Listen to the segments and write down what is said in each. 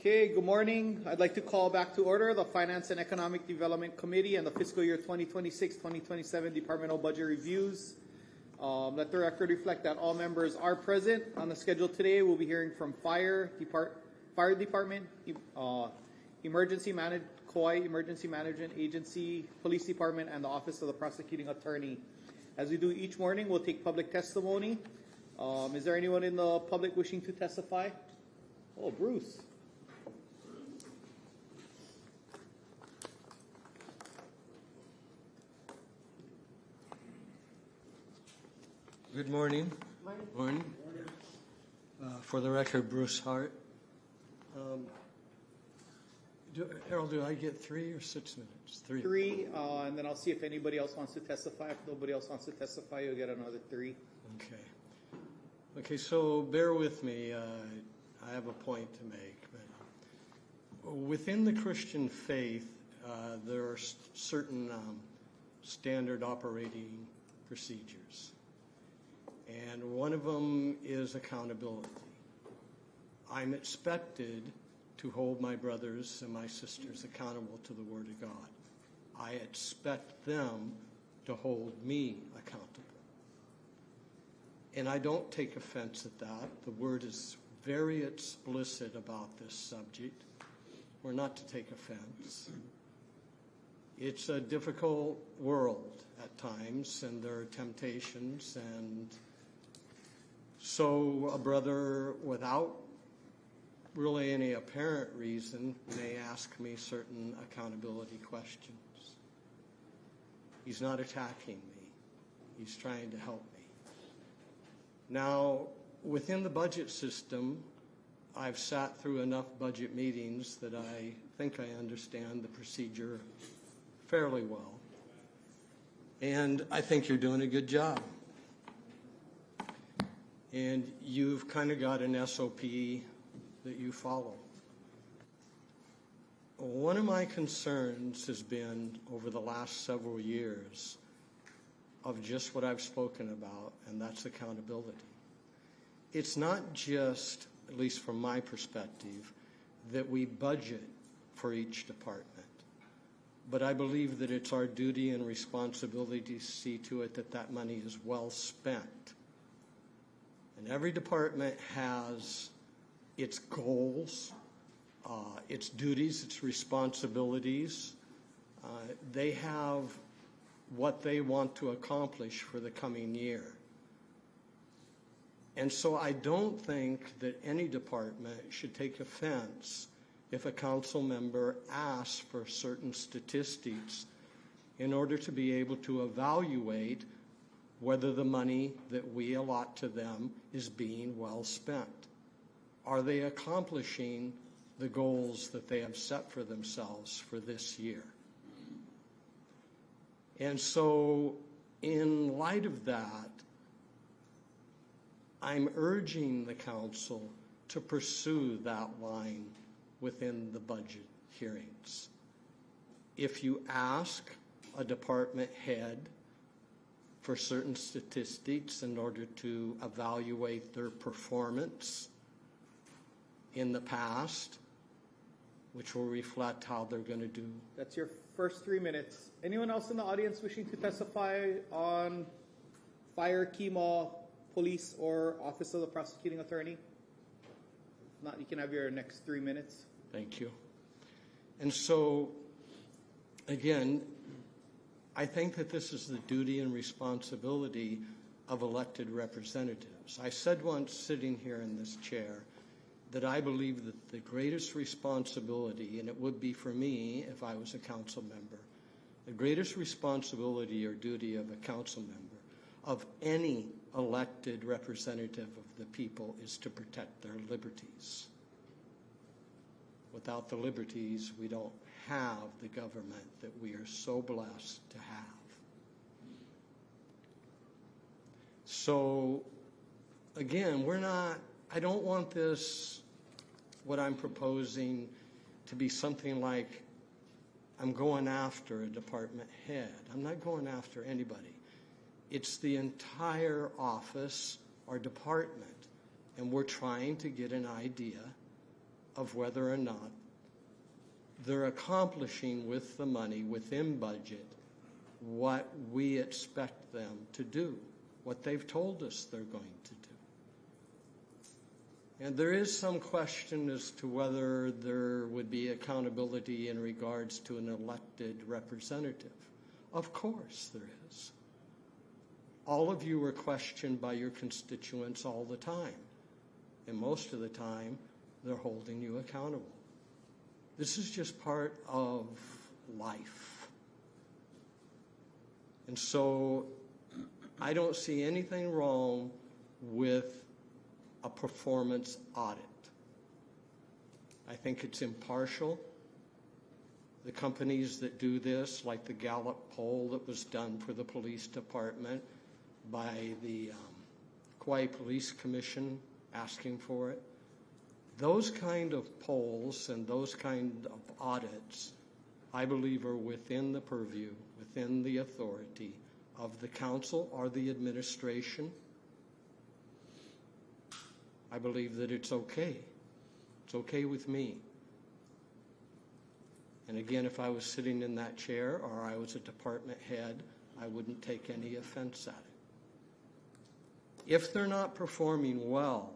Okay, good morning. I'd like to call back to order the Finance and Economic Development Committee and the fiscal year 2026-2027 departmental budget reviews. Let the record reflect that all members are present. On the schedule today, we'll be hearing from Fire Department, Kauai Emergency Management Agency, Police Department, and the Office of the Prosecuting Attorney. As we do each morning, we'll take public testimony. Is there anyone in the public wishing to testify? Oh, Bruce. Good morning. Morning. For the record, Bruce Hart. Harold, do I get 3 or 6 minutes? Three, and then I'll see if anybody else wants to testify. If nobody else wants to testify, you'll get another 3. Okay, so bear with me. I have a point to make. But within the Christian faith, there are certain standard operating procedures. And one of them is accountability. I'm expected to hold my brothers and my sisters accountable to the Word of God. I expect them to hold me accountable. And I don't take offense at that. The Word is very explicit about this subject. We're not to take offense. It's a difficult world at times, and there are temptations, and so a brother, without really any apparent reason, may ask me certain accountability questions. He's not attacking me. He's trying to help me. Now, within the budget system, I've sat through enough budget meetings that I think I understand the procedure fairly well. And I think you're doing a good job. And you've kind of got an SOP that you follow. One of my concerns has been over the last several years of just what I've spoken about, and that's accountability. It's not just, at least from my perspective, that we budget for each department, but I believe that it's our duty and responsibility to see to it that that money is well spent. And every department has its goals, its duties, its responsibilities. They have what they want to accomplish for the coming year. And so I don't think that any department should take offense if a council member asks for certain statistics in order to be able to evaluate whether the money that we allot to them is being well spent. Are they accomplishing the goals that they have set for themselves for this year? And so, in light of that, I'm urging the council to pursue that line within the budget hearings. If you ask a department head for certain statistics in order to evaluate their performance in the past, which will reflect how they're going to do. That's your first 3 minutes. Anyone else in the audience wishing to testify on Fire, Kima, Police, or Office of the Prosecuting Attorney? If not, you can have your next 3 minutes. Thank you. And so, again, I think that this is the duty and responsibility of elected representatives. I said once, sitting here in this chair, that I believe that the greatest responsibility, and it would be for me if I was a council member, the greatest responsibility or duty of a council member, of any elected representative of the people, is to protect their liberties. Without the liberties, we don't have the government that we are so blessed to have. So, again, I don't want this, what I'm proposing, to be something like I'm going after a department head. I'm not going after anybody. It's the entire office or department, and we're trying to get an idea of whether or not they're accomplishing with the money within budget what we expect them to do, what they've told us they're going to do. And there is some question as to whether there would be accountability in regards to an elected representative. Of course there is. All of you are questioned by your constituents all the time. And most of the time, they're holding you accountable. This is just part of life. And so I don't see anything wrong with a performance audit. I think it's impartial. The companies that do this, like the Gallup poll that was done for the police department by the Kauai Police Commission asking for it, those kind of polls and those kind of audits, I believe, are within the purview, within the authority of the council or the administration. I believe that it's okay. It's okay with me. And again, if I was sitting in that chair or I was a department head, I wouldn't take any offense at it. If they're not performing well,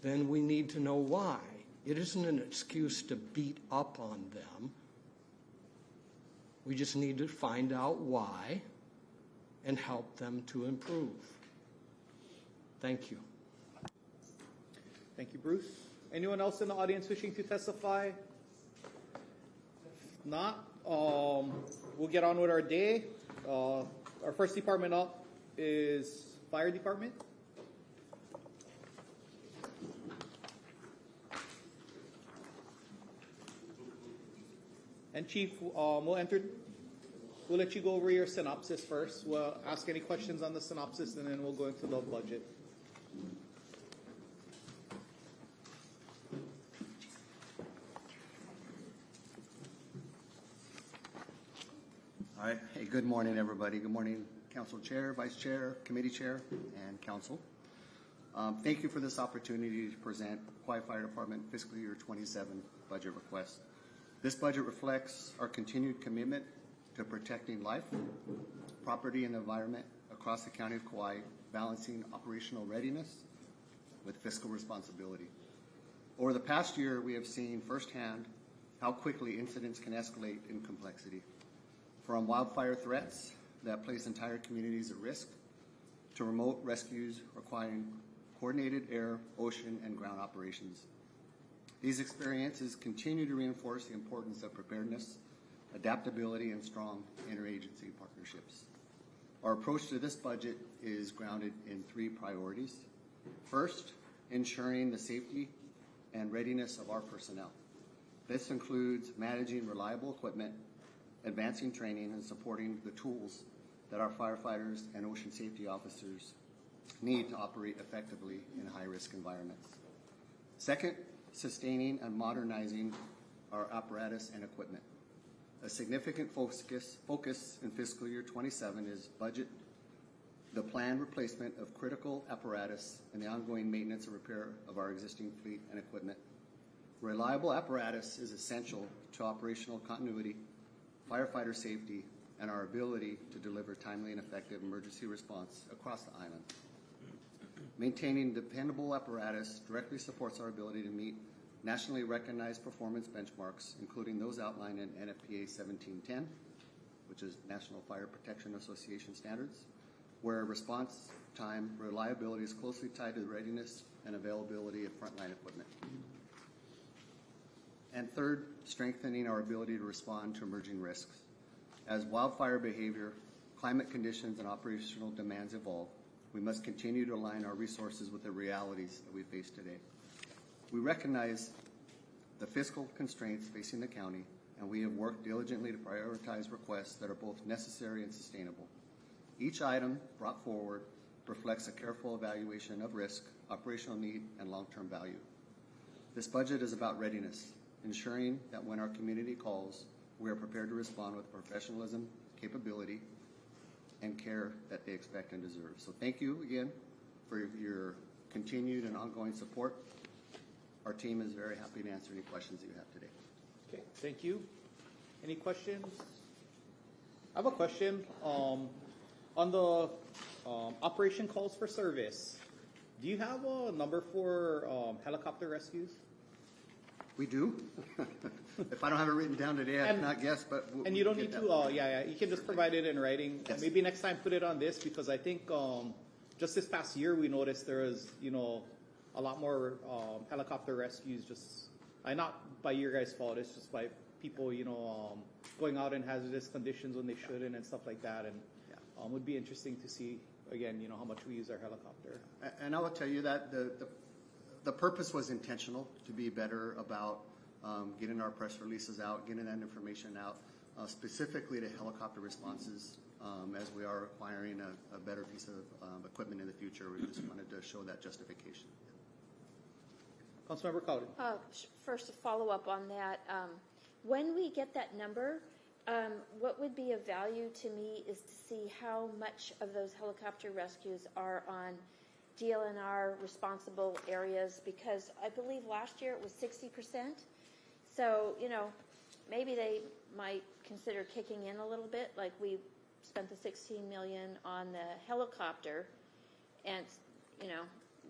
then we need to know why. It isn't an excuse to beat up on them. We just need to find out why and help them to improve. Thank you. Thank you, Bruce. Anyone else in the audience wishing to testify? If not, we'll get on with our day. Our first department up is Fire Department. And Chief, we'll let you go over your synopsis first. We'll ask any questions on the synopsis, and then we'll go into the budget. All right. Hey, good morning, everybody. Good morning, Council Chair, Vice Chair, Committee Chair, and Council. Thank you for this opportunity to present Kauai Fire Department Fiscal Year 27 budget request. This budget reflects our continued commitment to protecting life, property, and environment across the County of Kauai, balancing operational readiness with fiscal responsibility. Over the past year, we have seen firsthand how quickly incidents can escalate in complexity, from wildfire threats that place entire communities at risk to remote rescues requiring coordinated air, ocean, and ground operations. These experiences continue to reinforce the importance of preparedness, adaptability, and strong interagency partnerships. Our approach to this budget is grounded in three priorities. First, ensuring the safety and readiness of our personnel. This includes managing reliable equipment, advancing training, and supporting the tools that our firefighters and ocean safety officers need to operate effectively in high-risk environments. Second, sustaining and modernizing our apparatus and equipment. A significant focus in fiscal year 27 is the planned replacement of critical apparatus and the ongoing maintenance and repair of our existing fleet and equipment. Reliable apparatus is essential to operational continuity, firefighter safety, and our ability to deliver timely and effective emergency response across the island. Maintaining dependable apparatus directly supports our ability to meet nationally recognized performance benchmarks, including those outlined in NFPA 1710, which is National Fire Protection Association standards, where response time reliability is closely tied to the readiness and availability of frontline equipment. And third, strengthening our ability to respond to emerging risks. As wildfire behavior, climate conditions, and operational demands evolve, we must continue to align our resources with the realities that we face today. We recognize the fiscal constraints facing the county, and we have worked diligently to prioritize requests that are both necessary and sustainable. Each item brought forward reflects a careful evaluation of risk, operational need, and long-term value. This budget is about readiness, ensuring that when our community calls, we are prepared to respond with professionalism, capability, and care that they expect and deserve. So thank you again for your continued and ongoing support. our team is very happy to answer any questions that you have today. Okay, thank you. Any questions? I have a question. On the operation calls for service, do you have a number for helicopter rescues? We do. If I don't have it written down today, I cannot guess, but And you don't need to, you can just provide it in writing. Yes. Maybe next time put it on this, because I think just this past year we noticed there was, a lot more helicopter rescues, not by your guys' fault, it's just by people, going out in hazardous conditions when they shouldn't and stuff like that. And would be interesting to see, again, how much we use our helicopter. And I will tell you that the purpose was intentional, to be better about getting our press releases out, getting that information out, specifically to helicopter responses. As we are acquiring a better piece of equipment in the future, we just wanted to show that justification. Councilmember Cowley. First, a follow-up on that. When we get that number, what would be of value to me is to see how much of those helicopter rescues are on DLNR responsible areas, because I believe last year it was 60%. So, maybe they might consider kicking in a little bit, like we spent the $16 million on the helicopter, and,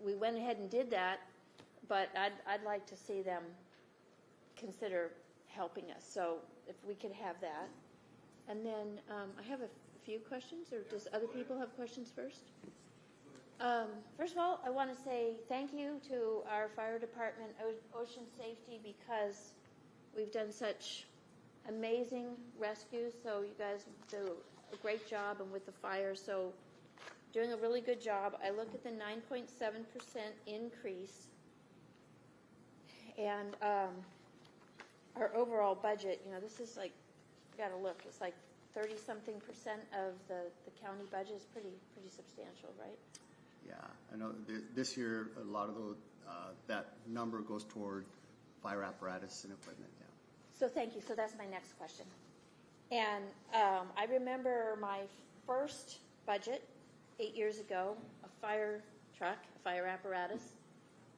we went ahead and did that, but I'd like to see them consider helping us. So if we could have that. And then I have a few questions, or does other people have questions first? First of all, I want to say thank you to our fire department, Ocean Safety, because we've done such amazing rescues. So you guys do a great job, and with the fire, so doing a really good job. I look at the 9.7% increase, and our overall budget, this is like, you got to look, it's like 30-something% of the county budget is pretty substantial, right? Yeah, I know this year a lot of that number goes toward fire apparatus and equipment. Yeah. So thank you. So that's my next question. And I remember my first budget 8 years ago, a fire truck, a fire apparatus,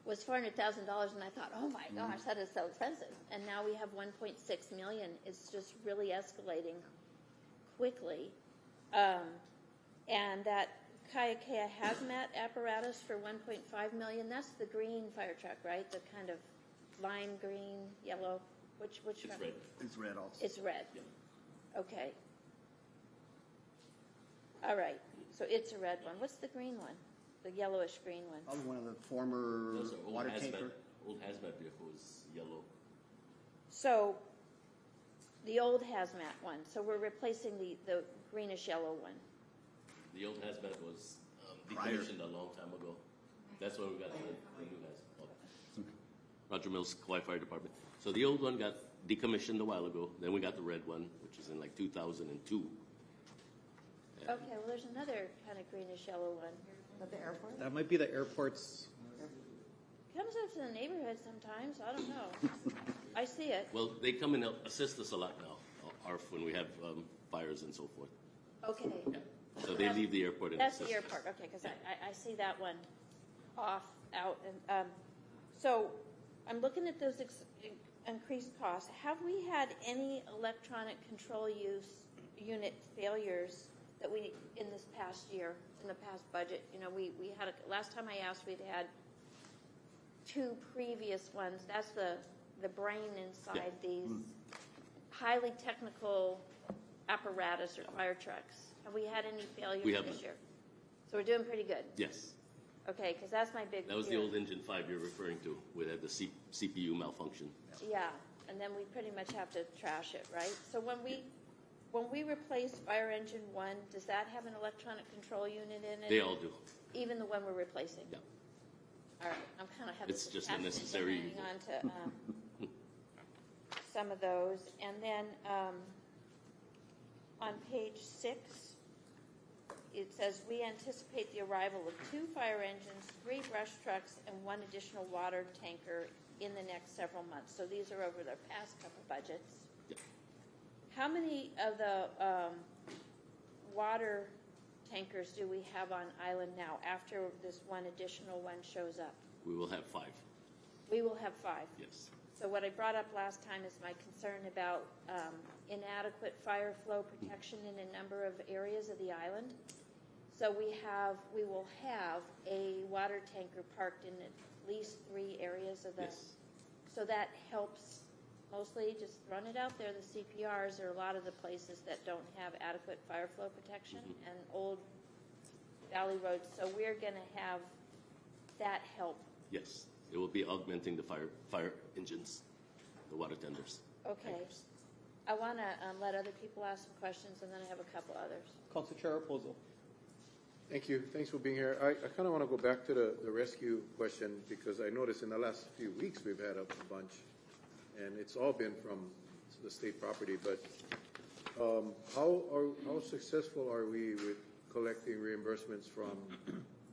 was $400,000, and I thought, oh my gosh, that is so expensive. And now we have $1.6 million. It's just really escalating quickly. And that Kaua hazmat apparatus for $1.5 million, that's the green fire truck, right? The kind of lime green, yellow, which It's one? red. It's red also. It's red. Yeah. Okay. All right. So it's a red one. What's the green one? The yellowish green one. Probably one of the former Those are old water hazmat. tanker. Old hazmat vehicle is yellow. So the old hazmat one. So we're replacing the greenish yellow one. The old hazmat was Prior. decommissioned a long time ago. That's when we got the new hazmat. Roger Mills, Kauai Fire Department. So the old one got decommissioned a while ago. Then we got the red one, which is in like 2002. Okay. Well, there's another kind of greenish yellow one. At the airport? That might be the airport's. Comes up to the neighborhood sometimes. I don't know. I see it. Well, they come and assist us a lot now, ARF, when we have fires and so forth. Okay. Yeah. So they leave the airport and That's assist the us. airport. Okay, because I see that one off, out. And so I'm looking at those increased costs. Have we had any electronic control unit failures that we, in this past year, in the past budget? We had, last time I asked, we'd had 2 previous ones. That's the brain inside these highly technical apparatus or fire trucks. Have we had any failures We this haven't. year? So we're doing pretty good. Yes. Okay, because that's my big That was the fear. old engine 5 you're referring to, where they had the CPU malfunction. Yeah, and then we pretty much have to trash it, right? So when we replace fire engine 1, does that have an electronic control unit in it? They all do. Even the one we're replacing? Yeah. All right, I'm kind of having It's some just a hesitation necessary hanging evil. on to some of those. And then on page 6, it says, we anticipate the arrival of 2 fire engines, 3 brush trucks, and 1 additional water tanker in the next several months. So these are over the past couple budgets. Yeah. How many of the water tankers do we have on island now after this one additional one shows up? We will have 5. We will have 5. Yes. So what I brought up last time is my concern about inadequate fire flow protection in a number of areas of the island. So we will have a water tanker parked in at least 3 areas of the. Yes. So that helps. Mostly, just run it out there. The CPRs are a lot of the places that don't have adequate fire flow protection and old valley roads. So we're going to have that help. Yes. It will be augmenting the fire engines, the water tenders. Okay. Tankers. I want to let other people ask some questions, and then I have a couple others. Council Chair Raposo. Thank you. Thanks for being here. I kind of want to go back to the rescue question because I noticed in the last few weeks we've had a bunch, and it's all been from the state property. But how successful are we with collecting reimbursements from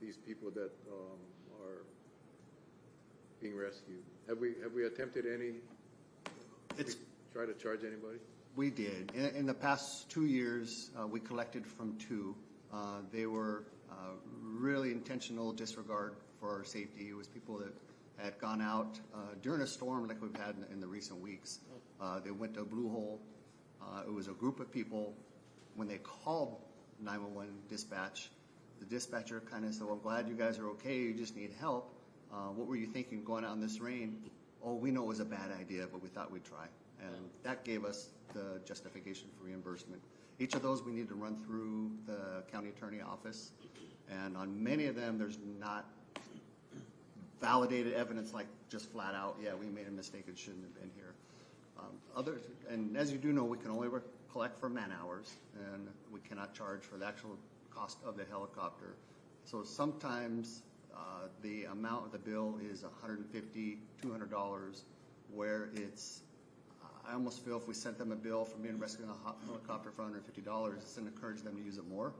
these people that are being rescued? Have we attempted any? Try to charge anybody? We did. In the past 2 years, we collected from 2. They were really intentional disregard for our safety. It was people that had gone out during a storm like we've had in the recent weeks. They went to a blue hole. It was a group of people. When they called 911 dispatch, the dispatcher kind of said, well, I'm glad you guys are okay. You just need help. What were you thinking going out in this rain? Oh, we know it was a bad idea, but we thought we'd try. And that gave us the justification for reimbursement. Each of those we need to run through the county attorney office. And on many of them, there's not validated evidence like just flat out, yeah, we made a mistake, it shouldn't have been here. Others, and as you do know, we can only collect for man hours, and we cannot charge for the actual cost of the helicopter. So sometimes the amount of the bill is $150, $200, where it's, I almost feel if we sent them a bill for being rescued in a helicopter for $150, it's going to encourage them to use it more.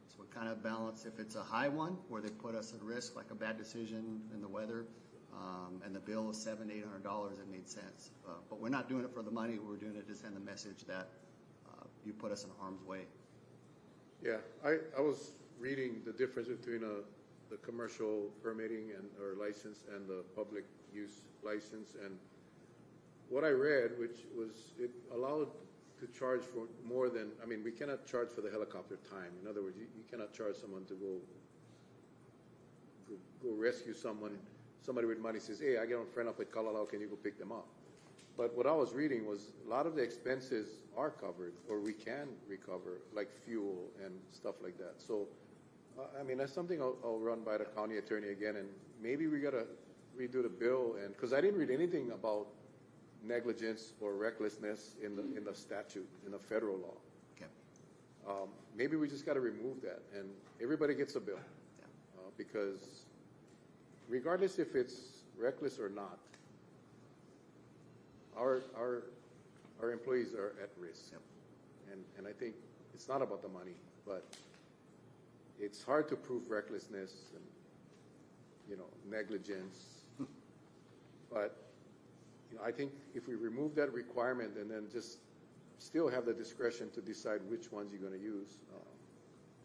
So we kind of balance if it's a high one where they put us at risk, like a bad decision in the weather, and the bill is $700, $800, it made sense. But we're not doing it for the money. We're doing it to send the message that you put us in harm's way. Yeah, I was reading the difference between the commercial permitting or license and the public use license, and what I read, which was it allowed to charge for more than, I mean, we cannot charge for the helicopter time. In other words, you cannot charge someone to go rescue someone. Somebody with money says, hey, I got a friend up at Kalalau, can you go pick them up? But what I was reading was a lot of the expenses are covered, or we can recover, like fuel and stuff like that. So, I mean, that's something I'll run by the county attorney again, and maybe we got to redo the bill, and because I didn't read anything about negligence or recklessness in the statute, in the federal law. Okay. Maybe we just got to remove that, and everybody gets a bill, because regardless if it's reckless or not, our employees are at risk. Yep. And I think it's not about the money, but it's hard to prove recklessness and, negligence. But, I think if we remove that requirement and then just still have the discretion to decide which ones you're going to use,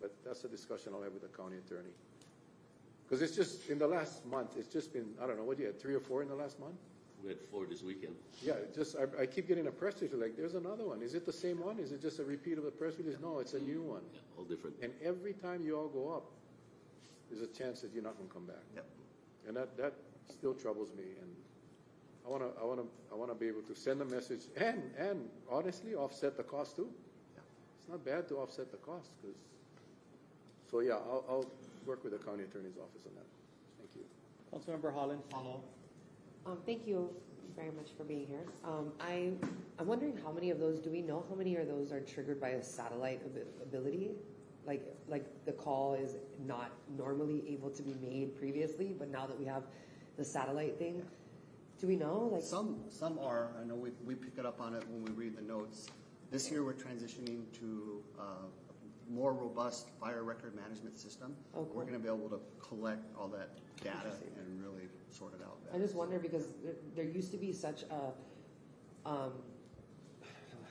but that's a discussion I'll have with the county attorney. Because it's just, in the last month, it's just been, I don't know, what you had, 3 or 4 in the last month? We had 4 this weekend. Yeah, I keep getting a press release, like, there's another one. Is it the same one? Is it just a repeat of the press release? No, it's a new one. Yeah, all different. And every time you all go up, there's a chance that you're not going to come back. Yep. And that still troubles me. And I want to be able to send a message and honestly offset the cost too. Yeah. It's not bad to offset the cost so yeah, I'll work with the county attorney's office on that. Thank you. Councilmember Holland, follow. Thank you very much for being here. I'm wondering how many of those, do we know how many of those are triggered by a satellite ability? Like the call is not normally able to be made previously, but now that we have the satellite thing, do we know? Like Some are. I know we pick it up on it when we read the notes. This year we're transitioning to a more robust fire record management system. Oh, cool. We're going to be able to collect all that data and really sort it out better. I just wonder because there used to be such a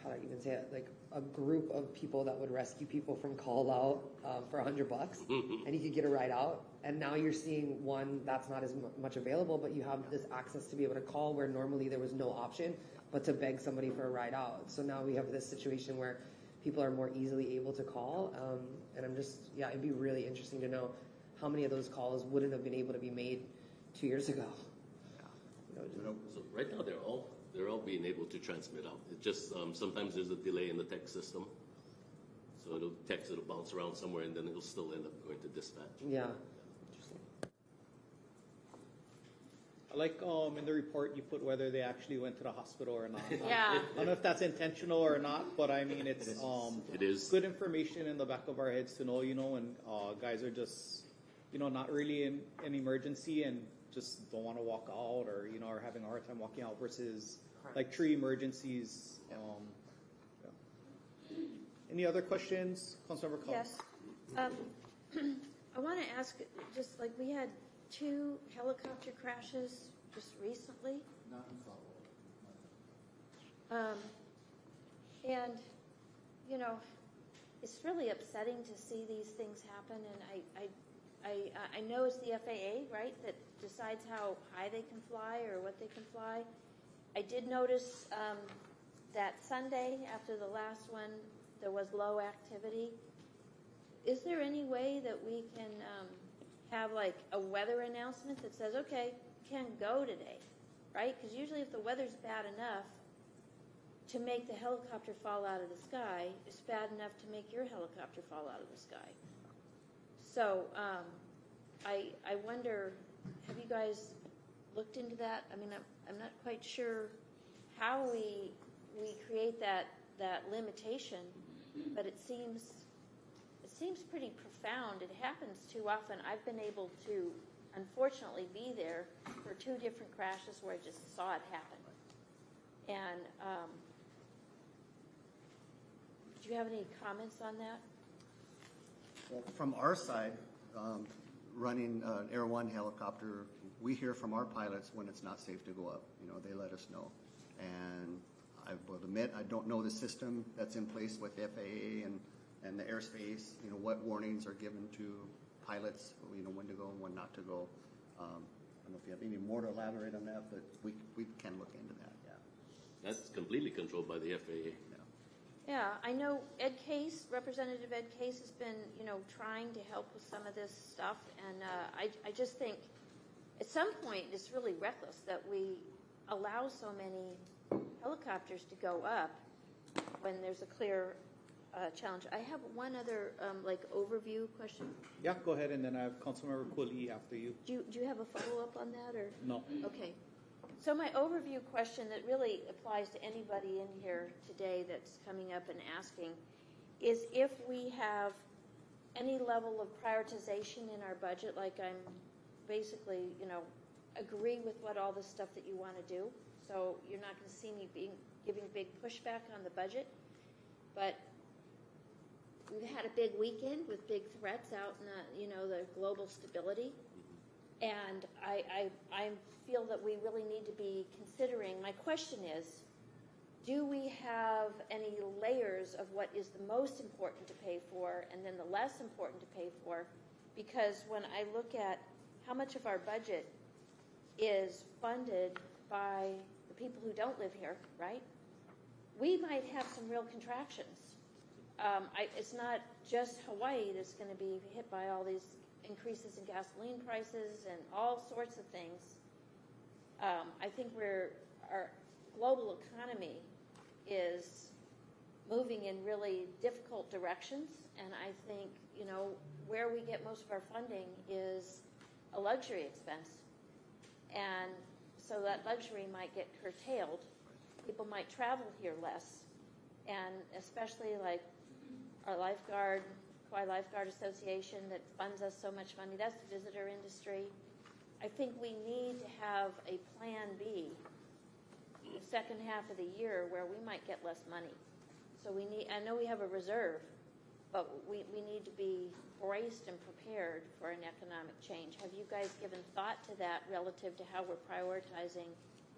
how do I even say it, like a group of people that would rescue people from call out for $100, and you could get a ride out. And now you're seeing one that's not as much available, but you have this access to be able to call where normally there was no option but to beg somebody for a ride out. So now we have this situation where people are more easily able to call, and I'm just, yeah, it'd be really interesting to know how many of those calls wouldn't have been able to be made 2 years ago. You know, So right now, they're all being able to transmit out. It just, sometimes there's a delay in the text system. So it'll bounce around somewhere, and then it'll still end up going to dispatch. yeah. I like in the report you put whether they actually went to the hospital or not. Yeah. I don't know if that's intentional or not, but I mean it's It is. good information in the back of our heads to know, you know, when guys are just, you know, not really in an emergency and just don't want to walk out, or you know, are having a hard time walking out versus like true emergencies. Yeah. Any other questions, Councilmember Collins? Yes. I want to ask, just like we had 2 helicopter crashes just recently. And, you know, it's really upsetting to see these things happen. And I know it's the FAA, right, that decides how high they can fly or what they can fly. I did notice that Sunday after the last one, there was low activity. Is there any way that we can have like a weather announcement that says, okay, you can't go today, right? Because usually if the weather's bad enough to make the helicopter fall out of the sky, it's bad enough to make your helicopter fall out of the sky. So I wonder, have you guys looked into that? I mean, I'm not quite sure how we create that limitation, but it seems pretty profound. It happens too often. I've been able to, unfortunately, be there for 2 different crashes where I just saw it happen. And do you have any comments on that? Well, from our side, running an Air One helicopter, we hear from our pilots when it's not safe to go up. You know, they let us know. And I will admit, I don't know the system that's in place with the FAA and the airspace, you know, what warnings are given to pilots, you know, when to go and when not to go. I don't know if you have any more to elaborate on that, but we can look into that, yeah. That's completely controlled by the FAA. Yeah, I know Ed Case, Representative Ed Case has been, you know, trying to help with some of this stuff, and I just think at some point it's really reckless that we allow so many helicopters to go up when there's a clear challenge. I have one other like overview question. Yeah, go ahead, and then I have Councilmember Cooley after you. Do you have a follow-up on that, or? No. Okay. So my overview question that really applies to anybody in here today that's coming up and asking is if we have any level of prioritization in our budget, like I'm basically, you know, agree with what all the stuff that you want to do. So you're not going to see me giving big pushback on the budget, but we've had a big weekend with big threats out in the, you know, the global stability. And I feel that we really need to be considering, my question is, do we have any layers of what is the most important to pay for and then the less important to pay for? Because when I look at how much of our budget is funded by the people who don't live here, right? We might have some real contractions. It's not just Hawaii that's going to be hit by all these increases in gasoline prices and all sorts of things. I think our global economy is moving in really difficult directions, and I think, you know, where we get most of our funding is a luxury expense. And so that luxury might get curtailed. People might travel here less, and especially like our lifeguard, Kauai Lifeguard Association that funds us so much money, that's the visitor industry. I think we need to have a plan B the second half of the year where we might get less money. So I know we have a reserve, but we need to be braced and prepared for an economic change. Have you guys given thought to that relative to how we're prioritizing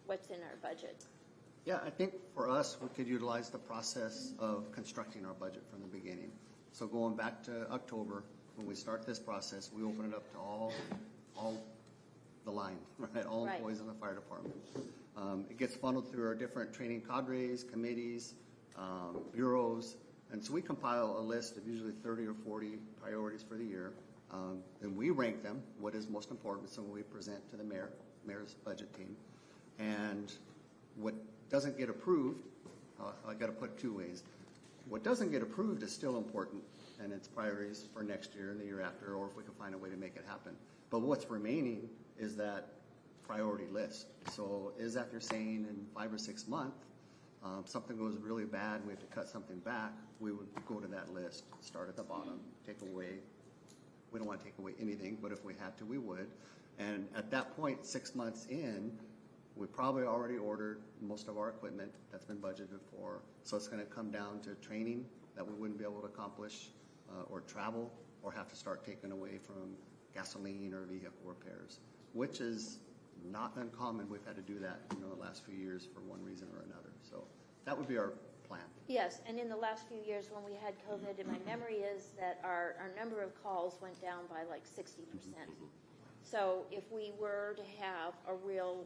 what's in our budget? Yeah, I think for us, we could utilize the process of constructing our budget from the beginning. So going back to October, when we start this process, we open it up to all the line, right? All Right. employees in the fire department. It gets funneled through our different training cadres, committees, bureaus, and so we compile a list of usually 30 or 40 priorities for the year. And we rank them, what is most important, so we present to the mayor's budget team. And what doesn't get approved, I got to put it two ways. What doesn't get approved is still important, and it's priorities for next year and the year after, or if we can find a way to make it happen. But what's remaining is that priority list. So is after saying in 5 or 6 months, something goes really bad, we have to cut something back, we would go to that list, start at the bottom, take away. We don't want to take away anything, but if we had to, we would. And at that point, 6 months in, we probably already ordered most of our equipment that's been budgeted for. So it's going to come down to training that we wouldn't be able to accomplish, or travel, or have to start taking away from gasoline or vehicle repairs, which is not uncommon. We've had to do that, the last few years for one reason or another. So that would be our plan. Yes, and in the last few years when we had COVID, and my memory is that our number of calls went down by like 60%. So if we were to have a real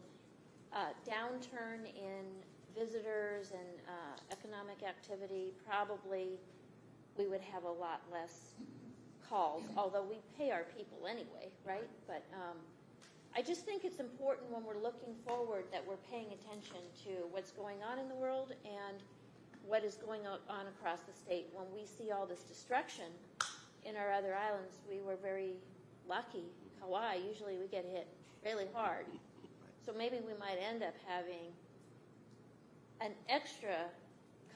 downturn in visitors and economic activity, probably we would have a lot less calls, although we pay our people anyway, right? But I just think it's important when we're looking forward that we're paying attention to what's going on in the world and what is going on across the state. When we see all this destruction in our other islands, we were very lucky. Kaua, usually we get hit really hard. So maybe we might end up having an extra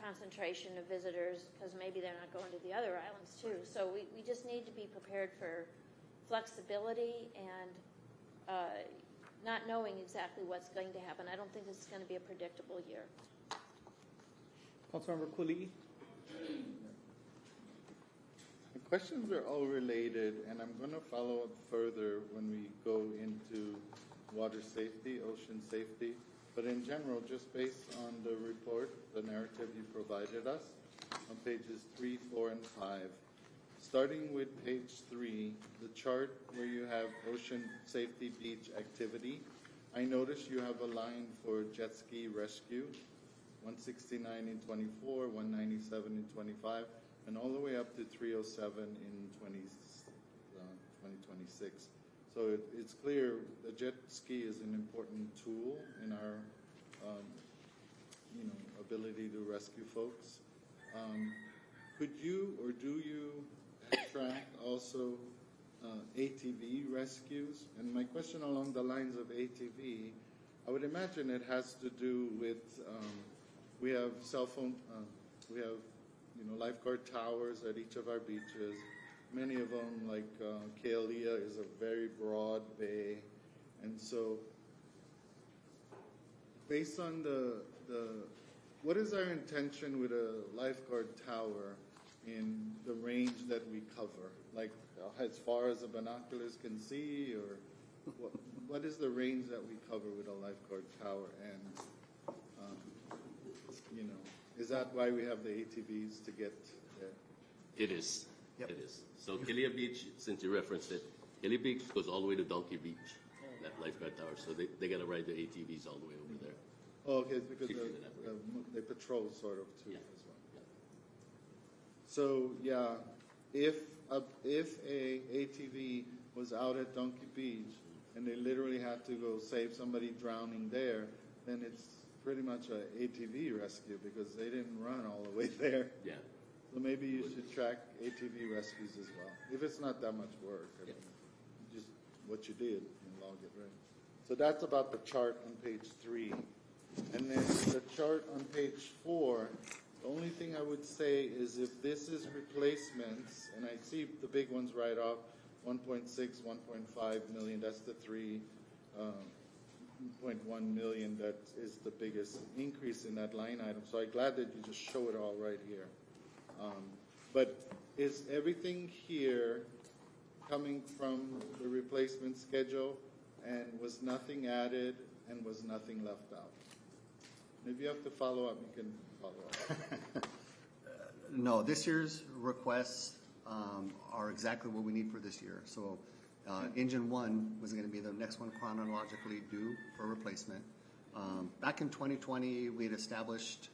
concentration of visitors because maybe they're not going to the other islands too. So we just need to be prepared for flexibility and not knowing exactly what's going to happen. I don't think this is going to be a predictable year. Councilmember Kuli. The questions are all related, and I'm going to follow up further when we go into water safety, ocean safety. But in general, just based on the report, the narrative you provided us, on pages 3, 4, and 5, starting with page 3, the chart where you have ocean safety beach activity, I noticed you have a line for jet ski rescue, 169 in 24, 197 in 25, and all the way up to 307 in 2026. So it's clear the jet ski is an important tool in our, ability to rescue folks. Could you or do you track also ATV rescues? And my question along the lines of ATV, I would imagine it has to do with we have cell phone, we have lifeguard towers at each of our beaches. Many of them, like Kaua, is a very broad bay, and so based on what is our intention with a lifeguard tower in the range that we cover, like as far as the binoculars can see, or what is the range that we cover with a lifeguard tower, and is that why we have the ATVs to get there? It is. Yep. It is. So Kaua Beach, since you referenced it, Kaua Beach goes all the way to Donkey Beach, that lifeguard tower. So they got to ride their ATVs all the way over there. Oh, okay, it's because Keeping it up. they patrol sort of too Yeah. as well. So yeah, if a ATV was out at Donkey Beach and they literally had to go save somebody drowning there, then it's pretty much an ATV rescue because they didn't run all the way there. Yeah. So maybe you should track ATV rescues as well. If it's not that much work, I mean, just what you did and log it, right? So that's about the chart on page 3. And then the chart on page 4, the only thing I would say is if this is replacements, and I see the big ones right off, 1.6, 1.5 million, that's the 3.1 million, that is the biggest increase in that line item. So I'm glad that you just show it all right here. But is everything here coming from the replacement schedule, and was nothing added and was nothing left out? And if you have to follow up, you can follow up. No, this year's requests are exactly what we need for this year. So engine one was going to be the next one chronologically due for replacement. Back in 2020, we had established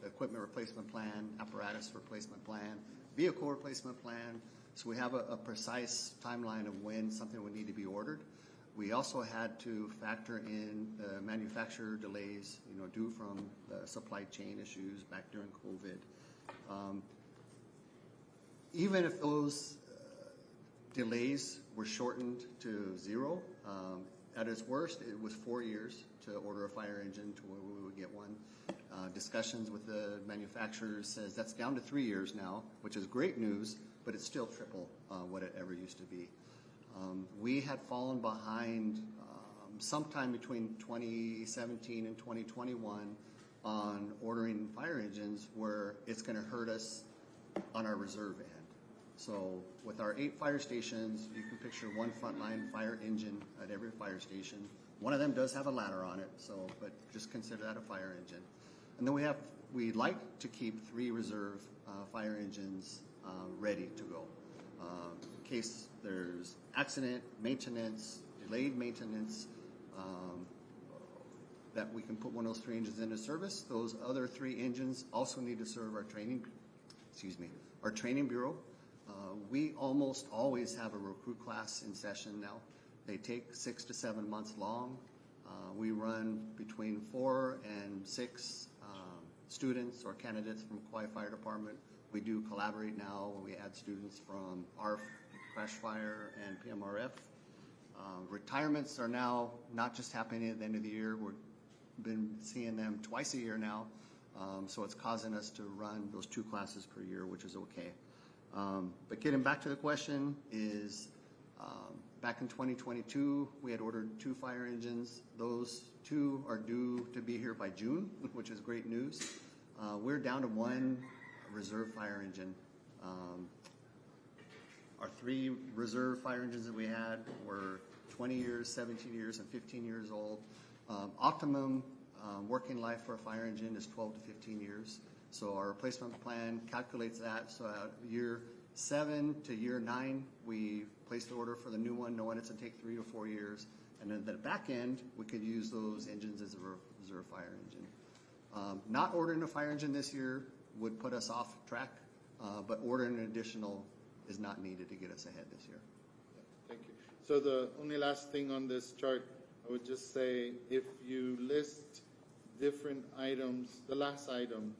equipment replacement plan, apparatus replacement plan, vehicle replacement plan. So we have a precise timeline of when something would need to be ordered. We also had to factor in the manufacturer delays, due from the supply chain issues back during COVID. Even if those delays were shortened to zero, at its worst, it was 4 years to order a fire engine to where we would get one. Discussions with the manufacturers says that's down to 3 years now, which is great news, but it's still triple what it ever used to be. We had fallen behind sometime between 2017 and 2021 on ordering fire engines where it's going to hurt us on our reserve end. So with our 8 fire stations, you can picture one frontline fire engine at every fire station. One of them does have a ladder on it, but just consider that a fire engine. And then we'd like to keep 3 reserve fire engines ready to go. In case there's accident, maintenance, delayed maintenance, that we can put one of those 3 engines into service. Those other 3 engines also need to serve our training bureau. We almost always have a recruit class in session now. They take 6 to 7 months long. We run between 4 and 6 students or candidates from Kauai Fire Department. We do collaborate now when we add students from ARF, Crash Fire, and PMRF. Retirements are now not just happening at the end of the year. We've been seeing them twice a year now. So it's causing us to run those 2 classes per year, which is okay. But getting back to the question is, back in 2022, we had ordered 2 fire engines. Those 2 are due to be here by June, which is great news. We're down to 1 reserve fire engine. Our 3 reserve fire engines that we had were 20 years, 17 years, and 15 years old. Optimum working life for a fire engine is 12 to 15 years. So our replacement plan calculates that. So at year 7 to year 9, we place the order for the new one, knowing it's going to take 3 to 4 years. And then at the back end, we could use those engines as a reserve fire engine. Not ordering a fire engine this year would put us off track, but ordering an additional is not needed to get us ahead this year. Thank you. So the only last thing on this chart, I would just say, if you list different items, the last item,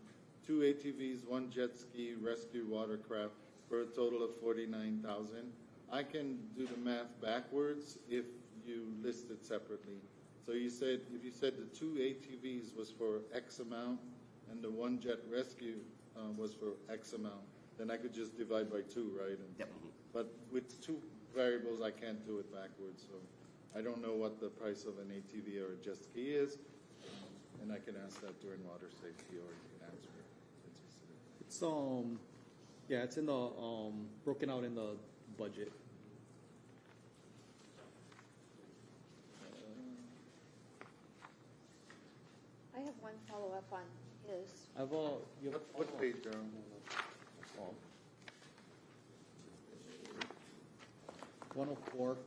2 ATVs, 1 jet ski, rescue watercraft, for a total of 49,000. I can do the math backwards if you list it separately. So if you said the 2 ATVs was for X amount and the 1 jet rescue was for X amount, then I could just divide by 2, right? Yep. But with 2 variables, I can't do it backwards. So I don't know what the price of an ATV or a jet ski is, and I can ask that during water safety, or you can answer it. It's it's in the broken out in the budget. I have one follow-up on his. What page, Jerome? 104.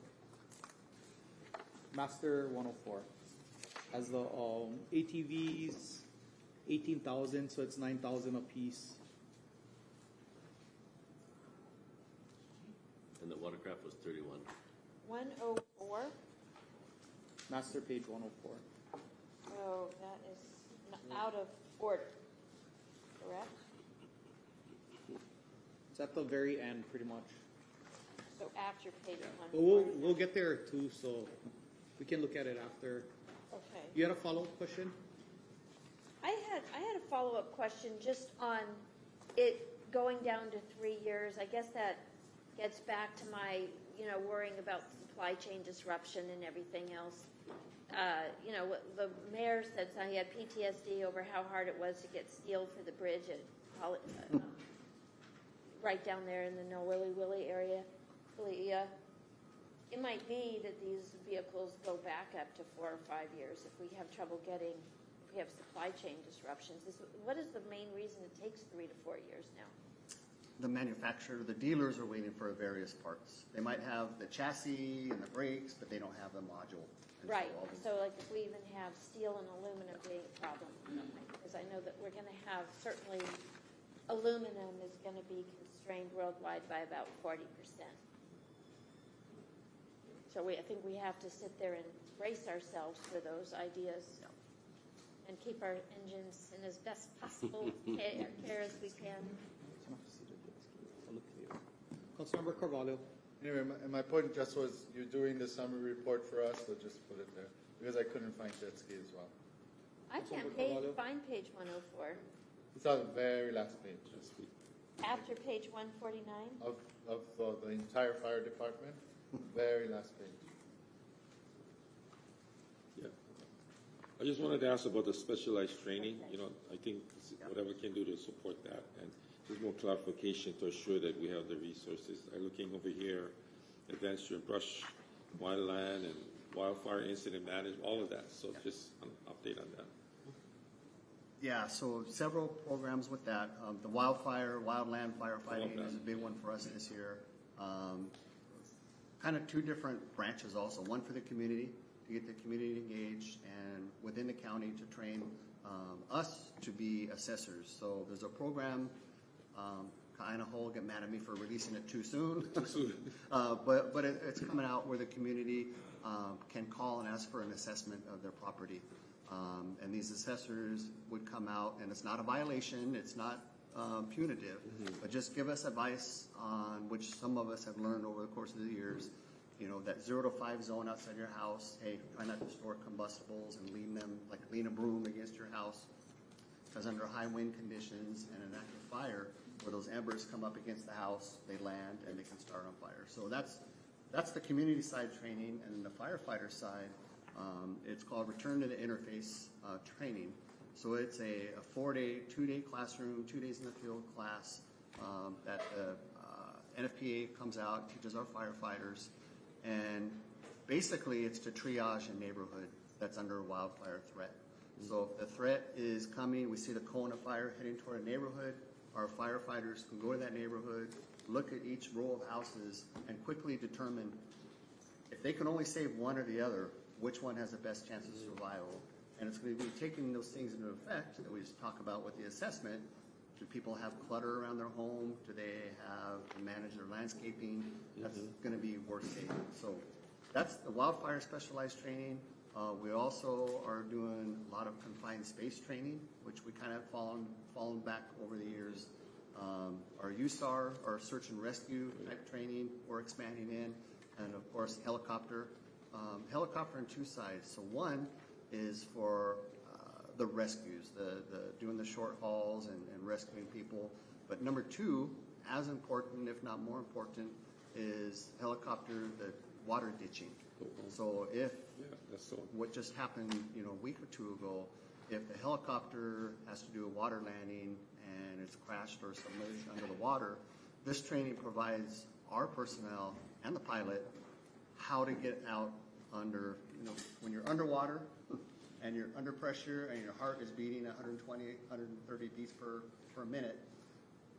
Master 104. As the ATVs, 18,000, so it's 9,000 a piece. And the watercraft was 31. 104? Master page 104. Oh, that is out of order, correct? It's at the very end, pretty much. So after page But 1. we'll get there too, so we can look at it after. Okay. You had a follow-up question? I had a follow-up question just on it going down to 3 years. I guess that gets back to my, worrying about supply chain disruption and everything else. The mayor said he had PTSD over how hard it was to get steel for the bridge at right down there in the Nowili Willie area. It might be that these vehicles go back up to 4 or 5 years if we have trouble getting we have supply chain disruptions. What is the main reason it takes 3 to 4 years now? The manufacturer, the dealers are waiting for various parts. They might have the chassis and the brakes, but they don't have the module. And Right, all this- so like if we even have steel and aluminum being a problem, because I know that we're gonna have, certainly, aluminum is gonna be constrained worldwide by about 40%. So I think we have to sit there and brace ourselves for those ideas and keep our engines in as best possible care as we can. Councilmember Carvalho. Anyway, my point just was, you're doing the summary report for us, so just put it there, because I couldn't find jet ski as well. I can't find page 104. It's on the very last page. After page 149? Of the entire fire department, very last page. Yeah. I just wanted to ask about the specialized training. You know, I think whatever can do to support that, and just more clarification to assure that we have the resources. I'm looking over here, advanced brush, wildland, and wildfire incident management, all of that. So just an update on that. Yeah, so several programs with that. The wildland firefighting is a big one for us this year. Kind of two different branches also. One for the community, to get the community engaged, and within the county to train us to be assessors. So there's a program, Kaina will get mad at me for releasing it too soon. But it's coming out where the community can call and ask for an assessment of their property. And these assessors would come out, and it's not a violation, it's not punitive, but just give us advice on which some of us have learned over the course of the years. You know, that 0 to 5 zone outside your house, hey, try not to store combustibles and lean a broom against your house. Because under high wind conditions and an active fire, where those embers come up against the house, they land and they can start on fire. So that's the community side training, and the firefighter side, it's called Return to the Interface training. So it's a 4-day, 2-day classroom, 2 days in the field class that the NFPA comes out, teaches our firefighters, and basically it's to triage a neighborhood that's under wildfire threat. So if the threat is coming, we see the cone of fire heading toward a neighborhood, our firefighters can go to that neighborhood, look at each row of houses, and quickly determine if they can only save one or the other, which one has the best chance of survival. And it's going to be taking those things into effect that we just talk about with the assessment. Do people have clutter around their home? Do they have to manage their landscaping? That's going to be worth saving. So that's the wildfire specialized training. We also are doing a lot of confined space training, which we kind of fallen back over the years. Our USAR, our search and rescue type training, we're expanding in, and of course helicopter. Helicopter on two sides. So one is for the rescues, the doing the short hauls and rescuing people. But number two, as important, if not more important, is helicopter, the water ditching. So if what just happened, a week or two ago, if the helicopter has to do a water landing and it's crashed or submerged under the water, this training provides our personnel and the pilot how to get out under, when you're underwater and you're under pressure and your heart is beating 120, 130 beats per minute,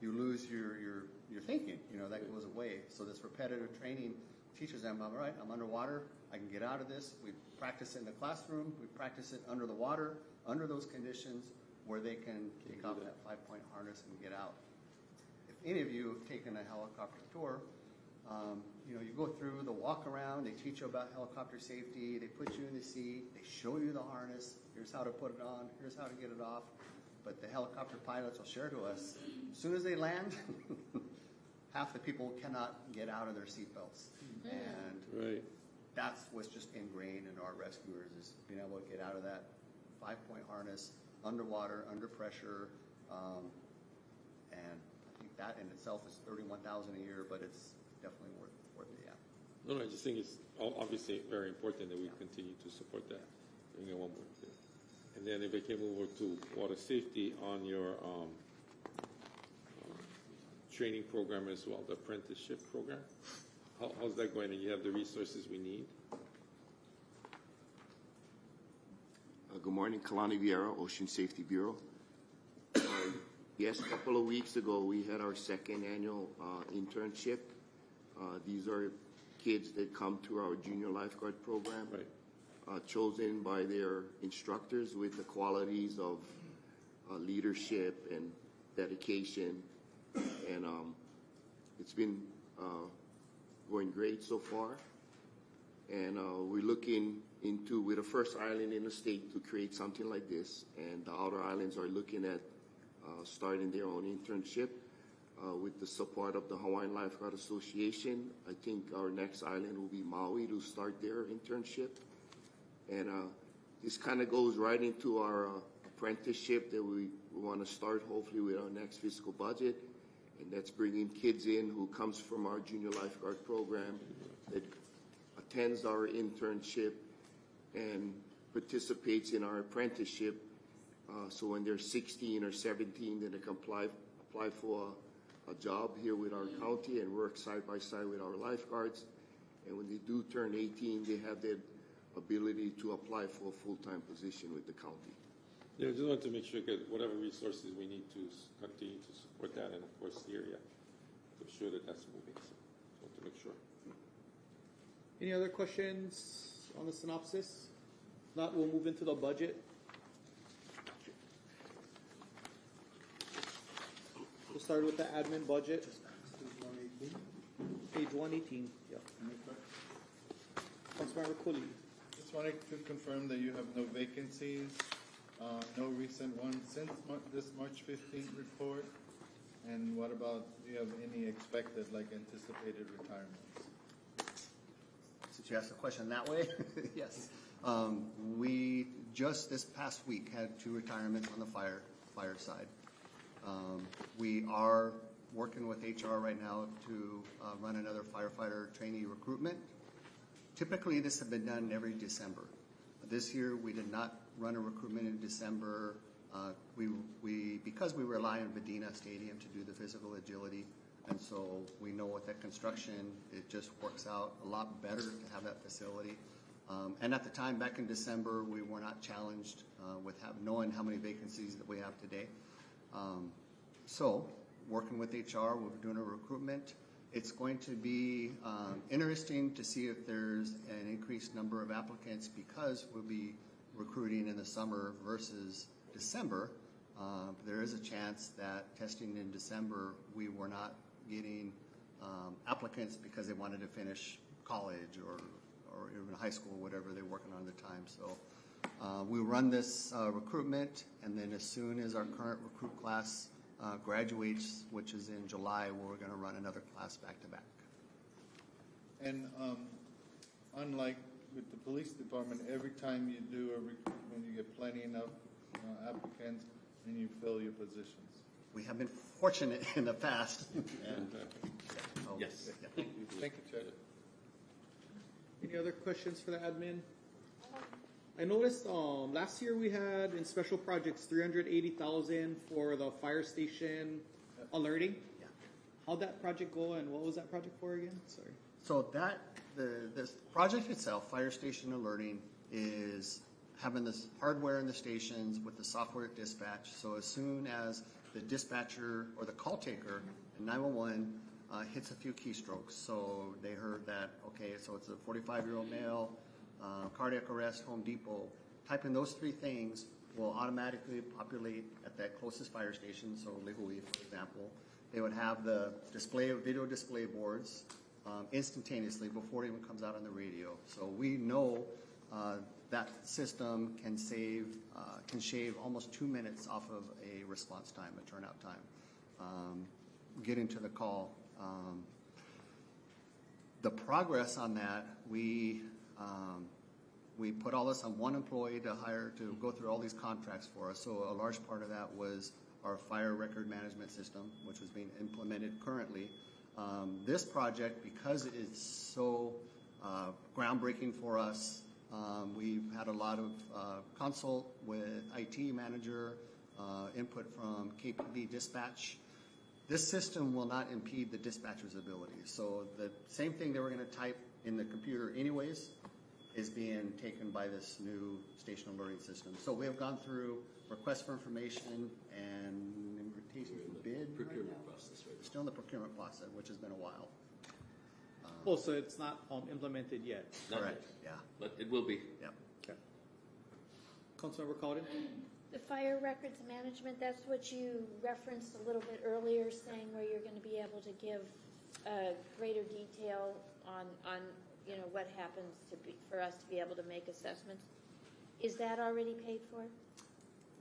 you lose your thinking, that goes away. So this repetitive training teaches them, all right, I'm underwater, I can get out of this. We practice it in the classroom, we practice it under the water, under those conditions where they can take off that 5-point harness and get out. If any of you have taken a helicopter tour, you go through the walk around, they teach you about helicopter safety, they put you in the seat, they show you the harness, here's how to put it on, here's how to get it off. But the helicopter pilots will share to us, as soon as they land, half the people cannot get out of their seatbelts. And that's what's just ingrained in our rescuers, is being able to get out of that 5-point harness, underwater, under pressure, and I think that in itself is $31,000 a year, but it's definitely worth it, yeah. No, I just think it's obviously very important that we continue to support that. One more thing. And then if I came over to water safety on your training program as well, the apprenticeship program, how's that going? And you have the resources we need? Good morning, Kalani Vieira, Ocean Safety Bureau. Yes, a couple of weeks ago, we had our second annual internship. These are kids that come to our junior lifeguard program, chosen by their instructors with the qualities of leadership and dedication. And it's been going great so far. And we're looking into, we're the first island in the state to create something like this. And the outer islands are looking at starting their own internship with the support of the Hawaiian Lifeguard Association. I think our next island will be Maui to start their internship. And this kind of goes right into our apprenticeship that we want to start hopefully with our next fiscal budget. And that's bringing kids in who comes from our junior lifeguard program that attends our internship and participates in our apprenticeship. So when they're 16 or 17, then they can apply for a job here with our county and work side by side with our lifeguards. And when they do turn 18, they have the ability to apply for a full-time position with the county. Yeah, I just want to make sure that whatever resources we need to continue to support that, and of course the area, to ensure that that's moving. So just want to make sure. Any other questions on the synopsis? If not, we'll move into the budget. We'll start with the admin budget. Page 118. Yeah. Councilmember Cooley. Just wanted to confirm that you have no vacancies, no recent ones since this March 15th report. And what about, do you have any expected, like anticipated retirements? Since you asked the question that way, yes. We just this past week had 2 retirements on the fire side. We are working with HR right now to run another firefighter trainee recruitment. Typically, this has been done every December. This year, we did not run a recruitment in December. Because we rely on Medina Stadium to do the physical agility, and so we know with that construction, it just works out a lot better to have that facility. And at the time, back in December, we were not challenged with knowing how many vacancies that we have today. So, working with HR, we're doing a recruitment. It's going to be interesting to see if there's an increased number of applicants because we'll be recruiting in the summer versus December. There is a chance that testing in December, we were not getting applicants because they wanted to finish college or even high school, whatever they're working on at the time. So we run this recruitment, and then as soon as our current recruit class graduates, which is in July, we're going to run another class back to back. And unlike with the police department, every time you do a recruitment, you get plenty enough applicants and you fill your positions. We have been fortunate in the past. And, Yes. Yeah. Thank you, Chair. Any other questions for the admin? I noticed last year we had in special projects $380,000 for the fire station alerting. Yeah. How'd that project go, and what was that project for again? Sorry. So this project itself, fire station alerting, is having this hardware in the stations with the software at dispatch. So as soon as the dispatcher or the call taker in 911 hits a few keystrokes, so they heard that, okay, so it's a 45-year-old male, cardiac arrest, Home Depot, typing those 3 things will automatically populate at that closest fire station. So Lihui, for example, they would have the video display boards instantaneously before it even comes out on the radio. So we know that system can shave almost 2 minutes off of a response time, a turnout time, get into the call. The progress on that, we put all this on one employee to go through all these contracts for us. So a large part of that was our fire record management system, which was being implemented currently. This project, because it's so groundbreaking for us, we've had a lot of consult with IT manager, input from KPD dispatch. This system will not impede the dispatcher's ability. So the same thing they were going to type in the computer anyways, is being taken by this new station alerting system. So we have gone through request for information and invitation for bid right Procurement now. process, right? Still in the procurement process, which has been a while. Oh, so it's not implemented yet. Not Correct, yet, yeah. but it will be. Yep. Okay. Councilmember Cowden? The fire records management, that's what you referenced a little bit earlier, saying where you're going to be able to give greater detail on what happens for us to be able to make assessments. Is that already paid for?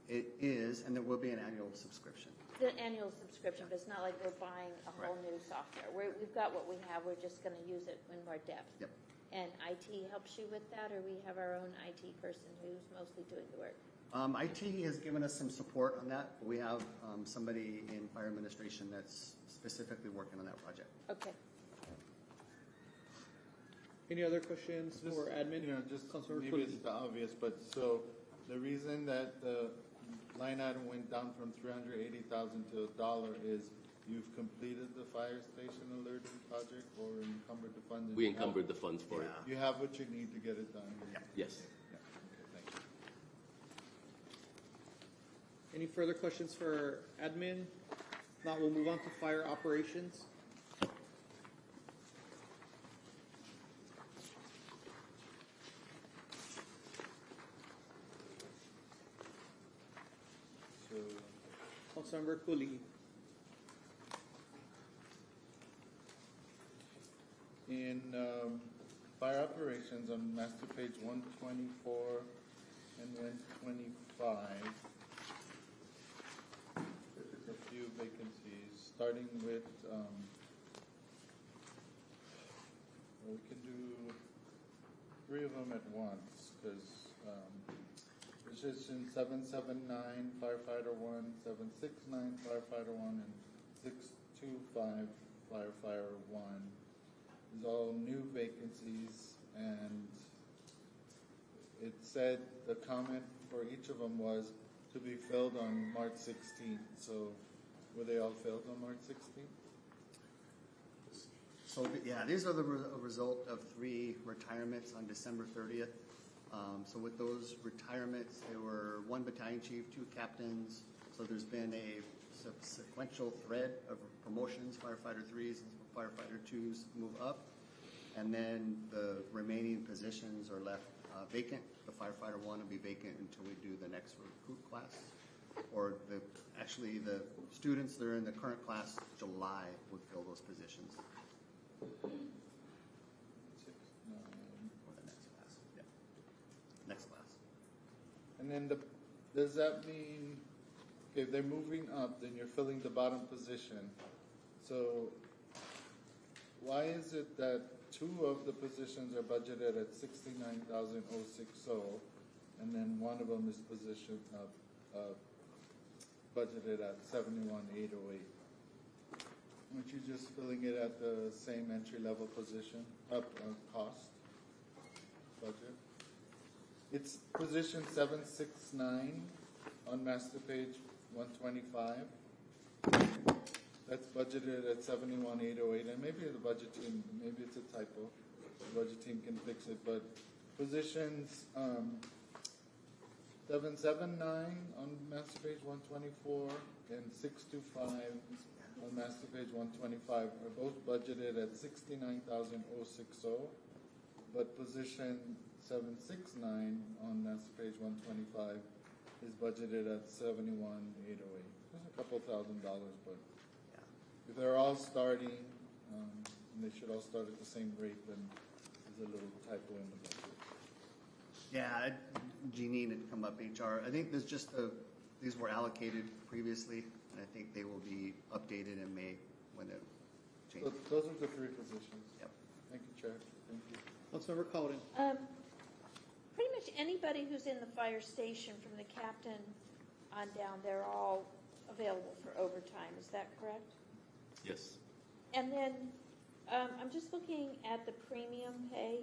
It is, and there will be an annual subscription. The annual subscription, but it's not like we're buying a whole new software. We've got what we have, we're just going to use it in more depth. Yep. And IT helps you with that, or we have our own IT person who's mostly doing the work? IT has given us some support on that. We have somebody in fire administration that's specifically working on that project. Okay. Any other questions for admin? Just Councilmember maybe Cooley. it's the obvious, but so the reason that the line item went down from 380,000 to $1 is you've completed the fire station alerting project or encumbered the funds? and We you have- encumbered the funds for it. You have what you need to get it done? Yes. Okay, thank you. Any further questions for admin? If not, we'll move on to fire operations. So, Councilmember Cooley. in fire operations on master page 124 and 125, there's a few vacancies, starting with, well, we can do 3 of them at once, because position 779 firefighter 1, 769 firefighter 1, and 625 firefighter 1. These all new vacancies, and it said the comment for each of them was to be filled on March 16th. So were they all filled on March 16th? So, yeah, these are the result of 3 retirements on December 30th. So with those retirements, there were 1 battalion chief, 2 captains. So there's been a sequential thread of promotions. Firefighter 3s and firefighter 2s move up. And then the remaining positions are left vacant. The firefighter 1 will be vacant until we do the next recruit class. Or the students that are in the current class, July, would fill those positions. 6, 9. Or the next class. Yeah. Next class. And then does that mean, if they're moving up, then you're filling the bottom position. So why is it that 2 of the positions are budgeted at 69,060, and then 1 of them is positioned budgeted at 71,808? Aren't you just filling it at the same entry level position cost budget? It's position 769 on master page 125. That's budgeted at 71,808, and maybe the budget team, maybe it's a typo. The budget team can fix it, but positions 779 on master page 124 and 625 on master page 125 are both budgeted at 69,060, but position 769 on master page 125 is budgeted at 71,808. There's a couple $1,000, but if they're all starting, and they should all start at the same rate, then there's a little typo in the budget. Yeah, Jeanine had come up, HR. I think there's just these were allocated previously, and I think they will be updated in May when it So changes. those are the 3 positions. Yep. Thank you, Chair. Thank you. Councilmember Cowden. Pretty much anybody who's in the fire station from the captain on down, they're all available for overtime. Is that correct? Yes. And then I'm just looking at the premium pay,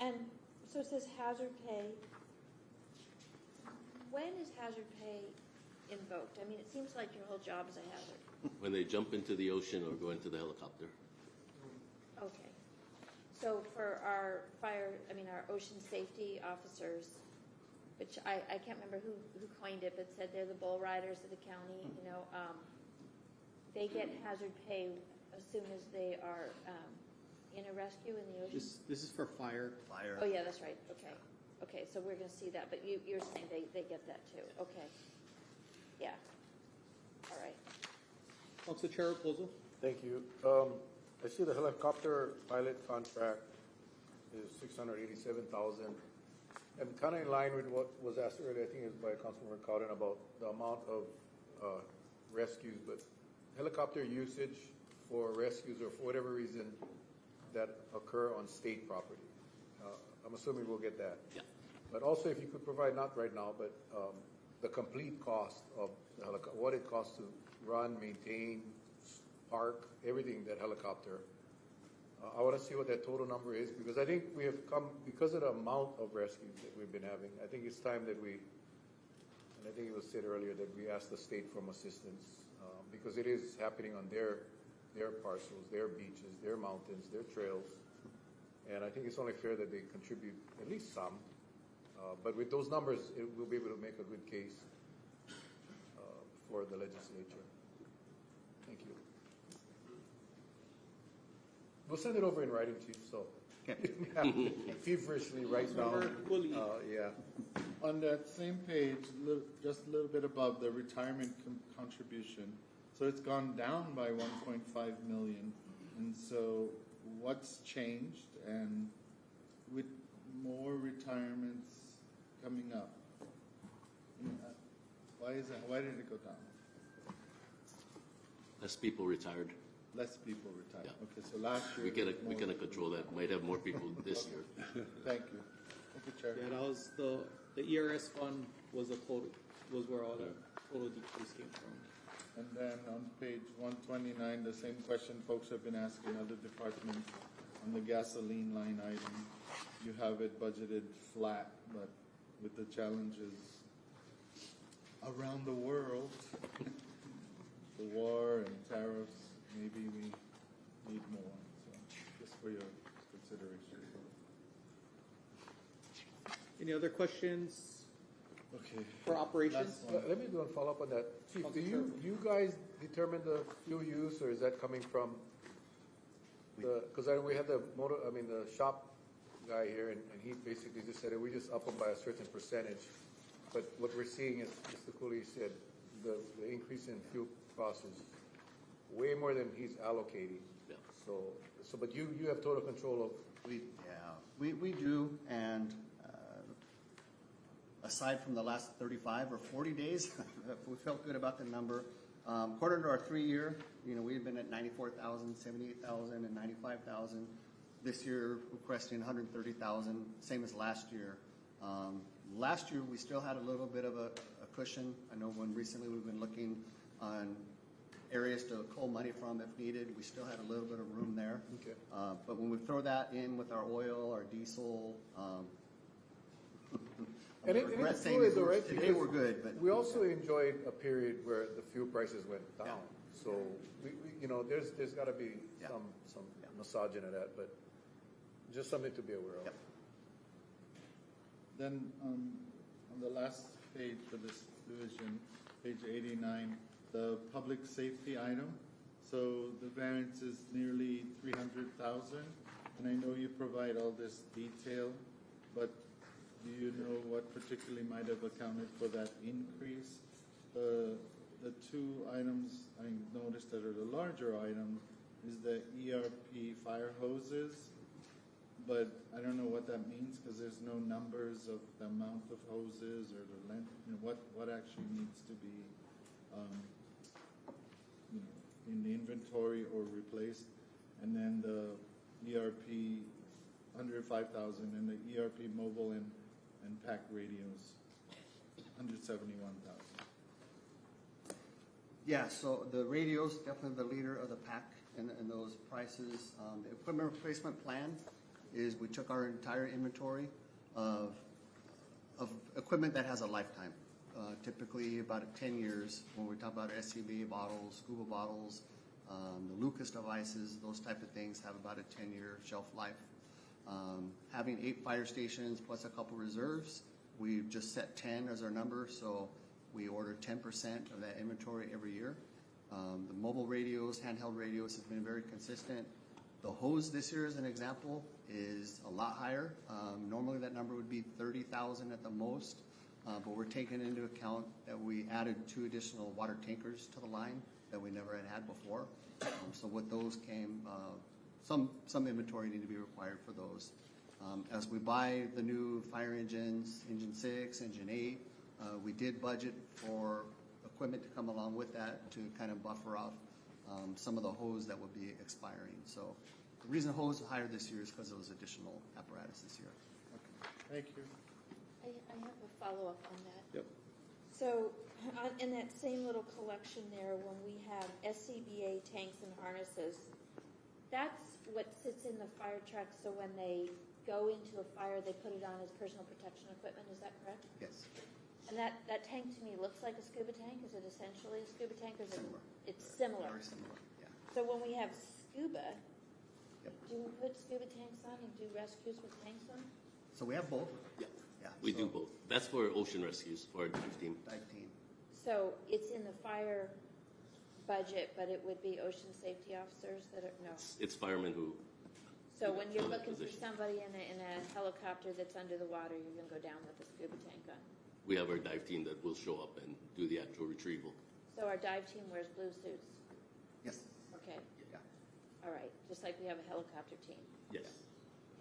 and so it says hazard pay. When is hazard pay invoked? I mean, it seems like your whole job is a hazard. When they jump into the ocean or go into the helicopter. Okay. So for our our ocean safety officers, which I can't remember who coined it, but said they're the bull riders of the county, they get hazard pay as soon as they are in a rescue in the ocean. This is for fire. Fire. Oh, yeah, that's right, okay, so we're gonna see that, but you're saying they get that too, okay. Yeah, all right. Council Chair Reposo. Thank you. I see the helicopter pilot contract is $687,000. And kind of in line with what was asked earlier, I think it was by Councilmember Cowden about the amount of rescues, but helicopter usage for rescues or for whatever reason that occur on state property. I'm assuming we'll get that. Yeah. But also if you could provide, not right now, but the complete cost of the helicopter, what it costs to run, maintain, park, everything, that helicopter. I want to see what that total number is, because I think we have come, because of the amount of rescues that we've been having, I think it's time that we, and I think it was said earlier, that we ask the state for assistance, because it is happening on their parcels, their beaches, their mountains, their trails. And I think it's only fair that they contribute at least some. But with those numbers, we'll be able to make a good case for the legislature. Thank you. We'll send it over in writing, Chief, so feverishly write down. Yeah. On that same page, just a little bit above the retirement contribution, so it's gone down by 1.5 million. And so what's changed, and with more retirements coming up, why is that? Why did it go down? Less people retired. Less people retired. Yeah. Okay, so last year We cannot control that. Might have more people this year. Thank you. Thank you, Chair. Yeah, that was the ERS fund was where all the total decrease came from. And then on page 129, the same question folks have been asking other departments on the gasoline line item. You have it budgeted flat, but with the challenges around the world, the war and tariffs, maybe we need more. So just for your consideration. Any other questions Okay. for operations? Last one. Let me do a follow-up on that. Chief, do you guys determine the fuel use, or is that coming from because we had the shop guy here, and he basically just said we just up them by a certain percentage. But what we're seeing is, Mr. Cooley said, the increase in fuel costs is way more than he's allocating. Yeah. So but you have total control of. We do, and aside from the last 35 or 40 days, we felt good about the number. According to our 3-year, we've been at 94,000, 78,000, and 95,000. This year, requesting 130,000, same as last year. Last year, we still had a little bit of a cushion. I know when recently we've been looking on areas to cull money from if needed. We still had a little bit of room there. Okay. But when we throw that in with our oil, our diesel, And I regret it's saying fluid this, though, right? today Because we're good, but we also enjoyed a period where the fuel prices went down. Yeah. So we there's got to be Yeah. some massaging of that, but just something to be aware of. Yep. Then on the last page for this division, page 89, the public safety item. So the variance is nearly 300,000, and I know you provide all this detail, but do you know what particularly might have accounted for that increase? The two items I noticed that are the larger items is the ERP fire hoses, but I don't know what that means because there's no numbers of the amount of hoses or the length, what actually needs to be in the inventory or replaced. And then the ERP 105,000 and the ERP mobile and pack radios 171,000. yeah, so the radio's definitely the leader of the pack in those prices. The equipment replacement plan is we took our entire inventory of equipment that has a lifetime. Typically about 10 years when we talk about SCBA bottles, scuba bottles, the Lucas devices, those type of things have about a 10-year shelf life. Having 8 fire stations plus a couple reserves, we've just set 10 as our number, so we order 10% of that inventory every year. The mobile radios, handheld radios have been very consistent. The hose this year, as an example, is a lot higher. Normally that number would be 30,000 at the most, but we're taking into account that we added 2 additional water tankers to the line that we never had before. So with those came some inventory need to be required for those. As we buy the new fire engines, engine 6, engine 8, we did budget for equipment to come along with that to kind of buffer off some of the hose that would be expiring. So the reason the hose is higher this year is because of those additional apparatus this year. Thank you. I have a follow-up on that. Yep. So in that same little collection there, when we have SCBA tanks and harnesses, that's what sits in the fire truck, so when they go into a fire, they put it on as personal protection equipment, is that correct? Yes. And that tank to me looks like a scuba tank. Is it essentially a scuba tank? Or is Similar. It's similar. Very similar, yeah. So when we have scuba, Yep. do we put scuba tanks on and do rescues with tanks on? So we have both. Yeah, Yeah. we so do both. That's for ocean rescues for our dive team. Dive team. So it's in the fire budget, but it would be ocean safety officers that are, no. It's firemen who, So when you're fill that looking for position. somebody in a helicopter that's under the water, you're gonna go down with a scuba tank on. we have our dive team that will show up and do the actual retrieval. So our dive team wears blue suits? Yes. Okay, Yeah. all right, just like we have a helicopter team. Yes.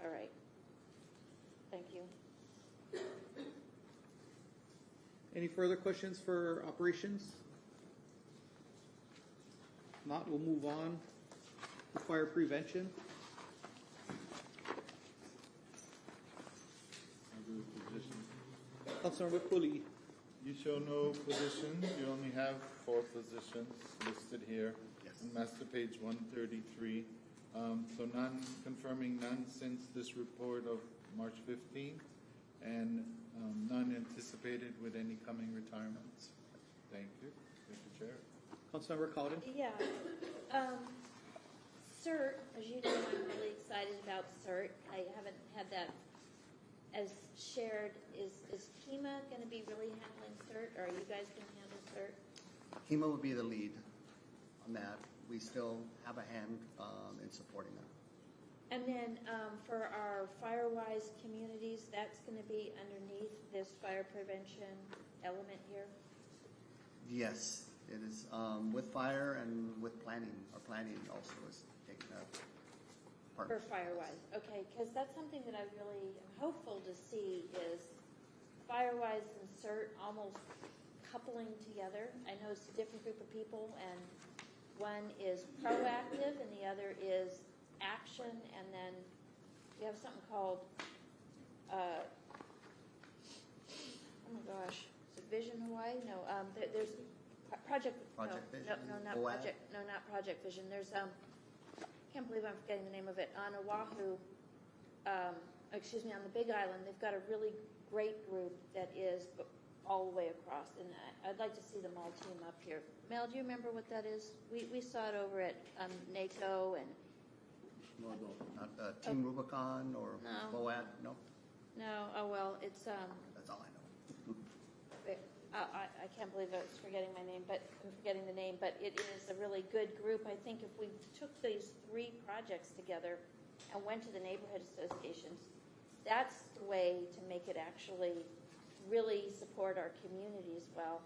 All right. Thank you. Any further questions for operations? Not, we'll move on to fire prevention. Councilmember Cooley. You show no positions. You only have 4 positions listed here. Yes. On master page 133. So none, confirming none since this report of March 15th, and none anticipated with any coming retirements. Thank you. Thank you, Chair. Councilmember Cowden. Yeah. CERT, as you know, I'm really excited about CERT. I haven't had that as shared. Is Kima going to be really handling CERT, or are you guys going to handle CERT? HEMA would be the lead on that. We still have a hand in supporting that. And then for our Firewise communities, that's going to be underneath this fire prevention element here? Yes, it is with fire and with planning. Our planning also is taking a part. For Firewise, okay, because that's something that I really am hopeful to see is Firewise and CERT almost coupling together. I know it's a different group of people, and one is proactive and the other is action, and then we have something called, oh my gosh, is it Vision Hawaii? No, there's Project Project no, Vision, No, not OAD? Project. No, not Project Vision. There's I can't believe I'm forgetting the name of it. On Oahu, on the Big Island, they've got a really great group that is all the way across, and I'd like to see them all team up here. Mel, do you remember what that is? We saw it over at NATO and. Not Team Rubicon or No. BOAD, no? No, oh well, it's That's all I know. I can't believe I was forgetting my name, but I'm forgetting the name. But it is a really good group. I think if we took these 3 projects together and went to the neighborhood associations, that's the way to make it actually really support our communities well.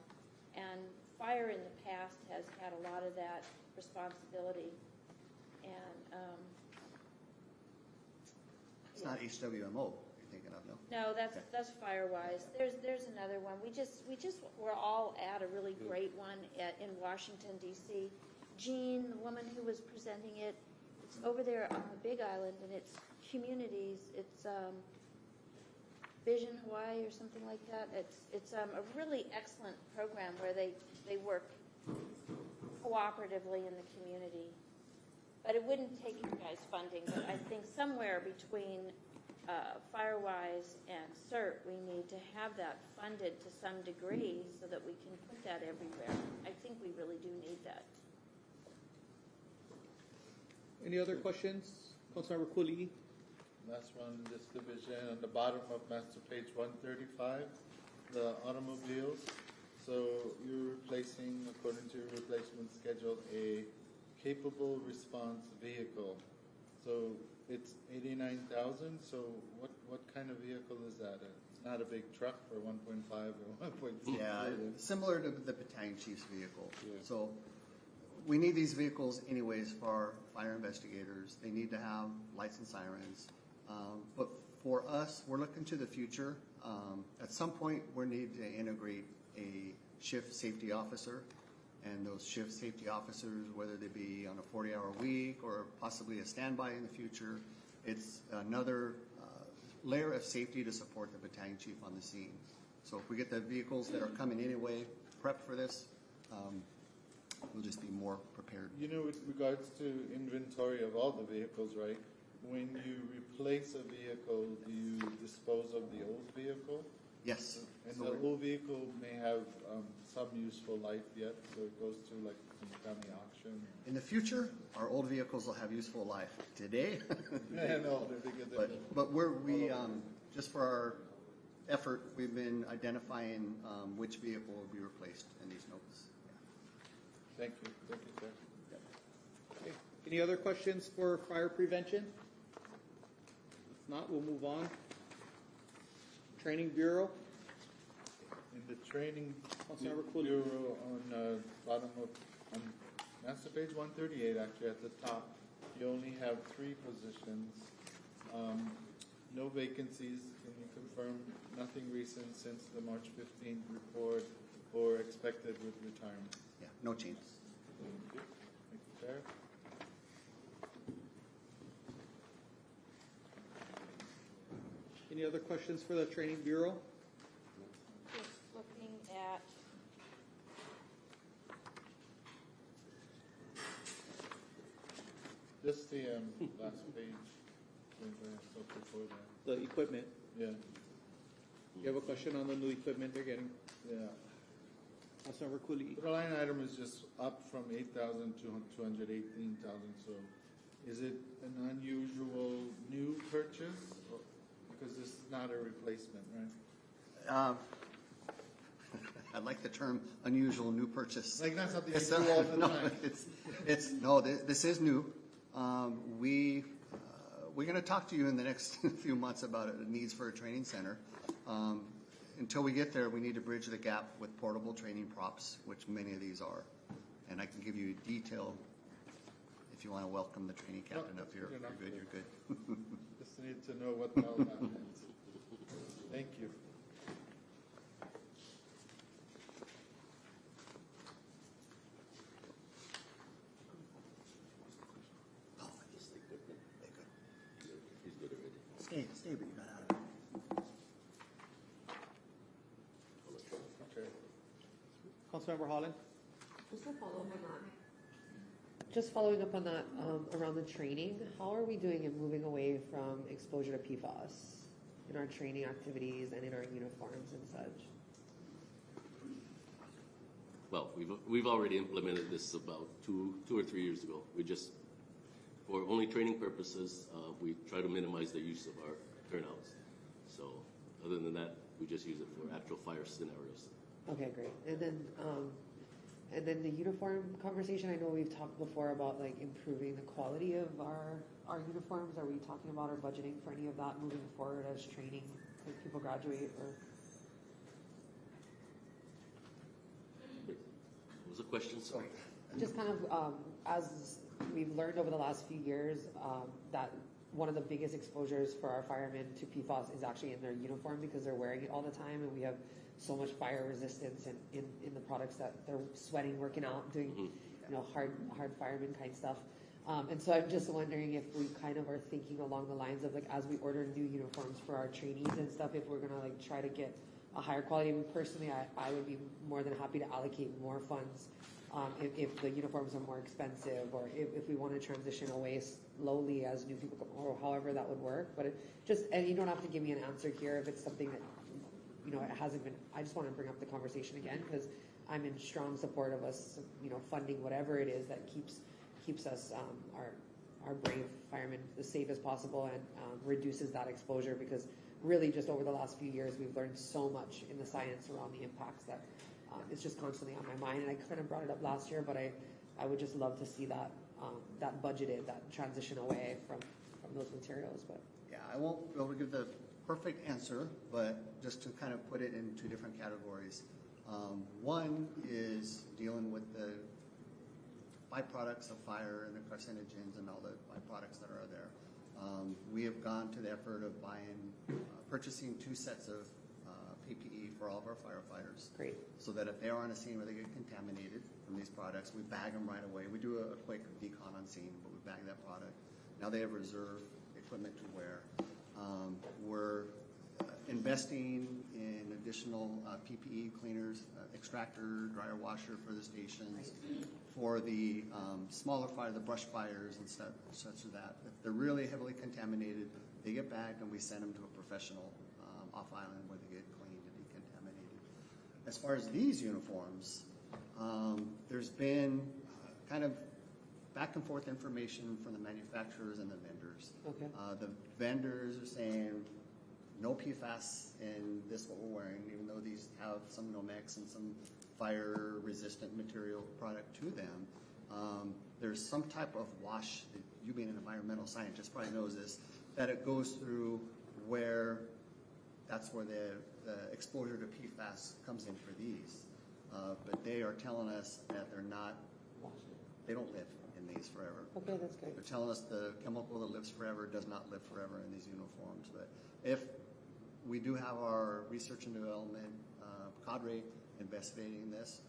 And fire in the past has had a lot of that responsibility. And It's not HWMO you're thinking of, no? no, that's Firewise. There's another one. We're all at a really great one in Washington D.C. Jean, the woman who was presenting it, it's over there on the Big Island, and it's communities. It's Vision Hawaii or something like that. It's a really excellent program where they work cooperatively in the community. But it wouldn't take you guys funding, but I think somewhere between Firewise and CERT, we need to have that funded to some degree so that we can put that everywhere. I think we really do need that. Any other questions? Councilmember Cooley. last one in this division, on the bottom of master page 135, the automobiles. So you're replacing, according to your replacement schedule, a capable response vehicle. So it's 89,000. So what kind of vehicle is that? It's not a big truck for 1.5 or 1.6 Yeah, million. similar to the battalion chief's vehicle. Yeah. So we need these vehicles anyways for our fire investigators. They need to have lights and sirens. But for us, we're looking to the future. At some point, we need to integrate a shift safety officer. And those shift safety officers, whether they be on a 40-hour week or possibly a standby in the future, it's another layer of safety to support the battalion chief on the scene. So if we get the vehicles that are coming anyway, prep for this, we'll just be more prepared. You know, with regards to inventory of all the vehicles, right? When you replace a vehicle, do you dispose of the old vehicle? Yes. And So the we're- old vehicle may have some useful life yet, so it goes to like some county auction. in the future, our old vehicles will have useful life. Today, Yeah, no, because but just for our effort, we've been identifying which vehicle will be replaced in these notes. thank you, sir. Okay. Any other questions for fire prevention? If not, we'll move on. Training Bureau. In the training Councilmember Cooley. bureau on bottom of on master page 138, actually at the top, you only have 3 positions. No vacancies. Can you confirm nothing recent since the March 15th report or expected with retirement? Yeah, no changes. Thank you. Thank you, Chair. Any other questions for the Training Bureau? Just looking at, Just the last page. Up before that. The equipment. Yeah, You have a question on the new equipment they're getting? yeah. Councilmember Cooley. The line item is just up from 8,000 to 218,000. So, is it an unusual new purchase? Or, because this is not a replacement, right? I like the term unusual new purchase. Like not something you It's, do all the no, time. this is new. We're going to talk to you in the next few months about needs for a training center. Until we get there, we need to bridge the gap with portable training props, which many of these are. And I can give you detail if you want to welcome the training captain up here. You're good, you're good. Just need to know what all that means. Thank you. He's good already. Stay, but you're not out of it. Okay. Councilmember Holland. Just to follow up on that. Just following up on that, around the training, how are we doing in moving away from exposure to PFAS in our training activities and in our uniforms and such? Well, we've already implemented this about two or 3 years ago. We just, for only training purposes, we try to minimize the use of our turnouts. So other than that, we just use it for actual fire scenarios. Okay, great. And then the uniform conversation, I know we've talked before about like improving the quality of our uniforms. Are we talking about our budgeting for any of that moving forward as training as people graduate or? What was the question? Sorry. Just kind of, as we've learned over the last few years, that one of the biggest exposures for our firemen to PFAS is actually in their uniform because they're wearing it all the time, and we have so much fire resistance in the products that they're sweating, working out, doing, hard fireman kind stuff. And so I'm just wondering if we kind of are thinking along the lines of like, as we order new uniforms for our trainees and stuff, if we're gonna like try to get a higher quality. I mean, personally, I would be more than happy to allocate more funds if the uniforms are more expensive, or if we want to transition away slowly as new people come, or however that would work. But and you don't have to give me an answer here if it's something that, it hasn't been. I just want to bring up the conversation again because I'm in strong support of us, funding whatever it is that keeps us our brave firemen as safe as possible and reduces that exposure, because really just over the last few years we've learned so much in the science around the impacts that it's just constantly on my mind. And I kind of brought it up last year, but I would just love to see that that budgeted, that transition away from those materials. But Yeah, I won't be able to give the perfect answer, but just to kind of put it in two different categories. One is dealing with the byproducts of fire and the carcinogens and all the byproducts that are there. We have gone to the effort of purchasing 2 sets of PPE for all of our firefighters. Great. So that if they are on a scene where they get contaminated from these products, we bag them right away. We do a quick decon on scene, but we bag that product. Now they have reserve equipment to wear. We're investing in additional PPE cleaners, extractor, dryer washer for the stations. For the smaller fire, the brush fires and such as that, if they're really heavily contaminated, they get bagged and we send them to a professional off island where they get cleaned and decontaminated. As far as these uniforms, there's been kind of back and forth information from the manufacturers and the vendors. Okay. The vendors are saying no PFAS in this what we're wearing, even though these have some Nomex and some fire-resistant material product to them. There's some type of wash, that you being an environmental scientist probably knows this, that it goes through where that's where the exposure to PFAS comes in for these. But they are telling us that they don't live in these forever. okay, that's great. They're telling us the chemical that lives forever does not live forever in these uniforms. But if we do have our research and development cadre investigating this,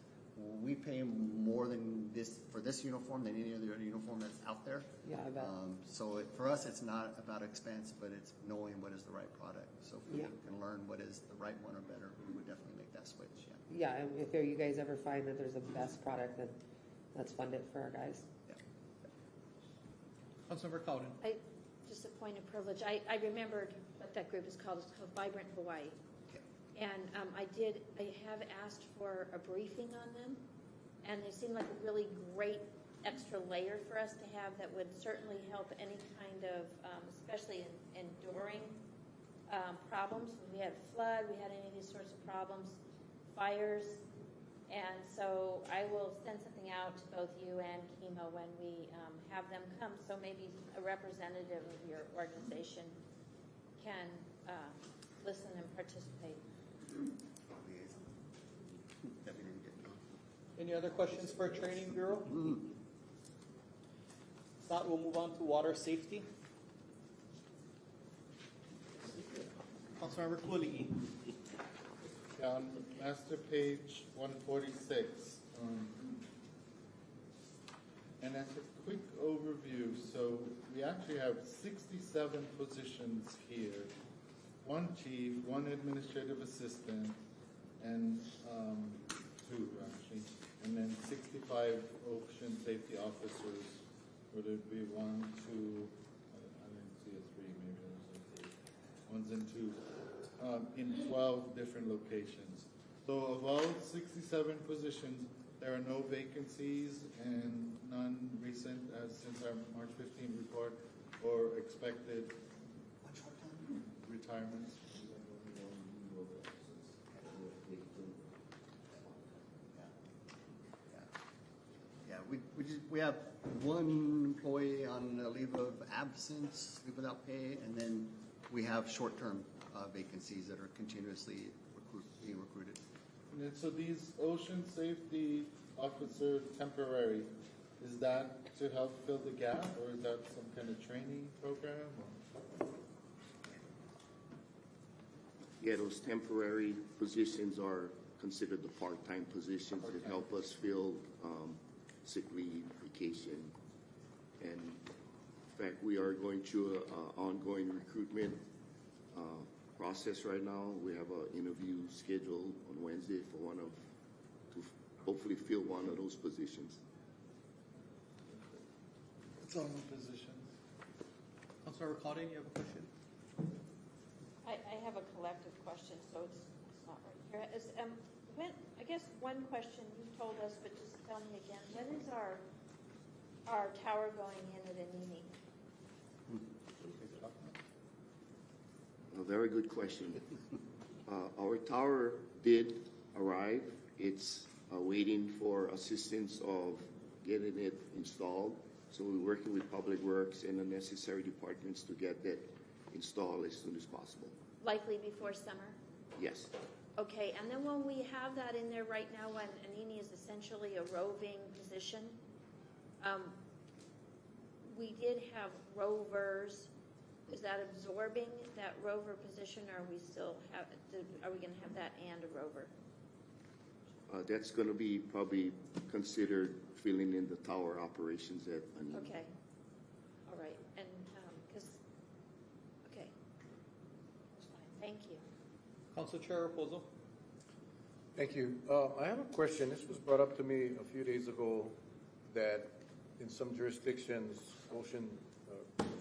we pay more than this for this uniform than any other uniform that's out there. Yeah, I bet. So for us, it's not about expense, but it's knowing what is the right product. So if we Yeah. can learn what is the right one or better, we would definitely make that switch. Yeah. Yeah, and if you guys ever find that there's a best product, then let's fund it for our guys. Councilmember Cowden. Just a point of privilege. I remembered what that group is called. It's called Vibrant Hawaii. And I have asked for a briefing on them, and they seem like a really great extra layer for us to have that would certainly help any kind of, especially in enduring problems. When we had flood, we had any of these sorts of problems, fires. And so I will send something out to both you and Chemo when we have them come. So maybe a representative of your organization can listen and participate. Any other questions for Training Bureau? If not, we'll move on to water safety. Councilmember Kuli'i. On master page 146, and as a quick overview, so we actually have 67 positions here, 1 chief, 1 administrative assistant, and 2 actually, and then 65 ocean safety officers. Would it be 1, 2? I didn't see a 3. Maybe there's a 3. 1's and 2. In 12 different locations. So of all 67 positions, there are no vacancies and none recent since our March 15 report or expected retirements. We have 1 employee on a leave of absence, leave without pay, and then we have short-term vacancies that are continuously being recruited. And so these ocean safety officer temporary, is that to help fill the gap, or is that some kind of training program? Yeah, those temporary positions are considered the part-time positions that help us fill sick leave, vacation. And in fact, we are going through an ongoing recruitment process right now. We have an interview scheduled on Wednesday for to hopefully fill one of those positions. It's on the positions. Councilmember Cowden, you have a question? I have a collective question, so it's not right here. I guess one question you told us, but just tell me again, when is our tower going in at Anini? A very good question. Our tower did arrive. It's waiting for assistance of getting it installed. So we're working with Public Works and the necessary departments to get that installed as soon as possible. Likely before summer? Yes. Okay, and then when we have that in there right now, when Anini is essentially a roving position, we did have rovers. Is that absorbing that rover position, or are we still are we going to have that and a rover? That's going to be probably considered filling in the tower operations at Anini. Okay, all right, and because okay, that's fine. Thank you. Council Chair Raposo. Thank you. I have a question. This was brought up to me a few days ago that in some jurisdictions, ocean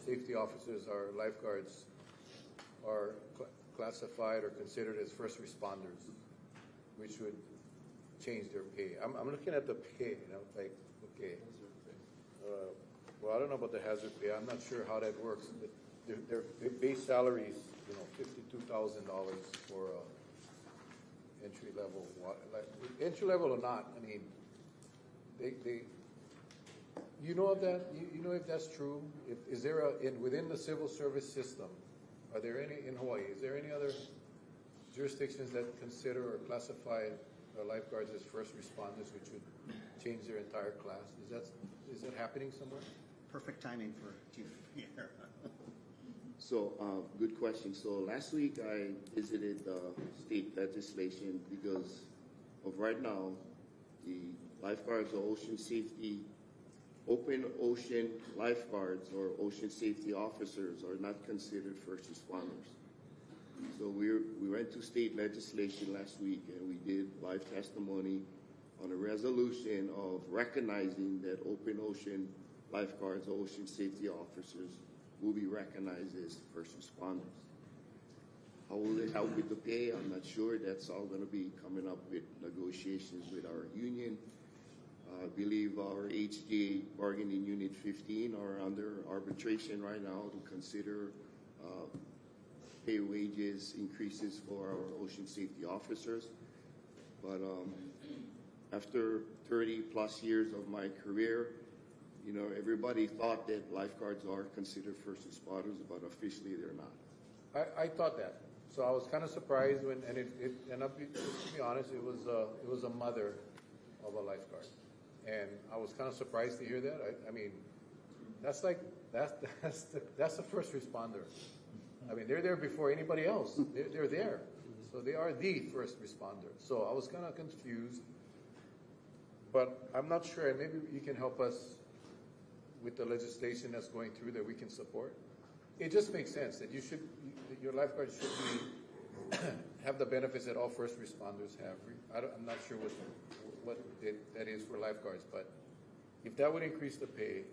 safety officers or lifeguards are classified or considered as first responders, which would change their pay. I'm looking at the pay, like, okay. Well, I don't know about the hazard pay. I'm not sure how that works. But their base salaries, $52,000 for entry level. Entry level or not, I mean, they. You know of that? You know if that's true? Is there within the civil service system? Are there any in Hawaii? Is there any other jurisdictions that consider or classify lifeguards as first responders, which would change their entire class? Is that happening somewhere? Perfect timing for Chief. So, good question. So last week I visited the state legislation because of right now, the lifeguards or ocean safety, open ocean lifeguards or ocean safety officers are not considered first responders. So we went to state legislation last week and we did live testimony on a resolution of recognizing that open ocean lifeguards or ocean safety officers will be recognized as first responders. How will it help with the pay? I'm not sure. That's all going to be coming up with negotiations with our union. I believe our HGA bargaining unit 15 are under arbitration right now to consider pay wages increases for our ocean safety officers. But after 30 plus years of my career, everybody thought that lifeguards are considered first responders, but officially they're not. I thought that. So I was kind of surprised when, and to be honest, it was a mother of a lifeguard, and I was kind of surprised to hear that. I mean, that's the first responder. I mean, they're there before anybody else. They're there, so they are the first responder. So I was kind of confused, but I'm not sure. And maybe you can help us with the legislation that's going through that we can support. It just makes sense that your lifeguard should have the benefits that all first responders have. I'm not sure what that is for lifeguards, but if that would increase the pay,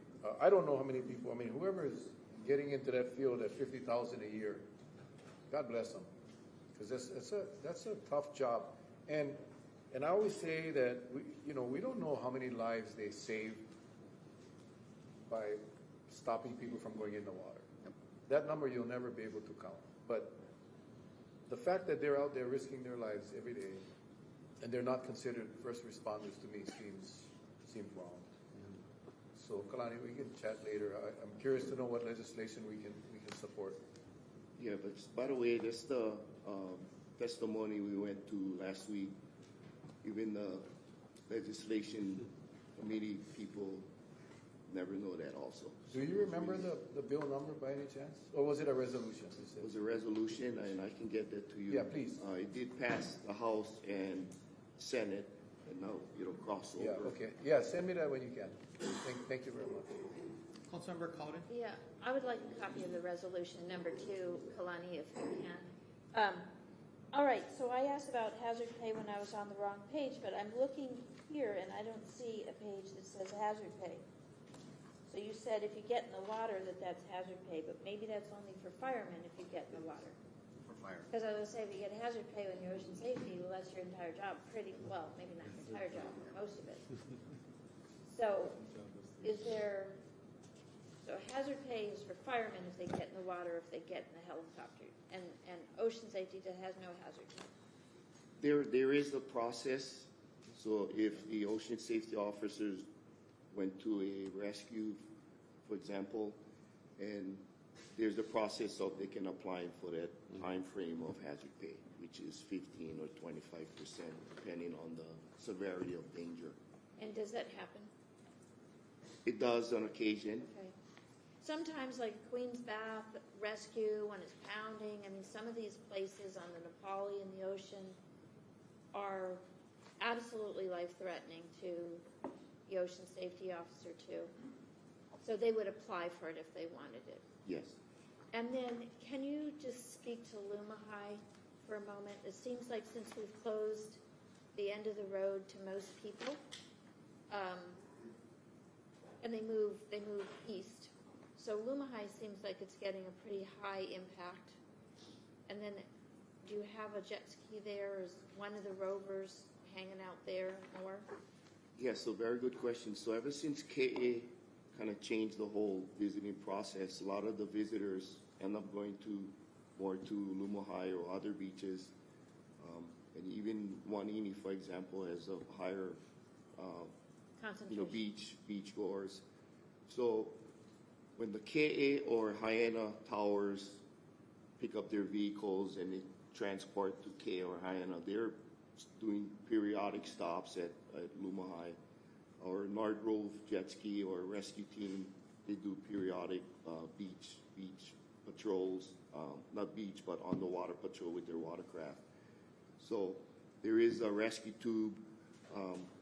I don't know how many people. I mean, whoever is getting into that field at $50,000 a year, God bless them, because that's a tough job. And I always say that we don't know how many lives they saved by stopping people from going in the water. That number you'll never be able to count. But the fact that they're out there risking their lives every day and they're not considered first responders to me seems wrong. So Kalani, we can chat later. I'm curious to know what legislation we can support. Yeah, but by the way, that's the testimony we went to last week. Even the legislation committee people never know that also. Do you remember the bill number by any chance? Or was it a resolution? It was a resolution, and I can get that to you. Yeah, please. It did pass the House and Senate, and now it'll cross over. Yeah, okay. Yeah, send me that when you can. Thank you very much. Councilmember Cowden. Yeah, I would like a copy of the resolution number 2, Kalani, if you can. All right, so I asked about hazard pay when I was on the wrong page, but I'm looking here and I don't see a page that says hazard pay. So you said if you get in the water that's hazard pay, but maybe that's only for firemen if you get in the water. For fire. Because I was going to say, if you get hazard pay when you're ocean safety, well, that's your entire job. Maybe not your entire job, most of it. So hazard pay is for firemen if they get in the water, if they get in the helicopter, and ocean safety that has no hazard pay. There is a process. So if the ocean safety officers went to a rescue, for example, and there's a process of they can apply for that time frame of hazard pay, which is 15 or 25%, depending on the severity of danger. And does that happen? It does on occasion. Okay. Sometimes, like Queen's Bath Rescue, when it's pounding, I mean, some of these places on the Nepali in the ocean are absolutely life-threatening to the ocean safety officer, too. So they would apply for it if they wanted it. Yes. And then, can you just speak to Lumahai for a moment? It seems like since we've closed the end of the road to most people, and they move east. So Lumahai seems like it's getting a pretty high impact. And then, do you have a jet ski there? Is one of the rovers hanging out there more? Yeah, so very good question. So ever since KA kind of changed the whole visiting process, a lot of the visitors end up going more to Lumahai or other beaches. And even Wanini, for example, has a higher beach goers. So when the KA or Haiena towers pick up their vehicles and they transport to KA or Haiena, they're doing periodic stops at Lumahai. Or Nordgrove jet ski or rescue team, they do periodic beach patrols, not beach, but on the water patrol with their watercraft. So there is a rescue tube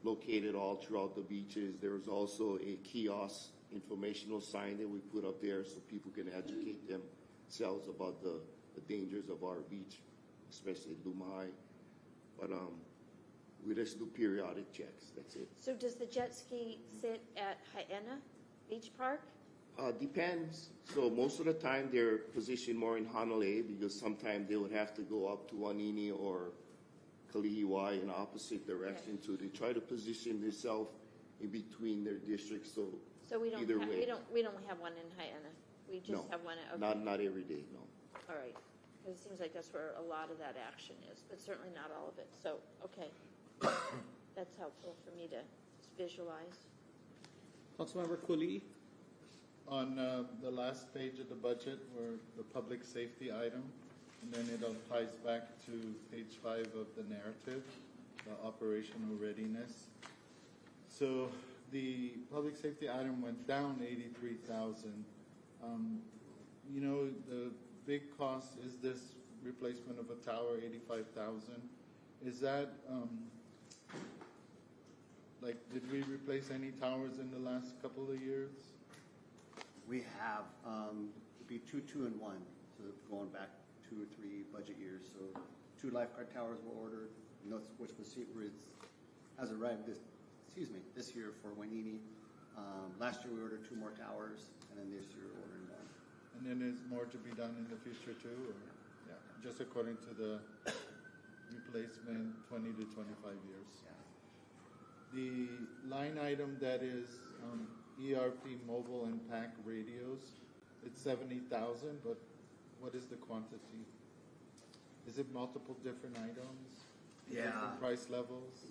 located all throughout the beaches. There's also a kiosk informational sign that we put up there so people can educate themselves about the dangers of our beach, especially Lumahai. But we just do periodic checks. That's it. So does the jet ski sit at Haiena Beach Park? Depends. So most of the time they're positioned more in Hanalei because sometimes they would have to go up to Wanini or Kalihiwai in opposite direction. So they try to position themselves in between their districts. So we don't either have, way. we don't have one in Haiena. We just have one at, okay. Not every day, no. All right. Because it seems like that's where a lot of that action is, but certainly not all of it. So, okay. That's helpful for me to visualize. Councilmember Cooley. On the last page of the budget, where the public safety item, and then it all ties back to page 5 of the narrative, the operational readiness. So the public safety item went down 83,000. You know, the big cost is this replacement of a tower, 85,000. Is that like, did we replace any towers in the last couple of years? We have, it'd be 2, 2, and 1. So going back 2 or 3 budget years. So 2 lifeguard towers were ordered, which has arrived this year for Wanini. Last year we ordered 2 more towers, and then this year we're ordering 1. And then there's more to be done in the future too, or yeah, just according to the replacement, 20 to 25 years. Yeah. The line item that is ERP mobile and PAC radios, it's 70,000, but what is the quantity? Is it multiple different items? Yeah. Different price levels?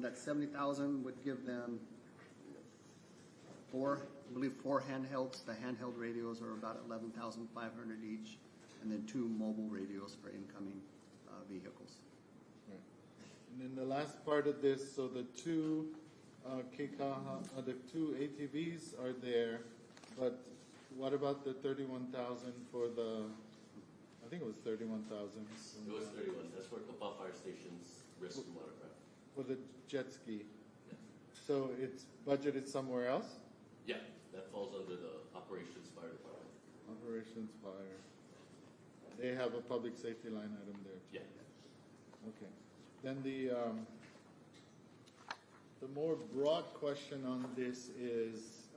That 70,000 would give them 4 handhelds. The handheld radios are about 11,500 each, and then 2 mobile radios for incoming vehicles. Right. And then the last part of this, so the 2 the 2 ATVs are there, but what about the 31,000 for the? I think it was 31,000. It was 31. That's for Kaua Fire Station's rescue watercraft. For the jet ski. Yeah. So it's budgeted somewhere else? Yeah, that falls under the Operations Fire Department. Operations Fire. They have a public safety line item there. Yeah. Okay. Then the more broad question on this is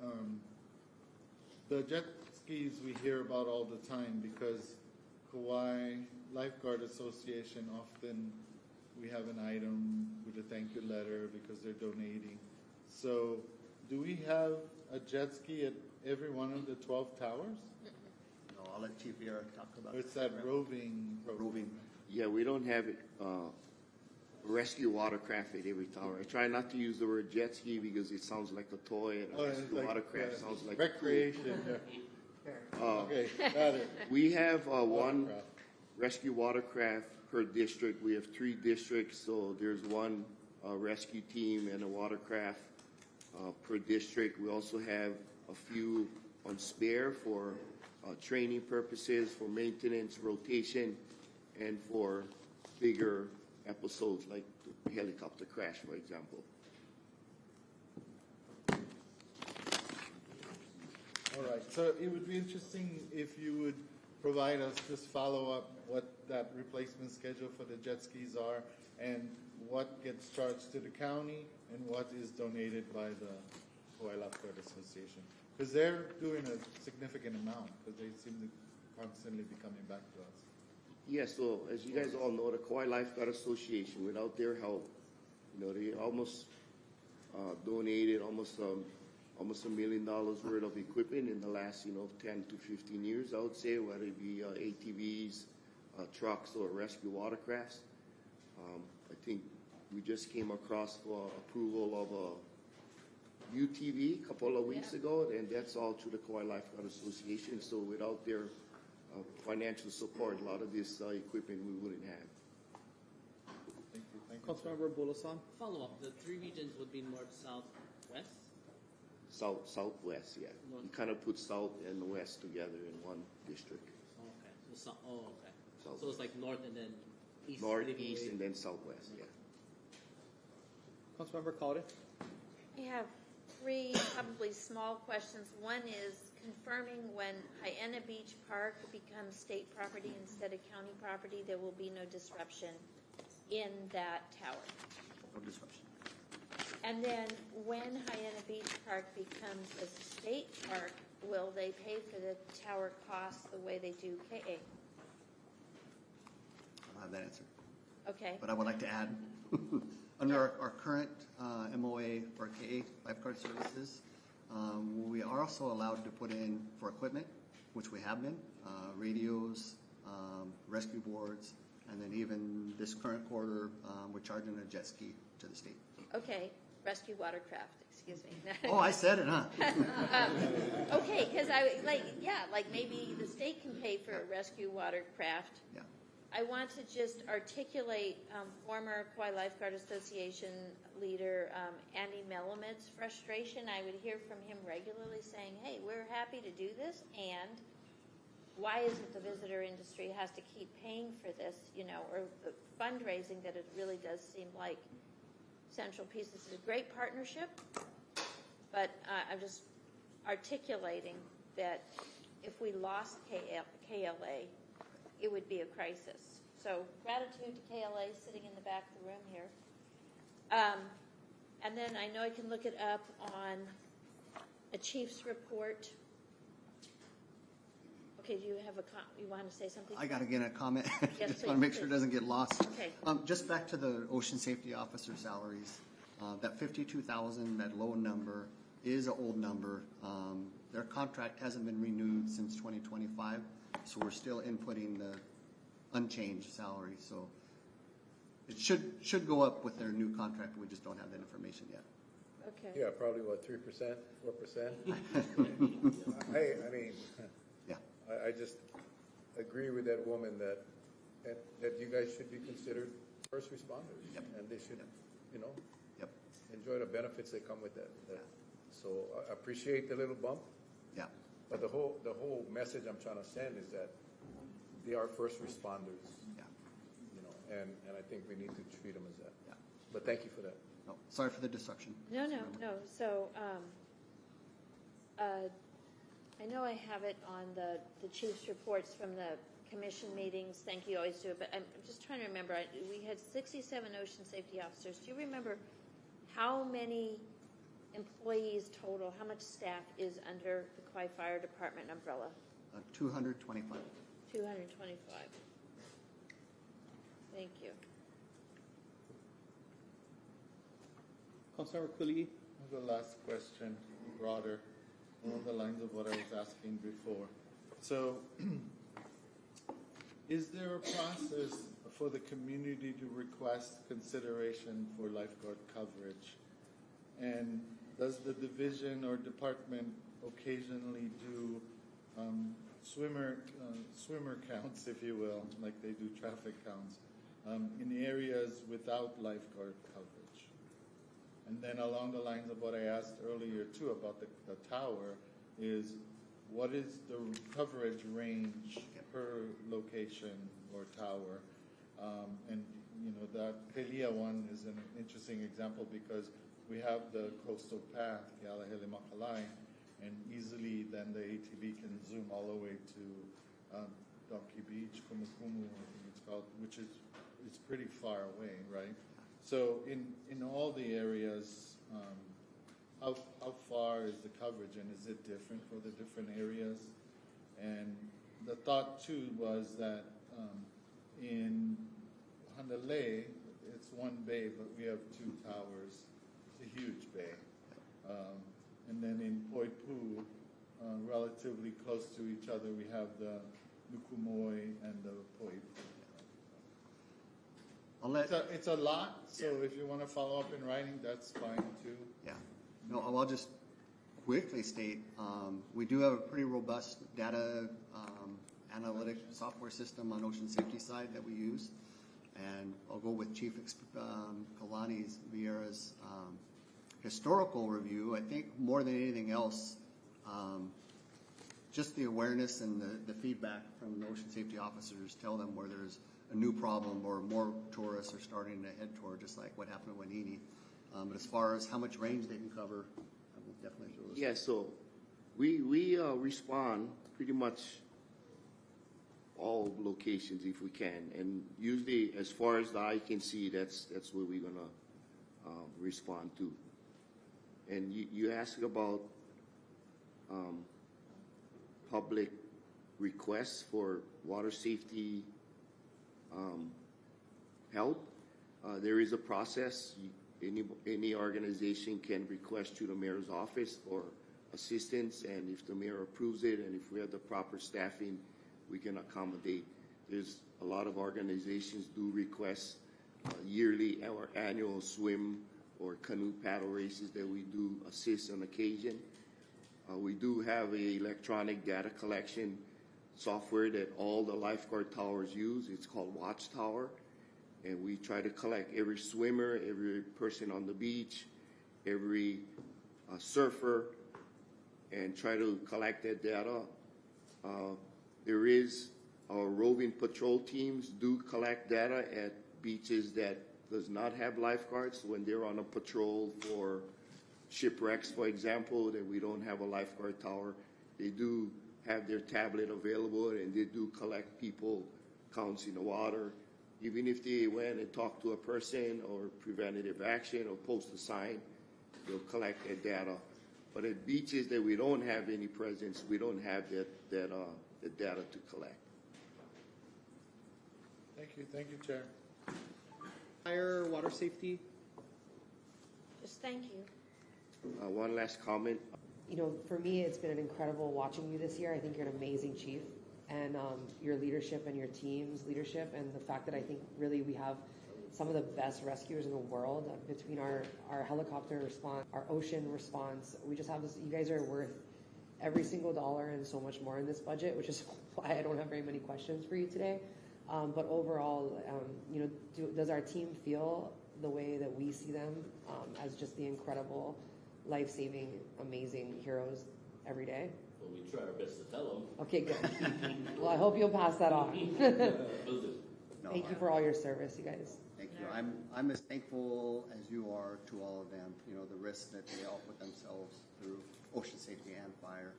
the jet skis we hear about all the time because Kauai Lifeguard Association often we have an item with a thank you letter because they're donating. So do we have a jet ski at every one of the 12 towers? No, I'll let Chief Vieira talk about Or it's that roving program? roving. Yeah, we don't have it, rescue watercraft at every tower. I try not to use the word jet ski because it sounds like a toy, and Oh, a it's rescue like, watercraft yeah, sounds like recreation. Yeah. Okay, got it. We have one Watercraft. rescue watercraft per district. We have 3 districts, so there's one rescue team and a watercraft per district. We also have a few on spare for training purposes, for maintenance, rotation, and for bigger episodes like the helicopter crash, for example. All right, so it would be interesting if you would provide us just follow up what that replacement schedule for the jet skis are and what gets charged to the county and what is donated by the Hawaii Lifeguard Association. Because they're doing a significant amount because they seem to constantly be coming back to us. Yeah, so as you guys all know, the Kauai Lifeguard Association, without their help, they almost donated almost $1 million worth of equipment in the last 10 to 15 years, I would say, whether it be ATVs, trucks, or rescue watercrafts. I think we just came across for approval of a UTV a couple of weeks ago, and that's all through the Kauai Lifeguard Association. So without their financial support, a lot of this equipment we wouldn't have. Thank you. Thank you. Councilmember Bulasan? Follow up, the 3 regions would be north, south, west? Southwest, yeah. You kind of put south and west together in one district. Oh, okay. Okay. South. So it's like north and then east. North, leading east, away. and then southwest, yeah. Councilmember Kaude? I have 3 probably small questions. One is confirming when Hyena Beach Park becomes state property instead of county property, there will be no disruption in that tower. No disruption. And then when Hyena Beach Park becomes a state park, will they pay for the tower costs the way they do KA? I don't have that answer. Okay. But I would like to add, under our current MOA for KA lifeguard services, we are also allowed to put in for equipment, which we have been, radios, rescue boards, and then even this current quarter, we're charging a jet ski to the state. Okay. Rescue watercraft, excuse me. Oh, I said it, huh? Okay, because maybe the state can pay for a rescue watercraft. Yeah. I want to just articulate former Kauai Lifeguard Association leader Andy Melamad's frustration. I would hear from him regularly saying, hey, we're happy to do this, and why is it the visitor industry has to keep paying for this, or the fundraising that it really does seem like central piece. This is a great partnership, but I'm just articulating that if we lost KLA, it would be a crisis. So gratitude to KLA sitting in the back of the room here. And then I know I can look it up on a chief's report. Okay, do you have you want to say something? I got to get a comment. Yes, Just want to make sure it please. doesn't get lost. Okay. Just back to the ocean safety officer salaries, that 52,000, that low number is an old number. Their contract hasn't been renewed since 2025, so we're still inputting the unchanged salary. So it should go up with their new contract. We just don't have that information yet. Okay. Yeah, probably what, 3%, 4%? I mean, Yeah. I just agree with that woman that you guys should be considered first responders. Yep. And they should, Yep. enjoy the benefits that come with that. So I appreciate the little bump, Yeah. but the whole message I'm trying to send is that they are first responders, Yeah. and I think we need to treat them as that. Yeah. But thank you for that. No, sorry for the disruption. No. So, I know I have it on the chief's reports from the commission meetings. Thank you, always do it. But I'm just trying to remember. We had 67 ocean safety officers. Do you remember how many employees total, how much staff is under the Kauai Fire Department umbrella? 225. 225. Thank you. Councilmember Quilly, have the last question, broader, along the lines of what I was asking before. So, is there a process for the community to request consideration for lifeguard coverage? And does the division or department occasionally do swimmer counts, if you will, like they do traffic counts, in areas without lifeguard coverage? And then along the lines of what I asked earlier too about the tower is, what is the coverage range per location or tower? And you know, that Kelia one is an interesting example because we have the coastal path, Kealahele Makalai, and easily then the ATV can zoom all the way to Donkey Beach, Kumukumu, I think it's called, which is it's pretty far away, right? So in all the areas, how far is the coverage, and is it different for the different areas? And the thought too was that in Hanalei, it's one bay, but we have two towers. It's a huge bay. And then in Poipu, relatively close to each other, we have the Nukumoi and the Poipu. It's a lot, so if you want to follow up in writing, that's fine too. Yeah. No, I'll just quickly state, we do have a pretty robust data analytic software system on ocean safety side that we use. And I'll go with Chief Kalani Vieira's historical review. I think more than anything else, just the awareness and the feedback from the ocean safety officers tell them where there's a new problem or more tourists are starting to head toward, just like what happened with Wanini. But as far as how much range they can cover, I will definitely throw this. Yeah, so we respond pretty much all locations if we can, and usually as far as the eye can see, that's where we're gonna respond to. And you ask about public requests for water safety help. There is a process. Any organization can request to the mayor's office for assistance, and if the mayor approves it, and if we have the proper staffing, we can accommodate. There's a lot of organizations do request yearly or annual swim or canoe paddle races that we do assist on occasion. We do have a electronic data collection software that all the lifeguard towers use. It's called Watchtower, and we try to collect every swimmer, every person on the beach, every surfer, and try to collect that data. There is our roving patrol teams do collect data at beaches that does not have lifeguards when they're on a patrol for shipwrecks, for example, that we don't have a lifeguard tower. They do have their tablet available, and they do collect people counts in the water. Even if they went and talked to a person or preventative action or post a sign, they'll collect that data. But at beaches that we don't have any presence, we don't have the data to collect. Thank you, Chair. Fire, water safety. Just thank you. One last comment. You know, for me, it's been incredible watching you this year. I think you're an amazing chief, and your leadership and your team's leadership, and the fact that I think really we have some of the best rescuers in the world between our helicopter response, our ocean response. We just have this. You guys are worth every single dollar and so much more in this budget, which is why I don't have very many questions for you today. But overall, you know, does our team feel the way that we see them as just the incredible, life-saving, amazing heroes every day? Well, we try our best to tell them. Okay, good. Well, I hope you'll pass that on. Thank you for all your service, you guys. Thank you. I'm as thankful as you are to all of them. You know, the risks that they all put themselves through, ocean safety and fire.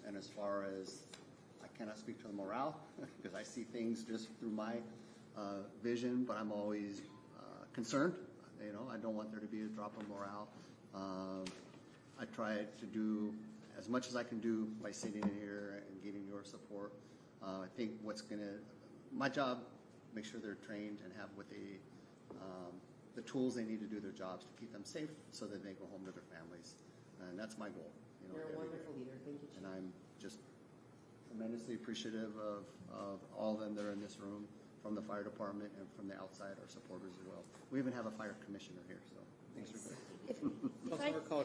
And as far as, I cannot speak to the morale because I see things just through my vision, but I'm always concerned. You know, I don't want there to be a drop of morale. I try to do as much as I can do by sitting in here and getting your support. I think my job, make sure they're trained and have what they the tools they need to do their jobs to keep them safe so that they go home to their families. And that's my goal. You know, You're a every wonderful day. leader. Thank you, Chief. And I'm just tremendously appreciative of all of them that are in this room, from the fire department and from the outside, our supporters as well. We even have a fire commissioner here, so thanks for that.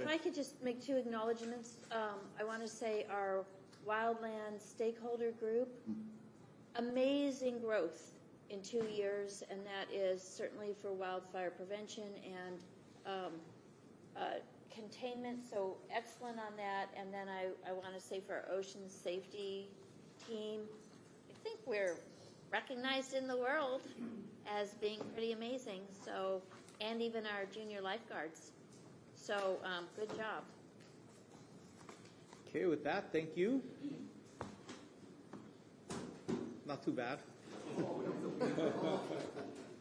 If I could just make two acknowledgements. I want to say our wildland stakeholder group, amazing growth in 2 years, and that is certainly for wildfire prevention and containment, so excellent on that. And then I want to say for our ocean safety team, I think we're recognized in the world as being pretty amazing, so, and even our junior lifeguards. So, good job. Okay, with that, thank you. Not too bad.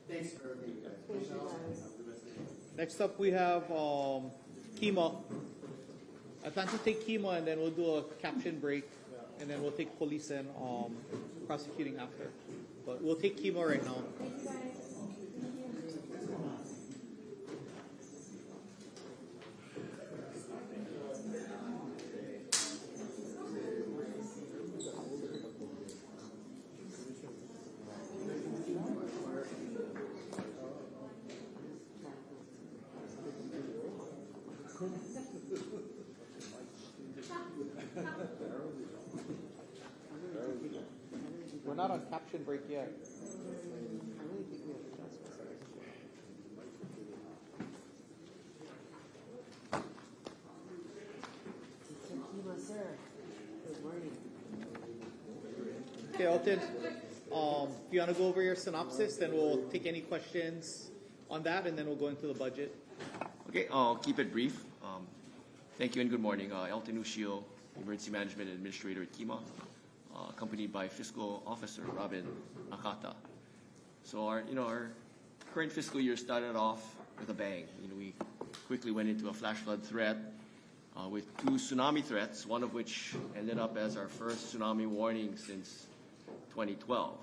Thanks for everything, guys. Next up, we have Kima. I plan to take Kima, and then we'll do a caption break, and then we'll take police and prosecuting after. But we'll take Kima right now. We're not on caption break yet. I really think we have to trust ourselves. Kima, sir. Good morning. Okay, Elton, if you want to go over your synopsis, then we'll take any questions on that, and then we'll go into the budget. Okay, I'll keep it brief. Thank you and good morning. Elton Ushio, Emergency Management Administrator at Kima, accompanied by Fiscal Officer Robin Nakata. So our current fiscal year started off with a bang. We quickly went into a flash flood threat with 2 tsunami threats, one of which ended up as our first tsunami warning since 2012.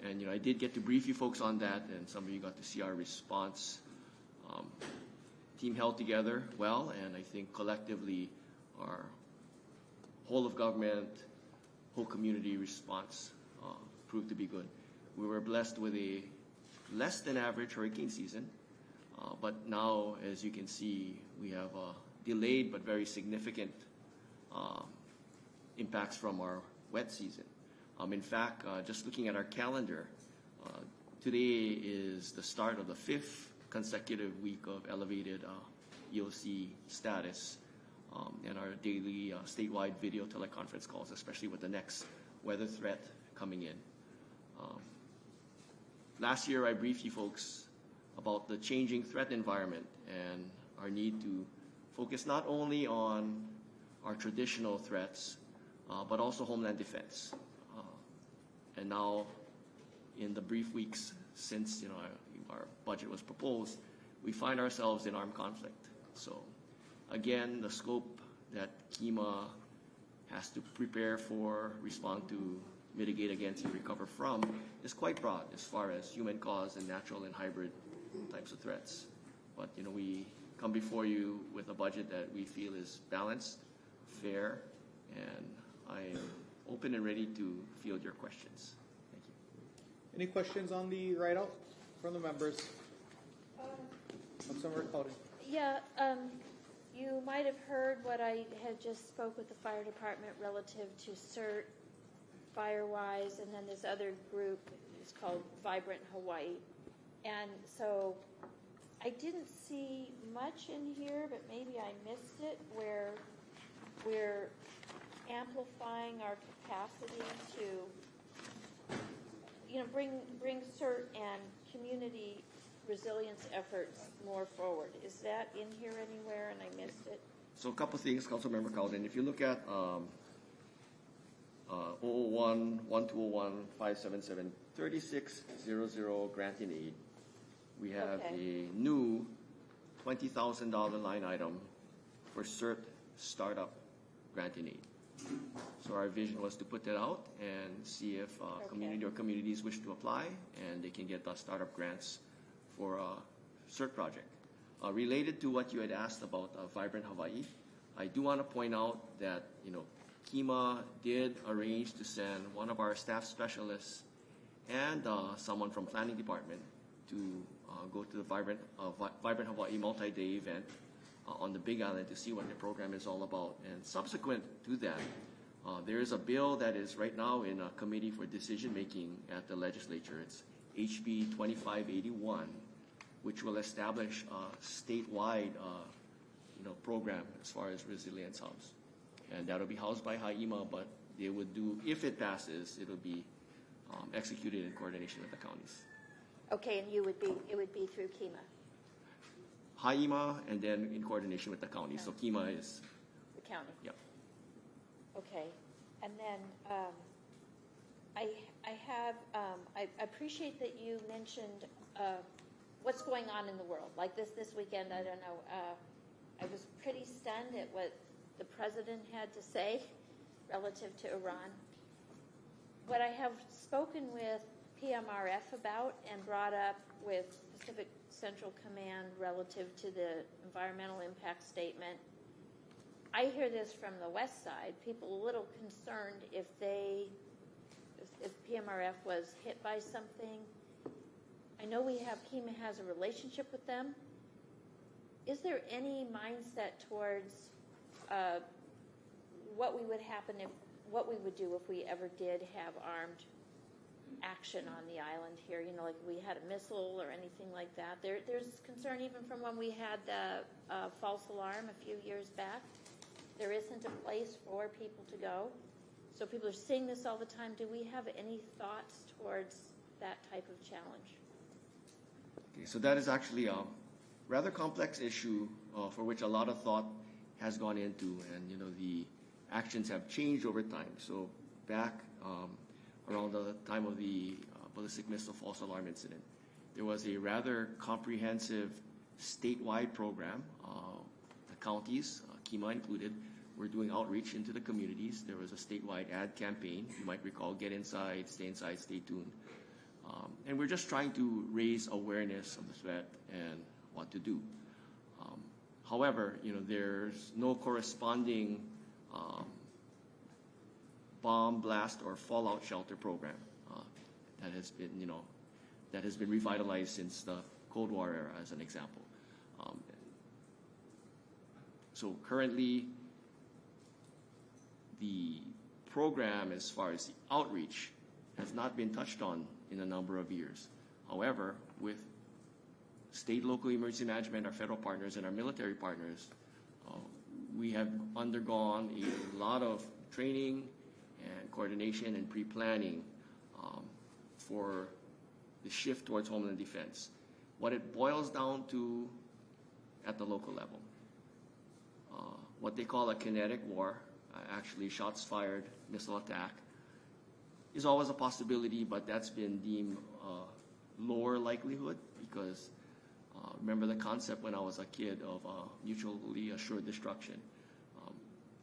And I did get to brief you folks on that, and some of you got to see our response. Team held together well, and I think collectively our whole of government, whole community response proved to be good. We were blessed with a less than average hurricane season, but now, as you can see, we have delayed but very significant impacts from our wet season. In fact, just looking at our calendar, today is the start of the 5th consecutive week of elevated EOC status and our daily statewide video teleconference calls, especially with the next weather threat coming in. Last year, I briefed you folks about the changing threat environment and our need to focus not only on our traditional threats, but also homeland defense. And now, in the brief weeks since our budget was proposed, we find ourselves in armed conflict. So, again, the scope that Kima has to prepare for, respond to, mitigate against, and recover from is quite broad as far as human caused and natural and hybrid types of threats. But we come before you with a budget that we feel is balanced, fair, and I am open and ready to field your questions. Thank you. Any questions on the write-out from the members? Councilmember Cowden. Yeah, you might have heard what I had just spoke with the fire department relative to CERT, Firewise, and then this other group is called Vibrant Hawaii. And so I didn't see much in here, but maybe I missed it, where we're amplifying our capacity to bring CERT and community resilience efforts more forward. Is that in here anywhere and I missed it? So a couple things, Councilmember Cowden. If you look at 001, 1201, 577, 3600 grant in aid, we have a new $20,000 line item for CERT startup grant in aid. So our vision was to put that out and see if community or communities wish to apply, and they can get startup grants for CERT project. Related to what you had asked about Vibrant Hawaii, I do want to point out that, Kima did arrange to send one of our staff specialists and someone from planning department to go to the Vibrant Hawaii multi-day event on the Big Island to see what the program is all about. And subsequent to that, there is a bill that is right now in a committee for decision making at the legislature. It's HB 2581, which will establish a statewide program as far as resilience hubs. And that'll be housed by HAIMA, but they would do, if it passes, it'll be executed in coordination with the counties. Okay, and it would be through Kima, HAIMA, and then in coordination with the county. So Kima is, the county. yep. Okay, and then I appreciate that you mentioned what's going on in the world. Like this weekend, I don't know, I was pretty stunned at what the president had to say relative to Iran. What I have spoken with PMRF about and brought up with Pacific Central Command relative to the environmental impact statement, I hear this from the west side, people a little concerned if PMRF was hit by something. I know Kima has a relationship with them. Is there any mindset towards what we would do if we ever did have armed action on the island here? Like if we had a missile or anything like that. There's concern even from when we had the false alarm a few years back. There isn't a place for people to go. So people are seeing this all the time. Do we have any thoughts towards that type of challenge? Okay, so that is actually a rather complex issue for which a lot of thought has gone into, and the actions have changed over time. So back around the time of the ballistic missile false alarm incident, there was a rather comprehensive statewide program. The counties, Kima included, were doing outreach into the communities. There was a statewide ad campaign. You might recall, get inside, stay tuned. And we're just trying to raise awareness of the threat and what to do. However, there's no corresponding bomb, blast, or fallout shelter program that has been revitalized since the Cold War era, as an example. So currently, the program, as far as the outreach, has not been touched on in a number of years. However, with state, local emergency management, our federal partners, and our military partners, we have undergone a lot of training and coordination and pre-planning for the shift towards homeland defense. What it boils down to at the local level, what they call a kinetic war, actually shots fired, missile attack, is always a possibility, but that's been deemed lower likelihood because remember the concept when I was a kid of mutually assured destruction.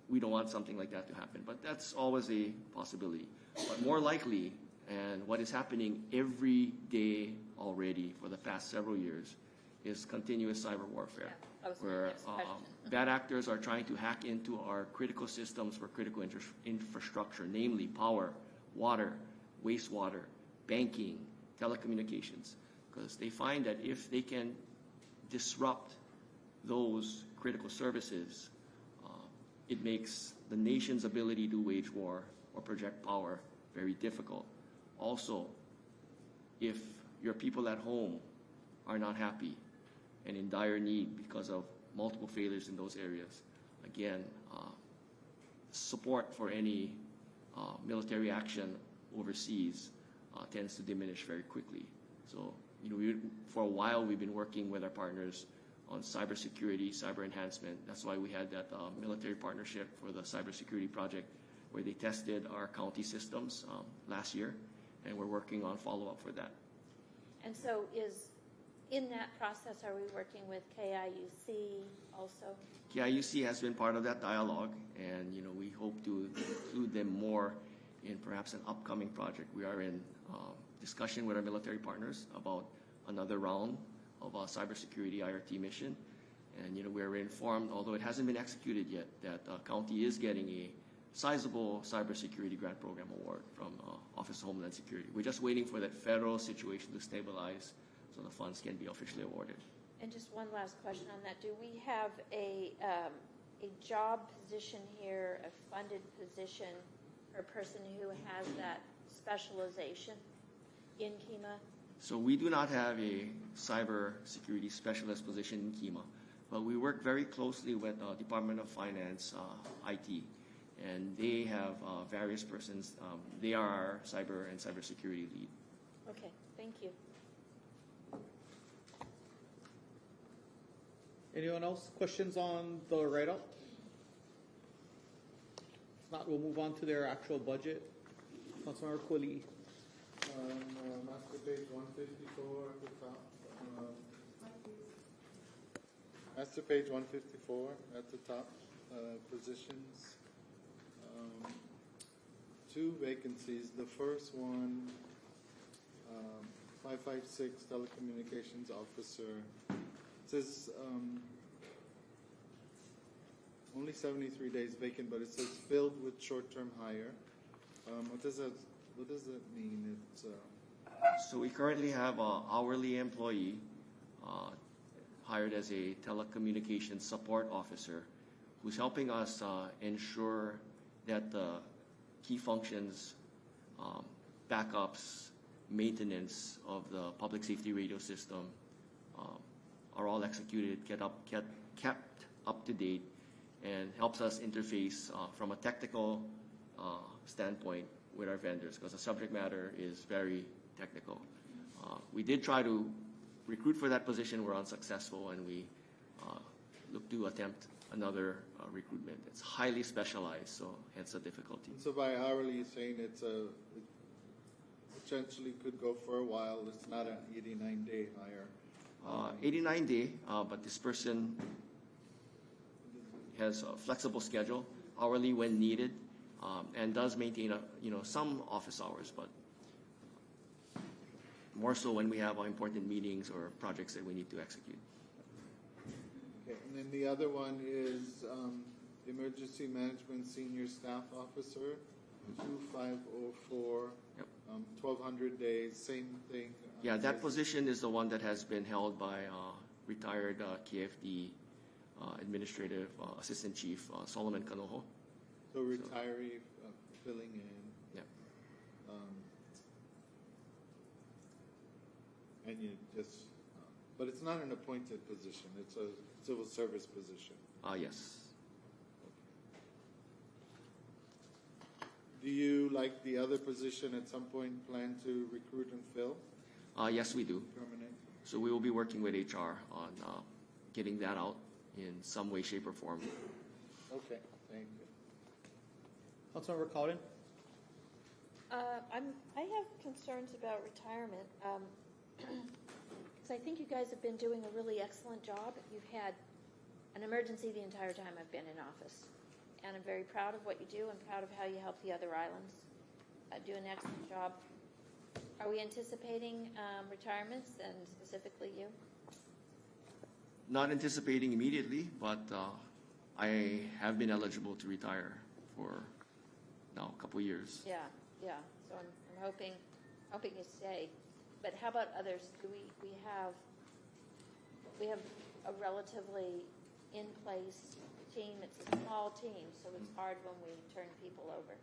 We don't want something like that to happen, but that's always a possibility. But more likely, and what is happening every day already for the past several years, is continuous cyber warfare, where bad actors are trying to hack into our critical systems for critical infrastructure, namely power, water, wastewater, banking, telecommunications, because they find that if they can disrupt those critical services, it makes the nation's ability to wage war or project power very difficult. Also, if your people at home are not happy and in dire need because of multiple failures in those areas, again, support for any military action overseas tends to diminish very quickly. So, for a while we've been working with our partners on cybersecurity, cyber enhancement. That's why we had that military partnership for the cybersecurity project where they tested our county systems last year, and we're working on follow-up for that. And so in that process, are we working with KIUC also? KIUC has been part of that dialogue, and we hope to include them more in perhaps an upcoming project. We are in discussion with our military partners about another round of a cybersecurity IRT mission. And, we're informed, although it hasn't been executed yet, that county is getting a sizable cybersecurity grant program award from Office of Homeland Security. We're just waiting for that federal situation to stabilize so the funds can be officially awarded. And just one last question on that. Do we have a job position here, a funded position for a person who has that specialization in KEMA? So we do not have a cybersecurity specialist position in KEMA, but we work very closely with Department of Finance, IT, and they have various persons. They are our cyber and cybersecurity lead. Okay, thank you. Anyone else? Questions on the write-up? If not, we'll move on to their actual budget. Councilmember Quilly. Master page 154 at the top. Master page 154 at the top. Positions. 2 vacancies. The first one, 556 telecommunications officer. It says only 73 days vacant, but it says filled with short-term hire. What does that mean? It's So we currently have an hourly employee hired as a telecommunications support officer who's helping us ensure that the key functions, backups, maintenance of the public safety radio system are all executed, kept up to date, and helps us interface from a technical standpoint with our vendors, because the subject matter is very technical. We did try to recruit for that position. We're unsuccessful, and we look to attempt another recruitment. It's highly specialized, so hence the difficulty. so by hourly, you're saying it potentially could go for a while. It's not an 89-day hire. 89-day, but this person has a flexible schedule, hourly when needed, and does maintain some office hours, but more so when we have important meetings or projects that we need to execute. Okay, and then the other one is emergency management senior staff officer, 2504. Yep. 1,200 days, same thing. Yeah, that position is the one that has been held by retired KFD Administrative Assistant Chief Solomon Kanoho. So retiree filling in. Yeah. And you just, but it's not an appointed position. It's a civil service position. Yes. Do you, like the other position, at some point plan to recruit and fill? Yes, we do. Permanent? So we will be working with HR on getting that out in some way, shape, or form. Okay, thank you. Councilmember Cowden. I have concerns about retirement. Because I think you guys have been doing a really excellent job. You've had an emergency the entire time I've been in office. And I'm very proud of what you do. I'm proud of how you help the other islands do an excellent job. Are we anticipating retirements, and specifically you? Not anticipating immediately, but I have been eligible to retire for now a couple years. Yeah. So I'm hoping you stay. But how about others? Do we have a relatively in place team? It's a small team, so it's hard when we turn people over.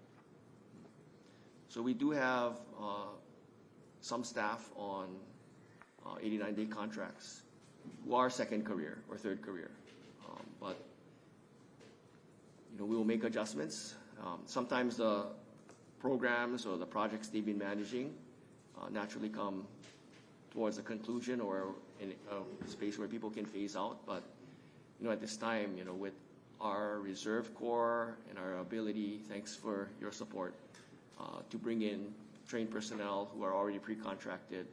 So we do have some staff on 89-day contracts who are second career or third career, but we will make adjustments. Sometimes the programs or the projects they've been managing naturally come towards a conclusion or in a space where people can phase out. But at this time, with our reserve corps and our ability, thanks for your support, to bring in trained personnel who are already pre-contracted,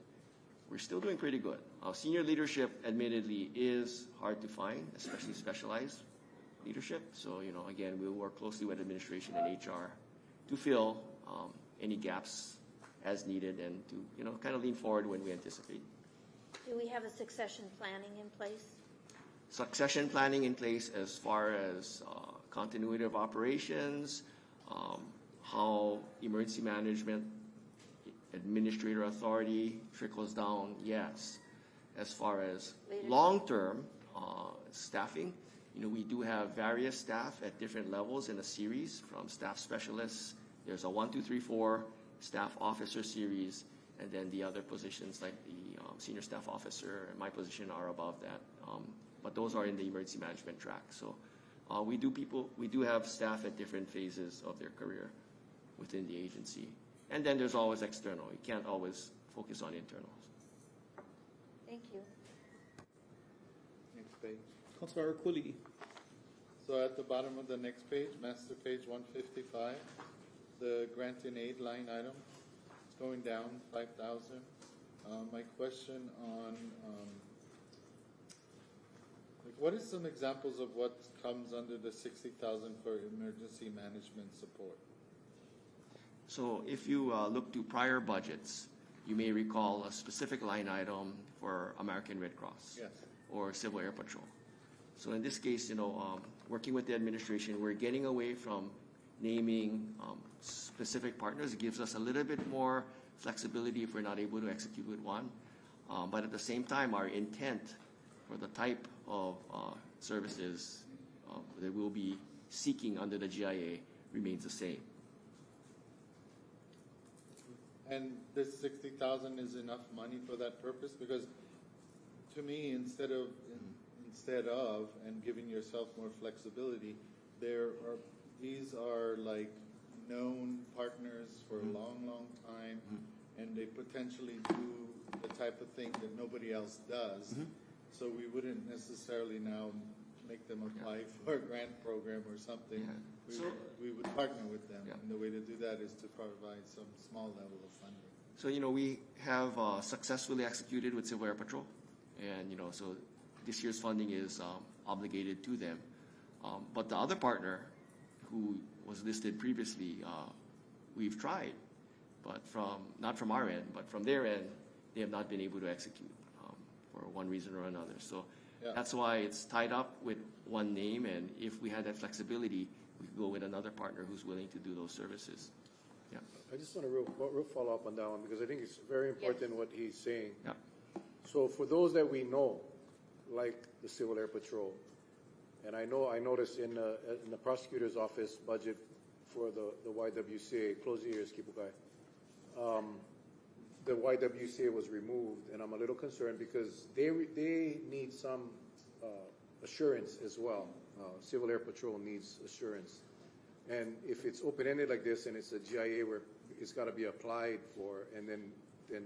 we're still doing pretty good. Senior leadership, admittedly, is hard to find, especially specialized leadership. So, again, we'll work closely with administration and HR to fill any gaps as needed and to, kind of lean forward when we anticipate. Do we have a succession planning in place? Succession planning in place as far as continuity of operations, how emergency management administrator authority trickles down, yes. As far as long-term staffing, we do have various staff at different levels in a series, from staff specialists. There's a 1, 2, 3, 4 staff officer series, and then the other positions like the senior staff officer and my position are above that. But those are in the emergency management track. So we do have staff at different phases of their career within the agency. And then there's always external. You can't always focus on internals. Thank you. Next page. Councilmember Cooley. So at the bottom of the next page, master page 155, the grant and aid line item, it's going down 5,000. My question on, what is some examples of what comes under the 60,000 for emergency management support? So if you look to prior budgets, you may recall a specific line item for American Red Cross. Yes. Or Civil Air Patrol. So in this case, working with the administration, we're getting away from naming specific partners. It gives us a little bit more flexibility if we're not able to execute with one. But at the same time, our intent for the type of services that we'll be seeking under the GIA remains the same. And this 60,000 is enough money for that purpose? Because to me, instead of and giving yourself more flexibility, these are like known partners for a long time, and they potentially do the type of thing that nobody else does. So we wouldn't necessarily now make them apply for a grant program or something. We would partner with them, and the way to do that is to provide some small level of funding. So we have successfully executed with Civil Air Patrol, and so this year's funding is obligated to them. But the other partner, who was listed previously, we've tried, but not from our end, but from their end, they have not been able to execute for one reason or another. So that's why it's tied up with one name, and if we had that flexibility, we could go with another partner who's willing to do those services. Yeah. I just want to real follow up on that one, because I think it's very important what he's saying. Yeah. So for those that we know, like the Civil Air Patrol, and I noticed in the prosecutor's office budget for the YWCA, close your ears, Kipukai, the YWCA was removed, and I'm a little concerned because they need some assurance as well. Civil Air Patrol needs assurance. And if it's open-ended like this and it's a GIA where it's got to be applied for, and then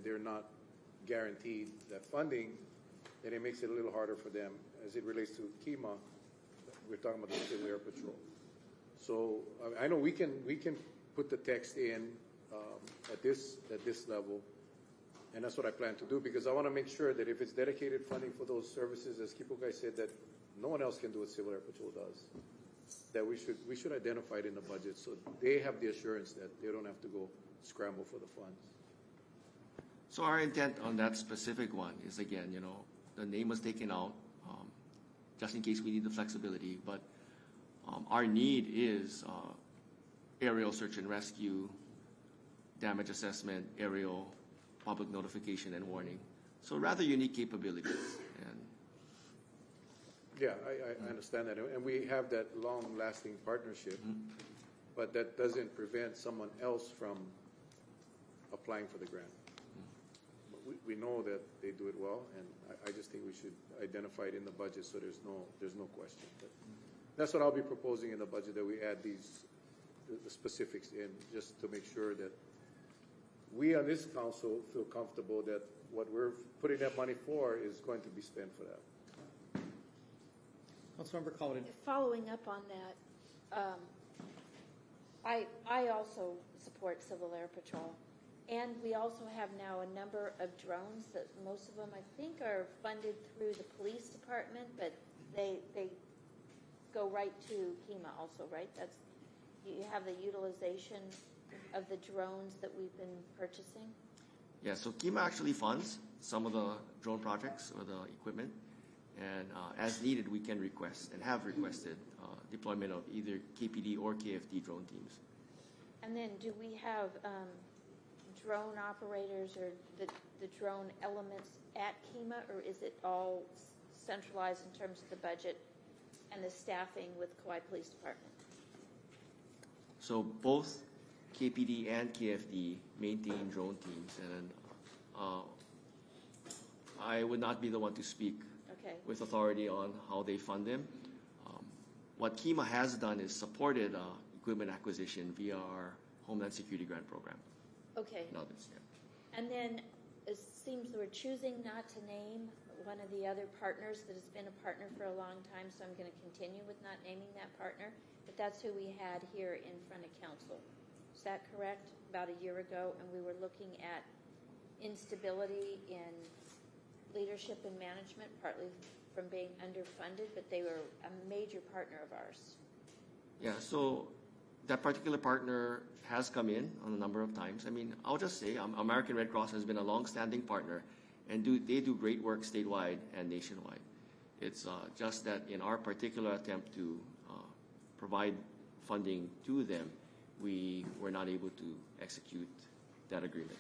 they're not guaranteed that funding, then it makes it a little harder for them. As it relates to KEMA, we're talking about the Civil Air Patrol. So I know we can put the text in at this level, and that's what I plan to do, because I want to make sure that if it's dedicated funding for those services, as Kipukai said, that no one else can do what Civil Air Patrol does, that we should identify it in the budget so they have the assurance that they don't have to go scramble for the funds. So our intent on that specific one is, again, the name was taken out just in case we need the flexibility, but our need is aerial search and rescue, damage assessment, aerial public notification and warning. So rather unique capabilities. And yeah, I understand that, and we have that long-lasting partnership, but that doesn't prevent someone else from applying for the grant. We know that they do it well, and I just think we should identify it in the budget so there's no question. But that's what I'll be proposing in the budget, that we add the specifics in, just to make sure that we on this council feel comfortable that what we're putting that money for is going to be spent for that. Councilmember Collin. Following up on that, I also support Civil Air Patrol. And we also have now a number of drones that most of them, I think, are funded through the police department, but they go right to KEMA also, right? You have the utilization of the drones that we've been purchasing? Yeah, so Kima actually funds some of the drone projects or the equipment, and as needed, we can request and have requested deployment of either KPD or KFD drone teams. And then do we have drone operators or the drone elements at Kima, or is it all centralized in terms of the budget and the staffing with Kauai Police Department? So both KPD and KFD maintain drone teams, and I would not be the one to speak with authority on how they fund them. What Kima has done is supported equipment acquisition via our Homeland Security Grant Program. Okay. And others, yeah. And then it seems we're choosing not to name one of the other partners that has been a partner for a long time, so I'm going to continue with not naming that partner. But that's who we had here in front of council. Is that correct? About a year ago, and we were looking at instability in leadership and management, partly from being underfunded, but they were a major partner of ours. Yeah, so that particular partner has come in on a number of times. I mean, I'll just say American Red Cross has been a long-standing partner, and they do great work statewide and nationwide. It's just that in our particular attempt to provide funding to them, we were not able to execute that agreement.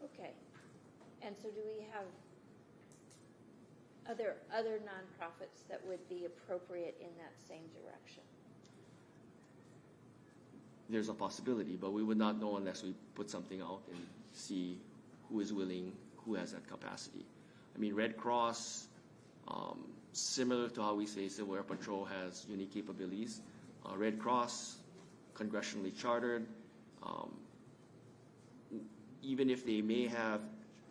Okay. And so do we have other nonprofits that would be appropriate in that same direction? There's a possibility, but we would not know unless we put something out and see who is willing, who has that capacity. I mean, Red Cross, similar to how we say Civil Air Patrol has unique capabilities, Red Cross, congressionally chartered, even if they may have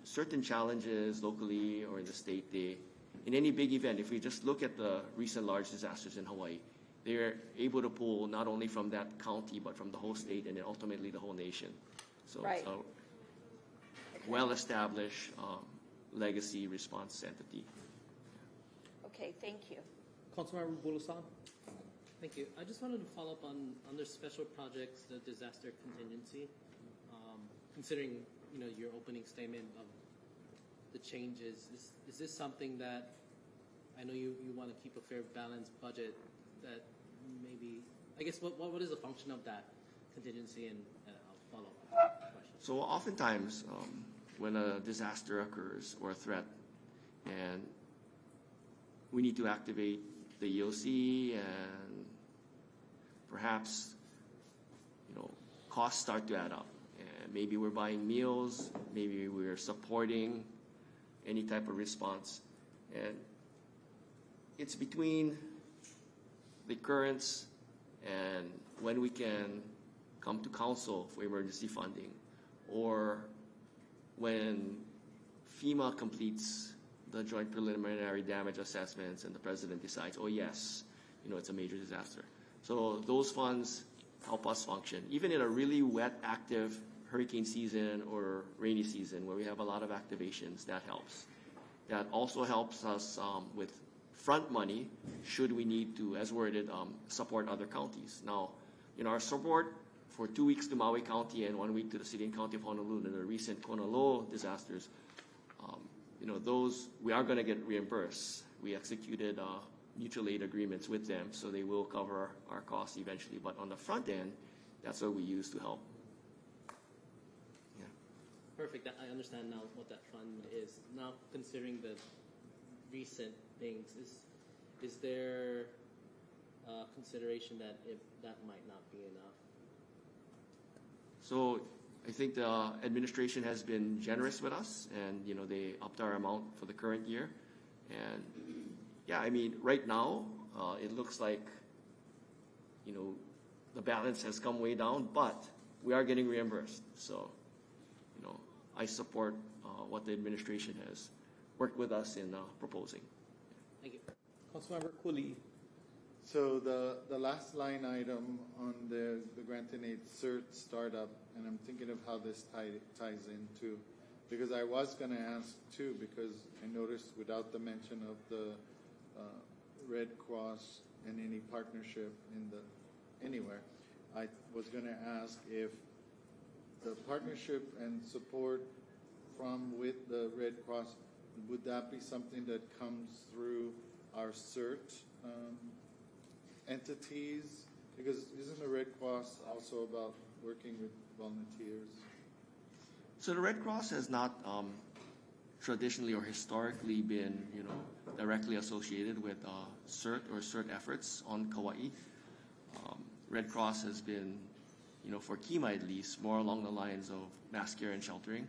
certain challenges locally or in the state, in any big event, if we just look at the recent large disasters in Hawaii, they're able to pull not only from that county, but from the whole state and then ultimately the whole nation. So right. It's a well-established legacy response entity. Okay, thank you. Councilmember Bulasan. Thank you. I just wanted to follow up on under special projects, the disaster contingency. Considering your opening statement of the changes, is this something that I know you want to keep a fair balanced budget? That maybe I guess what is the function of that contingency, and I'll follow up with that question. So oftentimes, when a disaster occurs or a threat, and we need to activate the EOC, and perhaps costs start to add up. And maybe we're buying meals, maybe we're supporting any type of response, and it's between the occurrence and when we can come to council for emergency funding, or when FEMA completes the joint preliminary damage assessments and the president decides, oh yes, it's a major disaster. So those funds help us function. Even in a really wet, active hurricane season or rainy season where we have a lot of activations, that helps. That also helps us with front money should we need to, as worded, support other counties. Now, our support for 2 weeks to Maui County and 1 week to the city and county of Honolulu in the recent Konolo disasters, those we are going to get reimbursed. We executed mutual aid agreements with them, so they will cover our costs eventually. But on the front end, that's what we use to help. Yeah. Perfect. I understand now what that fund is. Now, considering the recent things, is there consideration that that might not be enough? So I think the administration has been generous with us, and they upped our amount for the current year. And yeah, I mean, right now it looks like the balance has come way down, but we are getting reimbursed. So I support what the administration has worked with us in proposing. Thank you. Councilmember Cooley. So the last line item on the grant and aid CERT startup, and I'm thinking of how this ties into, because I was going to ask too, because I noticed without the mention of the Red Cross and any partnership anywhere, I was going to ask if the partnership and support from with the Red Cross, would that be something that comes through our CERT entities? Because isn't the Red Cross also about working with volunteers? So the Red Cross has not traditionally or historically been, directly associated with CERT or CERT efforts on Kauai. Red Cross has been, for Kima at least, more along the lines of mass care and sheltering.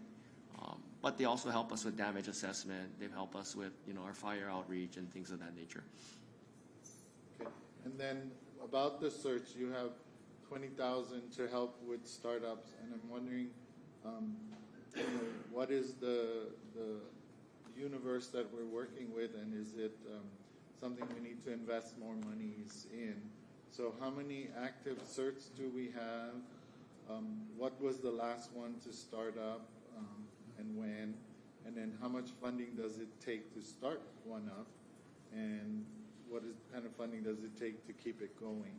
But they also help us with damage assessment. They've helped us with, our fire outreach and things of that nature. Okay. And then about the search, you have 20,000 to help with startups, and I'm wondering, what is the universe that we're working with, and is it something we need to invest more monies in? So how many active certs do we have? What was the last one to start up, and when? And then how much funding does it take to start one up? And what kind of funding does it take to keep it going?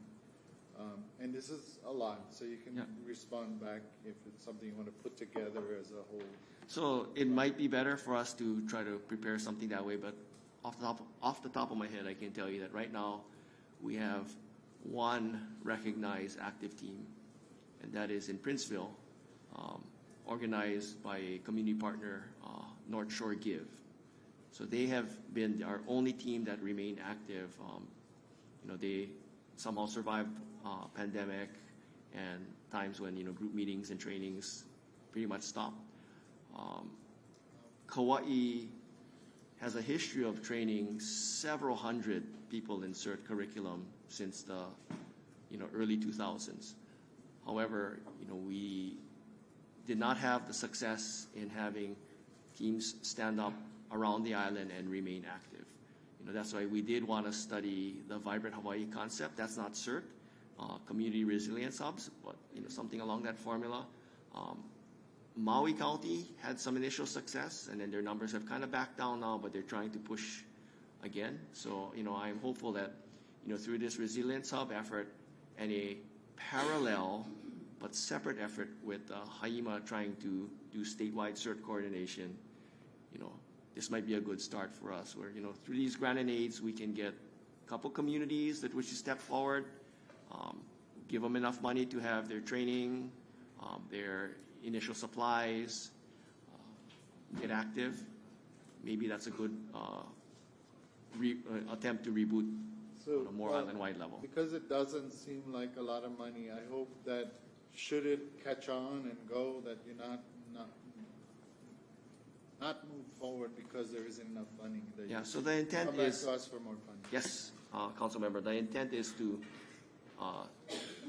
And this is a lot, so you can respond back if it's something you want to put together as a whole. So it might be better for us to try to prepare something that way, but off the top of my head, I can tell you that right now we have one recognized active team, and that is in Princeville, organized by a community partner, North Shore Give. So they have been our only team that remained active. They somehow survived pandemic and times when group meetings and trainings pretty much stopped. Kauai has a history of training several hundred people in CERT curriculum since the early 2000s. However, we did not have the success in having teams stand up around the island and remain active. That's why we did want to study the Vibrant Hawaii concept. That's not CERT, community resilience hubs, but something along that formula. Maui County had some initial success, and then their numbers have kind of backed down now, but they're trying to push again. So, I'm hopeful that, through this resilience hub effort and a parallel but separate effort with Haima trying to do statewide CERT coordination, this might be a good start for us where, through these grant and aids, we can get a couple communities that wish to step forward, give them enough money to have their training, their initial supplies, get active. Maybe that's a good attempt to reboot on a more island-wide level. Because it doesn't seem like a lot of money, I hope that should it catch on and go, that you're not move forward because there isn't enough funding. That So the intent come back is to us for more funding. Yes, Council Member. The intent is to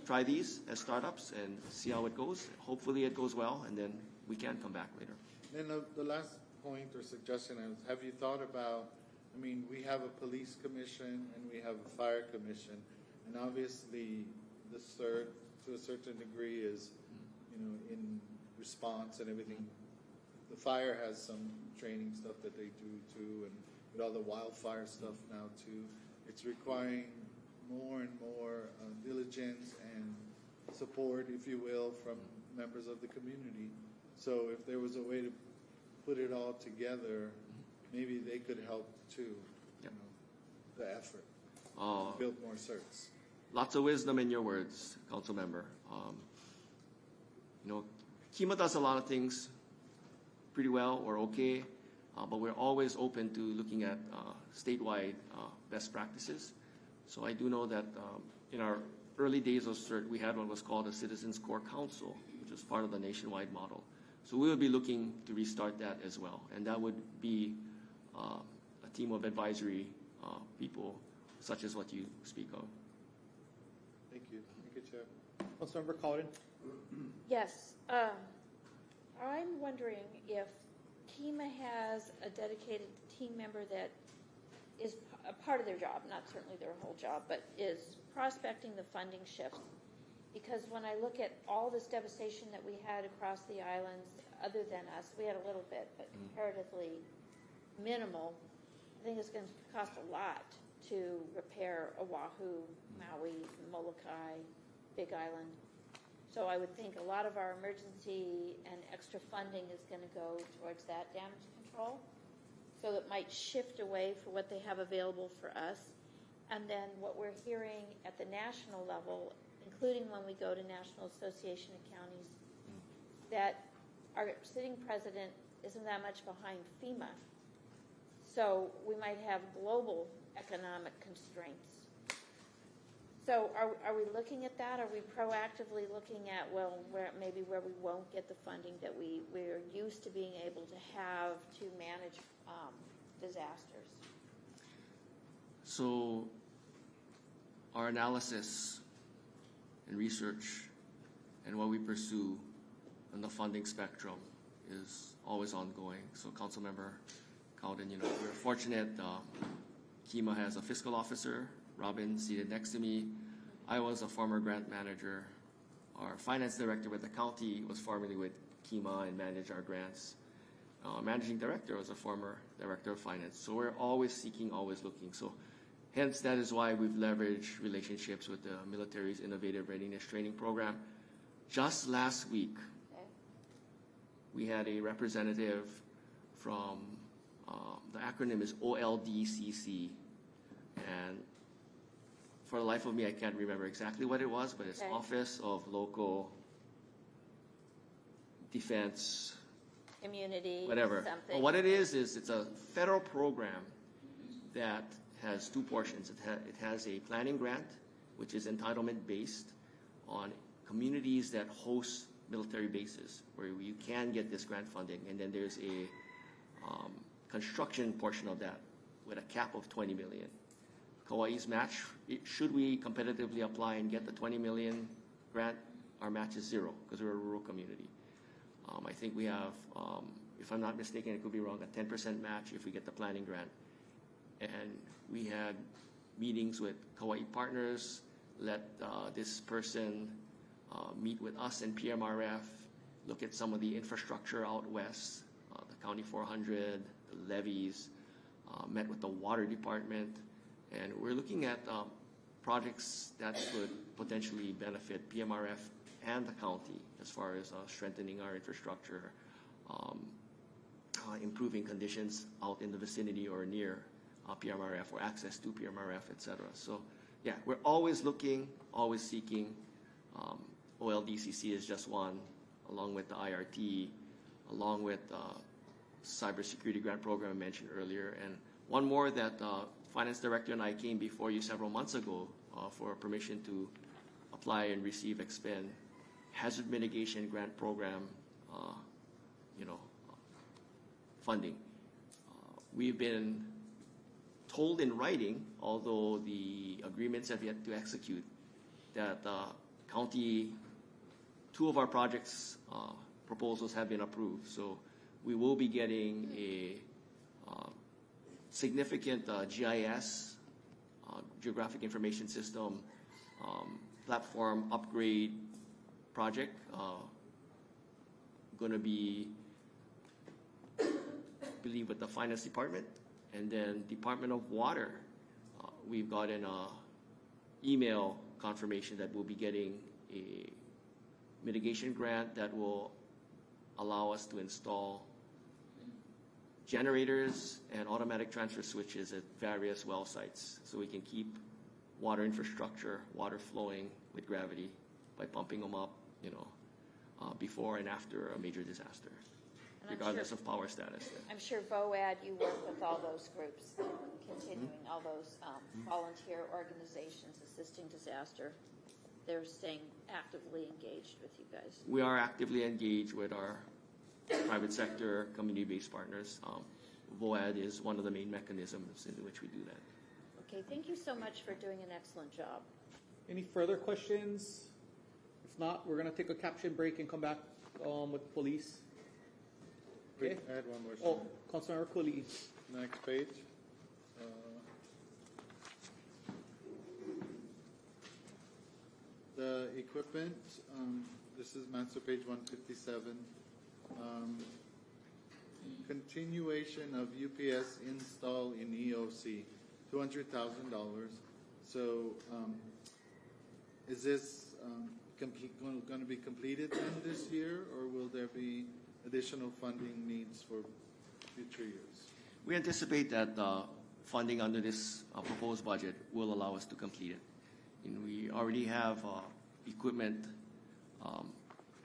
try these as startups and see how it goes. Hopefully it goes well, and then we can come back later. Then the last point or suggestion is, have you thought about, we have a police commission and we have a fire commission, and obviously the CERT, to a certain degree, is, in response and everything. The fire has some training stuff that they do too, and with all the wildfire stuff now too. It's requiring more and more diligence and support, if you will, from members of the community. So if there was a way to put it all together, maybe they could help too, the effort, build more certs. Lots of wisdom in your words, Council Member. Kima does a lot of things pretty well or okay, but we're always open to looking at statewide best practices. So I do know that in our early days of CERT, we had what was called a Citizens Core Council, which was part of the nationwide model. So we will be looking to restart that as well, and that would be a team of advisory people, such as what you speak of. Thank you. Thank you, Chair. Councilmember Cowden. Yes. I'm wondering if Kima has a dedicated team member that is a part of their job, not certainly their whole job, but is prospecting the funding shifts. Because when I look at all this devastation that we had across the islands, other than us, we had a little bit, but comparatively minimal. I think it's going to cost a lot to repair Oahu, Maui, Molokai, Big Island. So I would think a lot of our emergency and extra funding is going to go towards that damage control. So that might shift away for what they have available for us. And then what we're hearing at the national level, including when we go to National Association of Counties, that our sitting president isn't that much behind FEMA. So we might have global economic constraints. So are we looking at that? Are we proactively looking at, well, where we won't get the funding that we're used to being able to have to manage disasters? So our analysis and research and what we pursue on the funding spectrum is always ongoing. So Councilmember Cowden, we're fortunate. Kima has a fiscal officer, Robin, seated next to me. I was a former grant manager. Our finance director with the county was formerly with Kima and managed our grants. Managing director was a former director of finance. So we're always seeking, always looking. So hence, that is why we've leveraged relationships with the military's Innovative Readiness Training Program. Just last week, we had a representative from, the acronym is OLDCC, and for the life of me, I can't remember exactly what it was, but it's Office of Local Defense, Community, whatever. something. Well, what it is it's a federal program that has two portions. It has a planning grant, which is entitlement based on communities that host military bases, where you can get this grant funding, and then there's a construction portion of that with a cap of $20 million. Kauai's match, should we competitively apply and get the $20 million grant, our match is zero because we're a rural community. I think we have, if I'm not mistaken, it could be wrong, a 10% match if we get the planning grant. And we had meetings with Kauai partners, let this person meet with us and PMRF, look at some of the infrastructure out west, the County 400, the levees, met with the water department, and we're looking at projects that could potentially benefit PMRF and the county as far as strengthening our infrastructure, improving conditions out in the vicinity or near PMRF or access to PMRF, etc. So yeah, we're always looking, always seeking. OLDCC is just one, along with the IRT, along with cybersecurity grant program I mentioned earlier, and one more that Finance Director and I came before you several months ago for permission to apply and receive expend hazard mitigation grant program, funding. We've been told in writing, although the agreements have yet to execute, that county, two of our projects proposals have been approved. So we will be getting a significant GIS, Geographic Information System, platform upgrade project. Going to be, I believe, with the Finance Department, and then Department of Water. We've gotten an email confirmation that we'll be getting a mitigation grant that will allow us to install generators and automatic transfer switches at various well sites, so we can keep water infrastructure, water flowing with gravity by pumping them up, before and after a major disaster, regardless of power status. I'm sure VOAD, you work with all those groups, continuing all those volunteer organizations assisting disaster. They're staying actively engaged with you guys. We are actively engaged with our private sector, community-based partners. VOAD is one of the main mechanisms in which we do that. Okay, thank you so much for doing an excellent job. Any further questions? If not, we're going to take a caption break and come back with police. Okay. I had one more. Oh, Councilmember Cooley. Next page. The equipment, this is master page 157. Continuation of UPS install in EOC, $200,000. So is this going to be completed then this year, or will there be additional funding needs for future years? We anticipate that funding under this proposed budget will allow us to complete it. And we already have equipment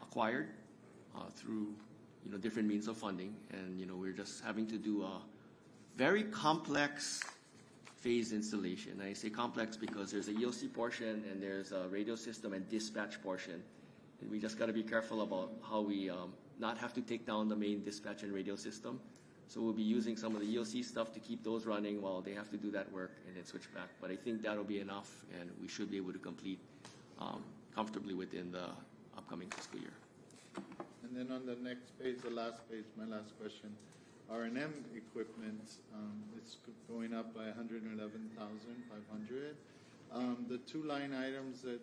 acquired through different means of funding, and we're just having to do a very complex phase installation. I say complex because there's a EOC portion and there's a radio system and dispatch portion, and we just got to be careful about how we not have to take down the main dispatch and radio system. So we'll be using some of the EOC stuff to keep those running while they have to do that work and then switch back. But I think that'll be enough, and we should be able to complete comfortably within the upcoming fiscal year. And then on the next page, the last page, my last question, R&M equipment, it's going up by 111,500. The two line items that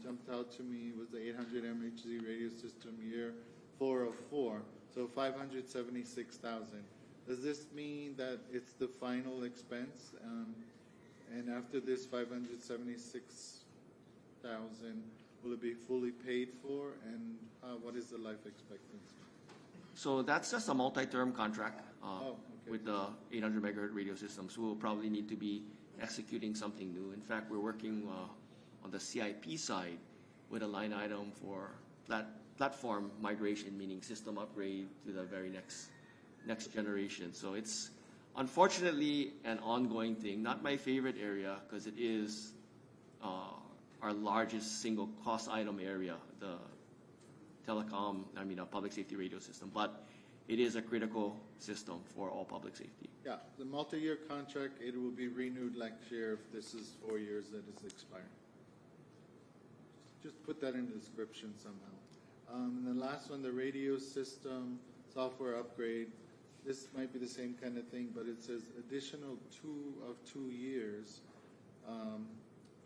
jumped out to me was the 800 MHz radio system year 4 of 4, so 576,000. Does this mean that it's the final expense? And after this 576,000, will it be fully paid for? And what is the life expectancy? So that's just a multi-term contract Okay. with the 800 megahertz radio system. So we'll probably need to be executing something new. In fact, we're working on the CIP side with a line item for platform migration, meaning system upgrade to the very next generation. So it's unfortunately an ongoing thing. Not my favorite area because it is our largest single cost item area, the public safety radio system, but it is a critical system for all public safety. Yeah, the multi-year contract, it will be renewed next year if this is 4 years that it's expiring. Just put that in the description somehow. And the last one, the radio system software upgrade. This might be the same kind of thing, but it says additional 2 years.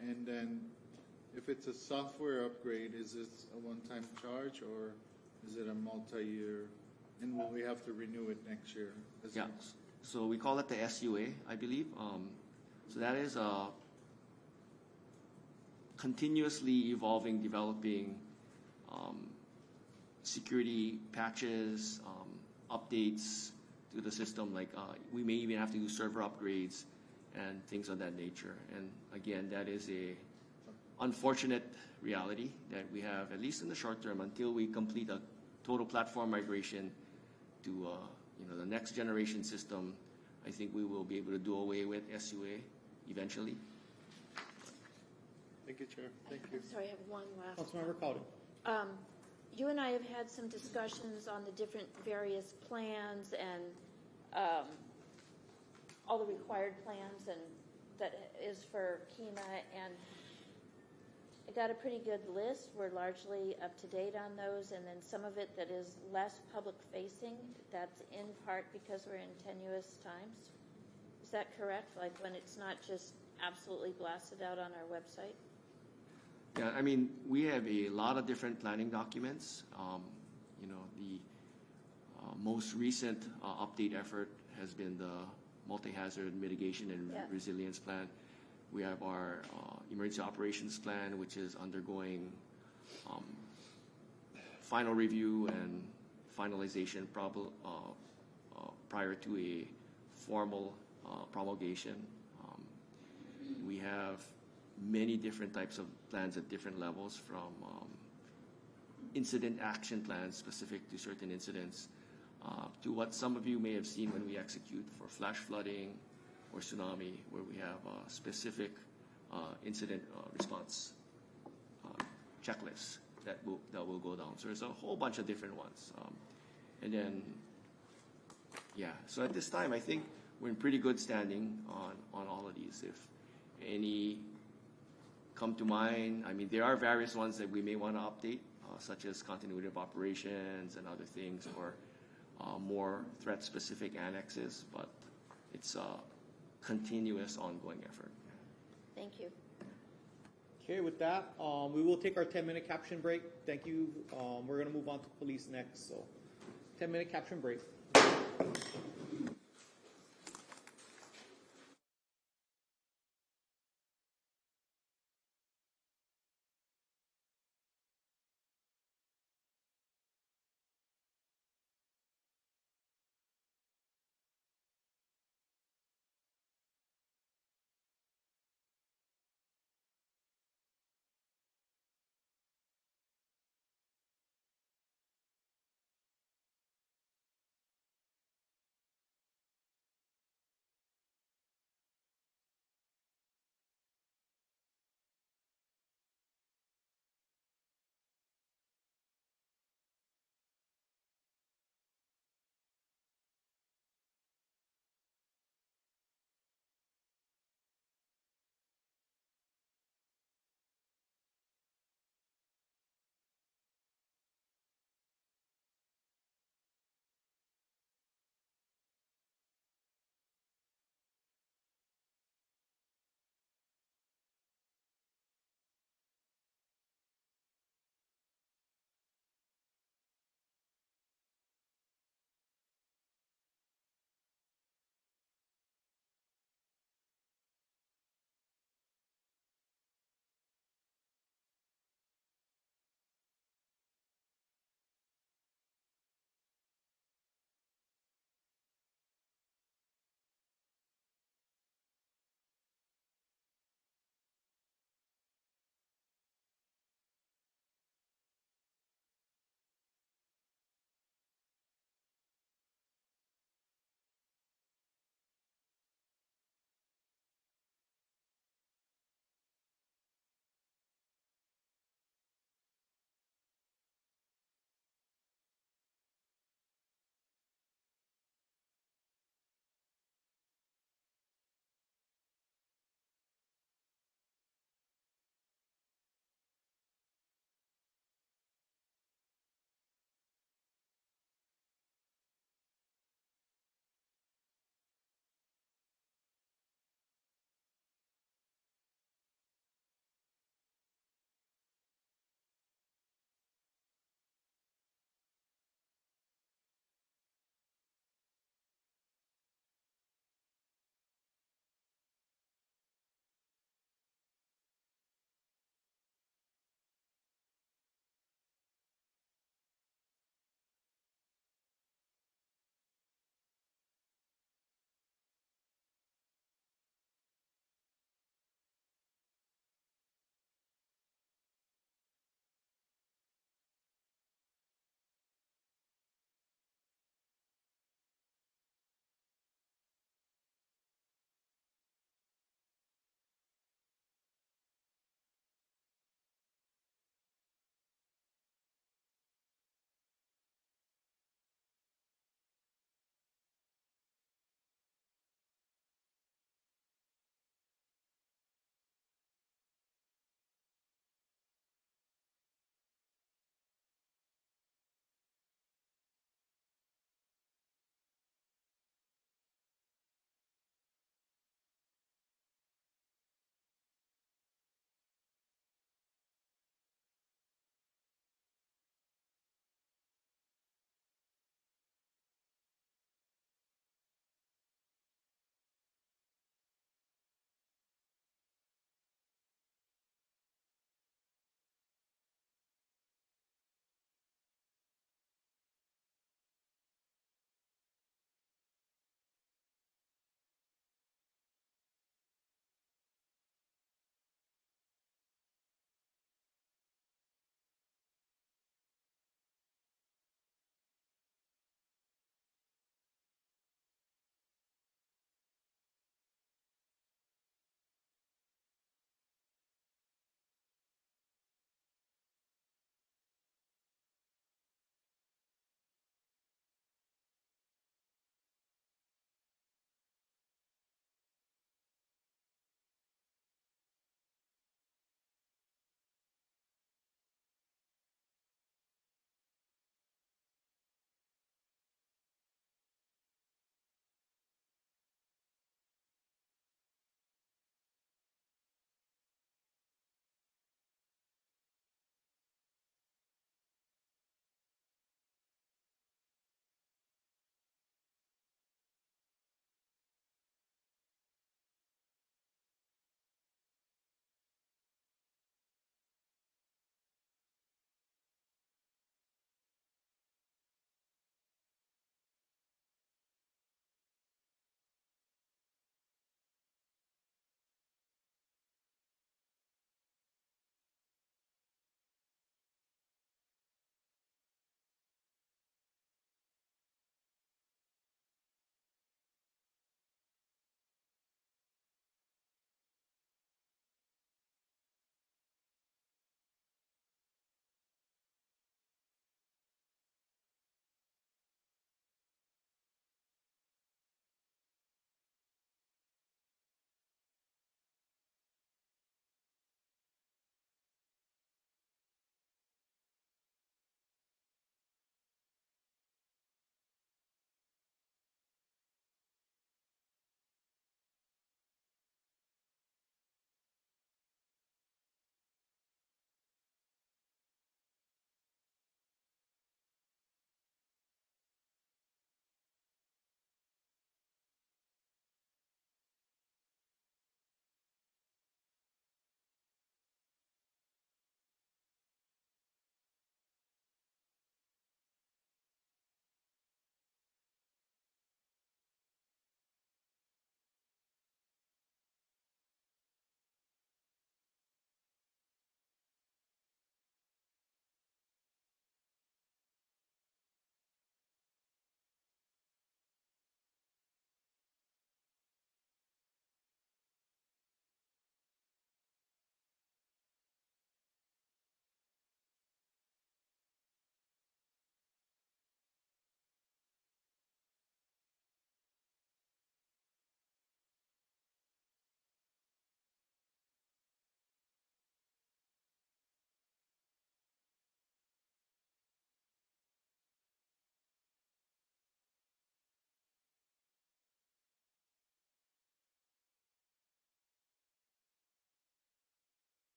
And then if it's a software upgrade, is this a one-time charge or is it a multi-year? And will we have to renew it next year? Yeah, so we call it the SUA, I believe. So that is a continuously evolving, developing security patches, updates to the system. Like we may even have to do server upgrades and things of that nature. And again, that is a unfortunate reality that we have, at least in the short term, until we complete a total platform migration to the next generation system. I think we will be able to do away with SUA eventually. Thank you, Chair. Thank you. I'm sorry, I have one last Councilmember Cowden. You and I have had some discussions on the different various plans and all the required plans and that is for KEMA, and I got a pretty good list. We're largely up to date on those, and then some of it that is less public facing. That's in part because we're in tenuous times. Is that correct? Like when it's not just absolutely blasted out on our website? Yeah, I mean, we have a lot of different planning documents. The most recent update effort has been the multi-hazard mitigation and resilience plan. We have our emergency operations plan, which is undergoing final review and finalization prior to a formal promulgation. We have many different types of plans at different levels, from incident action plans specific to certain incidents to what some of you may have seen when we execute for flash flooding or tsunami, where we have a specific incident response checklists that will go down. So there's a whole bunch of different ones. And then, so at this time, I think we're in pretty good standing on all of these. If any come to mind, I mean, there are various ones that we may want to update, such as continuity of operations and other things, or more threat-specific annexes, but it's a continuous, ongoing effort. Thank you. Okay, with that, we will take our 10-minute caption break. Thank you. We're going to move on to police next, so 10-minute caption break.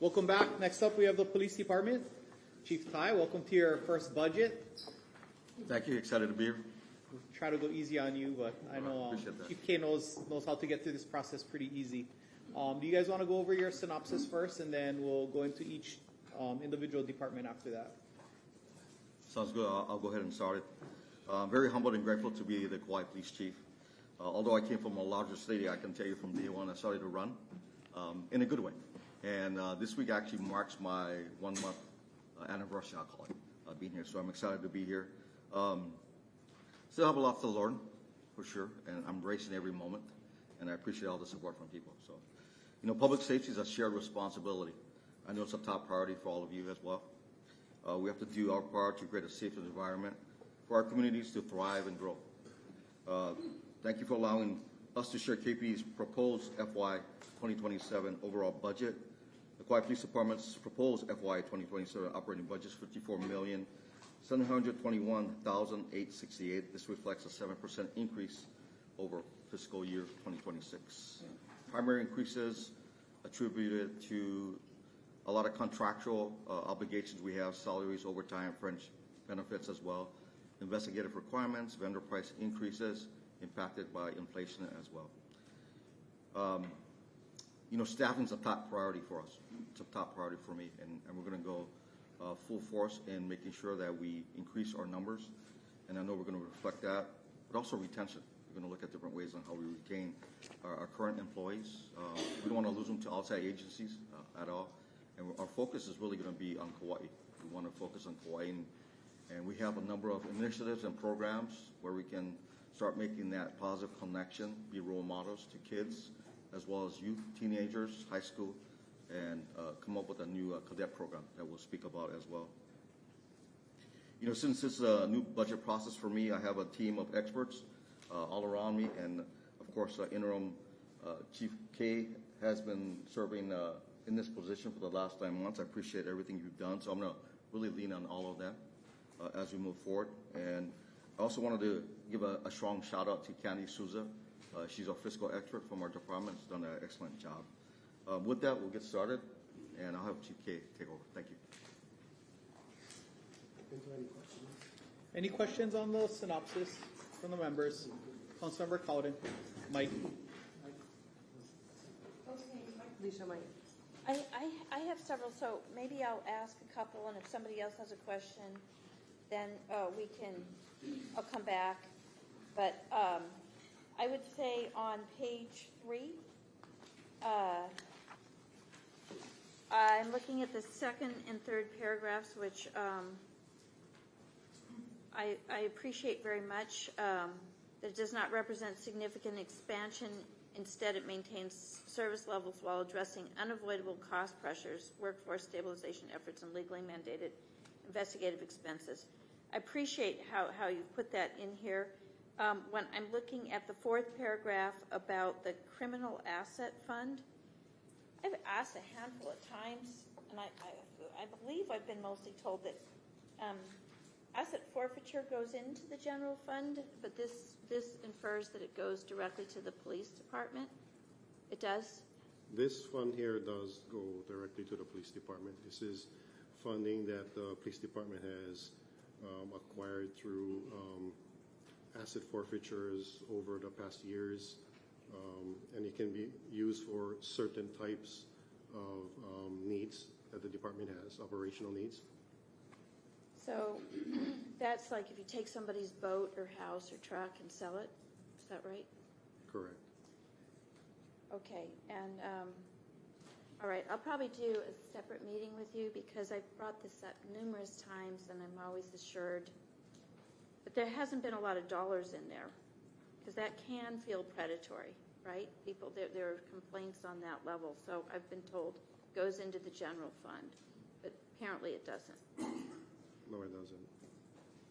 Welcome back. Next up, we have the Police Department. Chief Ty, welcome to your first budget. Thank you. Excited to be here. We'll try to go easy on you, but I know Appreciate that. Chief K knows how to get through this process pretty easy. Do you guys want to go over your synopsis first, and then we'll go into each individual department after that? Sounds good. I'll go ahead and start it. Very humbled and grateful to be the Kauai Police Chief. Although I came from a larger city, I can tell you from day one I started to run in a good way. And this week actually marks my 1 month anniversary, I'll call it, being here. So I'm excited to be here. Still have a lot to learn, for sure, and I'm embracing every moment. And I appreciate all the support from people. So, you know, public safety is a shared responsibility. I know it's a top priority for all of you as well. We have to do our part to create a safe environment for our communities to thrive and grow. Thank you for allowing us to share KP's proposed FY 2027 overall budget. The Kauai Police Department's proposed FY 2027 operating budget is $54,721,868. This reflects a 7% increase over fiscal year 2026. Primary increases attributed to a lot of contractual obligations we have, salaries, overtime, fringe benefits as well, investigative requirements, vendor price increases impacted by inflation as well. You know, staffing is a top priority for us. It's a top priority for me, and we're going to go full force in making sure that we increase our numbers, and I know we're going to reflect that, but also retention. We're going to look at different ways on how we retain our current employees. We don't want to lose them to outside agencies at all, and our focus is really going to be on Kauai. We want to focus on Kauai, and we have a number of initiatives and programs where we can start making that positive connection, be role models to kids, as well as youth, teenagers, high school, and come up with a new cadet program that we'll speak about as well. You know, since this is a new budget process for me, I have a team of experts all around me, and of course, interim Chief K has been serving in this position for the last 9 months. I appreciate everything you've done, so I'm going to really lean on all of them as we move forward. And I also wanted to give a strong shout out to Candy Souza. She's our fiscal expert from our department. She's done an excellent job. With that, we'll get started, and I'll have Chief K take over. Thank you. Any questions on the synopsis from the members? Councilmember Cowden. Mike. Alicia, Mike. I have several, so maybe I'll ask a couple, and if somebody else has a question, then I'll come back. But I would say on page 3, I'm looking at the second and third paragraphs, which I appreciate very much. That it does not represent significant expansion. Instead, it maintains service levels while addressing unavoidable cost pressures, workforce stabilization efforts, and legally mandated investigative expenses. I appreciate how you put that in here. When I'm looking at the fourth paragraph about the criminal asset fund, I've asked a handful of times, and I believe I've been mostly told that asset forfeiture goes into the general fund, but this infers that it goes directly to the police department. It does? This fund here does go directly to the police department. This is funding that the police department has acquired through asset forfeitures over the past years, and it can be used for certain types of needs that the department has, operational needs. So that's like if you take somebody's boat or house or truck and sell it, is that right? Correct. Okay, and all right, I'll probably do a separate meeting with you because I've brought this up numerous times and I'm always assured, but there hasn't been a lot of dollars in there because that can feel predatory, right? People, there are complaints on that level, so I've been told it goes into the general fund, but apparently it doesn't. No, it doesn't.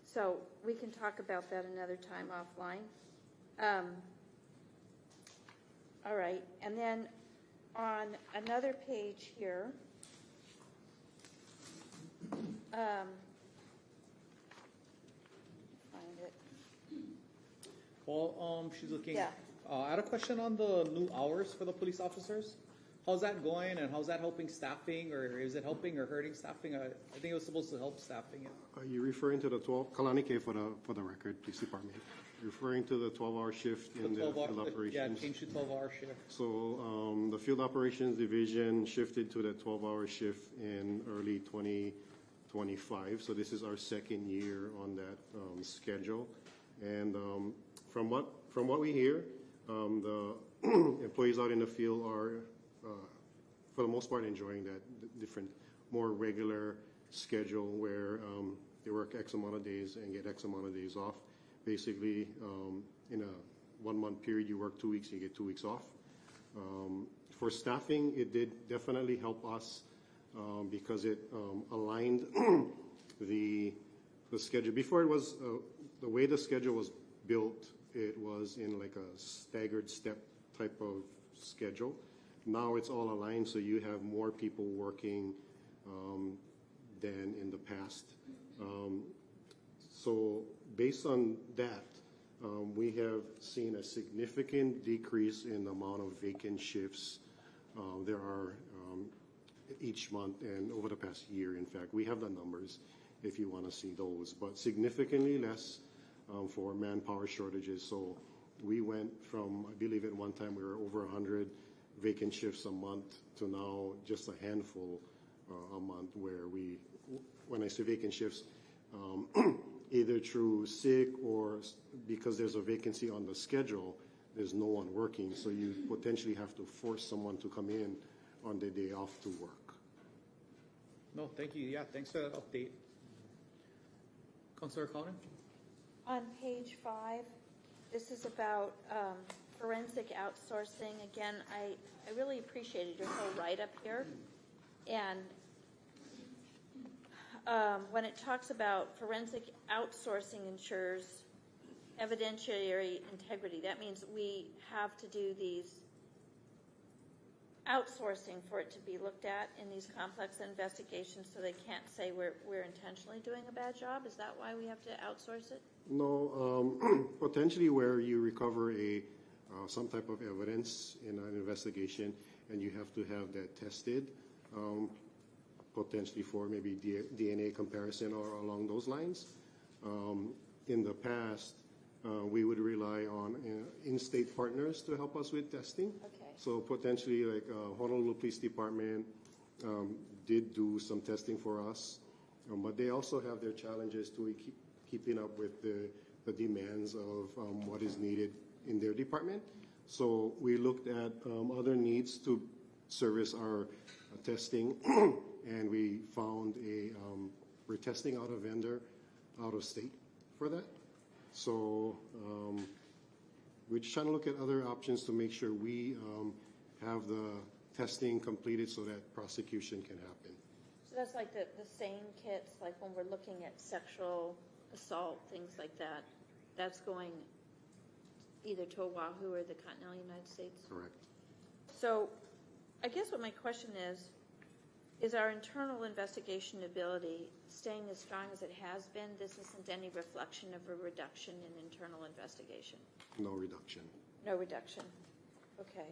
So we can talk about that another time offline. All right, and then on another page here, find it. Well, she's looking. Yeah. I had a question on the new hours for the police officers. how's that going, and how's that helping staffing, or is it helping or hurting staffing? I think it was supposed to help staffing. Are you referring to the 12, Kalanike for the record, police department? Referring to the 12-hour shift in the field operations? Yeah, change to 12-hour shift. So the field operations division shifted to the 12-hour shift in early 2025. So this is our second year on that schedule. And from what we hear, the employees out in the field are, for the most part, enjoying that different, more regular schedule where they work X amount of days and get X amount of days off. Basically, in a 1 month period, you work 2 weeks, you get 2 weeks off. For staffing, it did definitely help us because it aligned the schedule. Before it was, the way the schedule was built, it was in like a staggered step type of schedule. Now it's all aligned, so you have more people working than in the past. So based on that, we have seen a significant decrease in the amount of vacant shifts there are each month and over the past year. In fact, we have the numbers if you want to see those, but significantly less for manpower shortages. So we went from, I believe at one time we were over 100 vacant shifts a month to now just a handful a month, where we, when I say vacant shifts, either through sick or because there's a vacancy on the schedule, there's no one working, so you potentially have to force someone to come in on their day off to work. No, thank you. Yeah, thanks for that update. Councilor Collin? On page 5, this is about forensic outsourcing. Again, I really appreciated your whole write-up here. And when it talks about forensic outsourcing ensures evidentiary integrity, that means we have to do these outsourcing for it to be looked at in these complex investigations, so they can't say we're intentionally doing a bad job. Is that why we have to outsource it? No, potentially where you recover some type of evidence in an investigation and you have to have that tested, potentially for maybe DNA comparison or along those lines. In the past, we would rely on in-state partners to help us with testing. Okay. So potentially, like Honolulu Police Department did do some testing for us, but they also have their challenges to keeping up with the demands of what is needed in their department. So we looked at other needs to service our testing, and we found we're testing out a vendor out of state for that. So we're just trying to look at other options to make sure we have the testing completed so that prosecution can happen. So that's like the same kits, like when we're looking at sexual assault, things like that, that's going either to Oahu or the continental United States? Correct. So I guess what my question is our internal investigation ability staying as strong as it has been? This isn't any reflection of a reduction in internal investigation? No reduction. No reduction. Okay.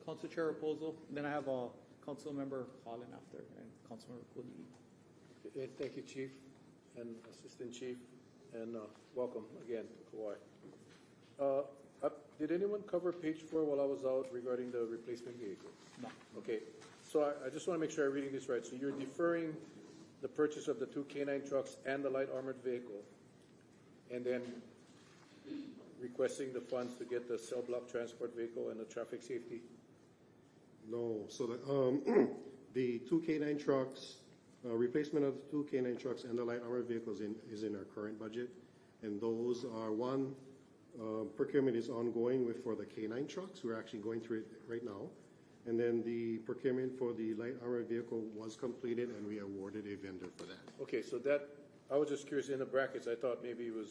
Council Chair Raposo. Then I have Council Member Collin after, and Council Member Cooley. Thank you, Chief and Assistant Chief, and welcome again to Kauai. Did anyone cover page 4 while I was out regarding the replacement vehicles? No. Okay, so I just want to make sure I'm reading this right. So you're deferring the purchase of the 2 K9 trucks and the light armored vehicle, and then requesting the funds to get the cell block transport vehicle and the traffic safety? No. So the 2 K9 trucks, replacement of the 2 K9 trucks and the light armored vehicles is in our current budget, and those are one. Procurement is ongoing for the K9 trucks. We're actually going through it right now. And then the procurement for the light armored vehicle was completed, and we awarded a vendor for that. Okay, so that, I was just curious, in the brackets, I thought maybe it was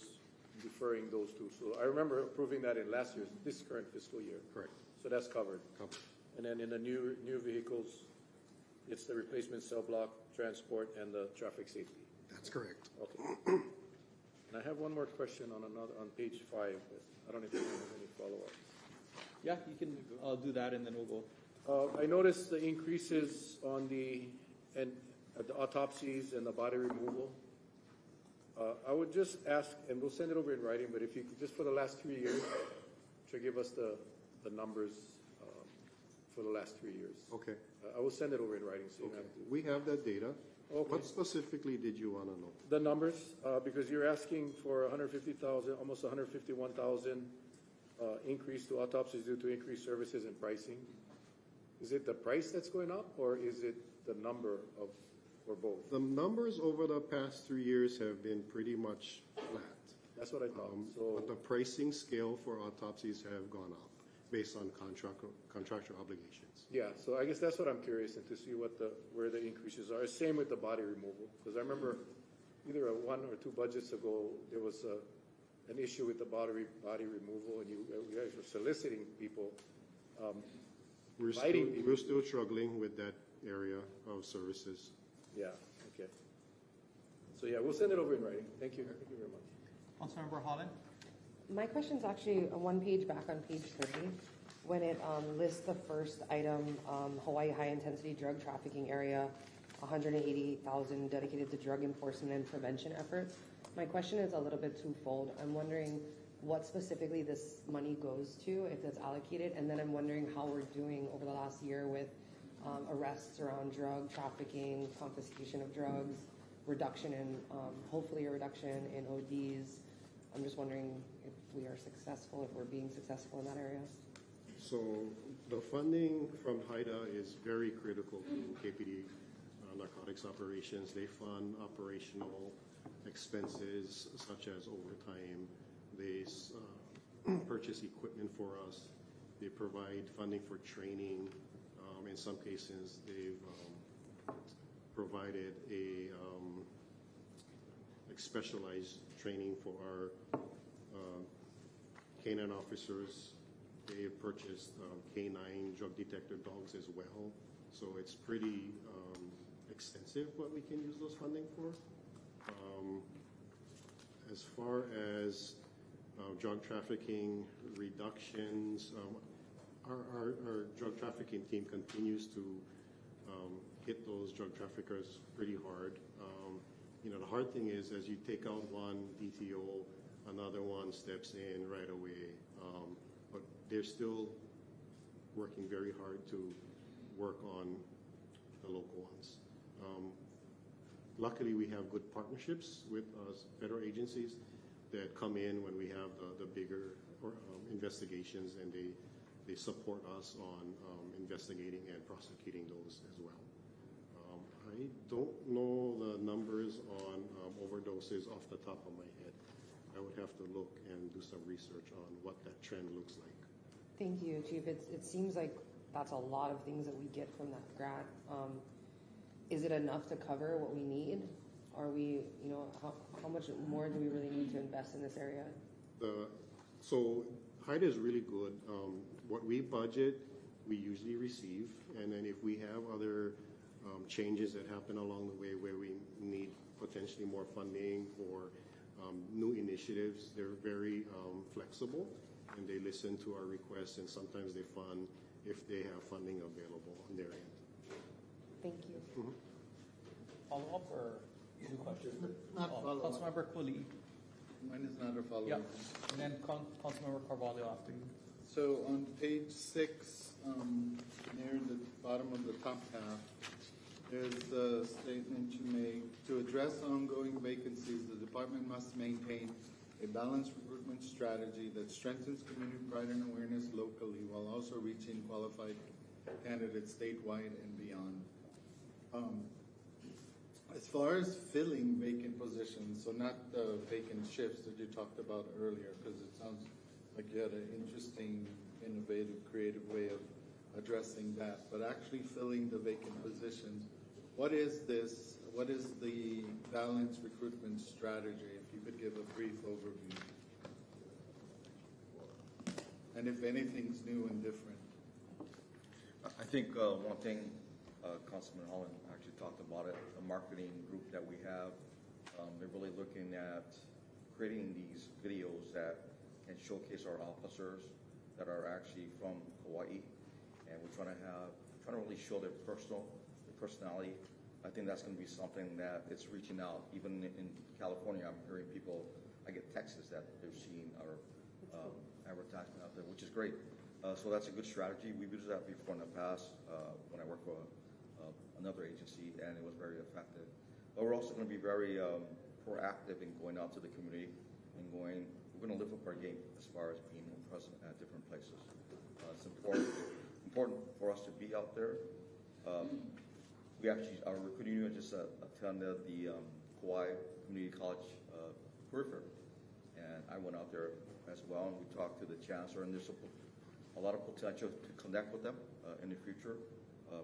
deferring those two. So I remember approving that in this current fiscal year. Correct. So that's covered. Covered. And then in the new vehicles, it's the replacement cell block transport and the traffic safety. That's correct. Okay. And I have one more question on page 5, but I don't know if you have any follow-up. Yeah, you can do that, and then we'll go. I noticed the increases on the autopsies and the body removal. I would just ask, and we'll send it over in writing, but if you could just for the last 3 years, to give us the numbers for the last 3 years. Okay. I will send it over in writing, so you Okay. have to. We have that data. Okay. What specifically did you want to know? The numbers, because you're asking for 150,000, almost 151,000 increase to autopsies due to increased services and pricing. Is it the price that's going up, or is it the number of, or both? The numbers over the past 3 years have been pretty much flat. That's what I thought. But the pricing scale for autopsies have gone up based on contractual obligations. Yeah, so I guess that's what I'm curious in, to see where the increases are. Same with the body removal, because I remember either 1 or 2 budgets ago, there was an issue with the body removal, and you guys were soliciting people. We're still struggling with that area of services. Yeah, okay. So yeah, we'll send it over in writing. Thank you. Thank you very much. Councilmember Holland? My question's actually one page back on page 30, when it lists the first item, Hawaii high-intensity drug trafficking area, 188,000 dedicated to drug enforcement and prevention efforts. My question is a little bit twofold. I'm wondering what specifically this money goes to, if it's allocated, and then I'm wondering how we're doing over the last year with arrests around drug trafficking, confiscation of drugs, reduction in, hopefully a reduction in ODs. I'm just wondering if we are successful, if we're being successful in that area. So the funding from HIDA is very critical to KPD narcotics operations. They fund operational expenses such as overtime. They purchase equipment for us. They provide funding for training. In some cases, they've provided a specialized training for our canine officers. They have purchased canine drug detector dogs as well. So it's pretty extensive what we can use those funding for. As far as drug trafficking reductions, our drug trafficking team continues to hit those drug traffickers pretty hard. The hard thing is as you take out one DTO, another one steps in right away. But they're still working very hard to work on the local ones. Luckily, we have good partnerships with federal agencies that come in when we have the bigger investigations, and they support us on investigating and prosecuting those as well. I don't know the numbers on overdoses off the top of my head. I would have to look and do some research on what that trend looks like. Thank you, Chief. It seems like that's a lot of things that we get from that grant. Is it enough to cover what we need? Are we, how much more do we really need to invest in this area? So HIDA is really good. What we budget, we usually receive. And then if we have other changes that happen along the way where we need potentially more funding or new initiatives, they're very flexible, and they listen to our requests, and sometimes they fund if they have funding available on their end. Thank you. Mm-hmm. Follow up or new questions? Not follow-up. Councilmember Cooley. Mine is not a follow-up. Yeah. And then Councilmember Carvalho after you. So on page 6, near the bottom of the top half, there's a statement you make: to address ongoing vacancies, the department must maintain a balanced recruitment strategy that strengthens community pride and awareness locally while also reaching qualified candidates statewide and beyond. As far as filling vacant positions, so not the vacant shifts that you talked about earlier, because it sounds like you had an interesting, innovative, creative way of addressing that, but actually filling the vacant positions. What is this? What is the balanced recruitment strategy? If you could give a brief overview. And if anything's new and different. I think one thing, Councilman Holland actually talked about it, the marketing group that we have, they're really looking at creating these videos that can showcase our officers that are actually from Hawaii, and we're trying to really show their personality. I think that's going to be something that it's reaching out. Even in California, I'm hearing people, I get texts that they're seeing our advertisement out there, which is great. So that's a good strategy. We've used that before in the past when I worked for another agency, and it was very effective. But we're also going to be very proactive in going out to the community and we're going to lift up our game as far as being present at different places. It's important for us to be out there. We actually, our recruiting unit just attended the Kauai Community College career fair, and I went out there as well, and we talked to the chancellor, and there's a lot of potential to connect with them in the future.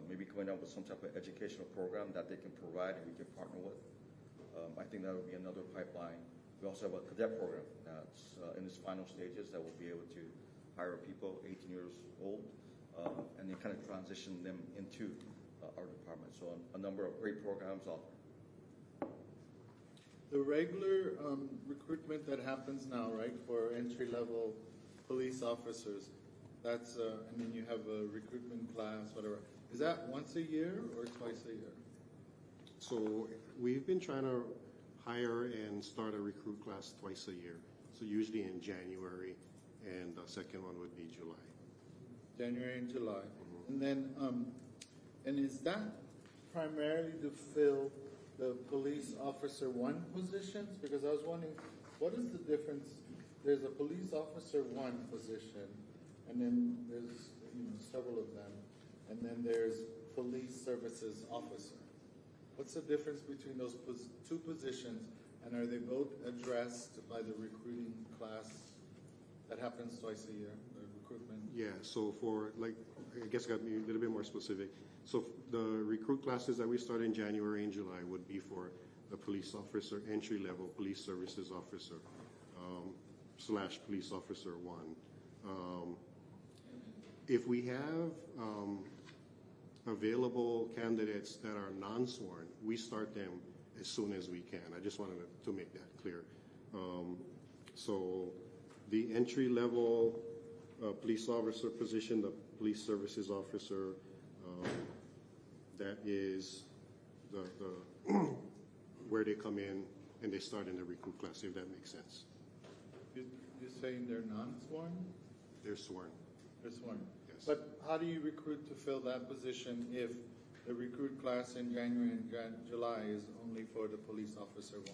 Maybe coming up with some type of educational program that they can provide and we can partner with. I think that would be another pipeline. We also have a cadet program that's in its final stages that will be able to hire people 18 years old and then kind of transition them into our department. So a number of great programs out there. The regular recruitment that happens now, right, for entry-level police officers, that's, and then you have a recruitment class, whatever. Is that once a year or twice a year? So we've been trying to hire and start a recruit class twice a year. So usually in January, and the second one would be July. January and July. And then, and is that primarily to fill the police officer 1 positions? Because I was wondering, what is the difference? There's a police officer 1 position, and then there's several of them, and then there's police services officer. What's the difference between those 2 positions, and are they both addressed by the recruiting class that happens twice a year, the recruitment? Yeah, so for, like, I guess I got to be a little bit more specific. So the recruit classes that we start in January and July would be for the police officer, entry-level police services officer, / police officer 1. If we have available candidates that are non-sworn, we start them as soon as we can. I just wanted to make that clear. So the entry-level police officer position, the police services officer, that is the where they come in and they start in the recruit class, if that makes sense. You're saying they're non-sworn? They're sworn. They're sworn. Yes. But how do you recruit to fill that position if the recruit class in January and July is only for the police officer 1?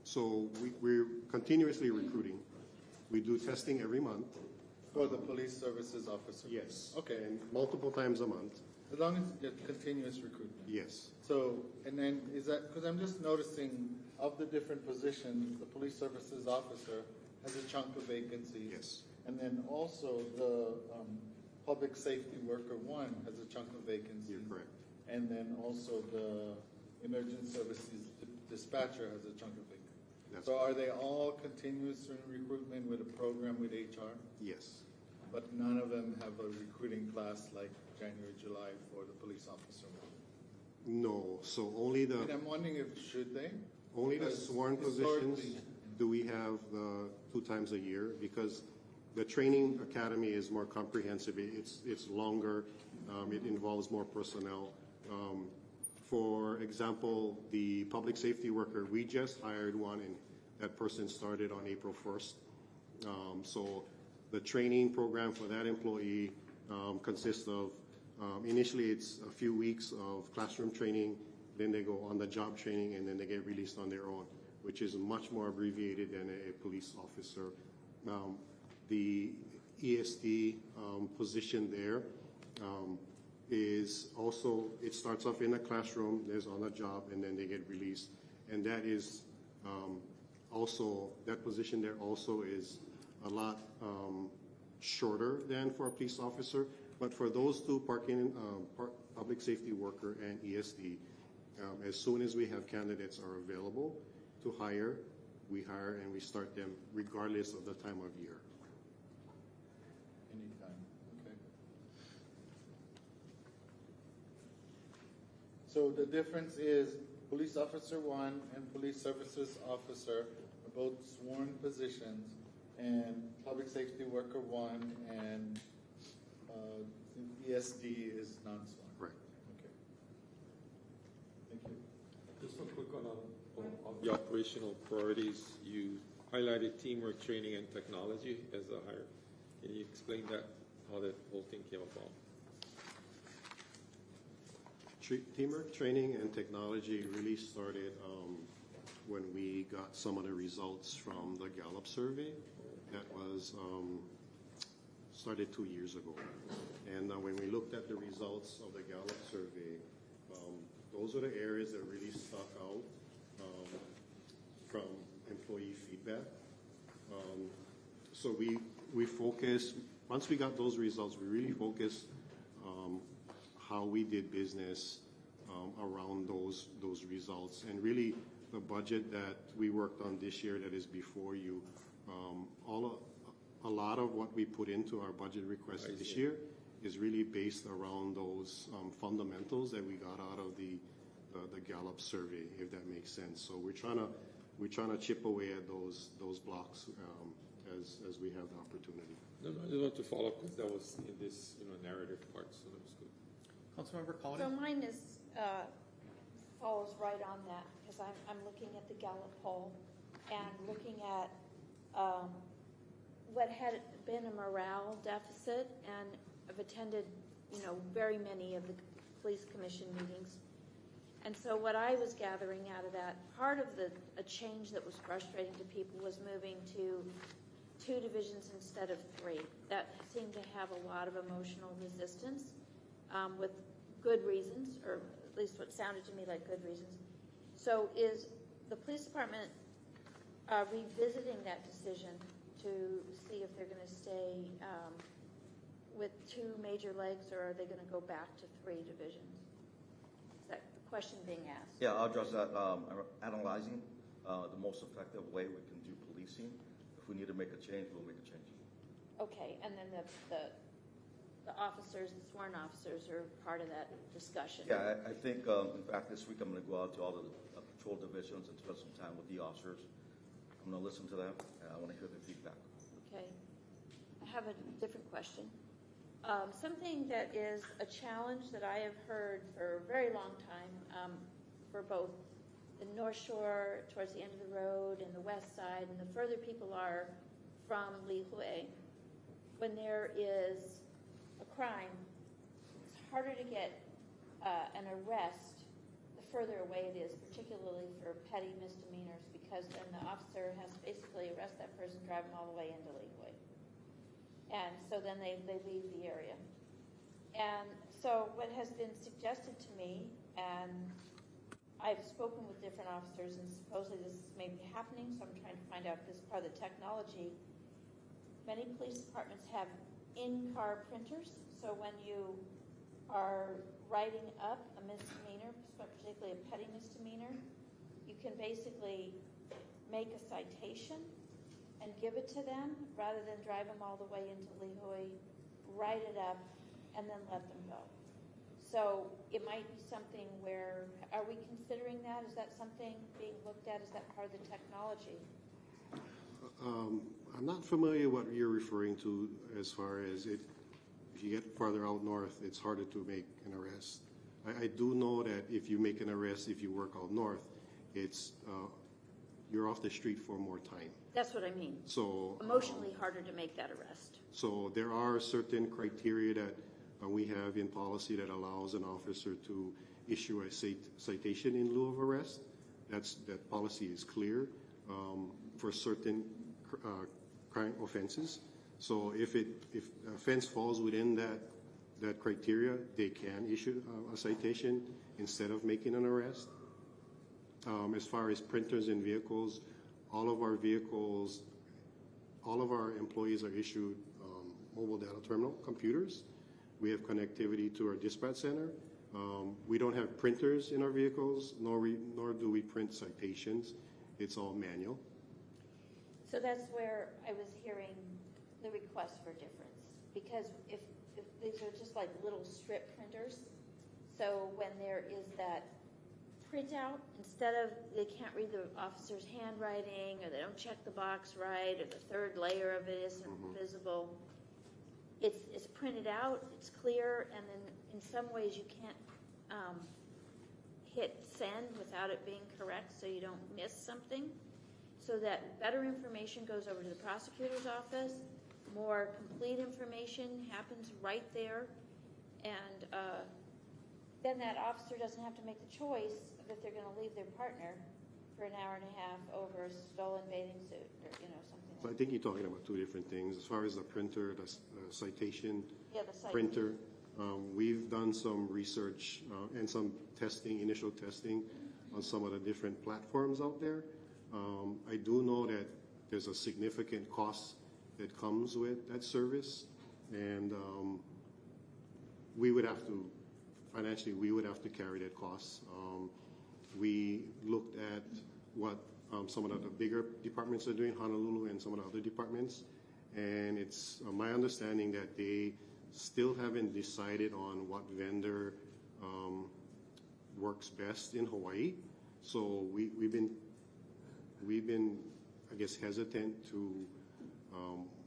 So we're continuously recruiting. We do testing every month. For the police services officer? Yes. Okay. And multiple times a month. As long as it's continuous recruitment? Yes. So, and then is that, because I'm just noticing of the different positions, the police services officer has a chunk of vacancies. Yes. And then also the public safety worker 1 has a chunk of vacancies. You're correct. And then also the emergency services dispatcher has a chunk of vacancies. So are they all continuous in recruitment with a program with HR? Yes. But none of them have a recruiting class like January, July for the police officer 1? No. So only the... And I'm wondering if should they? Only the sworn positions historically- do we have 2 times a year, because the training academy is more comprehensive. It's longer. It involves more personnel. For example, the public safety worker, we just hired one, and that person started on April 1st. So the training program for that employee consists of, initially it's a few weeks of classroom training, then they go on the job training, and then they get released on their own, which is much more abbreviated than a police officer. The ESD position there is also, it starts off in a classroom, there's on a job, and then they get released. And that is also, that position there also is a lot shorter than for a police officer. But for those 2, public safety worker and ESD, as soon as we have candidates are available to hire, we hire and we start them regardless of the time of year. Anytime, okay. So the difference is police officer 1 and police services officer are both sworn positions, and public safety worker 1, and ESD is non-sworn. Right. Okay. Thank you. Just a quick one on the operational priorities. You highlighted teamwork, training, and technology as a higher. Can you explain that, how that whole thing came about? Teamwork, training, and technology really started when we got some of the results from the Gallup survey that was started 2 years ago. And when we looked at the results of the Gallup survey, those are the areas that really stuck out from employee feedback. So we focused, once we got those results, we really focused how we did business around those results. And really, the budget that we worked on this year that is before you, a lot of what we put into our budget request this year is really based around those fundamentals that we got out of the Gallup survey, if that makes sense. So we're trying to chip away at those blocks as we have the opportunity. No, I just want to follow up because that was in this narrative part, so that was good. Councilmember Collins? So mine is, follows right on that, because I'm looking at the Gallup poll and looking at what had been a morale deficit, and I've attended, very many of the police commission meetings. And so what I was gathering out of that, part of a change that was frustrating to people was moving to 2 divisions instead of 3. That seemed to have a lot of emotional resistance, with good reasons, or at least what sounded to me like good reasons. So is the police department revisiting that decision to see if they're going to stay with 2 major legs, or are they going to go back to 3 divisions? Is that the question being asked? Yeah, I'll address that. Analyzing the most effective way we can do policing. If we need to make a change, we'll make a change. Okay, and then the officers, the sworn officers, are part of that discussion. Yeah, I think, in fact, this week I'm going to go out to all the patrol divisions and spend some time with the officers. I'm going to listen to them, and I want to hear their feedback. Okay. I have a different question. Something that is a challenge that I have heard for a very long time for both the North Shore towards the end of the road and the west side, and the further people are from Lihue, when there is a crime, it's harder to get an arrest the further away it is, particularly for petty misdemeanors, because then the officer has to basically arrest that person, drive them all the way into Lihue. And so then they leave the area. And so what has been suggested to me, and I've spoken with different officers, and supposedly this may be happening, so I'm trying to find out if this is part of the technology. Many police departments have in-car printers, so when you are writing up a misdemeanor, particularly a petty misdemeanor, you can basically make a citation and give it to them rather than drive them all the way into Lihue, write it up, and then let them go. So it might be something where, are we considering that? Is that something being looked at? Is that part of the technology? I'm not familiar what you're referring to as far as if you get farther out north, it's harder to make an arrest. I do know that if you make an arrest, if you work out north, it's you're off the street for more time. That's what I mean. So emotionally harder to make that arrest. So there are certain criteria that we have in policy that allows an officer to issue a citation in lieu of arrest. That policy is clear for certain crime offenses. So if offense falls within that criteria, they can issue a citation instead of making an arrest. As far as printers and vehicles, all of our employees are issued mobile data terminal computers. We have connectivity to our dispatch center. We don't have printers in our vehicles, nor do we print citations. It's all manual. So that's where I was hearing the request for difference, because if these are just like little strip printers, so when there is that printout, instead of, they can't read the officer's handwriting, or they don't check the box right, or the third layer of it isn't visible. It's printed out, it's clear, and then in some ways you can't hit send without it being correct, so you don't miss something. So that better information goes over to the prosecutor's office, more complete information happens right there, and then that officer doesn't have to make the choice of if they're going to leave their partner for an hour and a half over a stolen bathing suit or something. So I think you're talking about two different things. As far as the printer, the citation Yeah, the citation. printer, we've done some research and some testing, initial testing on some of the different platforms out there. I do know that there's a significant cost that comes with that service, and we would have to, financially, we would have to carry that cost. We looked at what some of the bigger departments are doing, Honolulu and some of the other departments, and it's my understanding that they still haven't decided on what vendor works best in Hawaii. So we've been, I guess, hesitant to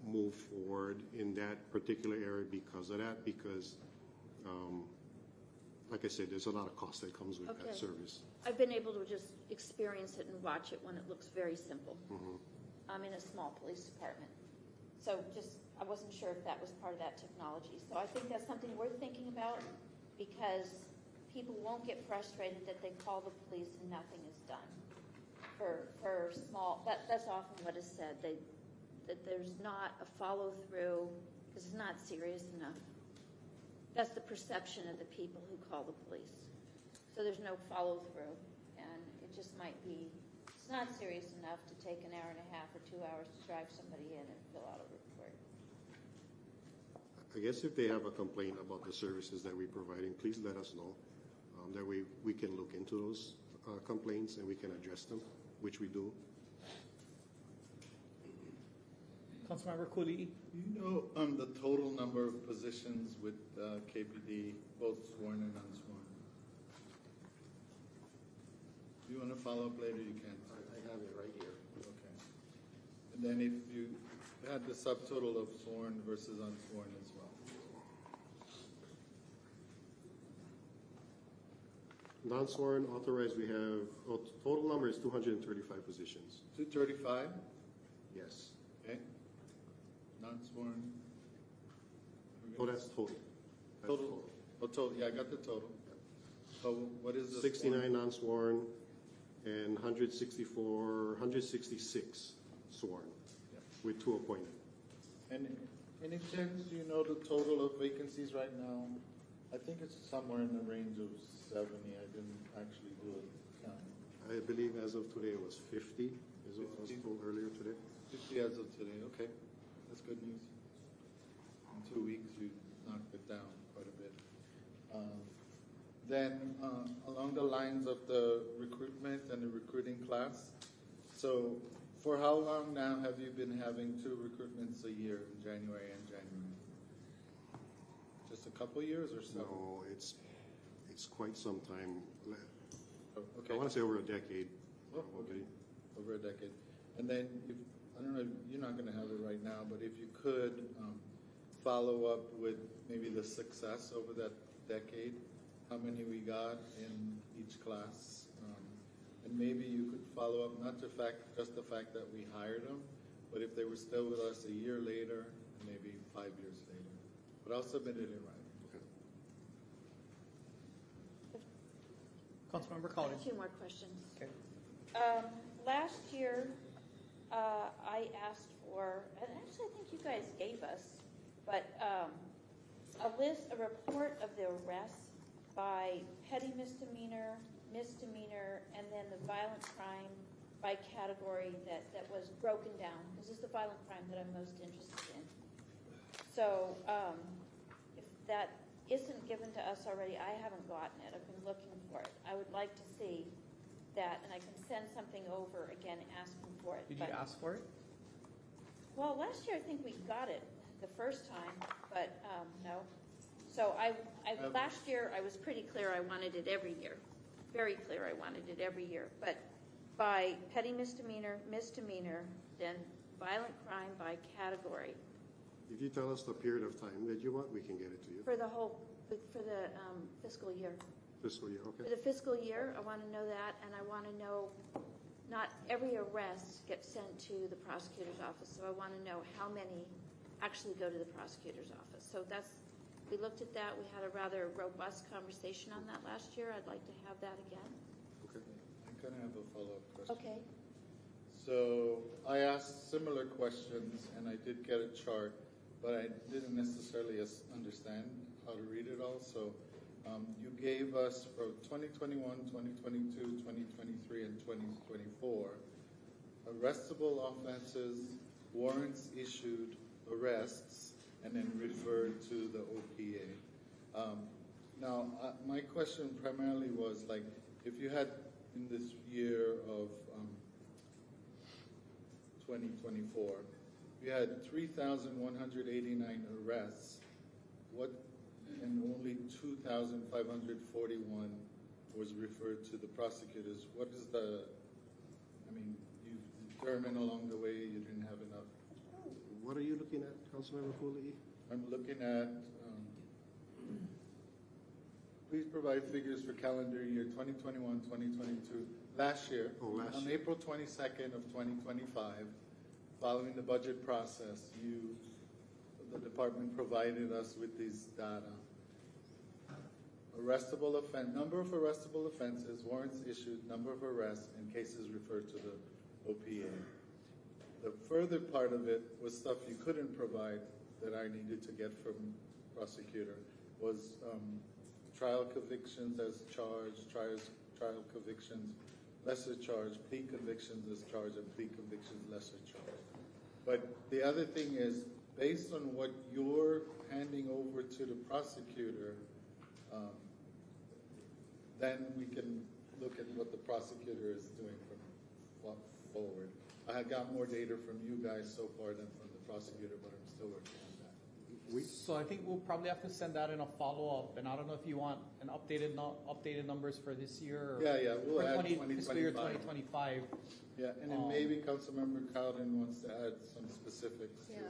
move forward in that particular area because of that, because like I said, there's a lot of cost that comes with that service. I've been able to just experience it and watch it when it looks very simple. I'm in a small police department. So I wasn't sure if that was part of that technology. So I think that's something worth thinking about, because people won't get frustrated that they call the police and nothing is done. For small, that's often what is said, that there's not a follow-through because it's not serious enough. That's the perception of the people who call the police. So there's no follow-through, and it just might be, it's not serious enough to take an hour and a half or 2 hours to drive somebody in and fill out a report. I guess if they have a complaint about the services that we're providing, please let us know. That way we can look into those complaints and we can address them, which we do. Councilmember Cooley. Do you know the total number of positions with KPD, both sworn and unsworn? If you want to follow up later, you can. I have it right here. Okay. And then if you had the subtotal of sworn versus unsworn as well. Non-sworn authorized, we have, total number is 235 positions. 235? Yes. Okay. Non-sworn? Oh, that's total. That's Total. Oh, total. Yeah, I got the total. So what is the 69 non-sworn and 166 sworn, with 2 appointed. And any chance you know the total of vacancies right now? I think it's somewhere in the range of 70. I didn't actually do a count. I believe as of today it was 50, is what I was told earlier today. 50 as of today. Okay, that's good news. In 2 weeks, you knocked it down quite a bit. Then, along the lines of the recruitment and the recruiting class, so for how long now have you been having 2 recruitments a year in January and January? Just a couple years or so? No, it's quite some time. Oh, okay. I want to say over a decade. Oh, okay. Over a decade. And then, I don't know, you're not going to have it right now, but if you could follow up with maybe the success over that decade, how many we got in each class, and maybe you could follow up, not just the fact that we hired them, but if they were still with us a year later, maybe 5 years later. But I'll submit it in writing. Councilmember I Collins. have 2 more questions. Okay. Last year, I asked for, and actually I think you guys gave us, but a report of the arrests by petty misdemeanor, and then the violent crime by category that was broken down. This is the violent crime that I'm most interested in. So if that isn't given to us already, I haven't gotten it. I've been looking for it. I would like to see that, and I can send something over again asking for it. Did you ask for it? Well, last year I think we got it the first time, but no. So last year I was pretty clear I wanted it every year. very clear I wanted it every year, but by petty misdemeanor, then violent crime by category. If you tell us the period of time that you want, we can get it to you. For the fiscal year. Fiscal year, For okay. the fiscal year, I want to know that, and I want to know not every arrest gets sent to the prosecutor's office, so I want to know how many actually go to the prosecutor's office. So we looked at that. We had a rather robust conversation on that last year. I'd like to have that again. Okay. I'm going to have a follow-up question. Okay. So I asked similar questions, and I did get a chart, but I didn't necessarily understand how to read it all. So you gave us for 2021, 2022, 2023, and 2024 arrestable offenses, warrants issued, arrests, and then referred to the OPA. Now, my question primarily was like, if you had in this year of 2024, you had 3,189 arrests, and only 2,541 was referred to the prosecutors. What is you determined along the way you didn't have enough. What are you looking at, Councilmember Cooley? I'm looking at, please provide figures for calendar year 2021, 2022. Last year, on April 22nd of 2025, following the budget process, the department provided us with these data. Number of arrestable offenses, warrants issued, number of arrests, and cases referred to the OPA. The further part of it was stuff you couldn't provide that I needed to get from prosecutor was trial convictions as charged, trial convictions lesser charge, plea convictions as charged, and plea convictions lesser charged. But the other thing is, based on what you're handing over to the prosecutor, then we can look at what the prosecutor is doing from forward. I have got more data from you guys so far than from the prosecutor, but I'm still working on that. So I think we'll probably have to send that in a follow-up, and I don't know if you want an updated numbers for this year. Or Yeah, we'll add fiscal year 2025. 2025. Yeah, and then maybe Councilmember Cowden wants to add some specifics. Yeah.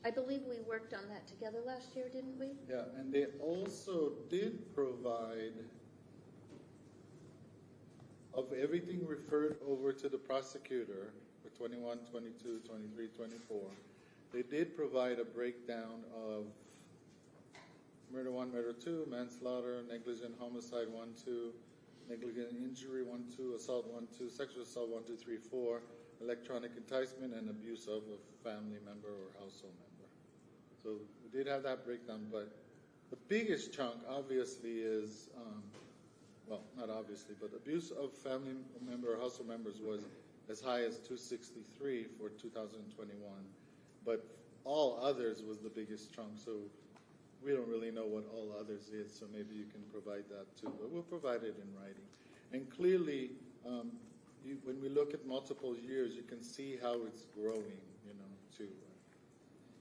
I believe we worked on that together last year, didn't we? Yeah, and they also did provide, of everything referred over to the prosecutor for 21, 22, 23, 24, they did provide a breakdown of murder 1, murder 2, manslaughter, negligent homicide 1, 2, negligent injury 1, 2, assault 1, 2, sexual assault 1, 2, 3, 4, electronic enticement, and abuse of a family member or household member. So we did have that breakdown, but the biggest chunk obviously is, well, not obviously, but abuse of family member or household members was as high as 263 for 2021. But all others was the biggest chunk, so we don't really know what all others is, so maybe you can provide that too. But we'll provide it in writing. And clearly, when we look at multiple years, you can see how it's growing, too.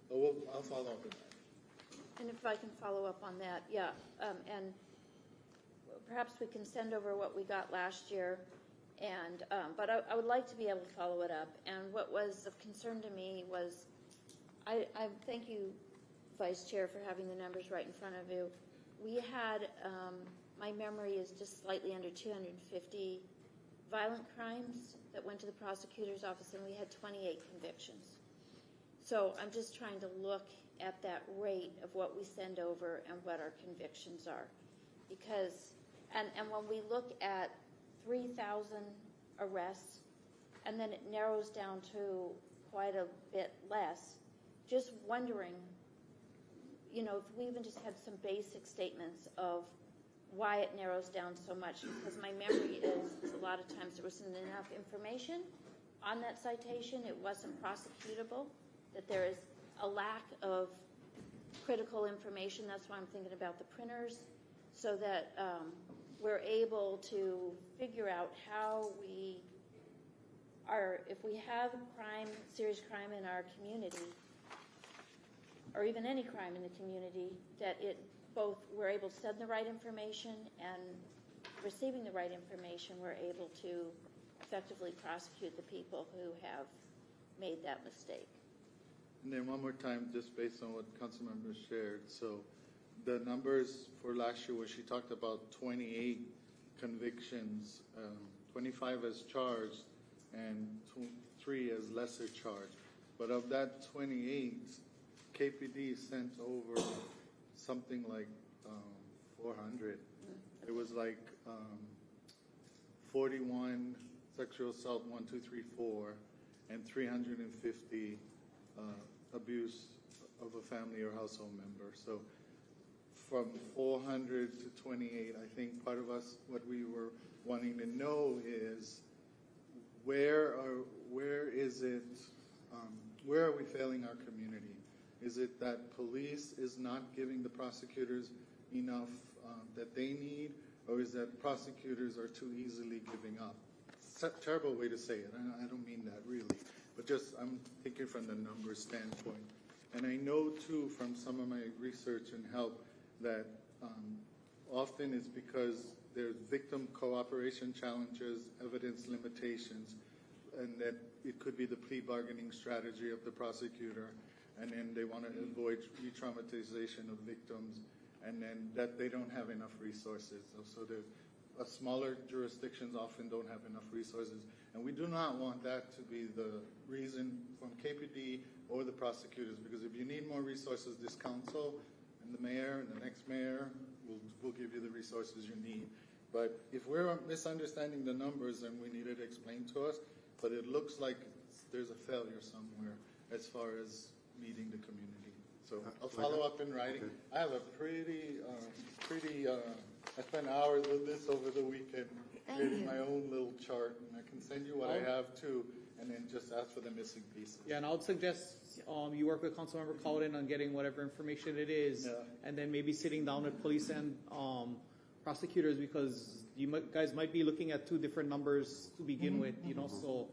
So I'll follow up with that. And if I can follow up on that, yeah. And perhaps we can send over what we got last year. And but I would like to be able to follow it up. And what was of concern to me was, I thank you, Vice Chair, for having the numbers right in front of you. We had, my memory is just slightly under 250 violent crimes that went to the prosecutor's office, and we had 28 convictions. So I'm just trying to look at that rate of what we send over and what our convictions are. Because, and when we look at 3,000 arrests, and then it narrows down to quite a bit less, just wondering, if we even just had some basic statements of why it narrows down so much, because my memory is a lot of times there wasn't enough information on that citation, it wasn't prosecutable, that there is a lack of critical information. That's why I'm thinking about the printers, so that we're able to figure out how we are, if we have crime, serious crime in our community, or even any crime in the community, that we're able to send the right information and receiving the right information, we're able to effectively prosecute the people who have made that mistake. And then one more time, just based on what Councilmember shared. So the numbers for last year, where she talked about 28 convictions, 25 as charged, and 3 as lesser charged. But of that 28, KPD sent over something like 400. It was like 41 sexual assault 1, 2, 3, 4, and 350 abuse of a family or household member. So from 400 to 28, I think part of us, what we were wanting to know is where is it, where are we failing our community? Is it that police is not giving the prosecutors enough that they need, or is that prosecutors are too easily giving up? It's a terrible way to say it. I don't mean that really, but just I'm thinking from the numbers standpoint. And I know too from some of my research and help that often it's because there's victim cooperation challenges, evidence limitations, and that it could be the plea bargaining strategy of the prosecutor, and then they want to avoid re-traumatization of victims, and then that they don't have enough resources. So smaller jurisdictions often don't have enough resources, and we do not want that to be the reason from KPD or the prosecutors, because if you need more resources, this council and the mayor and the next mayor will give you the resources you need. But if we're misunderstanding the numbers, then we need it explained to us. But it looks like there's a failure somewhere as far as meeting the community. So I'll follow up in writing. I have a I spent hours with this over the weekend, creating my own little chart, and I can send you what I have too, and then just ask for the missing pieces. Yeah, and I would suggest you work with Councilmember Cullen on getting whatever information it is, and then maybe sitting down with police and prosecutors, because you guys might be looking at 2 different numbers to begin with, you know, so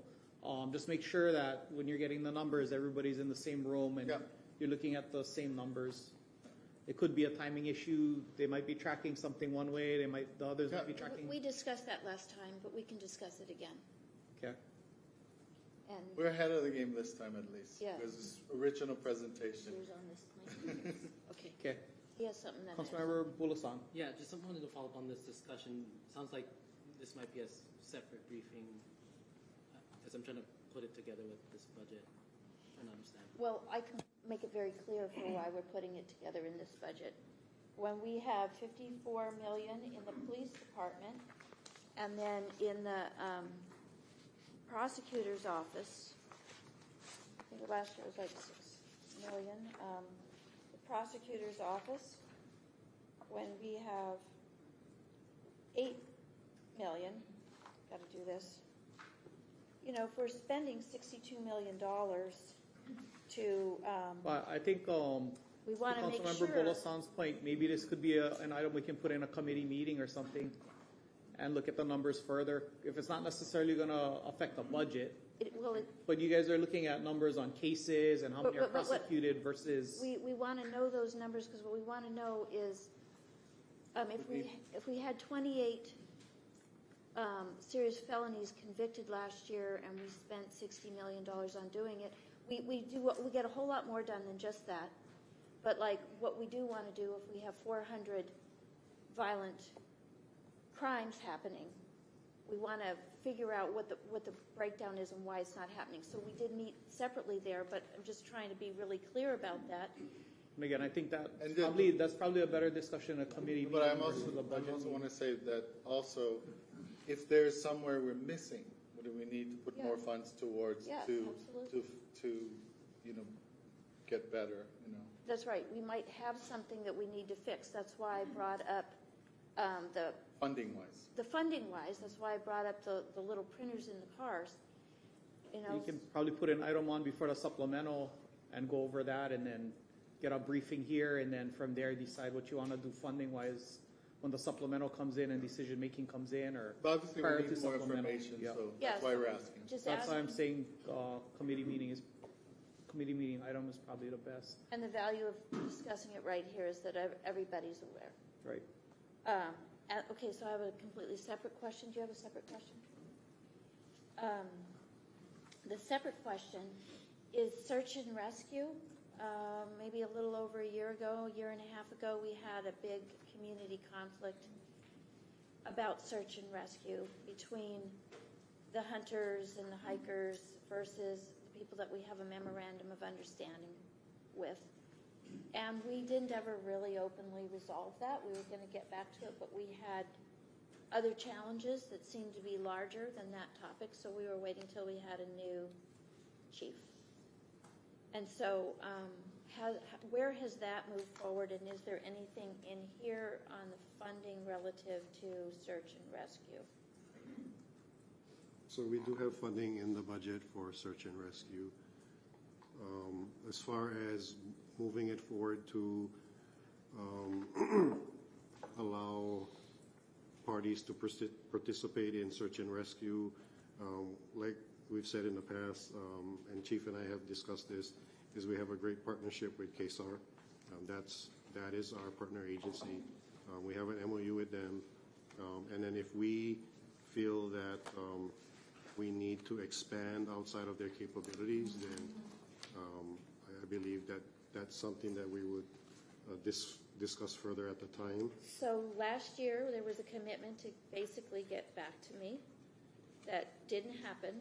just make sure that when you're getting the numbers, everybody's in the same room and you're looking at the same numbers. It could be a timing issue. They might be tracking something one way. The others might be tracking. We discussed that last time, but we can discuss it again. Okay. And we're ahead of the game this time at least. Yeah. Because it's original presentation. yours on this plan. Okay. Okay. He has something that. Councilmember Bulasan. Yeah, just wanted to follow up on this discussion. Sounds like this might be a separate briefing, because I'm trying to put it together with this budget and understand. Well, I can make it very clear for why we're putting it together in this budget. When we have $54 million in the police department, and then in the prosecutor's office, I think last year was like $6 million. The prosecutor's office, when we have $8 million, got to do this. You know, if we're spending $62 million to, But I think we want to make Councilmember sure. Bulasan's point, maybe this could be an item we can put in a committee meeting or something and look at the numbers further. If it's not necessarily going to affect the budget, but you guys are looking at numbers on cases and how many are prosecuted versus. We want to know those numbers, because what we want to know is if we had 28 serious felonies convicted last year and we spent $60 million on doing it, we get a whole lot more done than just that. But like what we do want to do, if we have 400 violent crimes happening, we want to figure out what the breakdown is and why it's not happening. So we did meet separately there, but I'm just trying to be really clear about that. And again, I think that's probably a better discussion in a committee. But I also want to say that also, if there's somewhere we're missing, what do we need to put more funds towards to get better, you know? That's right. We might have something that we need to fix. That's why I brought up the funding-wise. The funding-wise. That's why I brought up the little printers in the cars. You know, you can probably put an item on before the supplemental and go over that, and then get a briefing here, and then from there decide what you want to do funding-wise when the supplemental comes in and decision-making comes in, or obviously prior we to need more supplemental. information, so that's why we're asking. That's why I'm saying committee meeting item is probably the best. And the value of discussing it right here is that everybody's aware. Right. Okay, so I have a completely separate question. Do you have a separate question? The separate question is search and rescue. Maybe a little over a year and a half ago, we had a big community conflict about search and rescue between the hunters and the hikers versus the people that we have a memorandum of understanding with. And we didn't ever really openly resolve that. We were going to get back to it, but we had other challenges that seemed to be larger than that topic, so we were waiting till we had a new chief. And so where has that moved forward, and is there anything in here on the funding relative to search and rescue? So we do have funding in the budget for search and rescue. As far as moving it forward to allow parties to participate in search and rescue, like we've said in the past, and Chief and I have discussed this, is we have a great partnership with KSAR. That is our partner agency. We have an MOU with them, and then if we feel that we need to expand outside of their capabilities, then I believe that that's something that we would discuss further at the time. So last year, there was a commitment to basically get back to me. That didn't happen.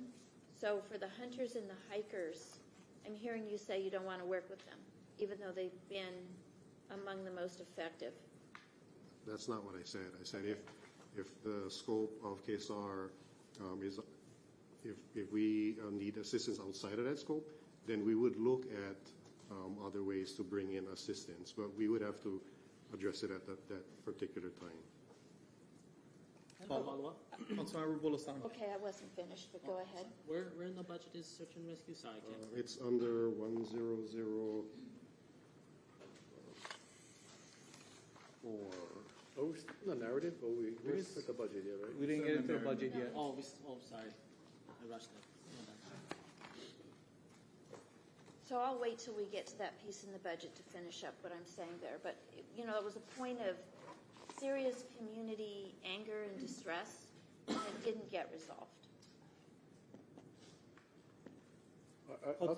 So for the hunters and the hikers, I'm hearing you say you don't want to work with them, even though they've been among the most effective. That's not what I said. I said if the scope of KSAR is, if we need assistance outside of that scope, then we would look at other ways to bring in assistance, but we would have to address it at that particular time. Follow-up? Councilmember Bulasan. Okay, I wasn't finished, but go ahead. Where in the budget is search and rescue? Sorry, I can't. It's under 100. Are we still in the narrative, or we didn't put the budget yet, right? We didn't get into the budget yet. Oh, sorry. I rushed it. So I'll wait till we get to that piece in the budget to finish up what I'm saying there. But, you know, it was a point of serious community anger and distress, and it didn't get resolved. I'll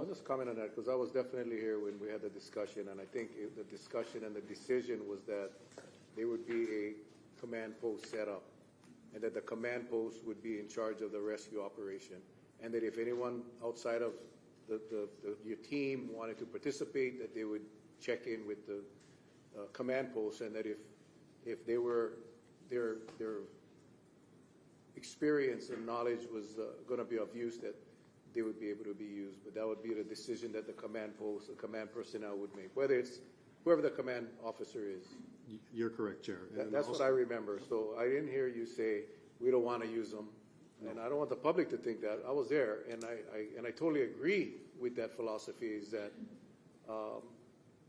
just comment on that, because I was definitely here when we had the discussion, and I think the discussion and the decision was that there would be a command post set up, and that the command post would be in charge of the rescue operation, and that if anyone outside of your team wanted to participate, that they would check in with the command post, and that if they were their experience and knowledge was going to be of use, that they would be able to be used. But that would be the decision that the command post, the command personnel would make, whether it's whoever the command officer is. You're correct, Chair. That's what I remember. So I didn't hear you say we don't want to use them. No. And I don't want the public to think that. I was there, and I totally agree with that philosophy, is that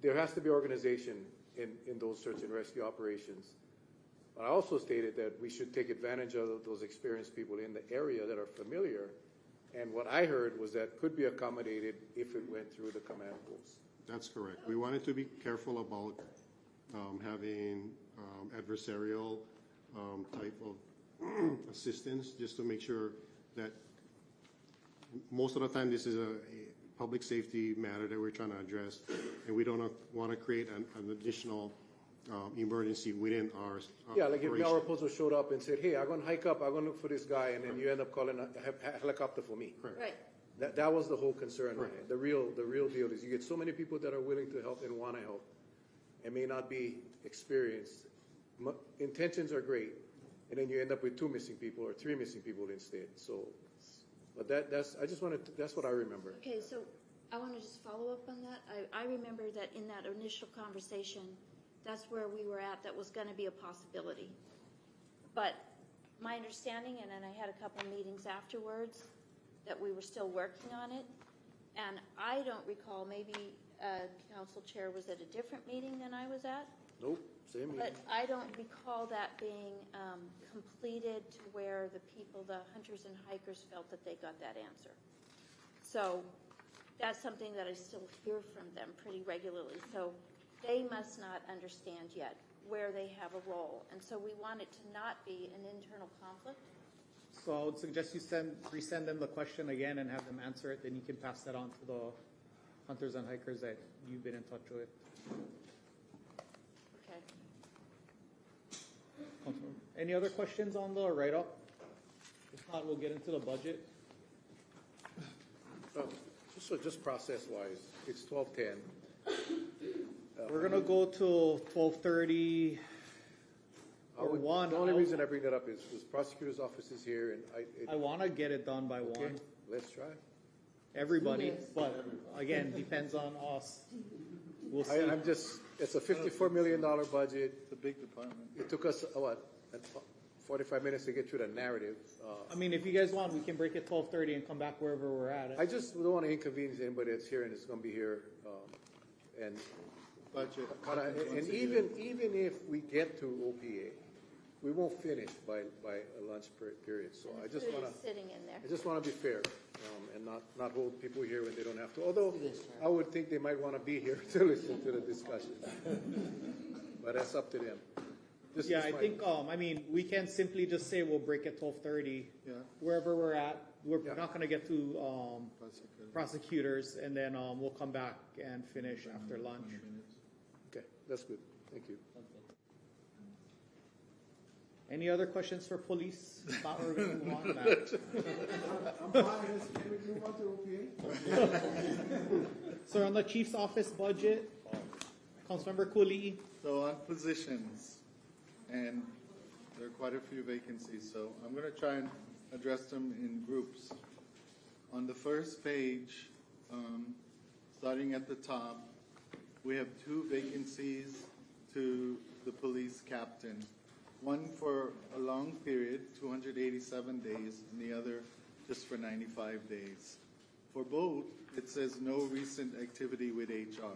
there has to be organization in those search and rescue operations. But I also stated that we should take advantage of those experienced people in the area that are familiar. And what I heard was that could be accommodated if it went through the command post. That's correct. We wanted to be careful about having adversarial type of assistance, just to make sure that most of the time this is a public safety matter that we're trying to address, and we don't want to create an additional emergency within our yeah, like if Mayor Raposo showed up and said, hey, I'm going to hike up, I'm going to look for this guy, and then you end up calling a helicopter for me. Right. That was the whole concern. Right. The real deal is you get so many people that are willing to help and want to help and may not be experienced. Intentions are great, and then you end up with 2 missing people or 3 missing people instead. So, but that's what I remember. Okay, so I want to just follow up on that. I remember that in that initial conversation, that's where we were at. That was going to be a possibility. But my understanding, and then I had a couple of meetings afterwards, that we were still working on it. And I don't recall, maybe Council Chair was at a different meeting than I was at. Nope, same meeting. But I don't recall that being completed to where the people, the hunters and hikers, felt that they got that answer. So that's something that I still hear from them pretty regularly. So they must not understand yet where they have a role. And so we want it to not be an internal conflict. So I would suggest you resend them the question again and have them answer it, then you can pass that on to the hunters and hikers that you've been in touch with. Okay. Any other questions on the write-up? If not, we'll get into the budget. Just process-wise, it's 12:10. We're gonna go till 12:30 or 1. The only reason I bring that up is prosecutor's office is here, and I want to get it done by 1. Okay, let's try. Everybody, but again, depends on us. We'll see. I'm just, it's a $54 million budget. It's a big department. It took us, 45 minutes to get through the narrative. I mean, if you guys want, we can break it 12:30 and come back wherever we're at. I just don't want to inconvenience anybody that's here and is going to be here. And Budget. and even if we get to OPA, we won't finish by a lunch period. So I just want to sitting in there. I just want to be fair and not hold people here when they don't have to. Although I would think they might want to be here to listen to the discussion. But that's up to them. Yeah, I think, I mean, we can simply just say we'll break at 12:30. Yeah. Wherever we're at. We're not going to get to prosecutors, and then we'll come back and finish after lunch. Okay, that's good. Thank you. Any other questions for police? If not, we're going to move on now. I'm fine. Can we move on to OPA? So on the chief's office budget, Councilmember Cooley. So on positions, and there are quite a few vacancies, so I'm going to try and address them in groups. On the first page, starting at the top, we have 2 vacancies to the police captain. One for a long period, 287 days, and the other just for 95 days. For both, it says no recent activity with HR.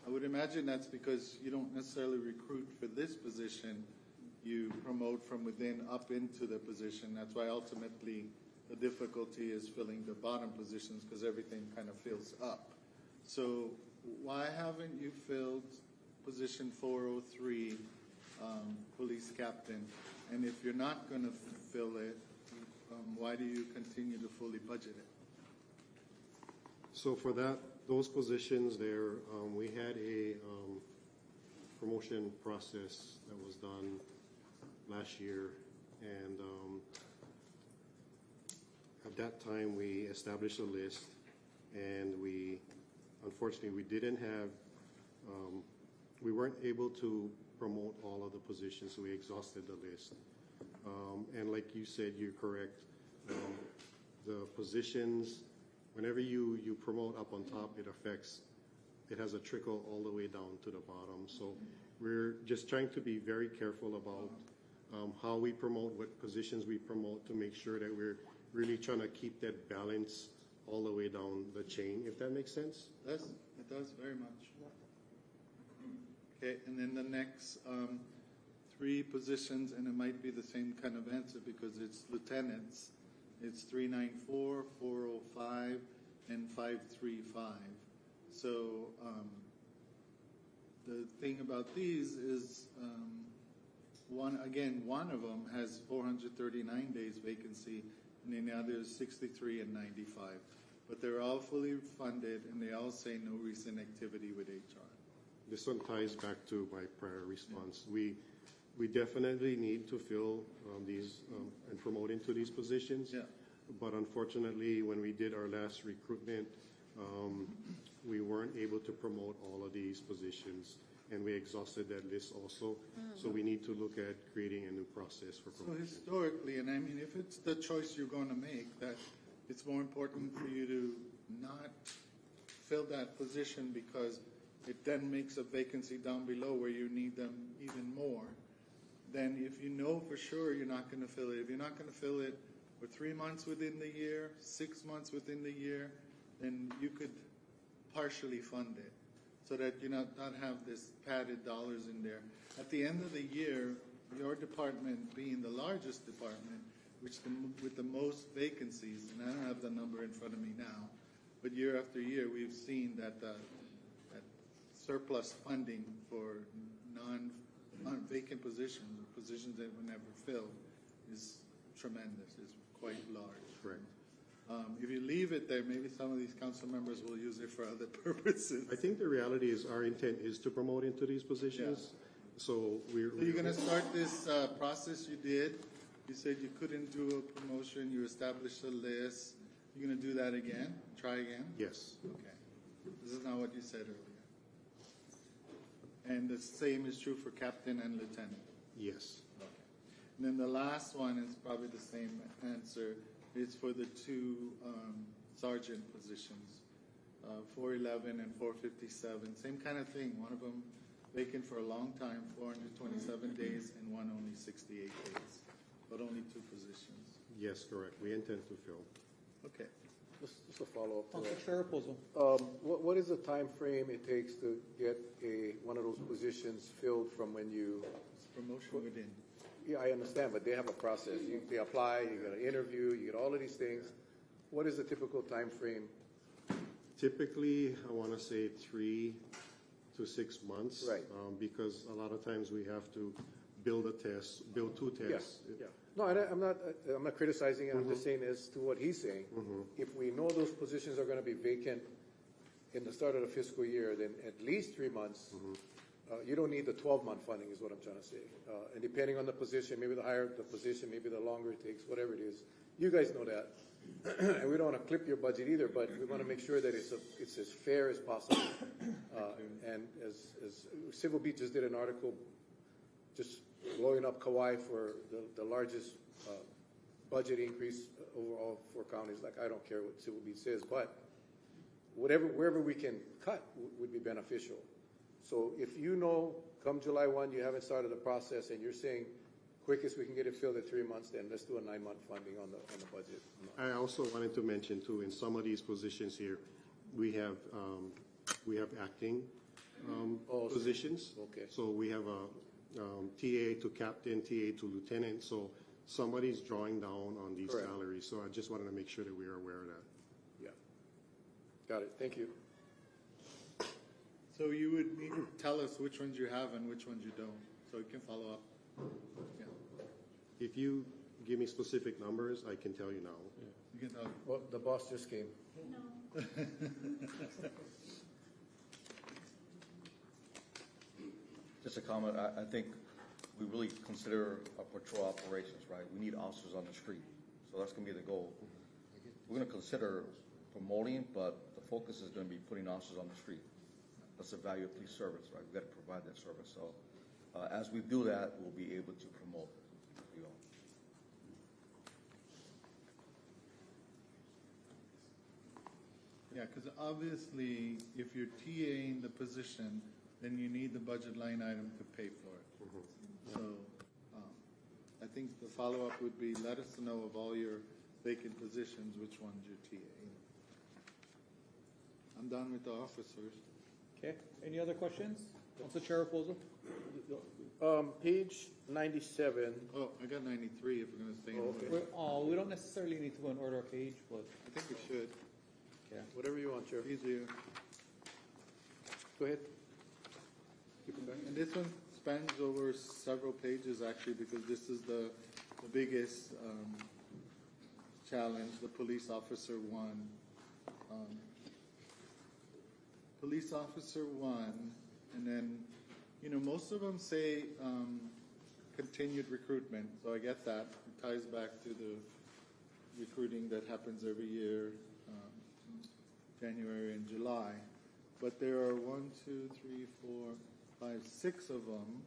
I would imagine that's because you don't necessarily recruit for this position. You promote from within up into the position. That's why ultimately the difficulty is filling the bottom positions, because everything kind of fills up. So why haven't you filled position 403, police captain? And if you're not going to fill it, why do you continue to fully budget it? So for those positions there, we had a promotion process that was done last year, and at that time we established a list, and unfortunately we didn't have, we weren't able to promote all of the positions, so we exhausted the list. And like you said, you're correct. The positions, whenever you promote up on top, it has a trickle all the way down to the bottom. So we're just trying to be very careful about how we promote, what positions we promote, to make sure that we're really trying to keep that balance all the way down the chain, if that makes sense. Yes, it does very much. Okay, and then the next 3 positions, and it might be the same kind of answer because it's lieutenants. It's 394, 405, and 535. So the thing about these is one of them has 439 days vacancy, and then the other is 63 and 95. But they're all fully funded, and they all say no recent activity with HR. This one ties back to my prior response. We definitely need to fill these and promote into these positions. Yeah. But unfortunately, when we did our last recruitment, we weren't able to promote all of these positions, and we exhausted that list also. So we need to look at creating a new process for promotion. So historically, and I mean, if it's the choice you're going to make, that it's more important for you to not fill that position because it then makes a vacancy down below where you need them even more, then if you know for sure you're not going to fill it, if you're not going to fill it for 3 months within the year, 6 months within the year, then you could partially fund it so that you not have this padded dollars in there. At the end of the year, your department being the largest department, with the most vacancies, and I don't have the number in front of me now, but year after year we've seen that that surplus funding for on vacant positions, or positions that were never filled, is tremendous, is quite large. Correct. If you leave it there, maybe some of these council members will use it for other purposes. I think the reality is our intent is to promote into these positions. So we're. So you're gonna start this process you did. You said you couldn't do a promotion, you established a list. You're gonna do that again? Try again? Yes. Okay. This is not what you said earlier. And the same is true for captain and lieutenant? Yes. Okay. And then the last one is probably the same answer. It's for the two sergeant positions, 411 and 457. Same kind of thing. One of them vacant for a long time, 427 days, and one only 68 days, but only two positions. Yes, correct. We intend to fill. Okay. Just a follow-up to Council that. Chair Raposo. What is the time frame it takes to get one of those positions filled from when you? It's promotion within. Yeah, I understand, but they have a process. They apply, you get an interview, you get all of these things. What is the typical time frame? Typically, I want to say 3 to 6 months. Right. Because a lot of times we have to build two tests. Yeah. No, I'm not criticizing it. I'm just saying as to what he's saying. If we know those positions are going to be vacant in the start of the fiscal year, then at least 3 months. You don't need the 12-month funding is what I'm trying to say. And depending on the position, maybe the higher the position, maybe the longer it takes, whatever it is. You guys know that. And we don't want to clip your budget either, but we want to make sure that it's as fair as possible. And as Civil Beat just did an article just blowing up Kauai for the largest budget increase overall for counties. Like, I don't care what Civil Beat says, but wherever we can cut would be beneficial. So if you know, come July 1, you haven't started the process, and you're saying quickest we can get it filled at 3 months, then let's do a 9-month funding on the budget. I also wanted to mention too, in some of these positions here, we have acting positions. Okay. So we have a TA to captain, TA to lieutenant. So somebody's drawing down on these Correct. salaries. So I just wanted to make sure that we are aware of that. Yeah. Got it. Thank you. So you would need to tell us which ones you have and which ones you don't, so we can follow up. Yeah. If you give me specific numbers, I can tell you now. You can tell. Well, the boss just came. Just a comment, I think we really consider our patrol operations, right? We need officers on the street, so that's gonna be the goal. We're gonna consider promoting, but the focus is gonna be putting officers on the street. That's the value of police service, right? We've got to provide that service, so as we do that, we'll be able to promote. You know. Yeah, because obviously, if you're TAing the position, then you need the budget line item to pay for it. So, I think the follow-up would be, let us know of all your vacant positions, which ones you're TAing. I'm done with the officers. Okay, any other questions? Council Chair Raposo. Page 97. Oh, I got 93 if we're going to stay in order. We don't necessarily need to go in order of page, but. I think we should. Yeah. Whatever you want, Chair. Easier. Go ahead. Keep it going. And this one spans over several pages, actually, because this is the biggest challenge, the police officer one. Police officer one, and then, most of them say continued recruitment, so I get that. It ties back to the recruiting that happens every year, January and July. But there are 6 of them,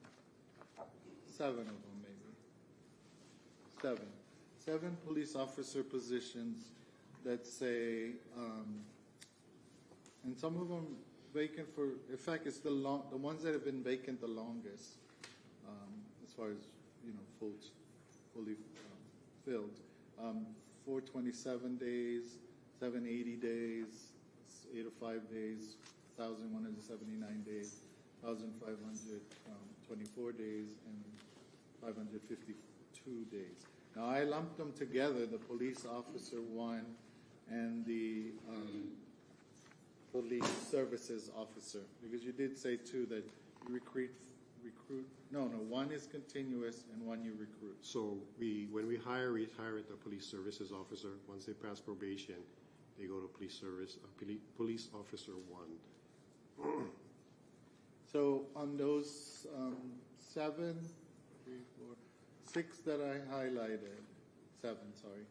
7 of them maybe. 7 police officer positions that say, and some of them vacant for, in fact, it's the ones that have been vacant the longest, as far as, fully filled. 427 days, 780 days, 805 days, 1,179 days, 1,524 days, and 552 days. Now, I lumped them together, the police officer one and the police services officer, because you did say too that you recruit, no, one is continuous and one you recruit. So when we hire the police services officer. Once they pass probation, they go to police officer 1. So on those 7, 3, 4, 6 that I highlighted, 7, sorry,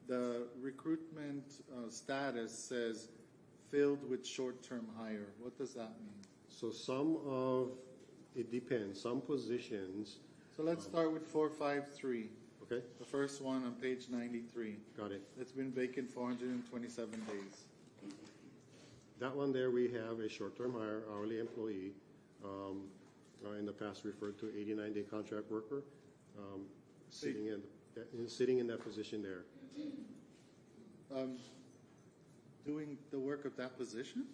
the recruitment status says filled with short-term hire. What does that mean? So it depends. Some positions. So let's start with 453. Okay. The first one on page 93. Got it. It's been vacant 427 days. That one there, we have a short-term hire hourly employee, in the past referred to 89-day contract worker, sitting in that position there. Doing the work of that position?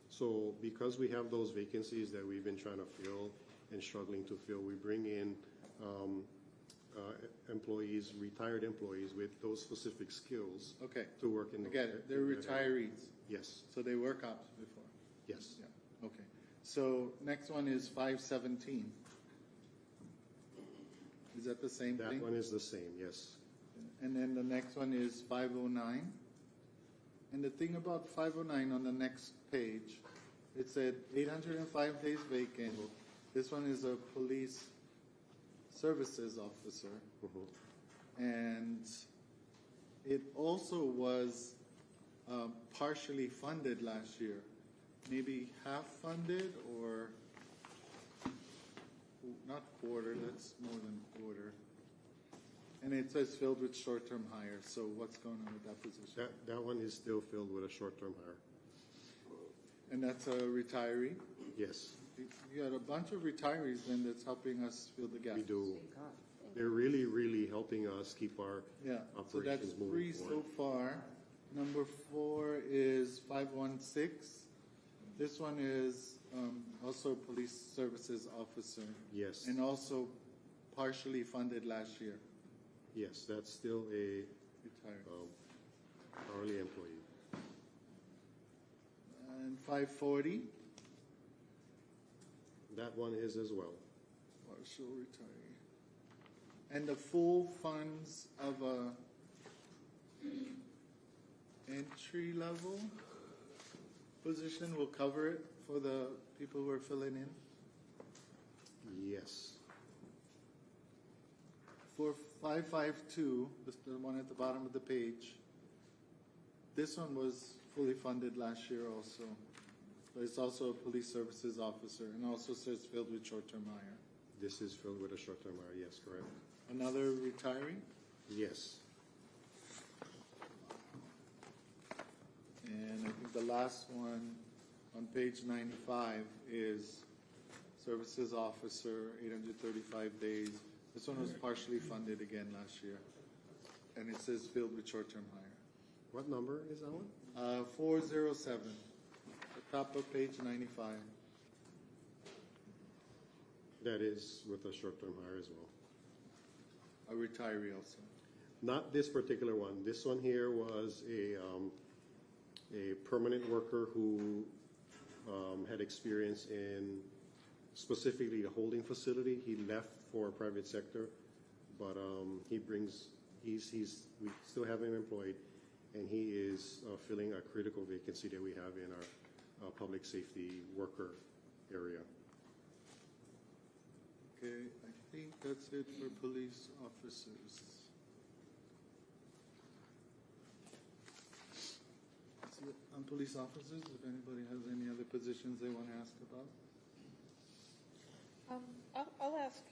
So because we have those vacancies that we've been trying to fill and struggling to fill, we bring in employees, retired employees with those specific skills. Okay. To work in the. I get it. They're retirees. Yes. So they work ops before. Yes. Yeah. Okay. So next one is 517. Is that the same thing? That one is the same, yes. And then the next one is 509. And the thing about 509 on the next page, it said 805 days vacant. This one is a police services officer. And it also was partially funded last year. Maybe half funded or not quarter, that's more than quarter. And it says filled with short-term hire. So what's going on with that position? That one is still filled with a short-term hire. And that's a retiree? Yes. You got a bunch of retirees then that's helping us fill the gaps. We do. They're really, really helping us keep our operations so that's moving 3 forward. so far. Number 4 is 516. This one is also police services officer. Yes. And also partially funded last year. Yes, that's still a hourly employee. And 540. That one is as well. Partial retiree. And the full funds of a entry level position will cover it for the people who are filling in? Yes. For 552, the one at the bottom of the page, this one was fully funded last year also. But it's also a police services officer and also says filled with short-term hire. This is filled with a short-term hire, yes, correct. Another retiree? Yes. And I think the last one on page 95 is services officer, 835 days. This one was partially funded again last year. And it says filled with short-term hire. What number is that one? 407, the top of page 95. That is with a short-term hire as well. A retiree also. Not this particular one. This one here was a permanent worker who had experience in specifically the holding facility. He left for a private sector, but we still have him employed, and he is filling a critical vacancy that we have in our public safety worker area. Okay, I think that's it for police officers. That's it on police officers. If anybody has any other positions they want to ask about. I'll ask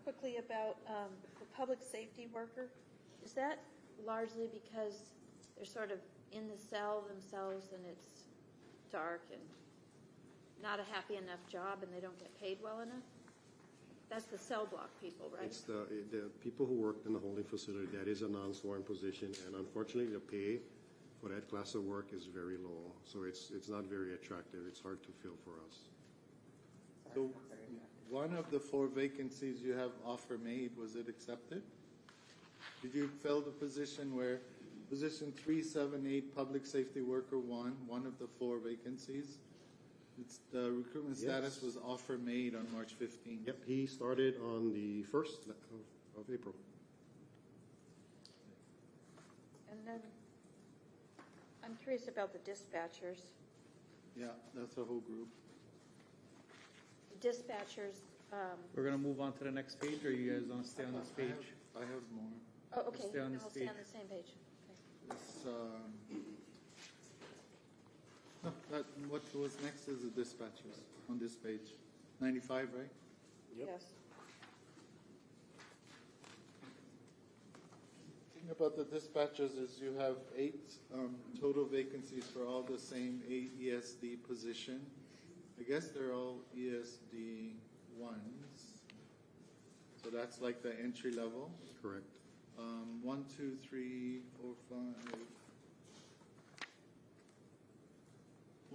quickly about the public safety worker. Is that largely because they're sort of in the cell themselves and it's dark and not a happy enough job and they don't get paid well enough? That's the cell block people, right? It's the people who work in the holding facility. That is a non-sworn position, and unfortunately, the pay for that class of work is very low. So it's not very attractive. It's hard to fill for us. So one of the 4 vacancies you have offer made, was it accepted? Did you fill the position where position 378 public safety worker one of the 4 vacancies? It's, the recruitment status was offer made on March 15th. Yep, he started on the 1st of April. And then, I'm curious about the dispatchers. Yeah, that's a whole group. Dispatchers, We're gonna move on to the next page, or you guys wanna stay on this page? I have more. oh, okay, Stay on then this we'll stay on page. the same page. Okay. It's, that, what was next is the dispatchers on this page. 95, right? Yes. The thing about the dispatchers is you have 8 total vacancies for all the same 8 ESD position. I guess they're all ESD 1s. So that's like the entry level. Correct. 1, 2, 3, 4, 5.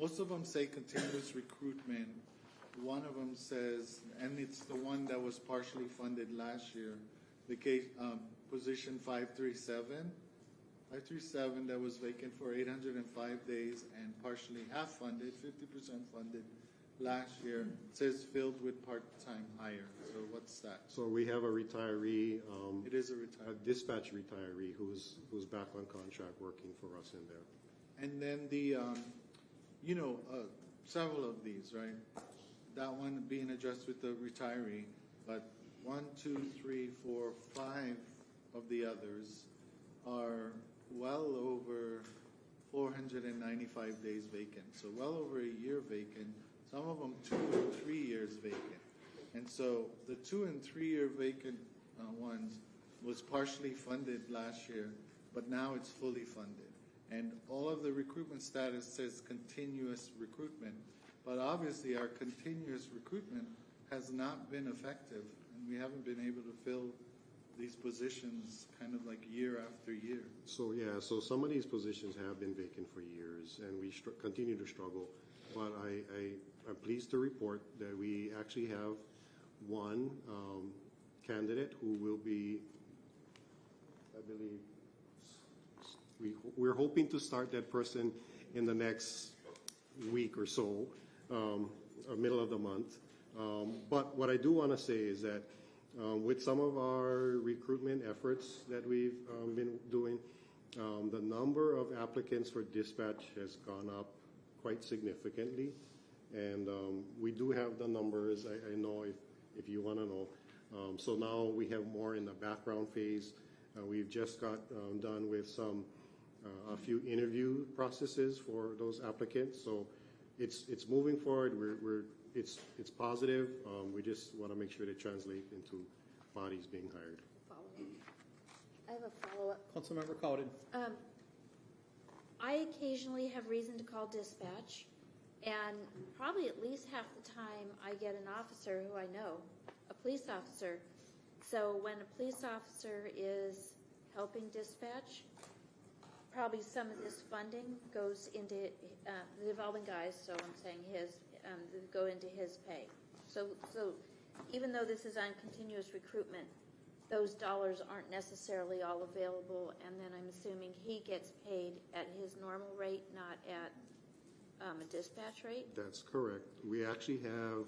Most of them say continuous recruitment. One of them says, and it's the one that was partially funded last year, the case, position 537. 537 that was vacant for 805 days and partially half funded, 50% funded last year, says filled with part-time hire. So what's that? So we have a retiree. It is a retiree. A dispatch retiree who's back on contract working for us in there. And then the, several of these, right? That one being addressed with the retiree, but 1, 2, 3, 4, 5 of the others are well over 495 days vacant. So well over a year vacant. Some of them 2 and 3 years vacant. And so the 2 and 3 year vacant ones was partially funded last year, but now it's fully funded. And all of the recruitment status says continuous recruitment, but obviously our continuous recruitment has not been effective, and we haven't been able to fill these positions kind of like year after year. So yeah, so some of these positions have been vacant for years, and we continue to struggle. But I'm pleased to report that we actually have one candidate who will be, I believe, we're hoping to start that person in the next week or so, middle of the month. But what I do want to say is that with some of our recruitment efforts that we've been doing, the number of applicants for dispatch has gone up quite significantly. And we do have the numbers, I know if you want to know. So now we have more in the background phase. We've just got done with a few interview processes for those applicants. So it's moving forward. It's positive. We just want to make sure they translate into bodies being hired. I have a follow-up. Councilmember Cowden. I occasionally have reason to call dispatch, and probably at least half the time I get an officer who I know, a police officer. So when a police officer is helping dispatch, probably some of this funding goes into the evolving guys, so I'm saying go into his pay. So even though this is on continuous recruitment, those dollars aren't necessarily all available, and then I'm assuming he gets paid at his normal rate, not at a dispatch rate? That's correct. We actually have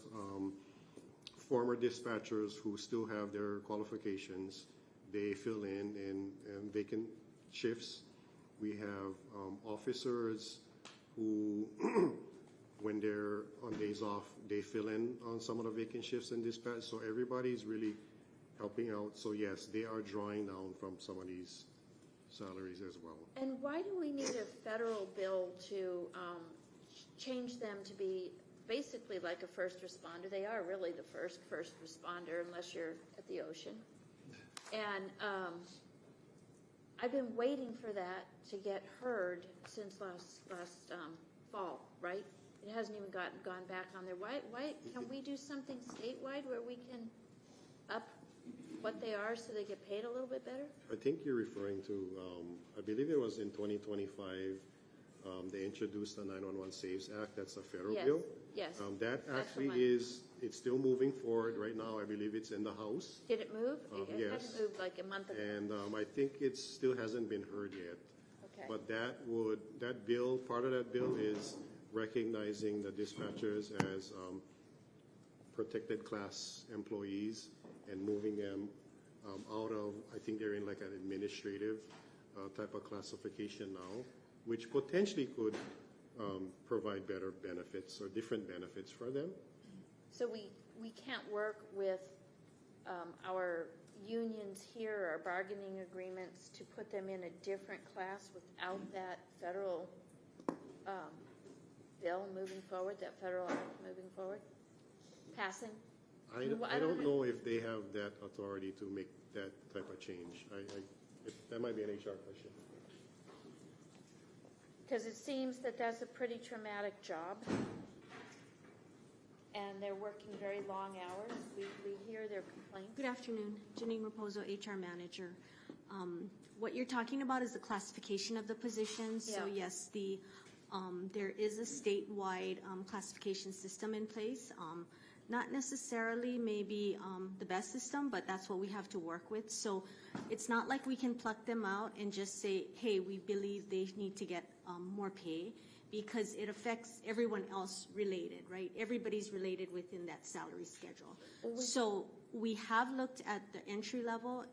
former dispatchers who still have their qualifications. They fill in vacant shifts. We have officers who, when they're on days off, they fill in on some of the vacant shifts in dispatch. So everybody's really helping out. So yes, they are drawing down from some of these salaries as well. And why do we need a federal bill to change them to be basically like a first responder? They are really the first responder unless you're at the ocean. And I've been waiting for that to get heard since last fall, right? It hasn't even gone back on there. Why can we do something statewide where we can up what they are so they get paid a little bit better? I think you're referring to, I believe it was in 2025, they introduced the 911 Saves Act. That's a federal bill. Yes. That actually it's still moving forward right now. I believe it's in the House. Did it move? It Yes. hadn't moved like a month ago. And I think it still hasn't been heard yet. Okay. But that bill, part of that bill is recognizing the dispatchers as protected class employees and moving them out of, I think they're in like an administrative type of classification now, which potentially could provide better benefits or different benefits for them. So we can't work with our unions here, our bargaining agreements, to put them in a different class without that federal bill moving forward, that federal act moving forward, passing? I don't know if they have that authority to make that type of change. That might be an HR question. Because it seems that that's a pretty traumatic job, and they're working very long hours. We hear their complaints. Good afternoon, Janine Raposo, HR Manager. What you're talking about is the classification of the positions. So Yeah. yes, there is a statewide classification system in place. Not necessarily maybe the best system, but that's what we have to work with. So it's not like we can pluck them out and just say, hey, we believe they need to get more pay, because it affects everyone else related, right? Everybody's related within that salary schedule. So we have looked at the entry level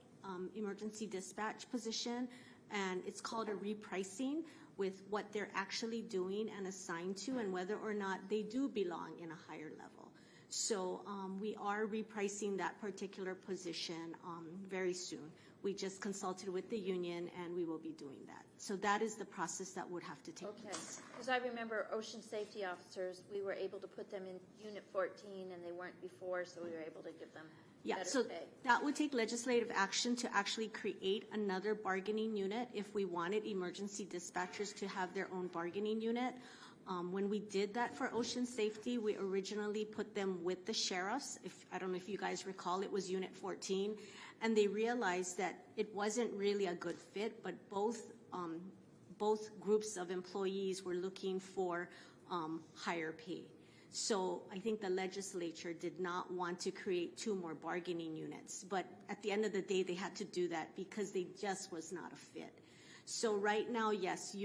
emergency dispatch position, and it's called a repricing with what they're actually doing and assigned to, and whether or not they do belong in a higher level. So we are repricing that particular position very soon. We just consulted with the union, and we will be doing that. So that is the process that would have to take place. Because I remember ocean safety officers, we were able to put them in Unit 14, and they weren't before, so we were able to give them better so pay. that would take legislative action to actually create another bargaining unit if we wanted emergency dispatchers to have their own bargaining unit. When we did that for ocean safety, we originally put them with the sheriffs. I don't know if you guys recall, it was Unit 14, and they realized that it wasn't really a good fit, but both groups of employees were looking for higher pay. So I think the legislature did not want to create 2 more bargaining units, but at the end of the day, they had to do that because they just was not a fit. So right now, yes,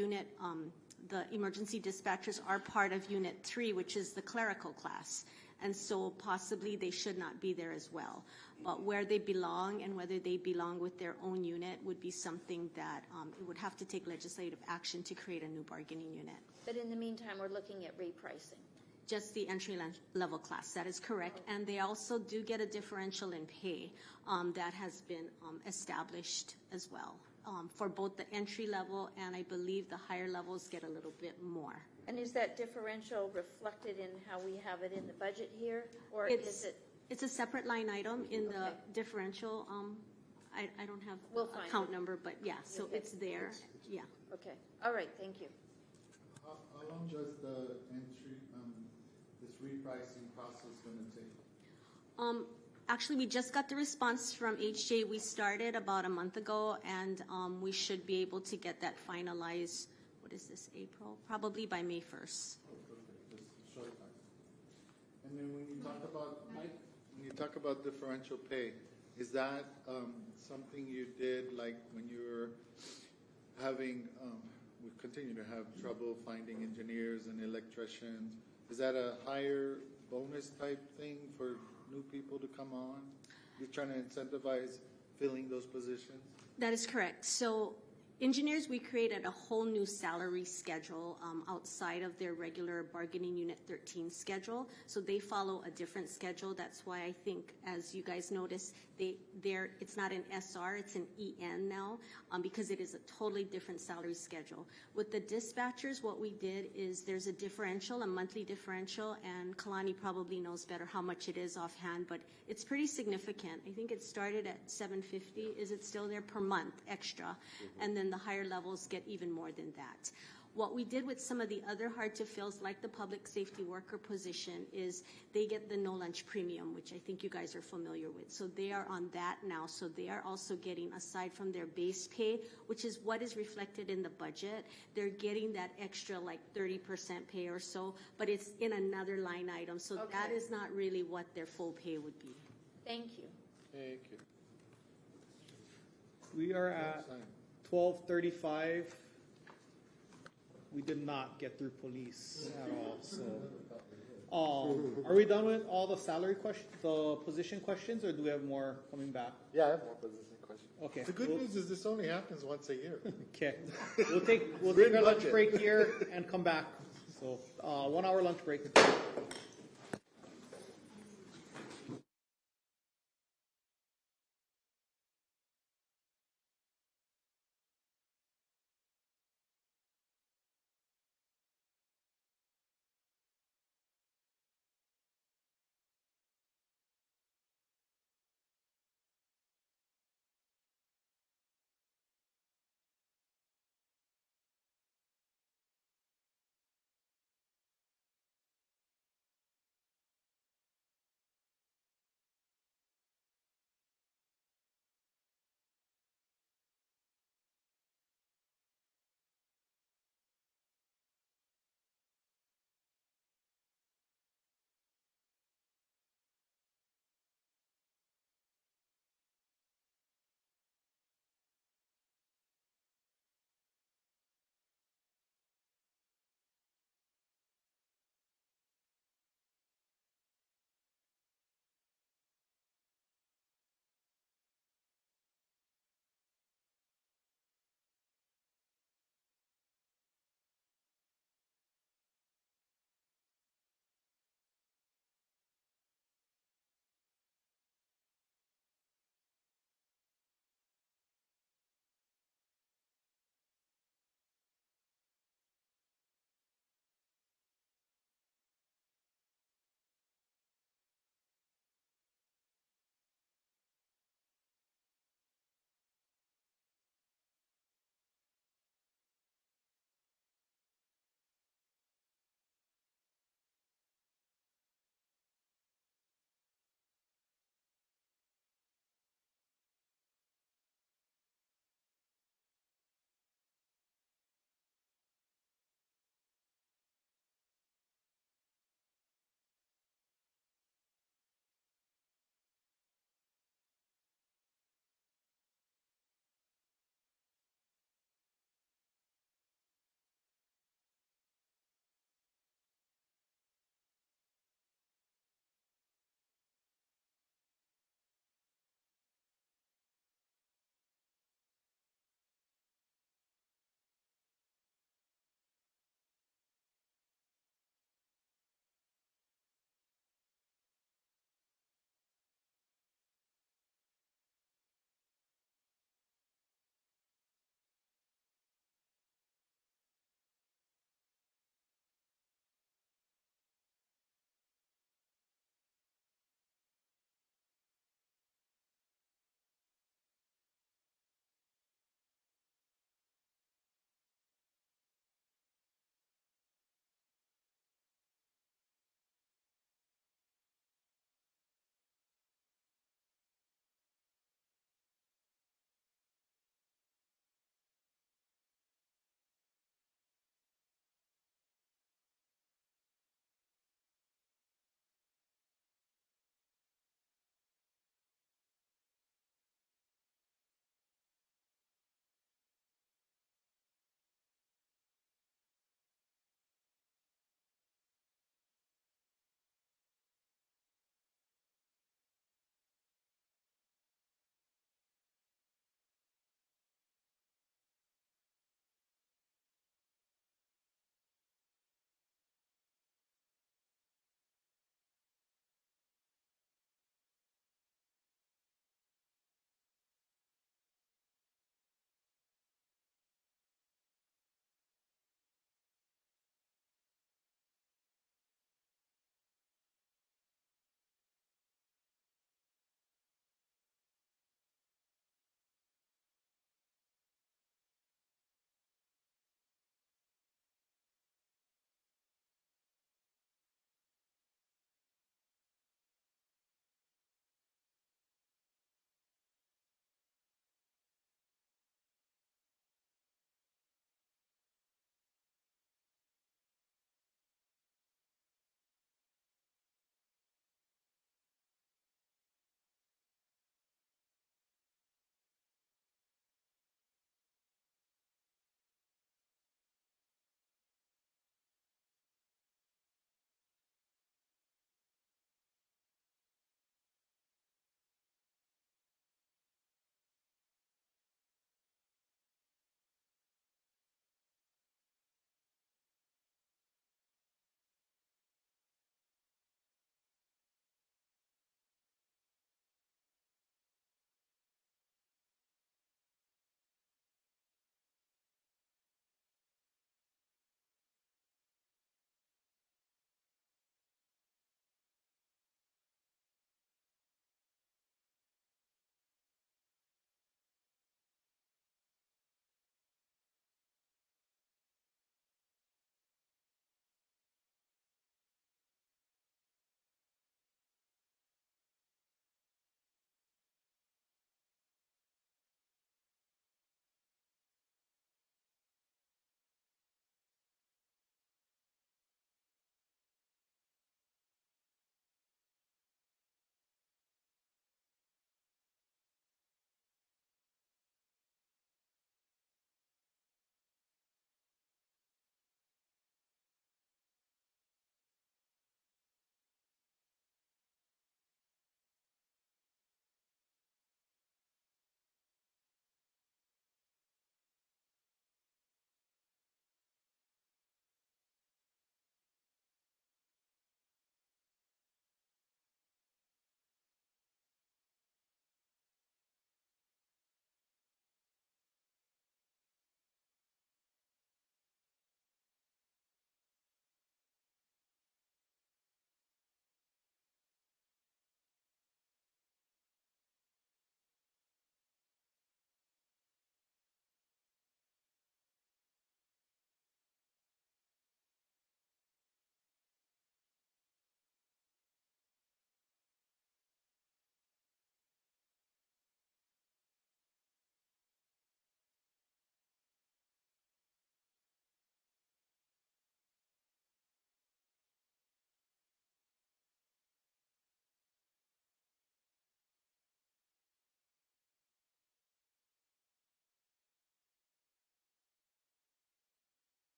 the emergency dispatchers are part of Unit 3, which is the clerical class. And so possibly they should not be there as well. But where they belong and whether they belong with their own unit would be something that it would have to take legislative action to create a new bargaining unit. But in the meantime, we're looking at repricing. Just the entry level class, that is correct. And they also do get a differential in pay that has been established as well. For both the entry level and I believe the higher levels get a little bit more. And is that differential reflected in how we have it in the budget here, or is it? It's a separate line item in the differential. I don't have account number, but yeah, so it's there. Yeah. Okay. All right. Thank you. How long does the entry, this repricing process going to take? Actually, we just got the response from HJ. We started about a month ago, and we should be able to get that finalized, what is this, April? Probably by May 1st. And then when you talk about differential pay, is that something you did like when you were having, we continue to have trouble finding engineers and electricians? Is that a higher bonus type thing for new people to come on? You're trying to incentivize filling those positions? That is correct. So engineers, we created a whole new salary schedule outside of their regular bargaining unit 13 schedule. So they follow a different schedule. That's why I think, as you guys notice, it's not an SR, it's an EN now, because it is a totally different salary schedule. With the dispatchers, what we did is there's a differential, a monthly differential, and Kalani probably knows better how much it is offhand, but it's pretty significant. I think it started at $750. Is it still there per month extra? And then the higher levels get even more than that. What we did with some of the other hard to fills, like the public safety worker position, is they get the no lunch premium, which I think you guys are familiar with. So they are on that now. So they are also getting, aside from their base pay, which is what is reflected in the budget, they're getting that extra like 30% pay or so, but it's in another line item. So that is not really what their full pay would be. Thank you. Thank you. We are at 12:35. we did not get through police at all. So, are we done with all the salary questions, the position questions, or do we have more coming back? Yeah, I have more position questions. Okay. The good news is this only happens once a year. Okay, we'll take Bring a lunch budget. break here and come back. So, 1 hour lunch break.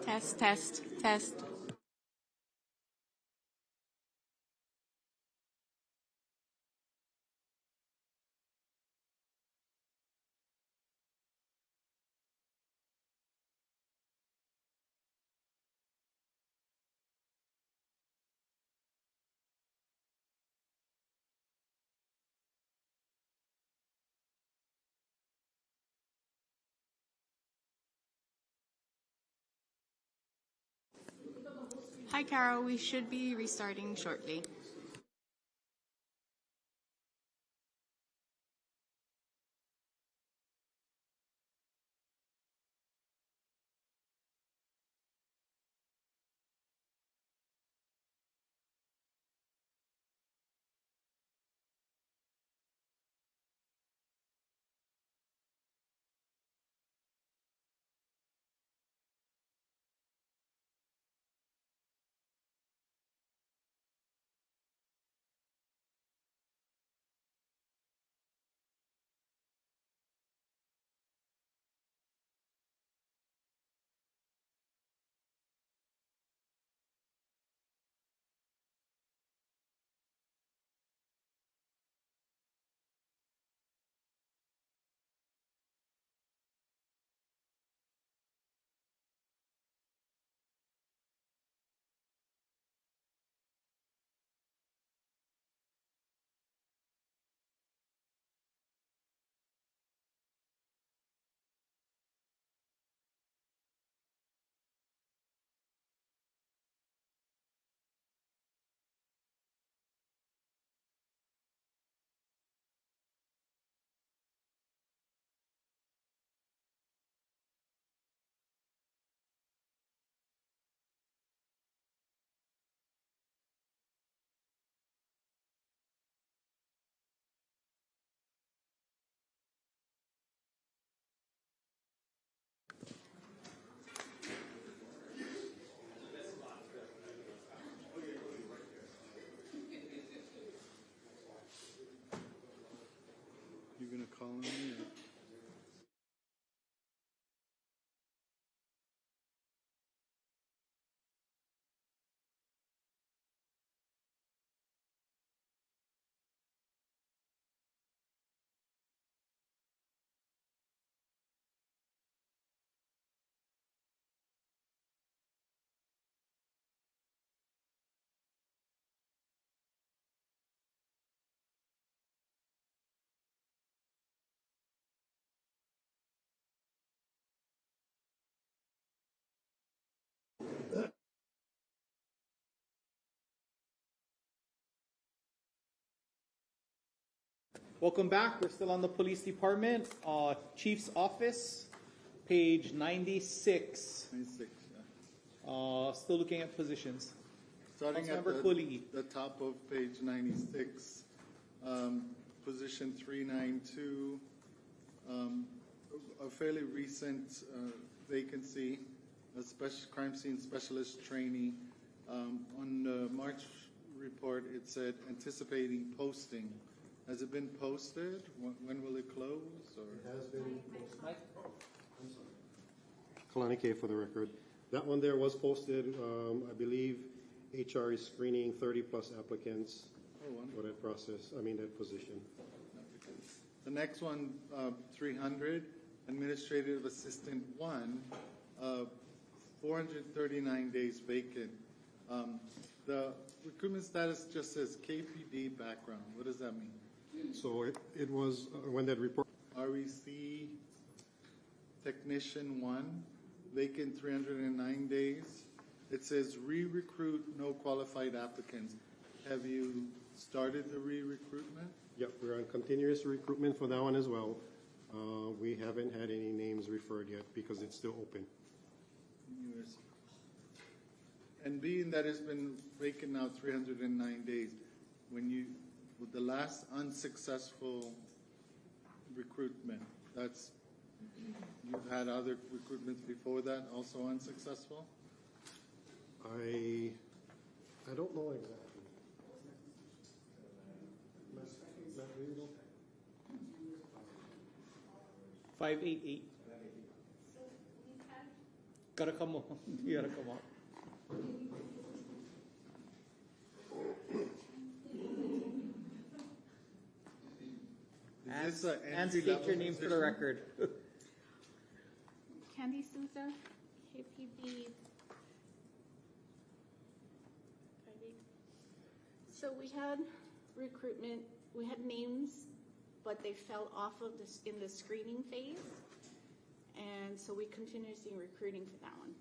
Test, test, test. Hi, Carol. We should be restarting shortly. You gonna call on me? Or? Welcome back. We're still on the police department, chief's office, page 96. 96, yeah. Still looking at positions. Starting at Councilmember Cooley. the top of page 96, position 392, a fairly recent vacancy, a special crime scene specialist trainee. On the March report, it said anticipating posting. Has it been posted? When will it close? Or? It has been posted. Kalani K for the record. That one there was posted. I believe HR is screening 30 plus applicants for that process. I mean that position. The next one, 300, administrative assistant 1, 439 days vacant. The recruitment status just says KPD background. What does that mean? So it was when that report. REC technician 1, vacant 309 days. It says re-recruit no qualified applicants. Have you started the re-recruitment? Yep, we're on continuous recruitment for that one as well. We haven't had any names referred yet because it's still open. And being that it's been vacant now 309 days, with the last unsuccessful recruitment, you've had other recruitments before that, also unsuccessful? I don't know exactly. 588. Gotta come on. You gotta come on. And state your name for the record. Candy Souza, KPB. So we had recruitment, we had names, but they fell off of this in the screening phase. And so we continue seeing recruiting for that one.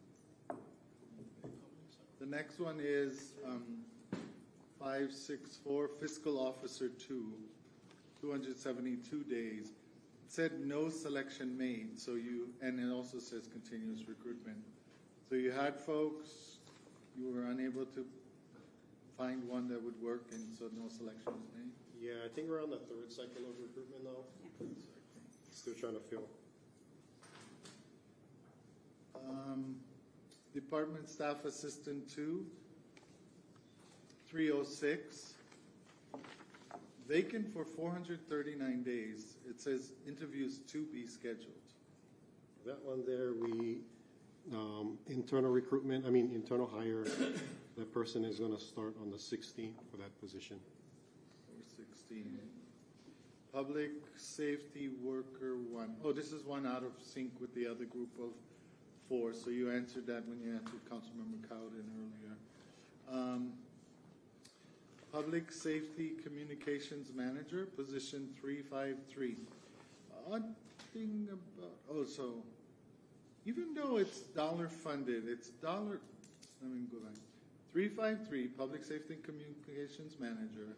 The next one is 564, Fiscal Officer 2, 272 days. It said no selection made, so and it also says continuous recruitment. So you had folks, you were unable to find one that would work, and so no selection was made? Yeah, I think we're on the third cycle of recruitment now. Still trying to fill. Department Staff Assistant 2, 306. Vacant for 439 days. It says interviews to be scheduled. That one there, we, internal hire, that person is going to start on the 16th for that position. 416. Public Safety Worker 1. Oh, this is one out of sync with the other group of 4. So you answered that when you answered Councilmember Cowden earlier. Public Safety Communications Manager, position 353. Odd thing about, so even though it's dollar funded, it's dollar, let me go back. 353, Public Safety and Communications Manager,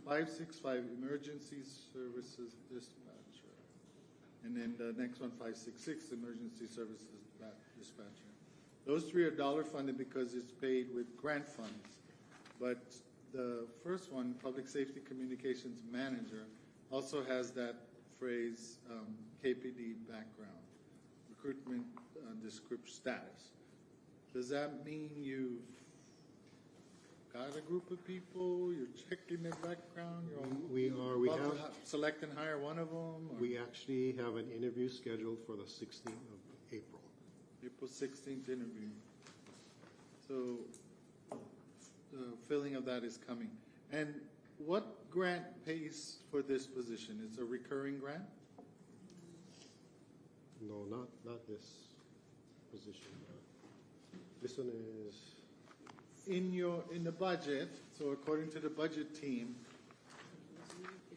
565, Emergency Services Dispatcher. And then the next one, 566, Emergency Services Dispatcher. Those 3 are dollar funded because it's paid with grant funds. But the first one, Public Safety Communications Manager, also has that phrase, KPD background, recruitment description status. Does that mean you've got a group of people, you're checking their background, We have select and hire one of them? Or? We actually have an interview scheduled for the 16th of April. April 16th interview. So the filling of that is coming. And what grant pays for this position? It's a recurring grant? No, not this position. This one is in the budget. So according to the budget team.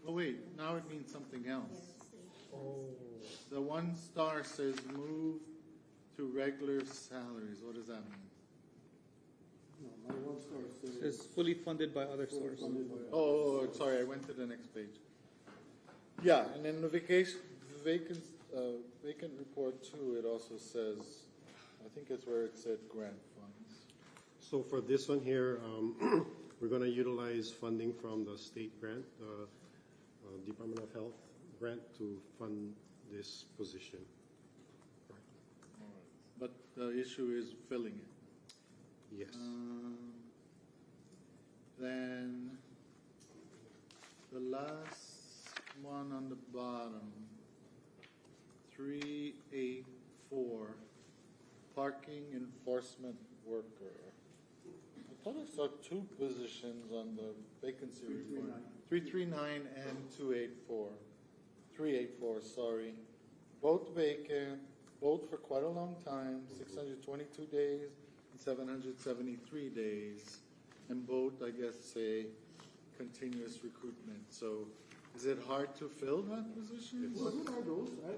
Oh wait, now it means something else. Oh. The 1 star says move to regular salaries. What does that mean? No, my 1 star says It's fully funded by other sources. Oh, sorry, I went to the next page. Yeah, and then the vacant report 2, it also says, I think it's where it said grant funds. So for this one here, we're going to utilize funding from the state grant, Department of Health grant to fund this position. But the issue is filling it. Yes. Then the last one on the bottom, 384, parking enforcement worker. I thought I saw 2 positions on the vacancy report. 339 and 284. 384, sorry. Both vacant, both for quite a long time, 622 days and 773 days. And both, I guess, say continuous recruitment. So is it hard to fill that position? What are those? I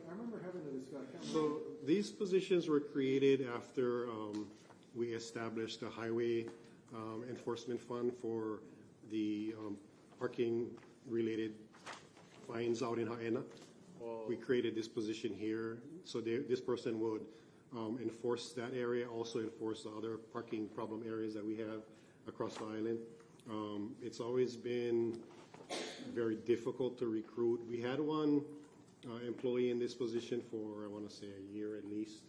remember having a discussion. So these positions were created after we established a highway enforcement fund for the parking-related fines out in Haena. We created this position here, so this person would enforce that area, also enforce the other parking problem areas that we have across the island. It's always been very difficult to recruit. We had one employee in this position for, I want to say, a year at least,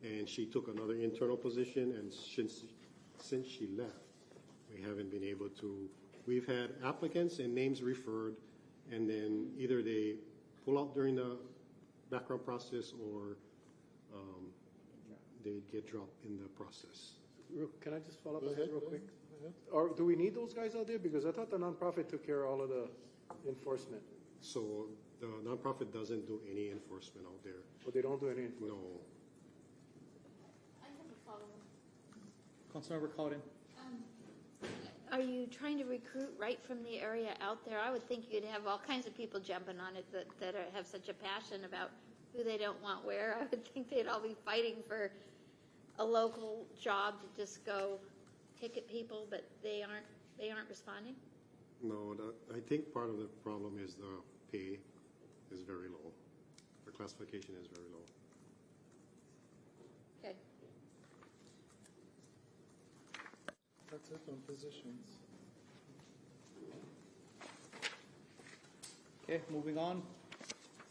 and she took another internal position, and since she left, we haven't been able to. We've had applicants and names referred, and then either they pull out during the background process or they get dropped in the process. Can I just follow up Go on that ahead, real go quick? ahead. Or do we need those guys out there? Because I thought the nonprofit took care of all of the enforcement. So the nonprofit doesn't do any enforcement out there. But they don't do any enforcement? No. I have a follow-up. Councilmember Cowden. Are you trying to recruit right from the area out there? I would think you'd have all kinds of people jumping on it that have such a passion about who they don't want where. I would think they'd all be fighting for a local job to just go ticket people, but they aren't responding? No, I think part of the problem is the pay is very low. The classification is very low. Okay. That's it on positions. Okay, moving on.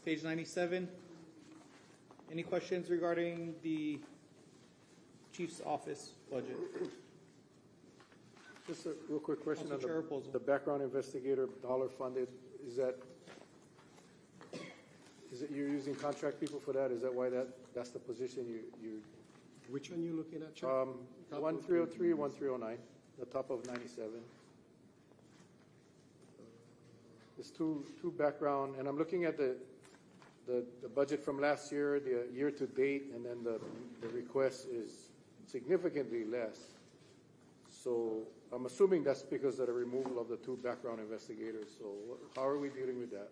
Page 97. Any questions regarding the chief's office budget? Just a real quick question Council on Chair Raposo. the background investigator, dollar funded, is it you're using contract people for that? Is that why that's the position you? Which one you looking at, Chuck? 1303, 1309, the top of 97. There's two background, and I'm looking at the budget from last year, the year to date, and then the request is significantly less. So I'm assuming that's because of the removal of the two background investigators. So how are we dealing with that?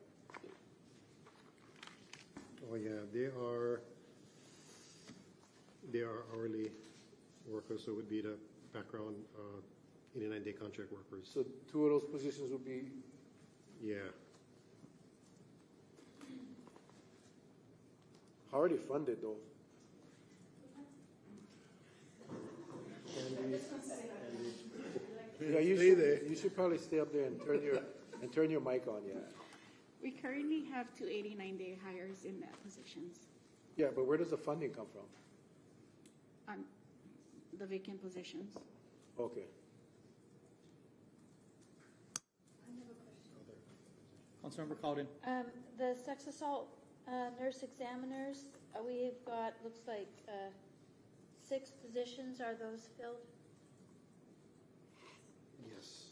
Oh yeah, they are hourly workers, so it would be the background 89-day contract workers. So two of those positions would be. Yeah. How are they funded though? Yeah, you should probably stay up there and turn your mic on. Yeah. We currently have two 89-day hires in that positions, Yeah, but where does the funding come from? on the vacant positions. Okay. Councilmember Cowden. The sex assault nurse examiners, we've got, looks like 6 positions. Are those filled? Yes.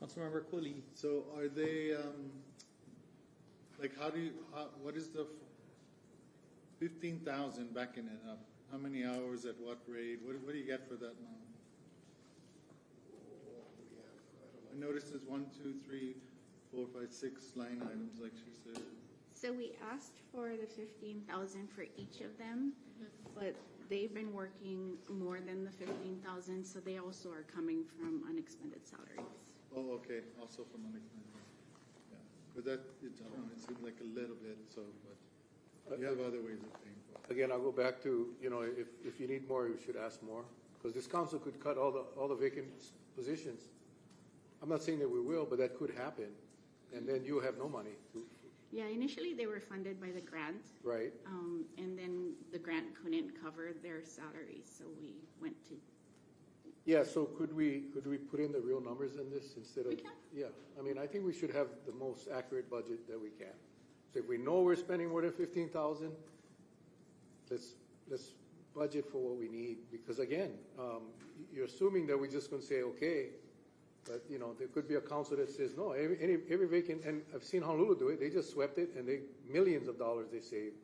Councilmember Cooley. So are they, like, what is the 15,000 backing it up? How many hours at what rate? What do you get for that now? I noticed there's 1, 2, 3, 4, 5, 6 line items, like she said. So we asked for the 15,000 for each of them, but they've been working more than the 15,000, so they also are coming from unexpended salaries. Oh, okay, also from unexpended. Yeah, but that, I don't know, it seems like a little bit, so, but you have other ways of paying for it. Again, I'll go back to, if you need more, you should ask more, because this council could cut all the vacant positions. I'm not saying that we will, but that could happen, and then you have no money. Yeah, initially they were funded by the grant. Right. And then the grant couldn't cover their salaries, so we went to. Yeah, so could we put in the real numbers in this instead of? We can. Yeah, I mean, I think we should have the most accurate budget that we can. So if we know we're spending more than 15,000, let's budget for what we need. Because again, you're assuming that we're just going to say okay, but there could be a council that says no. Every vacant, and I've seen Honolulu do it. They just swept it, and millions of dollars they saved.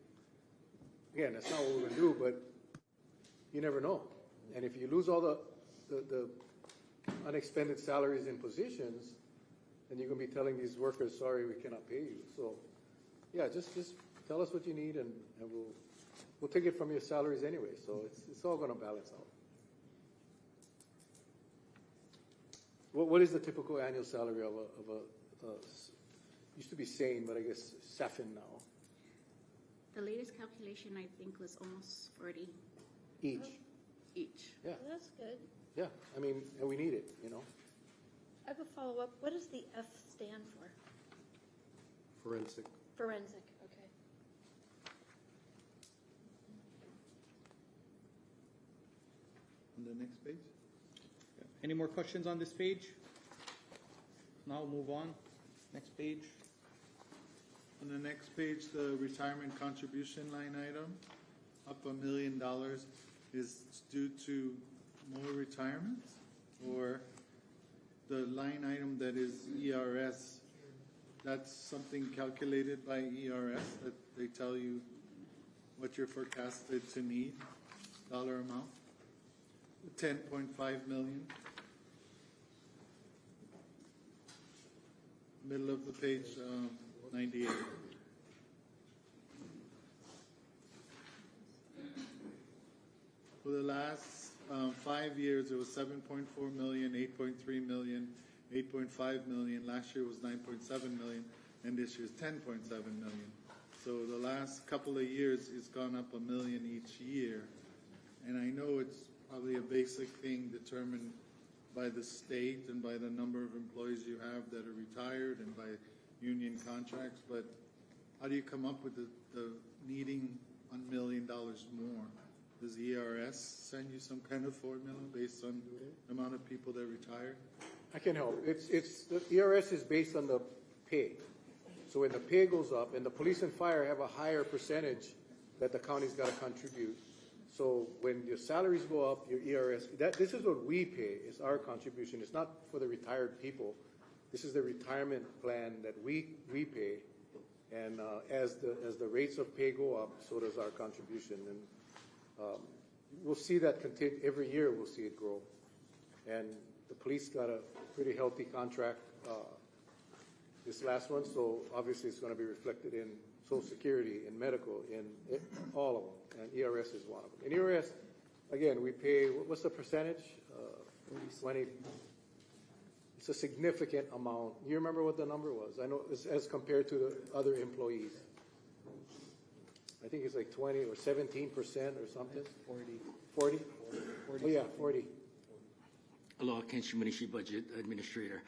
Again, that's not what we're going to do, but you never know. And if you lose all the unexpended salaries and positions, then you're going to be telling these workers, sorry, we cannot pay you. So, yeah, just tell us what you need, and we'll take it from your salaries anyway. So it's all going to balance out. What is the typical annual salary of a used to be SANE, but I guess SAFIN now? The latest calculation, I think, was almost 40 Each. Yeah. Well, that's good. Yeah, I mean, and we need it, I have a follow-up. What does the F stand for? Forensic. Forensic, okay. On the next page? Any more questions on this page? Now we'll move on. Next page. On the next page, the retirement contribution line item, up $1 million, is due to more retirements? Or the line item that is ERS, that's something calculated by ERS, that they tell you what you're forecasted to need, dollar amount? 10.5 million. Middle of the page, 98. For the last 5 years, it was 7.4 million, 8.3 million, 8.5 million. Last year was 9.7 million, and this year's 10.7 million. So the last couple of years, it's gone up $1 million each year. And I know it's probably a basic thing determined by the state and by the number of employees you have that are retired and by union contracts, but how do you come up with the needing $1 million more? Does ERS send you some kind of formula based on the amount of people that retired? I can help. It's the ERS is based on the pay. So when the pay goes up, and the police and fire have a higher percentage that the county's got to contribute. So when your salaries go up, your ERS, this is what we pay, is our contribution. It's not for the retired people. This is the retirement plan that we pay. And as the rates of pay go up, so does our contribution. And we'll see that continue every year. We'll see it grow. And the police got a pretty healthy contract this last one, so obviously it's going to be reflected in Social Security, in medical, in all of them. And ERS is one of them. And ERS, again, we pay, what's the percentage? 20. It's a significant amount. You remember what the number was? I know it's as compared to the other employees. I think it's like 20 or 17% or something. 40. Oh yeah, 40. Hello, Ken Shimanishi, Budget Administrator.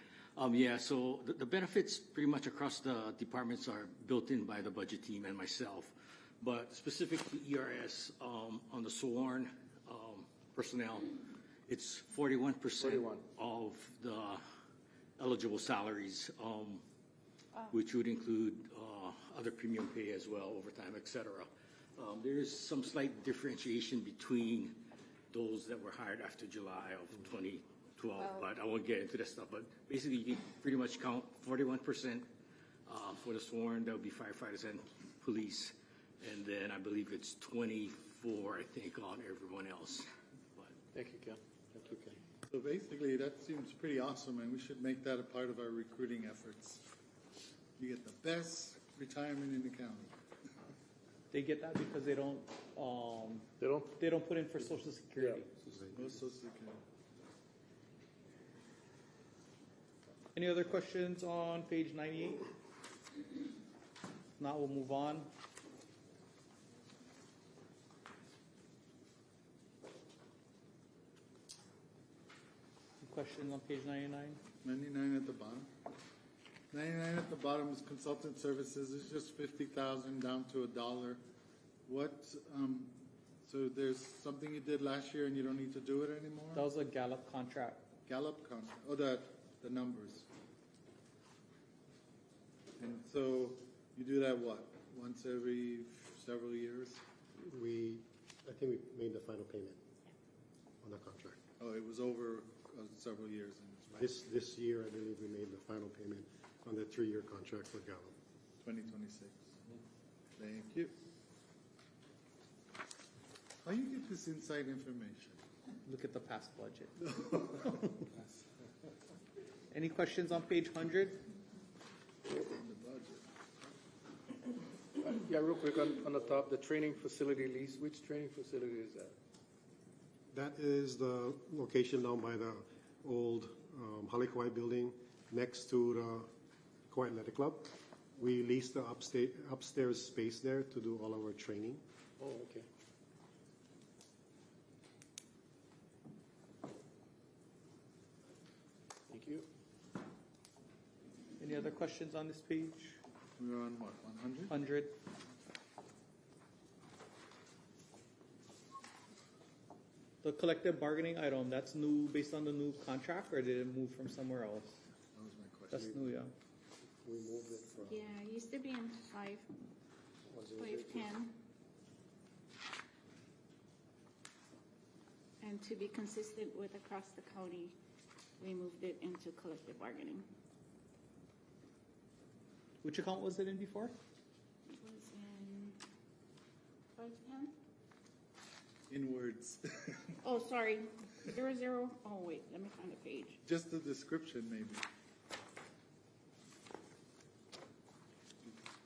Yeah, so the benefits pretty much across the departments are built in by the budget team and myself. But specific to ERS, on the sworn personnel, it's 41% of the eligible salaries, which would include other premium pay as well, overtime, et cetera. There is some slight differentiation between those that were hired after July of 2012, but I won't get into that stuff. But basically, you can pretty much count 41% for the sworn, that would be firefighters and police. And then I believe it's 24, I think, on everyone else. But thank you, Ken. Thank you, Ken. So basically, that seems pretty awesome, and we should make that a part of our recruiting efforts. You get the best retirement in the county. They get that because they don't put in for Social Security. No Social Security. Any other questions on page 98? Now we'll move on. Questions on page 99? 99 at the bottom. 99 at the bottom is consultant services. It's just 50,000 down to $1. What? So there's something you did last year and you don't need to do it anymore? That was a Gallup contract. Gallup contract. Oh, the numbers. And so you do that what? Once every several years? I think we made the final payment on the contract. Oh, it was over several years. This year, I believe we made the final payment on the 3-year contract for Gallup. 2026. Thank you. How do you get this inside information? Look at the past budget. Any questions on page 100? The budget. Yeah, real quick on the top, the training facility lease. Which training facility is that? That is the location down by the old Kauai building next to the Kauai Athletic Club. We lease the upstairs space there to do all our training. Oh, okay. Thank you. Any other questions on this page? We're on what, 100? 100. The collective bargaining item, that's new based on the new contract, or did it move from somewhere else? That was my question. That's new, yeah. We moved it from. Yeah, it used to be in 510. And to be consistent with across the county, we moved it into collective bargaining. Which account was it in before? It was in 510? In words. Oh, sorry, 00, oh wait, let me find the page. Just the description, maybe.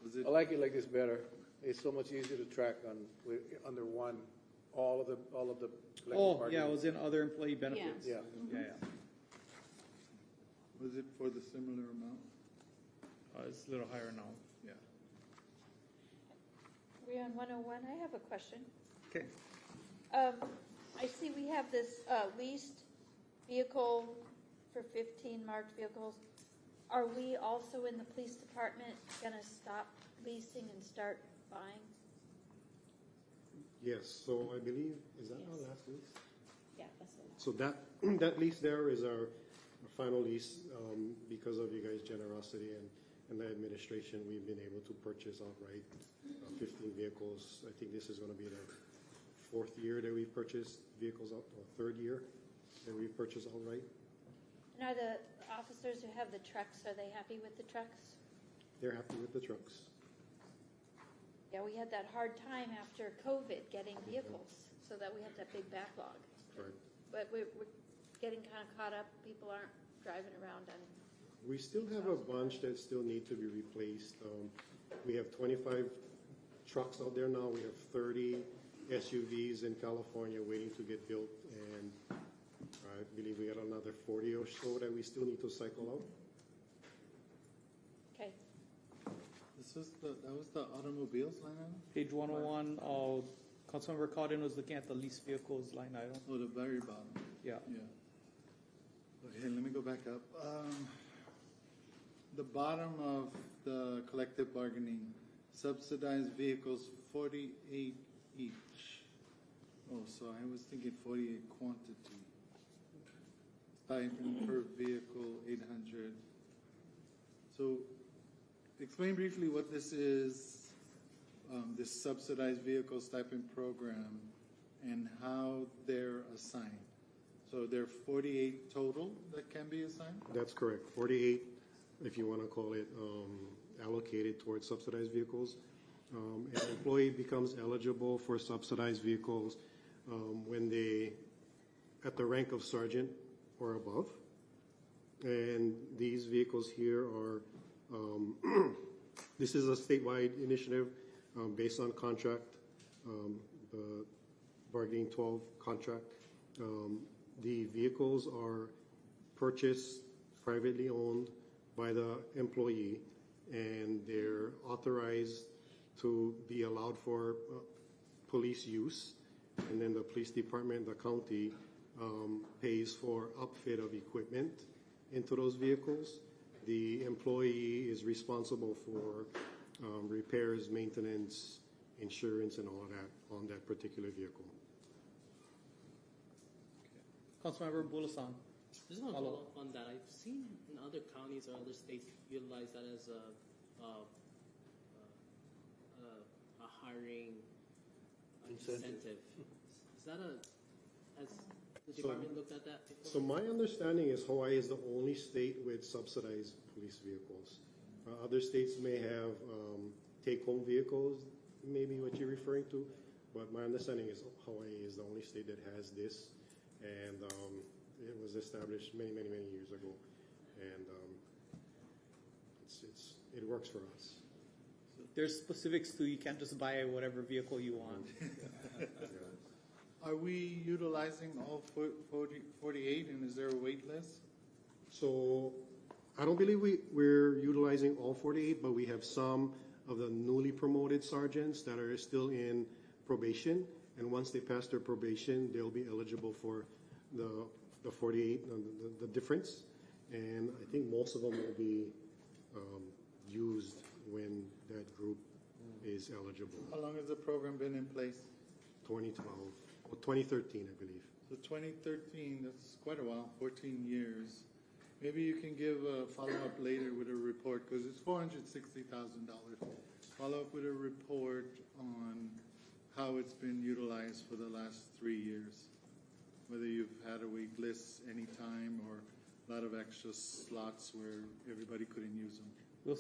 Was it? I like it like this better. It's so much easier to track under one, all of the collective Oh, bargaining. yeah, it was in other employee benefits. Yeah. Yeah, Was it for the similar amount? It's a little higher now. Yeah. We're on 101. I have a question. Okay. I see we have this leased vehicle for 15 marked vehicles. Are we also in the police department going to stop leasing and start buying? Yes, so I believe, is that our last lease? Yeah, that's the last. So that lease there is our final lease. Because of you guys' generosity and the administration, we've been able to purchase outright 15 vehicles. I think this is going to be the fourth year that we've purchased vehicles, or third year that we've purchased outright. And are the officers who have the trucks, are they happy with the trucks? They're happy with the trucks. Yeah, we had that hard time after COVID getting vehicles, so that we have that big backlog. Correct. But we're getting kind of caught up. People aren't driving around on. We still have a bunch that still need to be replaced. We have 25 trucks out there now. We have 30 SUVs in California waiting to get built, and I believe we got another 40 or so that we still need to cycle out. Okay. That was the automobiles line item? Page 101, Councilmember Cotton was looking at the leased vehicles line item. Oh, the very bottom. Yeah. Yeah. Okay, let me go back up. The bottom of the collective bargaining, subsidized vehicles, 48 each. Oh, so I was thinking 48 quantity. Stipend per vehicle, 800. So, explain briefly what this is, this subsidized vehicle stipend program, and how they're assigned. So there are 48 total that can be assigned? That's correct. 48, if you want to call it, allocated towards subsidized vehicles. An employee becomes eligible for subsidized vehicles when they, at the rank of sergeant or above. And these vehicles here are, this is a statewide initiative based on contract, the bargaining 12 contract. The vehicles are purchased, privately owned by the employee, and they're authorized to be allowed for police use. And then the police department, the county, pays for upfit of equipment into those vehicles. The employee is responsible for repairs, maintenance, insurance, and all of that on that particular vehicle. Councilmember Bulasan. Just want to follow up on that. I've seen in other counties or other states utilize that as a hiring incentive. Is that has the department looked at that before? So my understanding is Hawaii is the only state with subsidized police vehicles. Other states may have take-home vehicles, maybe what you're referring to, but my understanding is Hawaii is the only state that has this, and it was established many years ago, and it works for us. There's specifics too. You can't just buy whatever vehicle you want. Are we utilizing all 48, and is there a wait list? So I don't believe we're utilizing all 48, but we have some of the newly promoted sergeants that are still in probation, and once they pass their probation, they'll be eligible for the 48, the difference, and I think most of them will be used when that group is eligible. How long has the program been in place? 2012, or 2013, I believe. So 2013, that's quite a while, 14 years. Maybe you can give a follow-up later with a report, because it's $460,000. Follow up with a report on how it's been utilized for the last 3 years. Whether you've had a wait list anytime or a lot of extra slots where everybody couldn't use them. We'll,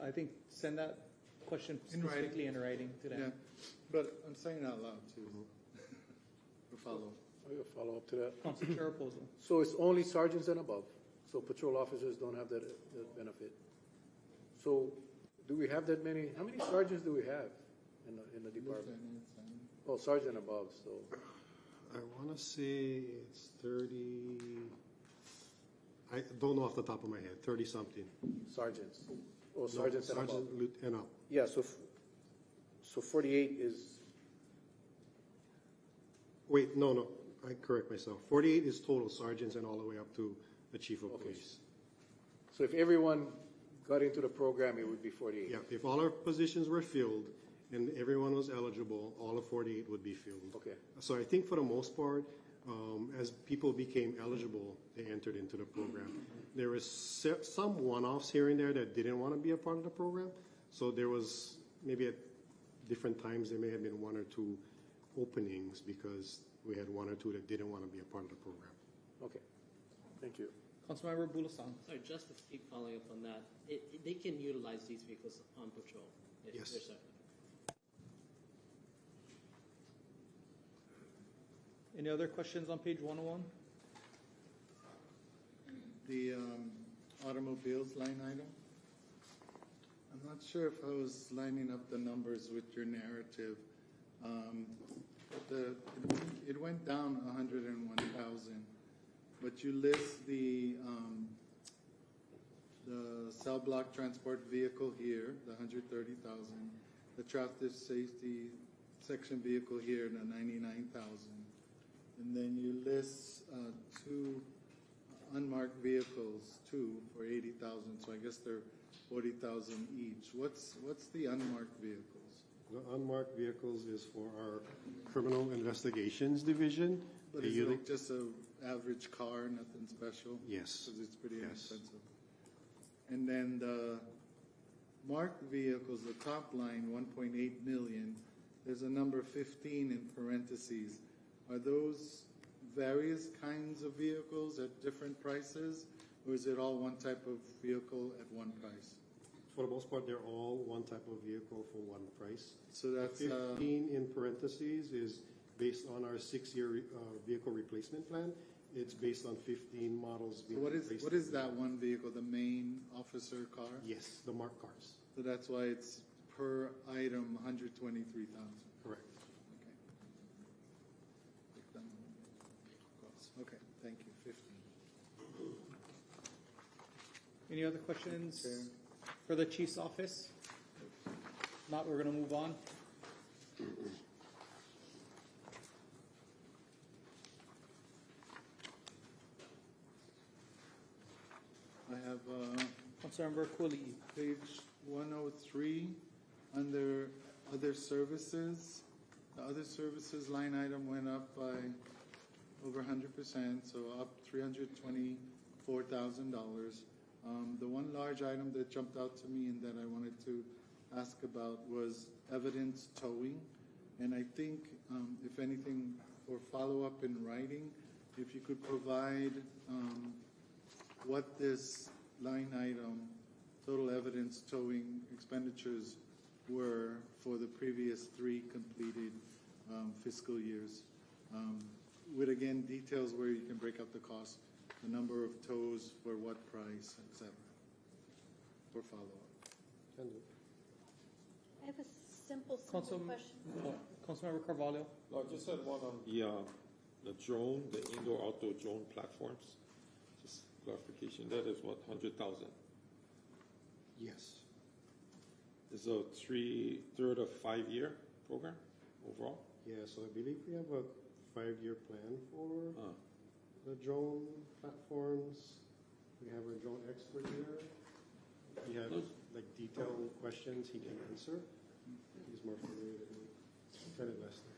I think, send that question specifically in writing to them. Yeah, but I'm saying out loud too. A follow-up. A follow-up to that. Council Chair Reposo. So it's only sergeants and above, so patrol officers don't have that benefit. So do we have that many, how many sergeants do we have in the department? Oh, sergeant above, so. I want to say it's 30. I don't know off the top of my head. 30 something. Sergeants. Oh, sergeants and above. Sergeant and up. Yeah, so 48 is. Wait, no. I correct myself. 48 is total sergeants and all the way up to the chief of police. So if everyone got into the program, it would be 48. Yeah, if all our positions were filled and everyone was eligible, all of 48 would be filled. Okay. So I think for the most part, as people became eligible, they entered into the program. There was some one-offs here and there that didn't want to be a part of the program. So there was maybe at different times there may have been 1 or 2 openings because we had 1 or 2 that didn't want to be a part of the program. Okay. Thank you. Councilmember Bulasan. Sorry, just to keep following up on that, they can utilize these vehicles on patrol. Yes. There's a- Any other questions on page 101? The automobiles line item. I'm not sure if I was lining up the numbers with your narrative. It went down 101,000, but you list the cell block transport vehicle here, the 130,000, the traffic safety section vehicle here, the 99,000, and then you list 2 unmarked vehicles too for 80,000. So I guess they're 40,000 each. What's the unmarked vehicles? The unmarked vehicles is for our criminal investigations division. But is it like just an average car, nothing special? Yes. Because it's pretty inexpensive. And then the marked vehicles, the top line, 1.8 million. There's a number 15 in parentheses. Are those various kinds of vehicles at different prices, or is it all one type of vehicle at one price? For the most part, they're all one type of vehicle for one price. So that's 15 in parentheses is based on our 6-year vehicle replacement plan. It's based on 15 models. So what is that one vehicle, the main officer car? Yes, the marked cars. So that's why it's per item 123,000. Correct. Okay, thank you. 15. Any other questions for the chief's office? If not, we're going to move on. I have Councilmember Cooley. Page 103 under other services. The other services line item went up by over 100%, so up $324,000. The one large item that jumped out to me and that I wanted to ask about was evidence towing. And I think, if anything, for follow-up in writing, if you could provide what this line item, total evidence towing expenditures were for the previous 3 completed fiscal years. With, again, details where you can break up the cost, the number of tows, for what price, etc. For follow-up. I have a simple question. Councilmember Carvalho. No, I just had one on the drone, the indoor-outdoor drone platforms. Just clarification, that is what, 100,000? Yes. Is a 3/3 of 5-year program overall? Yeah, so I believe we have a 5-year plan for the drone platforms. We have our drone expert here. If you have like detailed questions, he can answer. He's more familiar than me. Lieutenant Lester.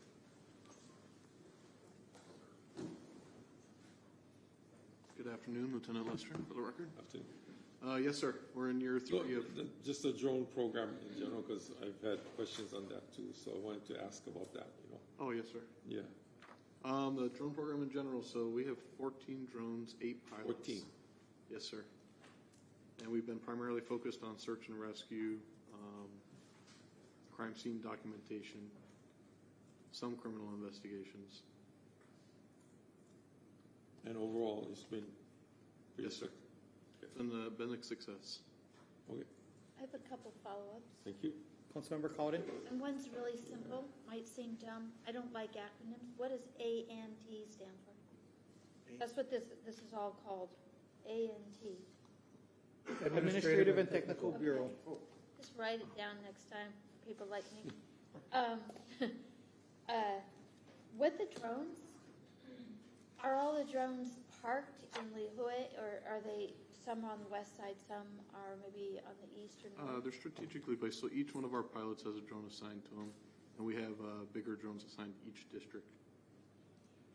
Good afternoon, Lieutenant Lester, for the record. Afternoon. Yes, sir. We're in year 3 of... Just the drone program in general, because I've had questions on that too, so I wanted to ask about that, you know. Oh, yes, sir. Yeah. The drone program in general, so we have 14 drones, 8 pilots. 14? Yes, sir. And we've been primarily focused on search and rescue, crime scene documentation, some criminal investigations. And overall, it's been pretty Yes, sir. Been a success. Okay. I have a couple follow-ups. Thank you. Councilmember Cowden? And one's really simple, might seem dumb. I don't like acronyms. What does A&T stand for? That's what this is all called, A&T. Administrative and Technical Bureau. Okay. Just write it down next time, people like me. With the drones, are all the drones parked in Lihue, or are they some on the west side, some are maybe on the east or north? They're strategically placed, so each one of our pilots has a drone assigned to them, and we have bigger drones assigned to each district.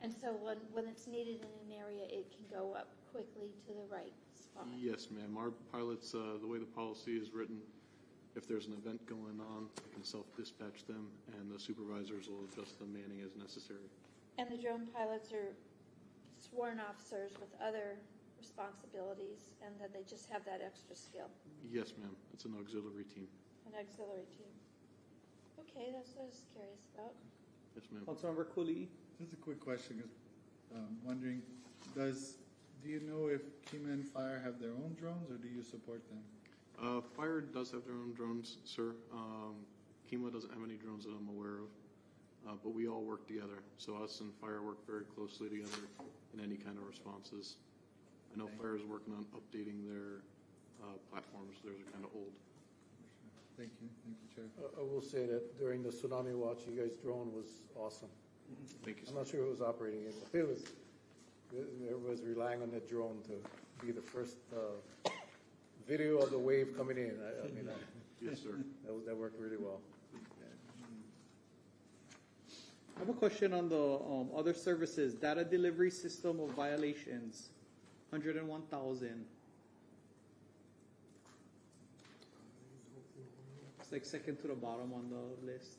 And so when it's needed in an area, it can go up quickly to the right spot? Yes, ma'am. Our pilots, the way the policy is written, if there's an event going on, we can self-dispatch them, and the supervisors will adjust the manning as necessary. And the drone pilots are sworn officers with other responsibilities, and that they just have that extra skill? Yes, ma'am. It's an auxiliary team. An auxiliary team. Okay, that's what I was curious about. Yes, ma'am. Councilmember Cooley? Just a quick question, wondering, do you know if Kima and Fire have their own drones, or do you support them? Fire does have their own drones, sir. Kima doesn't have any drones that I'm aware of, but we all work together. So us and Fire work very closely together in any kind of responses. I know Fire is working on updating their platforms. Theirs are kind of old. Thank you, Chair. I will say that during the tsunami watch, you guys' drone was awesome. Thank you, sir. I'm not sure who was operating it, but it was relying on the drone to be the first video of the wave coming in. I mean, yes, sir. That worked really well. I have a question on the other services. Data delivery system of violations, 101,000. It's like second to the bottom on the list.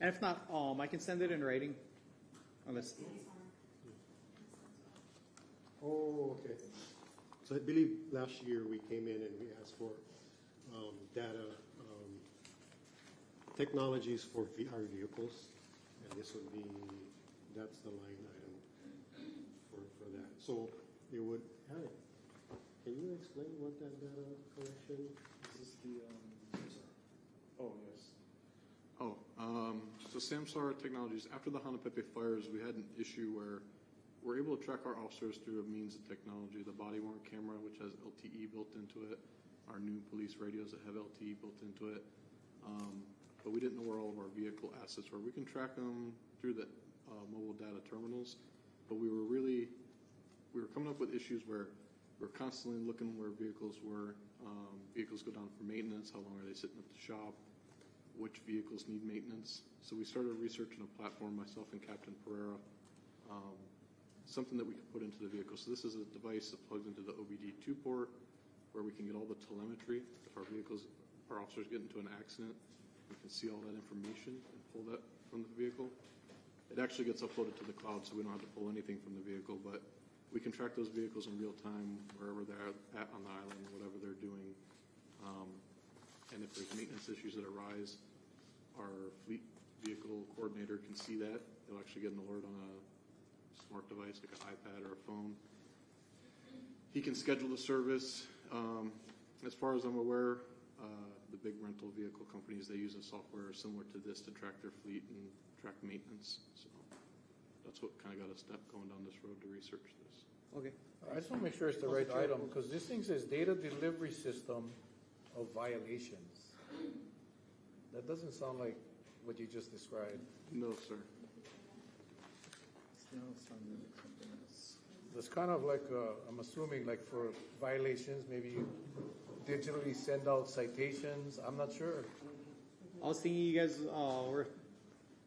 And if not, I can send it in writing. Unless. Oh, okay. So I believe last year we came in and we asked for data technologies for VR vehicles, and this would be, that's the line item for that. So it would, Harry, can you explain what that data collection? Is this the, oh, yes. So Samsara Technologies, after the Hanapepe fires, we had an issue where we're able to track our officers through a means of technology. The body-worn camera, which has LTE built into it, our new police radios that have LTE built into it. But we didn't know where all of our vehicle assets were. We can track them through the mobile data terminals, but we were coming up with issues where we're constantly looking where vehicles were. Vehicles go down for maintenance. How long are they sitting at the shop? Which vehicles need maintenance? So we started researching a platform, myself and Captain Pereira, something that we could put into the vehicle. So this is a device that plugs into the OBD2 port, where we can get all the telemetry. If our officers get into an accident, we can see all that information and pull that from the vehicle. It actually gets uploaded to the cloud, so we don't have to pull anything from the vehicle, but we can track those vehicles in real time wherever they're at on the island, whatever they're doing. And if there's maintenance issues that arise, our fleet vehicle coordinator can see that. They'll actually get an alert on a smart device like an iPad or a phone. He can schedule the service. As far as I'm aware, the big rental vehicle companies, they use a software similar to this to track their fleet and track maintenance. So that's what kind of got us going down this road to research this. Okay. I just want to make sure it's the right item, because this thing says data delivery system of violations. That doesn't sound like what you just described. No, sir. It's kind of like, I'm assuming, like for violations, maybe you digitally send out citations. I'm not sure. I was thinking you guys were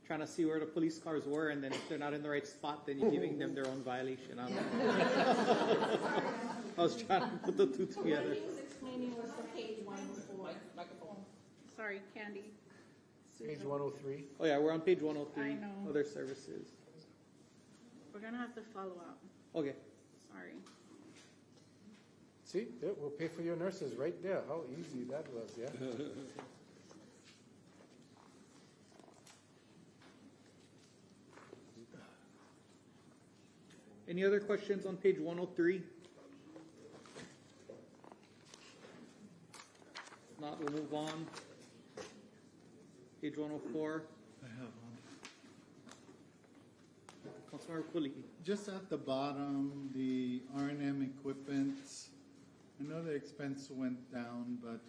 trying to see where the police cars were, and then if they're not in the right spot, then you're giving them their own violation. I don't know. I was trying to put the two together. What he was explaining was the page 104. Sorry, Candy. Page 103. Oh yeah, we're on page 103. I know. Other services. We're gonna have to follow up. Okay. Sorry. See, there, we'll pay for your nurses right there. How easy that was, yeah? Any other questions on page 103? If not, we'll move on. Page 104. I have one. Councilmember Cooley. Just at the bottom, the R&M equipment, I know the expense went down, but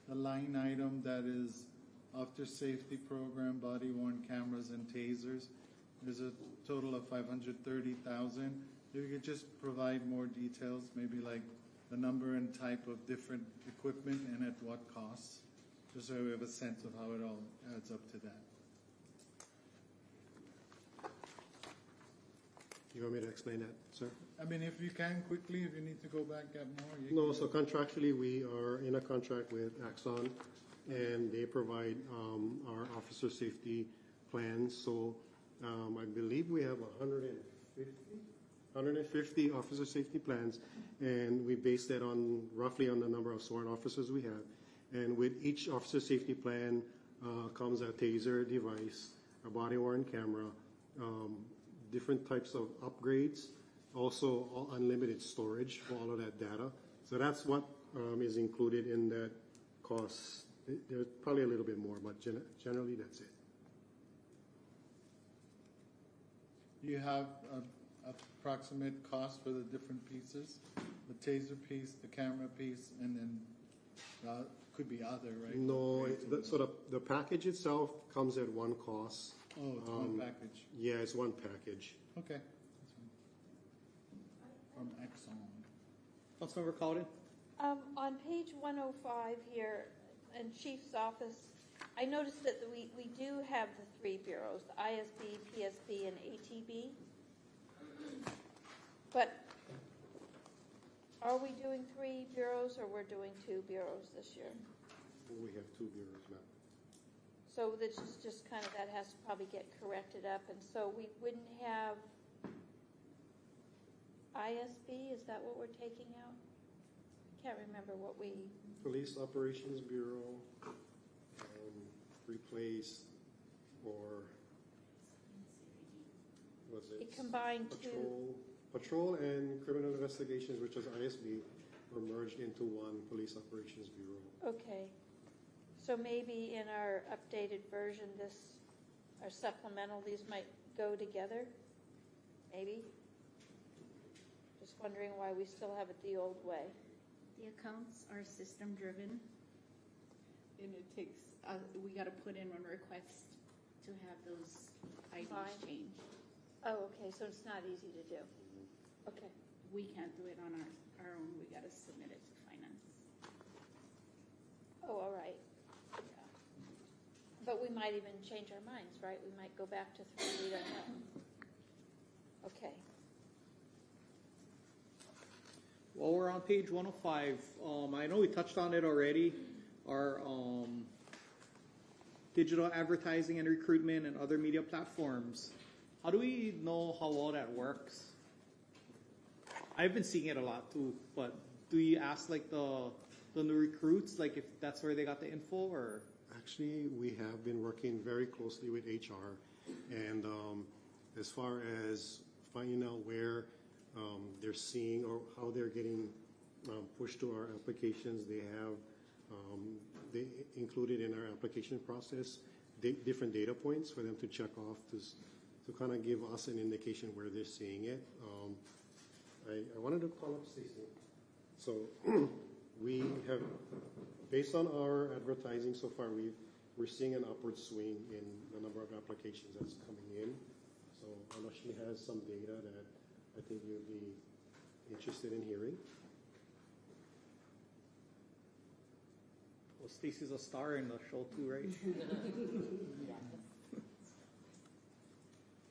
the line item that is after safety program, body worn cameras and tasers, there's a total of 530,000. If you could just provide more details, maybe like the number and type of different equipment and at what costs, just so we have a sense of how it all adds up to that. You want me to explain that, sir? I mean, if you can quickly, if you need to go back, get more. You No, can. so contractually, we are in a contract with Axon, and they provide our officer safety plans. So I believe we have 150 officer safety plans, and we base that on roughly on the number of sworn officers we have. And with each officer safety plan comes a taser device, a body-worn camera, different types of upgrades, also unlimited storage for all of that data. So that's what is included in that cost. There's probably a little bit more, but generally that's it. You have an approximate cost for the different pieces? The taser piece, the camera piece, and then could be other, right? No, so the package itself comes at one cost. Oh, it's one package. Yeah, it's one package. Okay. From Exxon. Councilmember Cowden. On page 105 here, in Chief's office, I noticed that we do have the three bureaus, the ISB, PSB, and ATB. But are we doing three bureaus or we're doing two bureaus this year? We have two bureaus now. So this is just kind of, that has to probably get corrected up, and so we wouldn't have ISB, is that what we're taking out? I can't remember what we... Police Operations Bureau, replaced, or was it? It combined Patrol and Criminal Investigations, which was ISB, were merged into one Police Operations Bureau. Okay. So maybe in our updated version, our supplemental, these might go together? Maybe? Just wondering why we still have it the old way. The accounts are system driven, and it takes, we got to put in a request to have those IDs changed. Oh, okay, so it's not easy to do. Okay. We can't do it on our own, we got to submit it to finance. Oh, all right. Yeah. But we might even change our minds, right? We might go back to three, we don't know. Okay. While we're on page 105, I know we touched on it already. Our digital advertising and recruitment and other media platforms. How do we know how well that works? I've been seeing it a lot too, but do you ask like the new recruits, like if that's where they got the info, or? Actually, we have been working very closely with HR, and as far as finding out where they're seeing or how they're getting pushed to our applications, they have they included in our application process different data points for them to check off to kind of give us an indication where they're seeing it. I wanted to call up Stacey. So we have, based on our advertising so far, we're seeing an upward swing in the number of applications that's coming in. So I know she has some data that I think you'd be interested in hearing. Well, Stacy's a star in the show too, right?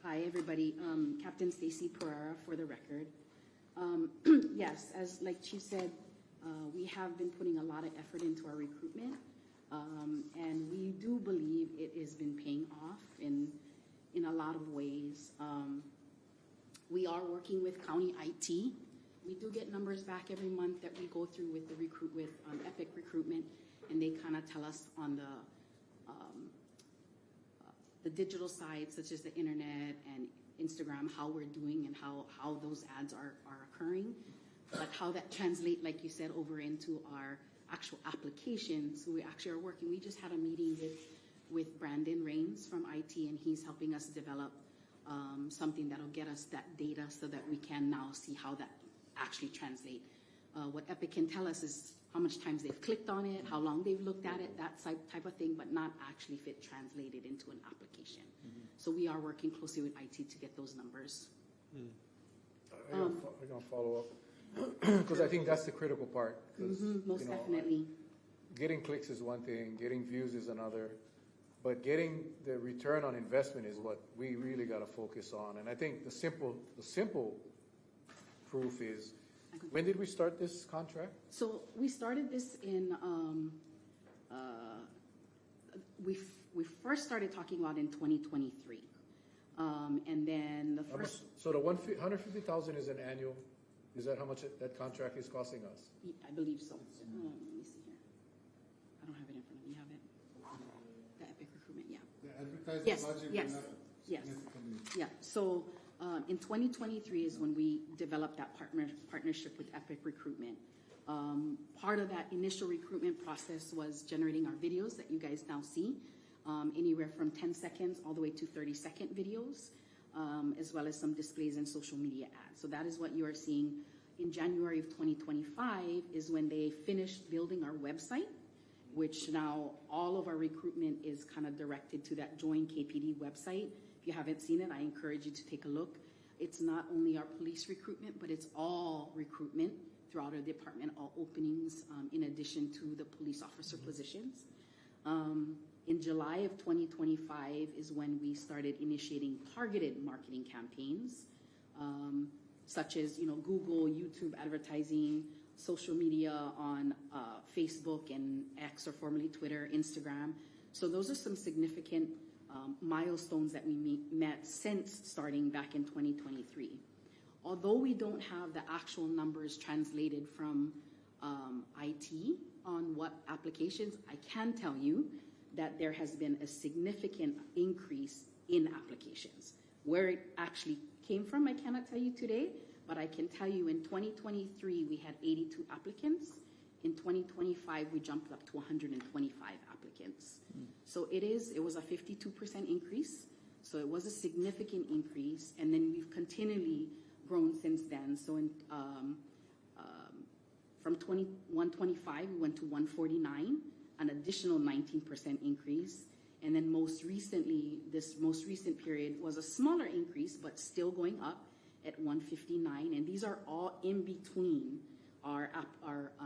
Hi, everybody. Captain Stacy Pereira for the record. Yes, as like Chief said, we have been putting a lot of effort into our recruitment, and we do believe it has been paying off in a lot of ways. We are working with county IT. We do get numbers back every month that we go through with the Epic recruitment, and they kind of tell us on the digital side, such as the internet and Instagram, how we're doing and how those ads are occurring. But how that translate, like you said, over into our actual applications. So we actually are working. We just had a meeting with Brandon Rains from IT, and he's helping us develop something that'll get us that data so that we can now see how that actually translate. What Epic can tell us is how much times they've clicked on it, how long they've looked at it, that type of thing, but not actually if it translated into an application. So we are working closely with IT to get those numbers. I'm going to follow up because I think that's the critical part. Most definitely. Getting clicks is one thing, getting views is another, but getting the return on investment is what we really got to focus on. And I think the simple proof is, when did we start this contract? So we started this in, we first started talking about in 2023. And then the first... So the 150,000 is an annual, is that how much that contract is costing us? I believe so. Let me see here. I don't have it in front of me. You have it? The Epic recruitment, yeah. The advertising Yes, budget yes, went up yes. significantly. Yeah, so in 2023 is when we developed that partnership with Epic Recruitment. Part of that initial recruitment process was generating our videos that you guys now see, anywhere from 10 seconds all the way to 30-second videos, as well as some displays and social media ads. So that is what you are seeing. In January of 2025 is when they finished building our website, which now all of our recruitment is kind of directed to that Join KPD website. If you haven't seen it, I encourage you to take a look. It's not only our police recruitment, but it's all recruitment throughout our department, all openings, in addition to the police officer positions. In July of 2025 is when we started initiating targeted marketing campaigns, such as Google, YouTube advertising, social media on Facebook and X, or formerly Twitter, Instagram. So those are some significant milestones that we met since starting back in 2023. Although we don't have the actual numbers translated from IT on what applications, I can tell you that there has been a significant increase in applications. Where it actually came from, I cannot tell you today, but I can tell you in 2023 we had 82 applicants. In 2025 we jumped up to 125 applicants. So it was a 52% increase. So it was a significant increase, and then we've continually grown since then. So from 125 we went to 149, an additional 19% increase. And then most recently, this most recent period was a smaller increase, but still going up at 159. And these are all in between our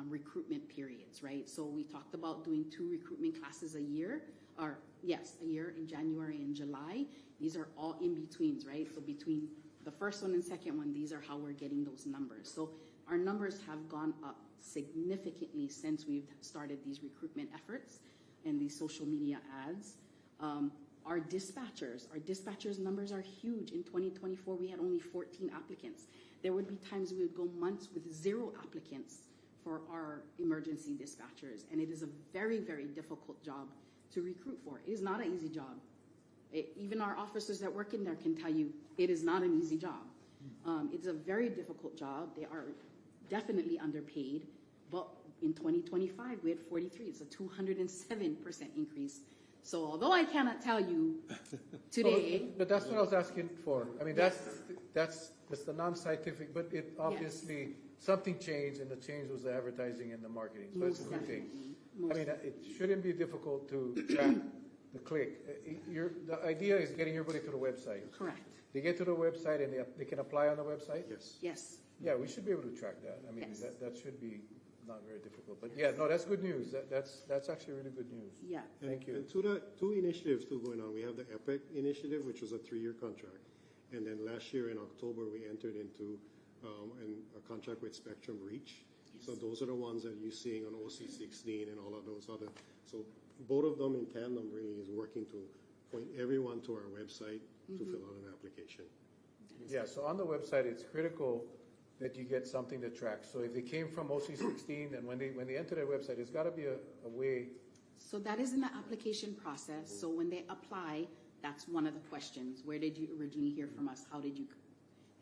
recruitment periods, right? So we talked about doing 2 recruitment classes a year, or yes, a year in January and July. These are all in betweens, right? So between the first one and second one, these are how we're getting those numbers. So our numbers have gone up significantly since we've started these recruitment efforts and these social media ads. Our dispatchers numbers are huge. In 2024, we had only 14 applicants. There would be times we would go months with 0 applicants for our emergency dispatchers, and it is a very, very difficult job to recruit for. It is not an easy job. Even our officers that work in there can tell you it is not an easy job. It's a very difficult job. They are definitely underpaid, but in 2025 we had 43. It's a 207% increase. So although I cannot tell you today, but that's what I was asking for. I mean, that's the non-scientific, but it obviously something changed, and the change was the advertising and the marketing. So it's a good thing. I mean, it shouldn't be difficult to track the click. The idea is getting everybody to the website. Correct. They get to the website and they can apply on the website? Yes. Yeah, we should be able to track that. I mean, that should be not very difficult. But yeah, no, that's good news. That's actually really good news. Yeah. Thank you. And two initiatives still going on. We have the EPIC initiative, which was a 3-year contract. And then last year in October, we entered into a contract with Spectrum Reach. Yes. So those are the ones that you're seeing on OC16 and all of those other. So both of them in tandem really is working to point everyone to our website to fill out an application. Yeah, so on the website, it's critical that you get something to track. So if they came from OC16, and when they enter their website, it's got to be a way. So that is in the application process. So when they apply, that's one of the questions. Where did you originally hear from us? How did you?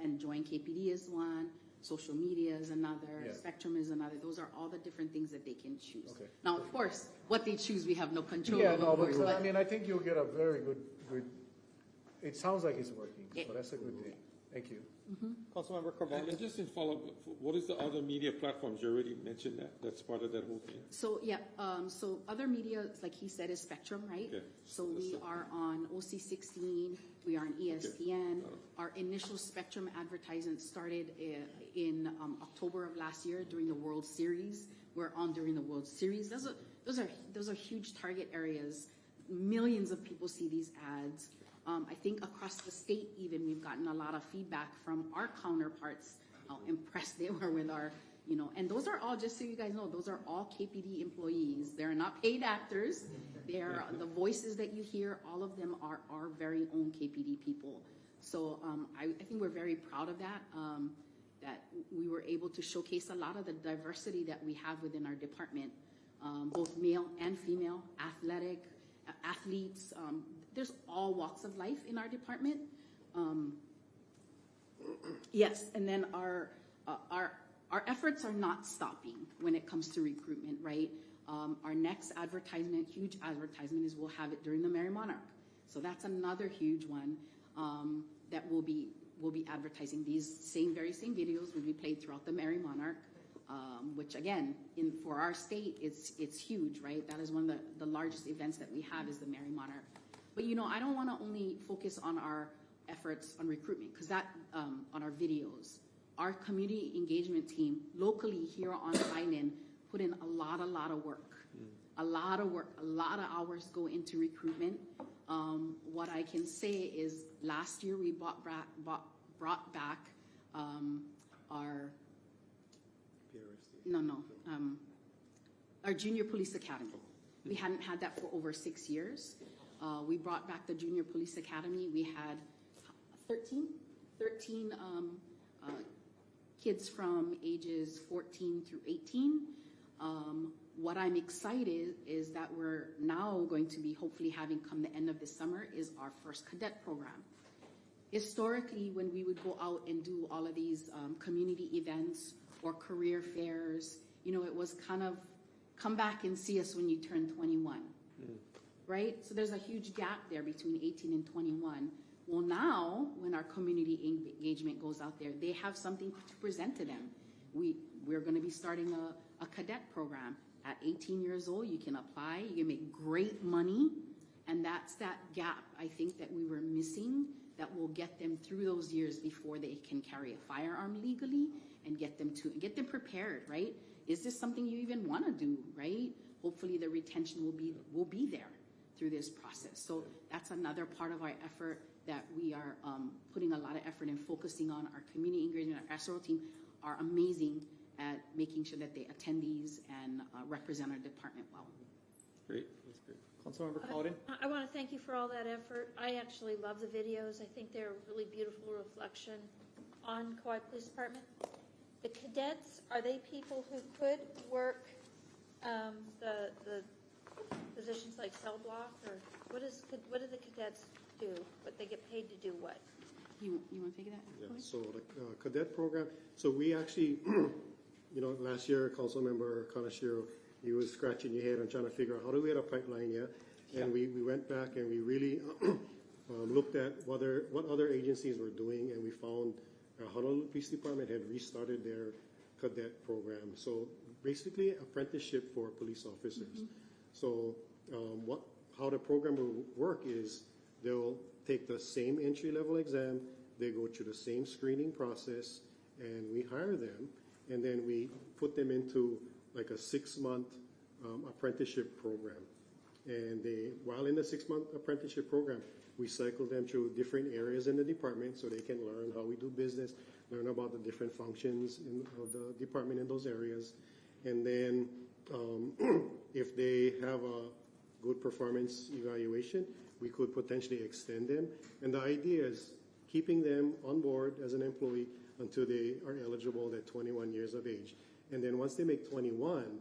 And Join KPD is one. Social media is another. Yeah. Spectrum is another. Those are all the different things that they can choose. Okay. Now, of course, what they choose, we have no control over. Yeah, no, but I mean, I think you'll get a very good. It sounds like it's working, so that's a good thing. Thank you. Councilmember Carbone. And just in follow-up, what is the other media platforms? You already mentioned that. That's part of that whole thing. So yeah, so other media, like he said, is Spectrum, right? Okay. So we are on OC16. We are on ESPN. Okay. Our initial Spectrum advertisement started in October of last year during the World Series. We're on during the World Series. Those are huge target areas. Millions of people see these ads. I think across the state even, we've gotten a lot of feedback from our counterparts, how impressed they were with our, and those are all, just so you guys know, those are all KPD employees. They're not paid actors. They are the voices that you hear, all of them are our very own KPD people. So I think we're very proud of that, that we were able to showcase a lot of the diversity that we have within our department, both male and female, athletes, there's all walks of life in our department. Yes, and then our efforts are not stopping when it comes to recruitment, right? Our next advertisement, huge advertisement, is we'll have it during the Merry Monarch. So that's another huge one that we'll be advertising. These very same videos will be played throughout the Merry Monarch, which again, for our state, it's huge, right? That is one of the largest events that we have is the Merry Monarch. But I don't want to only focus on our efforts on recruitment, because that on our videos. Our community engagement team locally here on Island put in a lot of work. A lot of work, a lot of hours go into recruitment. What I can say is last year we brought back our our junior police academy. We hadn't had that for over 6 years. We brought back the Junior Police Academy. We had 13 kids from ages 14 through 18. What I'm excited is that we're now going to be hopefully having come the end of this summer is our first cadet program. Historically, when we would go out and do all of these community events or career fairs, it was kind of come back and see us when you turn 21. Right? So there's a huge gap there between 18 and 21. Well, now, when our community engagement goes out there, they have something to present to them. We're going to be starting a cadet program. At 18 years old, you can apply, you can make great money, and that's that gap, I think, that we were missing that will get them through those years before they can carry a firearm legally and get them prepared, right? Is this something you even want to do, right? Hopefully the retention will be there through this process. So that's another part of our effort that we are putting a lot of effort and focusing on. Our community engagement, our SRO team are amazing at making sure that they attend these and represent our department well. Great, that's great. Councilmember Cowden. I want to thank you for all that effort. I actually love the videos. I think they're a really beautiful reflection on Kauai Police Department. The cadets, are they people who could work the positions like cell block, or what do the cadets do? What they get paid to do what? You want to take that? Yeah, so the cadet program, so we actually, last year, Councilmember Kanashiro, you was scratching your head and trying to figure out how do we get a pipeline yet? And we went back and we really looked at what other agencies were doing, and we found Honolulu Police Department had restarted their cadet program. So basically apprenticeship for police officers. So how the program will work is they'll take the same entry-level exam, they go through the same screening process, and we hire them, and then we put them into like a 6-month apprenticeship program. And while in the 6-month apprenticeship program, we cycle them through different areas in the department so they can learn how we do business, learn about the different functions of the department in those areas. And then if they have a good performance evaluation, we could potentially extend them. And the idea is keeping them on board as an employee until they are eligible at 21 years of age. And then once they make 21,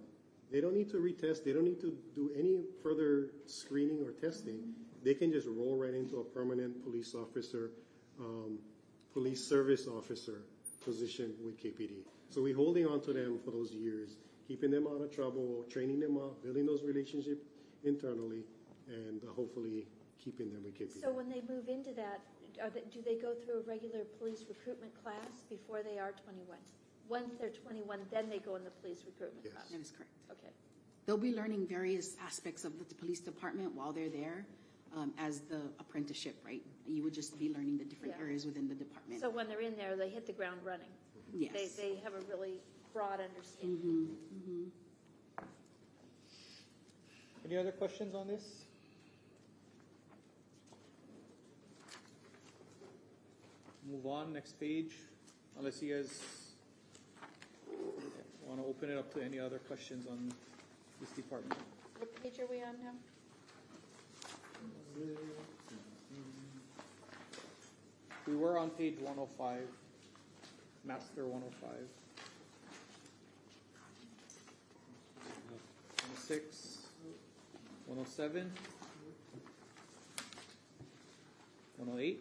they don't need to retest. They don't need to do any further screening or testing. They can just roll right into a permanent police officer, police service officer position with KPD. So we're holding on to them for those years, keeping them out of trouble, training them up, building those relationships internally, and hopefully keeping them with KPD. So when they move into that, do they go through a regular police recruitment class before they are 21? Once they're 21, then they go in the police recruitment class? That is correct. Okay. They'll be learning various aspects of the police department while they're there as the apprenticeship, right? You would just be learning the different areas within the department. So when they're in there, they hit the ground running? Yes. They have a really broad understanding. Any other questions on this? Move on, next page, unless you guys want to open it up to any other questions on this department. What page are we on now? We were on page 105, master 105. 106, 107, 108.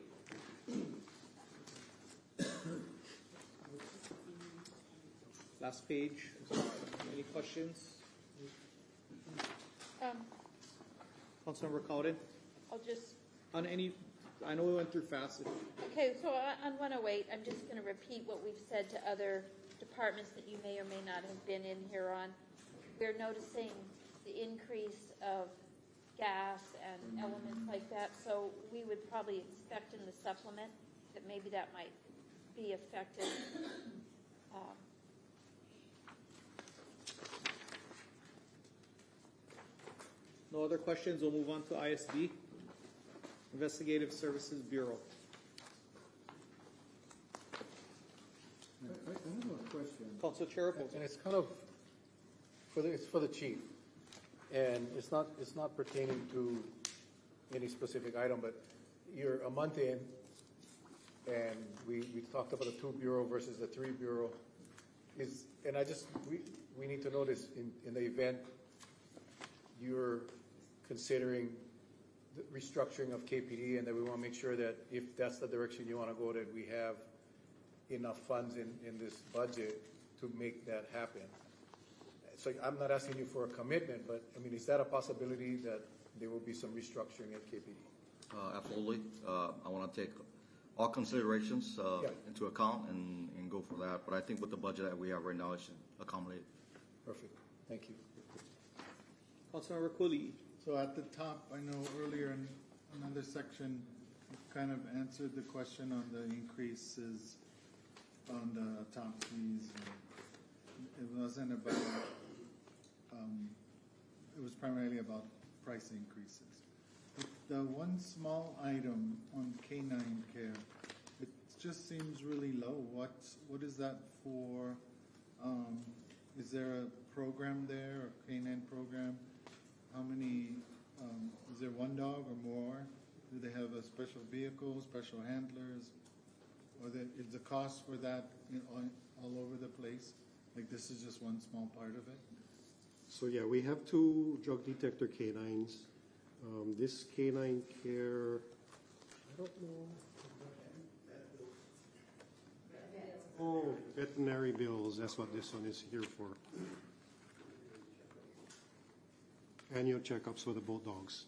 Last page. Any questions? Councilmember Cowden? I'll just, On any, I know we went through fast. okay, so on 108, I'm just going to repeat what we've said to other departments that you may or may not have been in here on. We're noticing the increase of gas and elements like that, so we would probably expect in the supplement that maybe that might be affected. No other questions? We'll move on to ISB, Investigative Services Bureau. I have a question. Council Chair Opposing. And it's kind of it's for the chief, and it's not pertaining to any specific item, but you're a month in, and we talked about the 2 bureau versus the 3 bureau. We need to know this in the event you're considering the restructuring of KPD, and that we want to make sure that if that's the direction you want to go, that we have enough funds in this budget to make that happen. So I'm not asking you for a commitment, but I mean, is that a possibility that there will be some restructuring at KPD? Absolutely. I want to take all considerations into account and go for that. But I think with the budget that we have right now, it should accommodate. Perfect. Thank you. Councilmember Cooley. So at the top, I know earlier in another section, you kind of answered the question on the increases on the top fees. It wasn't about, it was primarily about price increases. But the one small item on canine care, it just seems really low. What is that for? Is there a program there, a canine program? How many, is there one dog or more? Do they have a special vehicle, special handlers? Or is the cost for that all over the place? Like this is just one small part of it? So yeah, we have 2 drug detector canines. This canine care, I don't know. Oh, veterinary bills, that's what this one is here for. Annual checkups for the both dogs.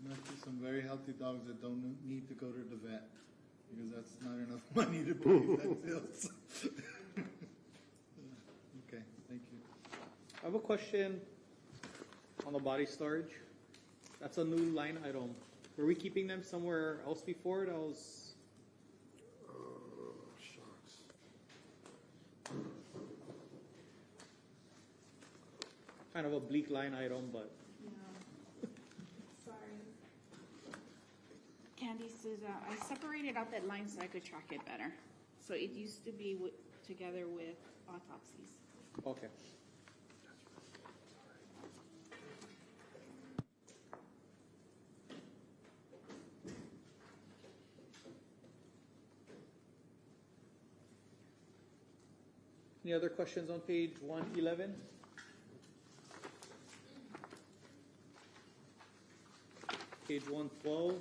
There must be some very healthy dogs that don't need to go to the vet because that's not enough money to pay vet bills. Okay, thank you. I have a question on the body storage. That's a new line item. Were we keeping them somewhere else before? That was. Shucks. kind of a bleak line item, but Sorry. Candy Souza, I separated out that line so I could track it better. So it used to be together with autopsies. okay. Any other questions on page 111? Page 112.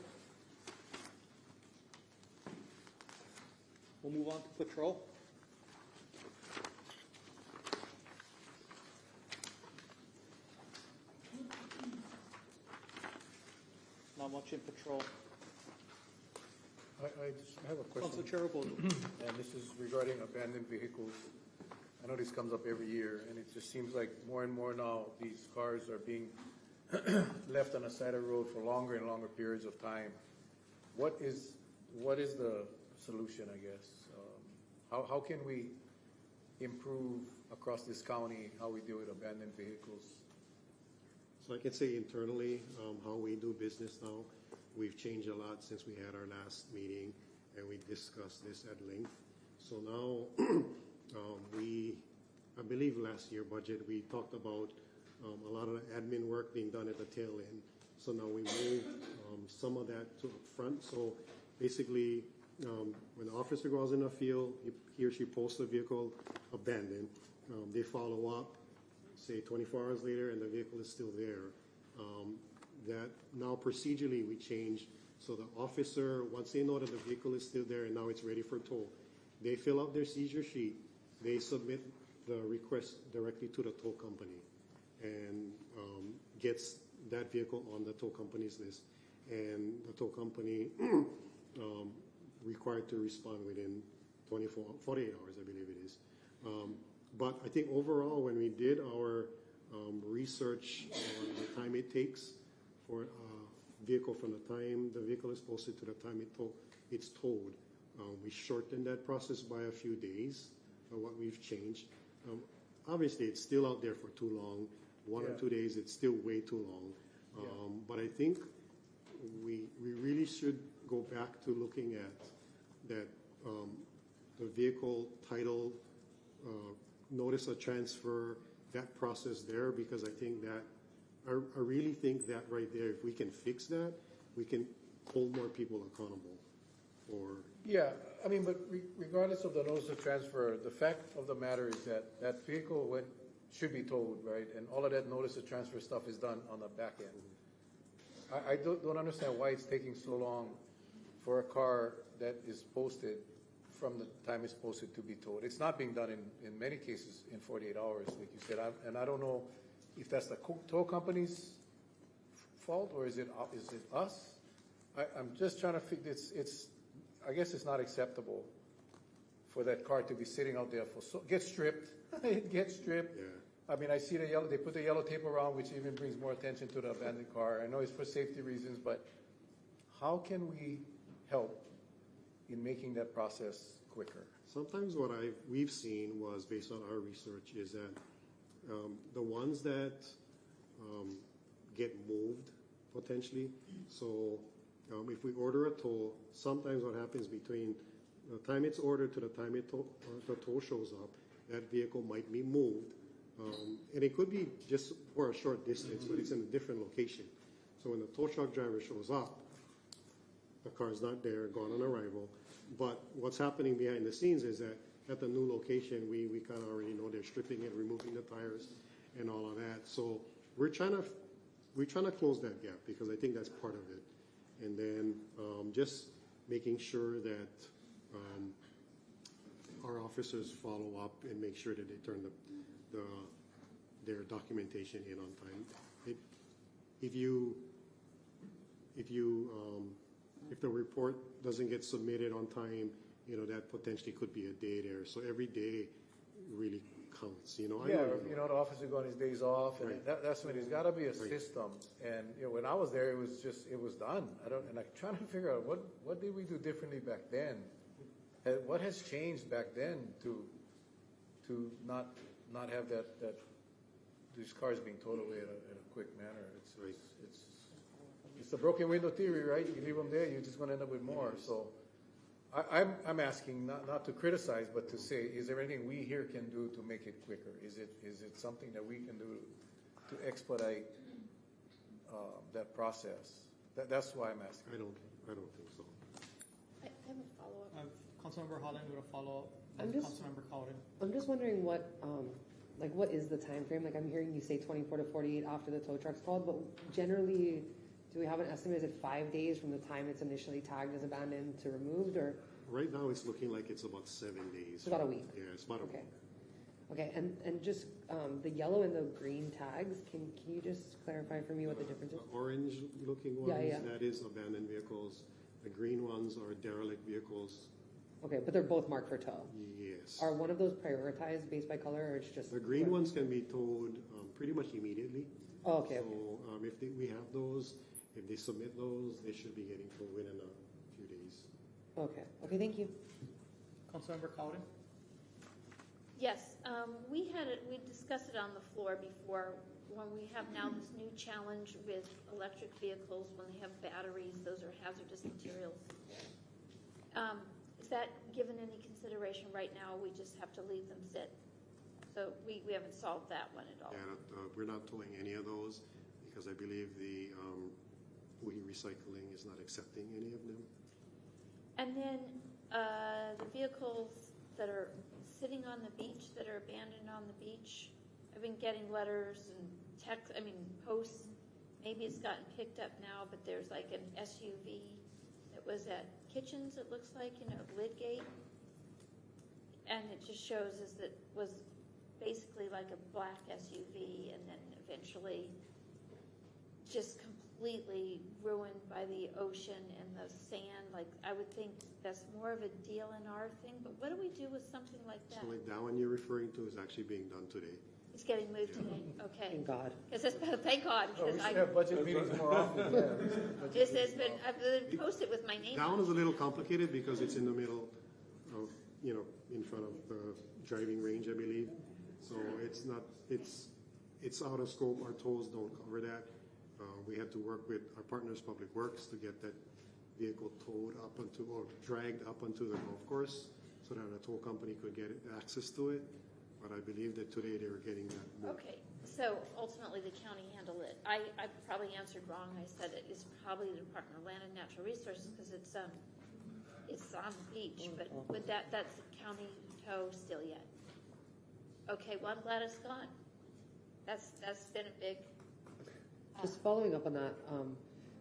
We'll move on to patrol. Not much in patrol. I just have a question. Council Chair Opposed. And this is regarding abandoned vehicles. I know this comes up every year, and it just seems like more and more now these cars are being left on the side of the road for longer and longer periods of time. What is the solution, I guess? How can we improve across this county how we deal with abandoned vehicles? So I can say internally, how we do business now, we've changed a lot since we had our last meeting and we discussed this at length. So now, I believe last year budget, we talked about a lot of the admin work being done at the tail end. So now we moved some of that to up front. So basically, when the officer goes in the field, he or she posts the vehicle abandoned. They follow up, say 24 hours later, and the vehicle is still there. That now procedurally we change. So the officer, once they know that the vehicle is still there and now it's ready for tow, they fill out their seizure sheet. They submit the request directly to the tow company and gets that vehicle on the tow company's list. And the tow company required to respond within 48 hours, I believe it is. But I think overall, when we did our research on the time it takes for a vehicle from the time the vehicle is posted to the time it's towed, we shortened that process by a few days for what we've changed. Obviously, it's still out there for too long. One or 2 days, it's still way too long. But I think we really should go back to looking at that the vehicle title, notice of transfer, that process there, because I think that I really think that right there, if we can fix that, we can hold more people accountable for. Yeah, I mean, but regardless of the notice of transfer, the fact of the matter is that that vehicle should be towed, right? And all of that notice of transfer stuff is done on the back end. I don't understand why it's taking so long for a car that is posted from the time it's posted to be towed. It's not being done in many cases in 48 hours, like you said. And I don't know if that's the tow company's fault or is it us? I'm just trying to figure. I guess it's not acceptable for that car to be sitting out there get stripped. It gets stripped. Yeah. I mean, I see they put the yellow tape around, which even brings more attention to the abandoned car. I know it's for safety reasons, but how can we help in making that process quicker? Sometimes what we've seen was, based on our research, is that the ones that get moved potentially, so if we order a tow, sometimes what happens between the time it's ordered to the time the tow shows up, that vehicle might be moved. And it could be just for a short distance, but it's in a different location. So when the tow truck driver shows up, the car's not there, gone on arrival. But what's happening behind the scenes is that at the new location, we kind of already know they're stripping it, removing the tires, and all of that. So we're trying to close that gap, because I think that's part of it. And then just making sure that our officers follow up and make sure that they turn their documentation in on time. If the report doesn't get submitted on time, that potentially could be a day there. So every day really counts. The officer going his days off, and right. That's when there's got to be a system. And when I was there, it was done. And I'm trying to figure out what did we do differently back then? What has changed back then to not have that these cars being towed away in a quick manner. It's the broken window theory, right? You leave them there, you're just going to end up with more. So I'm asking not to criticize, but to say, is there anything we here can do to make it quicker? Is it something that we can do to expedite that process? That's why I'm asking. I don't think so. I have a follow-up. Councilmember Holland with a follow-up. Councilmember Cowden. I'm just wondering what is the time frame? Like I'm hearing you say 24 to 48 after the tow truck's called, but generally, do we have an estimate? Is it 5 days from the time it's initially tagged as abandoned to removed, or? Right now, it's looking like it's about 7 days. It's about a week. Yeah, it's about a week. Okay, and just the yellow and the green tags, can you just clarify for me what the difference is? The orange-looking ones, Yeah. that is abandoned vehicles. The green ones are derelict vehicles. Okay, but they're both marked for tow. Yes. Are one of those prioritized based by color, or it's just The green ones can be towed pretty much immediately. Oh, okay. So if we have those, if they submit those, they should be getting towed within a few days. Okay. Okay, thank you. Councilmember Cowden. Yes, we discussed it on the floor before. When we have now this new challenge with electric vehicles, when they have batteries, those are hazardous materials. Is that given any consideration right now? We just have to leave them sit. So we haven't solved that one at all. Yeah, we're not towing any of those because I believe the recycling is not accepting any of them. And then the vehicles that are sitting on the beach, that are abandoned on the beach, I've been getting letters and posts. Maybe it's gotten picked up now, but there's like an SUV that was at Kitchens, it looks like, Lidgate. And it just shows us that was basically like a black SUV and then eventually just completely ruined by the ocean and the sand. Like, I would think that's more of a DLNR thing, but what do we do with something like that? So like that one you're referring to is actually being done today. It's getting moved today. Okay. Thank God. Thank God. We should have budget meetings more often. This has been, I've been posted with my name That on one it. is a little complicated because it's in the middle of, in front of the driving range, I believe. So it's out of scope. Our tolls don't cover that. We had to work with our partners, Public Works, to get that vehicle towed up onto, or dragged up onto the golf course so that a tow company could get access to it. But I believe that today they were getting that moved. Okay, so ultimately the county handled it. I probably answered wrong. I said it is probably the Department of Land and Natural Resources because it's on the beach, but with that's the county tow still yet. Okay, well, I'm glad it's gone. That's been a big. Just following up on that,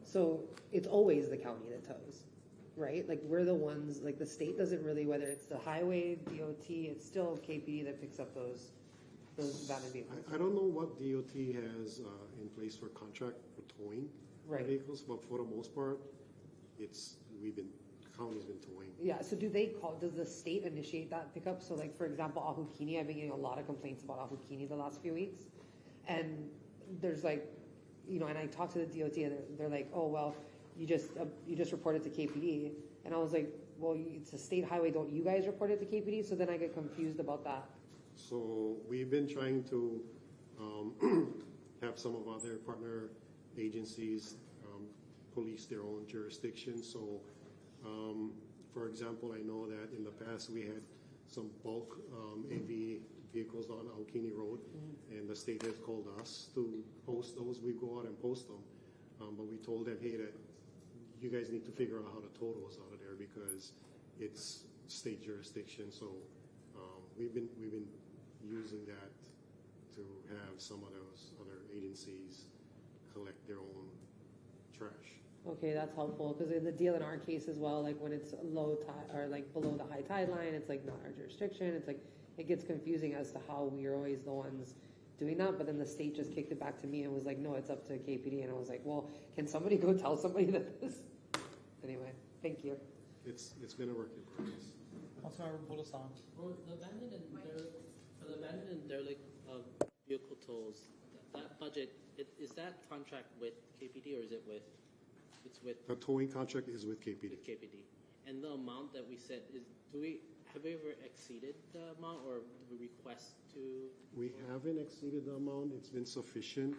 so it's always the county that tows, right? Like we're the ones, like the state doesn't really, whether it's the highway, DOT, it's still KPD that picks up those abandoned vehicles. I don't know what DOT has in place for contract for towing vehicles, but for the most part, county's been towing. Yeah, so does the state initiate that pickup? So like, for example, Ahukini, I've been getting a lot of complaints about Ahukini the last few weeks. And there's like, and I talked to the DOT and they're like, oh, well, you just reported to KPD. And I was like, well, it's a state highway. Don't you guys report it to KPD? So then I get confused about that. So we've been trying to have some of other partner agencies police their own jurisdiction. So, for example, I know that in the past we had some bulk AV vehicles on Aokini Road, and the state has called us to post those. We go out and post them, but we told them, hey, that you guys need to figure out how to tow those out of there because it's state jurisdiction. So we've been using that to have some of those other agencies collect their own trash. Okay, that's helpful because in the DLNR case as well, like when it's low tide or like below the high tide line, it's like not our jurisdiction. It's like it gets confusing as to how we are always the ones doing that. But then the state just kicked it back to me and was like, no, it's up to KPD. And I was like, well, can somebody go tell somebody that this? Anyway, thank you. It's been a work in progress. Councilmember Bulasan. For the abandoned and derelict vehicle tolls, that budget, is that contract with KPD or is it with? It's with The towing contract is with KPD. KPD. And the amount that we said is, do we have we ever exceeded the amount or the request to? We haven't exceeded the amount. It's been sufficient.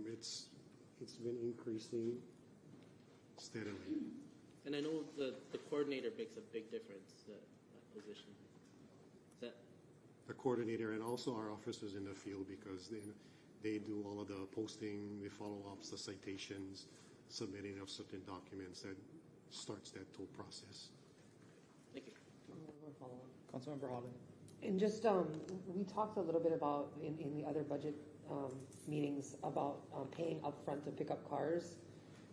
It's been increasing steadily. And I know the coordinator makes a big difference, that position. Is that? The coordinator and also our officers in the field, because they do all of the posting, the follow-ups, the citations, submitting of certain documents that starts that whole process. Thank you. Councilmember Holland. And just, we talked a little bit about in the other budget meetings about paying upfront to pick up cars,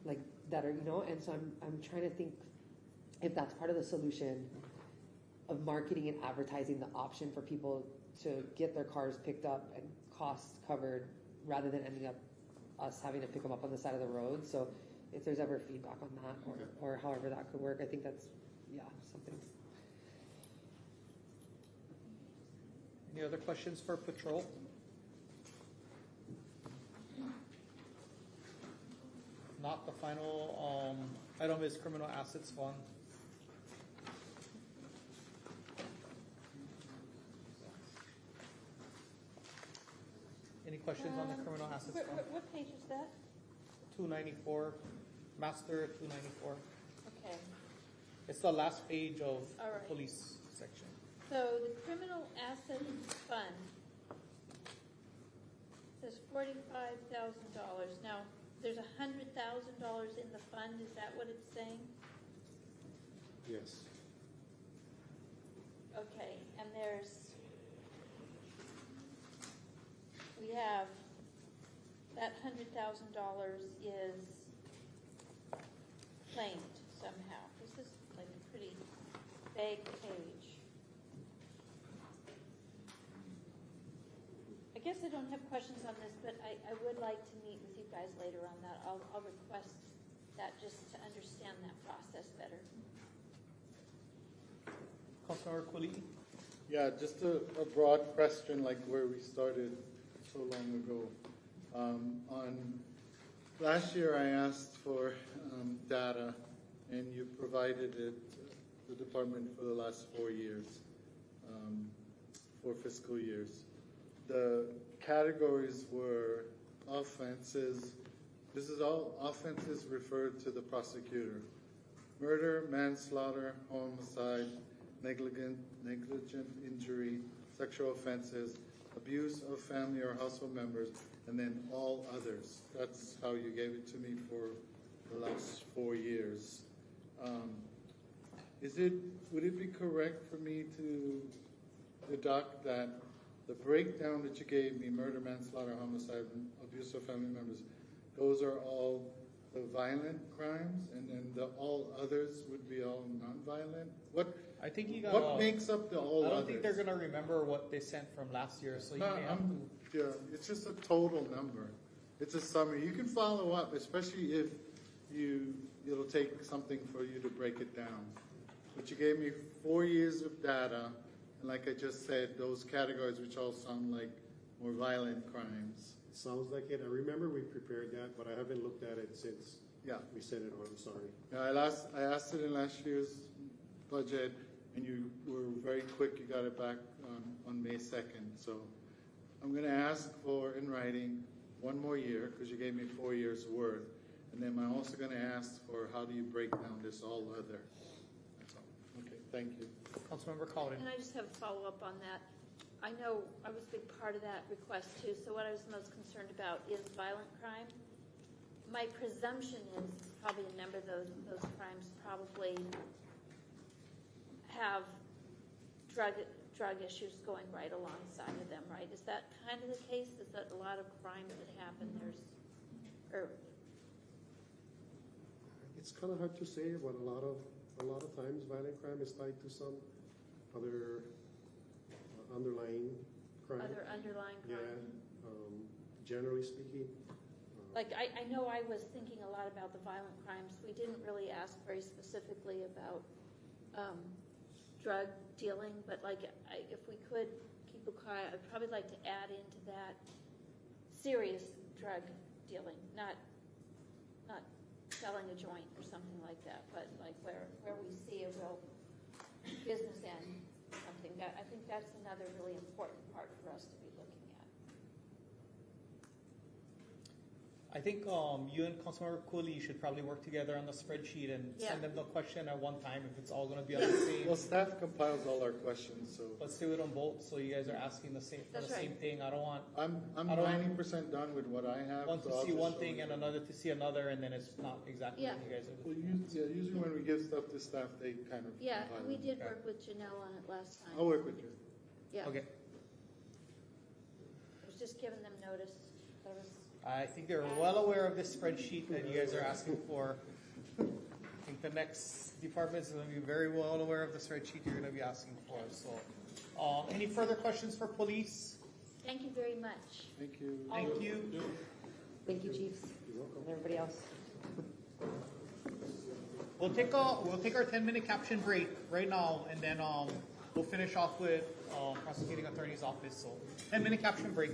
like that are, and so I'm trying to think if that's part of the solution of marketing and advertising the option for people to get their cars picked up and costs covered rather than ending up us having to pick them up on the side of the road. So if there's ever feedback on that or however that could work, I think that's, something. Any other questions for Patrol? Not. The final item is Criminal Assets Fund. Any questions on the Criminal Assets Fund? What page is that? 294, Master 294. Okay. It's the last page of All right. the police section. So the Criminal Assets Fund says $45,000. Now, there's $100,000 in the fund. Is that what it's saying? Yes. Okay, and we have that $100,000 is claimed somehow. This is like a pretty vague page. I guess I don't have questions on this, but I would like to meet with you guys later on that. I'll request that just to understand that process better. Councilmember Quilly? Yeah, just a broad question like where we started so long ago. On last year I asked for data and you provided it to the department for the last 4 years, 4 fiscal years. The categories were offenses. This is all offenses referred to the prosecutor. Murder, manslaughter, homicide, negligent injury, sexual offenses, abuse of family or household members, and then all others. That's how you gave it to me for the last 4 years. Would it be correct for me to deduct that the breakdown that you gave me, murder, manslaughter, homicide, abuse of family members, those are all the violent crimes, and then the all others would be all non-violent? What makes up the all others? I don't think they're going to remember what they sent from last year, so you may have to. It's just a total number. It's a summary. You can follow up, especially if it'll take something for you to break it down. But you gave me 4 years of data, and like I just said, those categories which all sound like more violent crimes. It sounds like it. I remember we prepared that, but I haven't looked at it since we sent it on. I'm sorry. Yeah, I asked it in last year's budget, and you were very quick. You got it back on May 2nd. So I'm going to ask for, in writing, 1 more year, because you gave me 4 years' worth. And then I'm also going to ask for how do you break down this all other. That's all. Okay, thank you. Councilmember Collin. And I just have a follow-up on that. I know I was a big part of that request too, so what I was most concerned about is violent crime. My presumption is probably a number of those crimes probably have drug issues going right alongside of them, right? Is that kind of the case? Is that a lot of crimes that happen? It's kind of hard to say, but a lot of times violent crime is tied to some other underlying crime. Other underlying crime. Yeah, generally speaking. Like I know I was thinking a lot about the violent crimes. We didn't really ask very specifically about drug dealing, but like if we could keep a quiet, I'd probably like to add into that serious drug dealing, not selling a joint or something like that, but like where we see a real business end something. I think that's another really important part for us to be looking at. I think you and Councilmember Cooley should probably work together on the spreadsheet and send them the question at one time if it's all going to be on the same. Well, staff compiles all our questions, so. Let's do it on both, so you guys are asking the same for the same thing. I don't want. I'm I don't want 90% done with what I have. one so to I'll see just one show thing you. and another to see another, and then it's not exactly what you guys are Well, doing. usually when we give stuff to staff, they kind of. Yeah, compile we it. did work with Janelle on it last time. I'll work with you. Yeah. Okay. I was just giving them notice. That was, I think they're well aware of this spreadsheet that you guys are asking for. I think the next department is going to be very well aware of the spreadsheet you're going to be asking for. So, any further questions for police? thank you very much. Thank you. Thank you. Thank you, chiefs. And everybody else. We'll take our 10-minute caption break right now, and then we'll finish off with prosecuting attorney's office. So 10-minute caption break.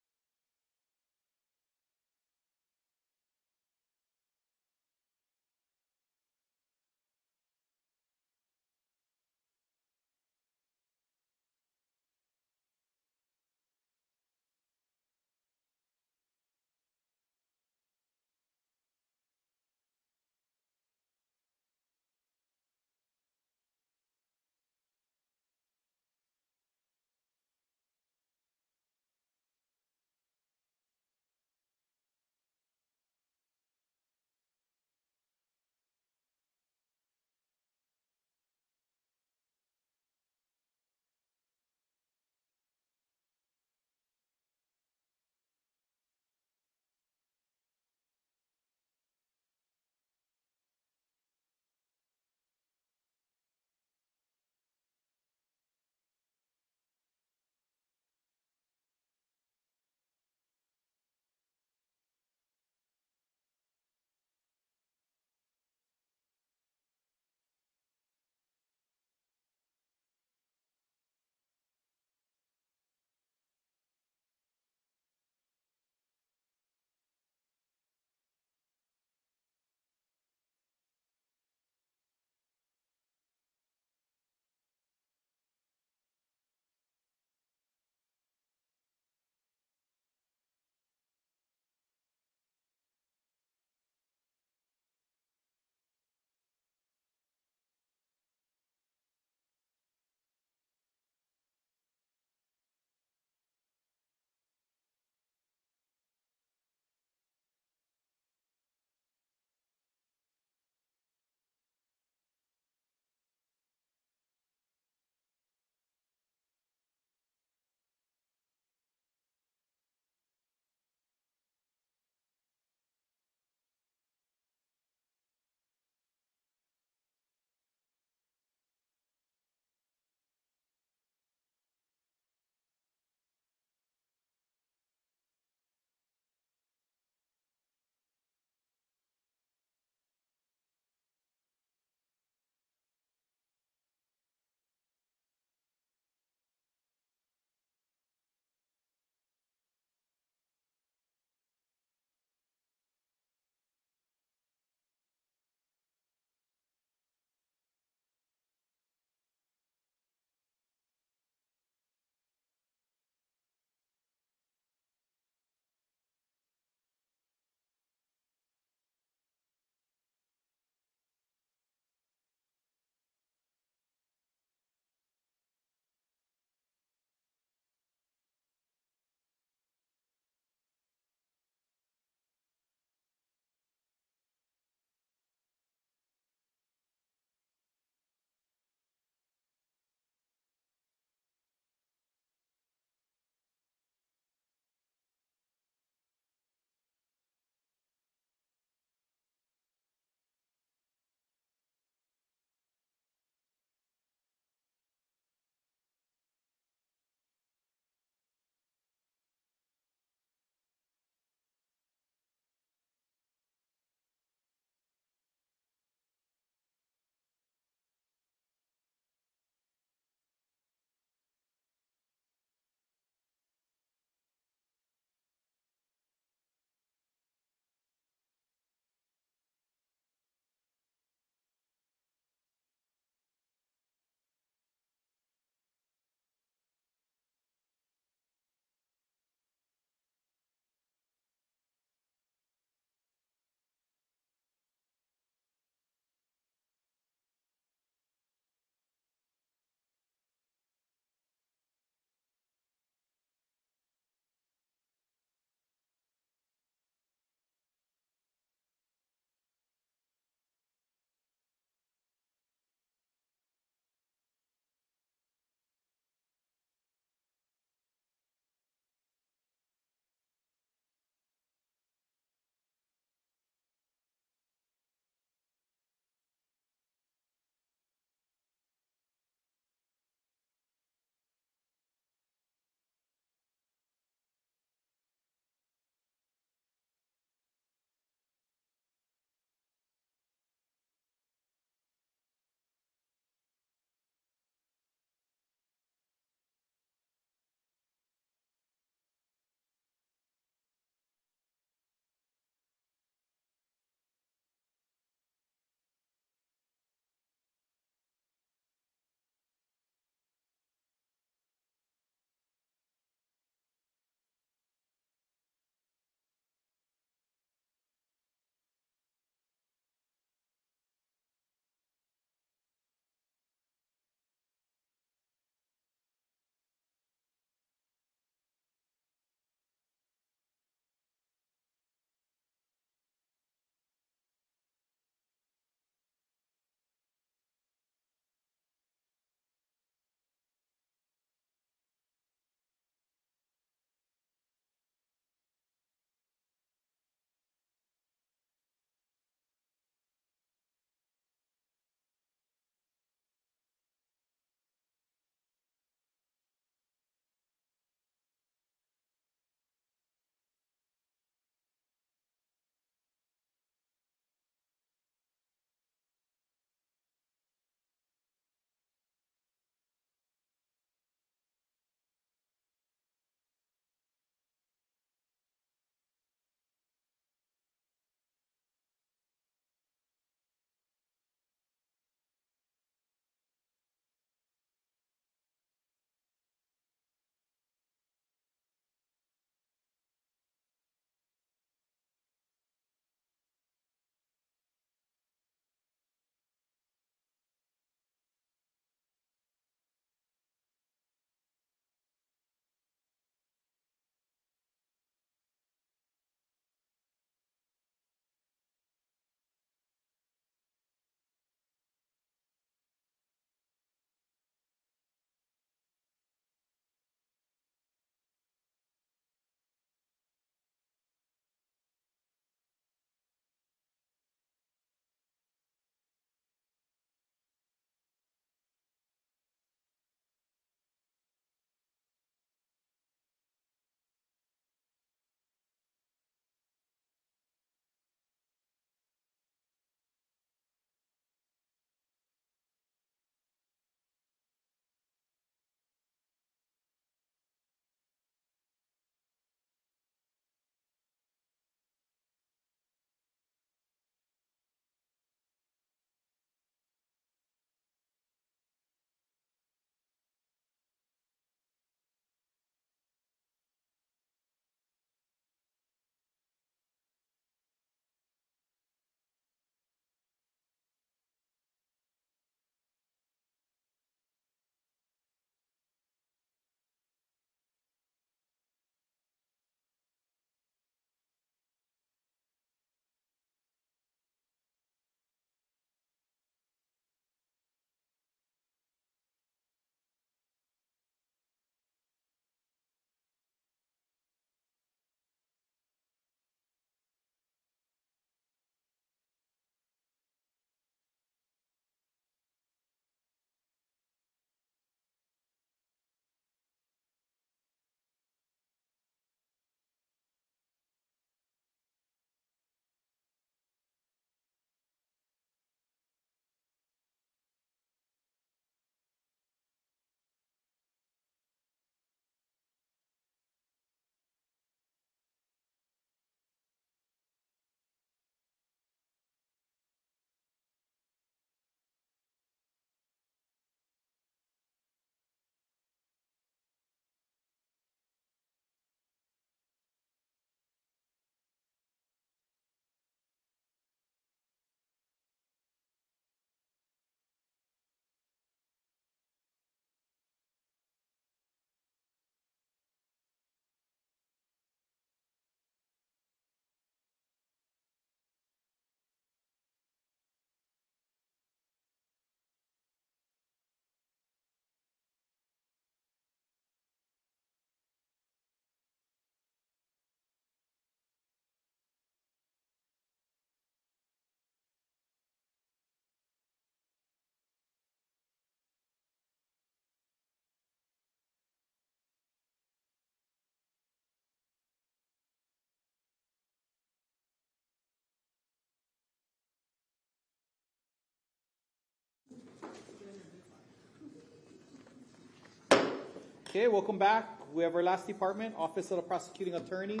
Okay, welcome back. We have our last department, Office of the Prosecuting Attorney.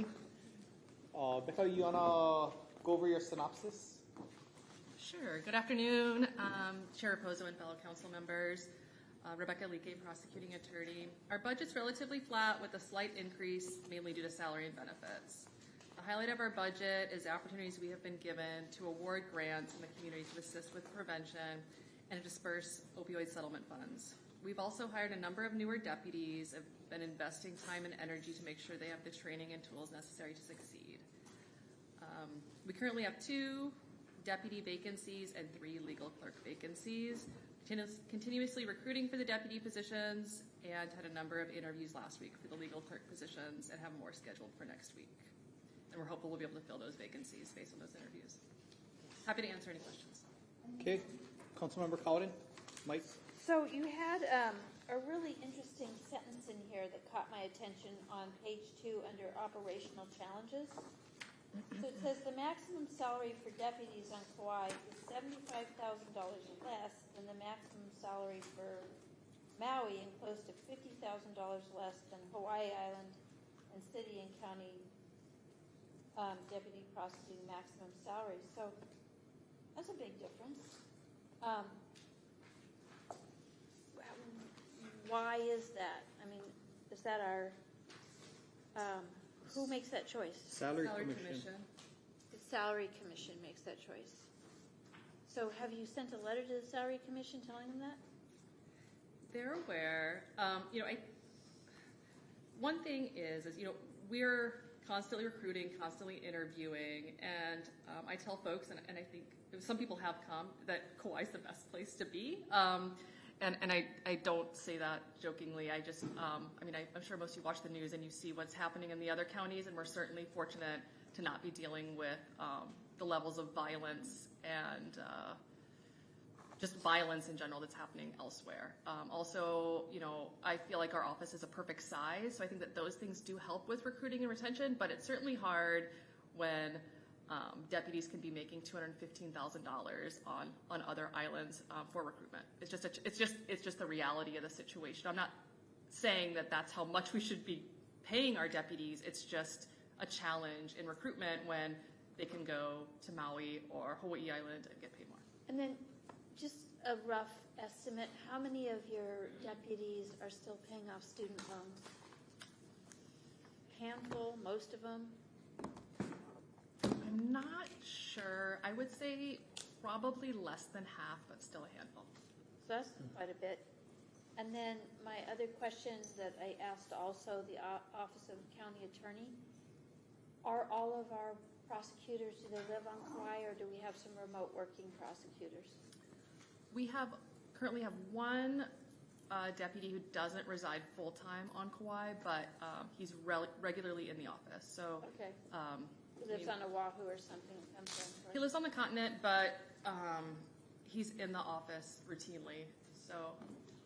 Becca, you wanna go over your synopsis? Sure. Good afternoon, Chair Raposo and fellow council members. Rebecca Hōʻike, prosecuting attorney. Our budget's relatively flat with a slight increase, mainly due to salary and benefits. The highlight of our budget is the opportunities we have been given to award grants in the community to assist with prevention and to disperse opioid settlement funds. We've also hired a number of newer deputies, have been investing time and energy to make sure they have the training and tools necessary to succeed. We currently have 2 deputy vacancies and 3 legal clerk vacancies. Continuously recruiting for the deputy positions and had a number of interviews last week for the legal clerk positions and have more scheduled for next week. And we're hopeful we'll be able to fill those vacancies based on those interviews. Happy to answer any questions. Okay, Councilmember Cowden, Mike. So you had a really interesting sentence in here that caught my attention on page 2 under operational challenges. So it says the maximum salary for deputies on Kauai is $75,000 less than the maximum salary for Maui and close to $50,000 less than Hawaii Island and city and county deputy prosecuting maximum salary. So that's a big difference. Why is that? I mean, is that our, who makes that choice? Salary Commission. The Salary Commission makes that choice. So have you sent a letter to the Salary Commission telling them that? They're aware. One thing is we're constantly recruiting, constantly interviewing, and I tell folks, and I think some people have come, that Kauai is the best place to be. And I don't say that jokingly. I just, I'm sure most of you watch the news and you see what's happening in the other counties, and we're certainly fortunate to not be dealing with the levels of violence and just violence in general that's happening elsewhere. Also, I feel like our office is a perfect size, so I think that those things do help with recruiting and retention, but it's certainly hard when deputies can be making $215,000 on other islands for recruitment. It's just the reality of the situation. I'm not saying that that's how much we should be paying our deputies. It's just a challenge in recruitment when they can go to Maui or Hawaii Island and get paid more. And then just a rough estimate, how many of your deputies are still paying off student loans? Handful, most of them? I'm not sure. I would say probably less than half, but still a handful. So that's quite a bit. And then my other question that I asked also the Office of County Attorney, are all of our prosecutors, do they live on Kauai, or do we have some remote working prosecutors? We currently have one deputy who doesn't reside full-time on Kauai, but he's regularly in the office. So okay. He lives on Oahu or something. He lives on the continent, but he's in the office routinely. So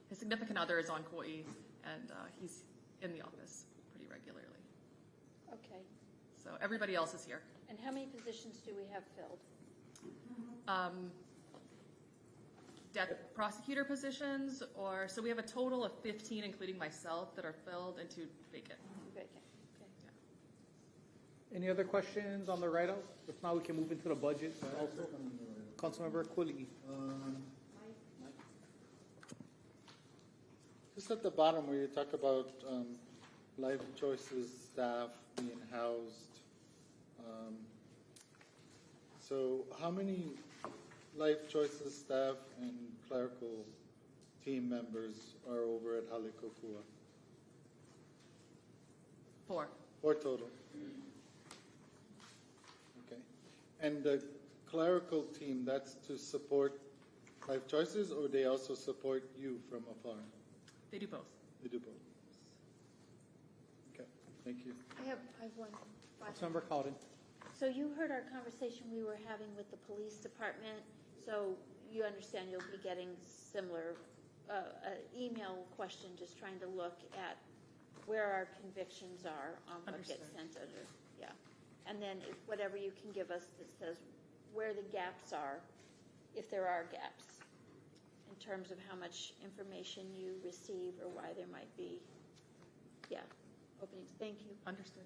his significant other is on Kauai, and he's in the office pretty regularly. Okay. So everybody else is here. And how many positions do we have filled? Prosecutor positions, so we have a total of 15, including myself, that are filled and 2 vacant. Vacant. Okay. Yeah. Any other questions on the write-up? If not, we can move into the budget also. Councilmember Quilly. Just at the bottom where you talk about life choices staff being housed. So how many Life Choices staff and clerical team members are over at Halikokua? 4. 4 total. Okay. And the clerical team, that's to support Life Choices, or they also support you from afar? They do both. They do both. Okay, thank you. I have one question. Councilmember Cowden. So you heard our conversation we were having with the police department. So you understand you'll be getting similar email question, just trying to look at where our convictions are on what gets sent under. Yeah. And then if whatever you can give us that says where the gaps are, if there are gaps, in terms of how much information you receive or why there might be Thank you. Understood.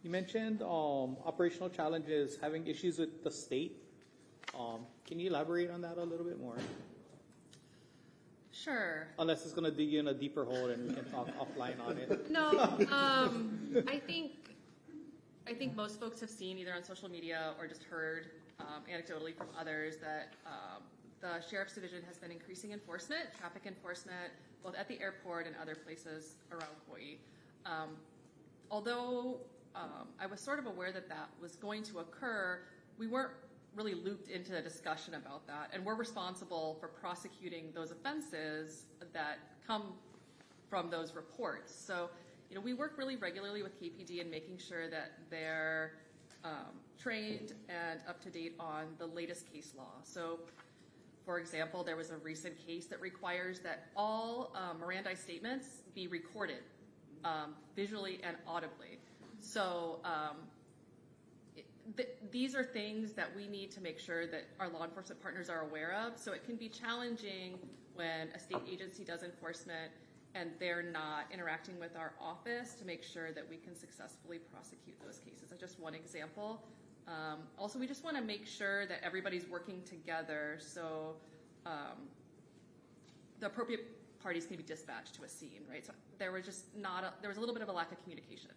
You mentioned operational challenges, having issues with the state. Can you elaborate on that a little bit more? Sure. Unless it's going to dig you in a deeper hole and we can talk offline on it. No, I think most folks have seen either on social media or just heard anecdotally from others that the Sheriff's Division has been increasing enforcement, traffic enforcement, both at the airport and other places around Kauai. Although I was sort of aware that that was going to occur, we weren't really looped into a discussion about that, and we're responsible for prosecuting those offenses that come from those reports. So, we work really regularly with KPD in making sure that they're trained and up to date on the latest case law. So, for example, there was a recent case that requires that all Mirandai statements be recorded visually and audibly. So these are things that we need to make sure that our law enforcement partners are aware of. So it can be challenging when a state agency does enforcement and they're not interacting with our office to make sure that we can successfully prosecute those cases. That's just one example. Also, we just want to make sure that everybody's working together so the appropriate parties can be dispatched to a scene, right? So there was just there was a little bit of a lack of communication.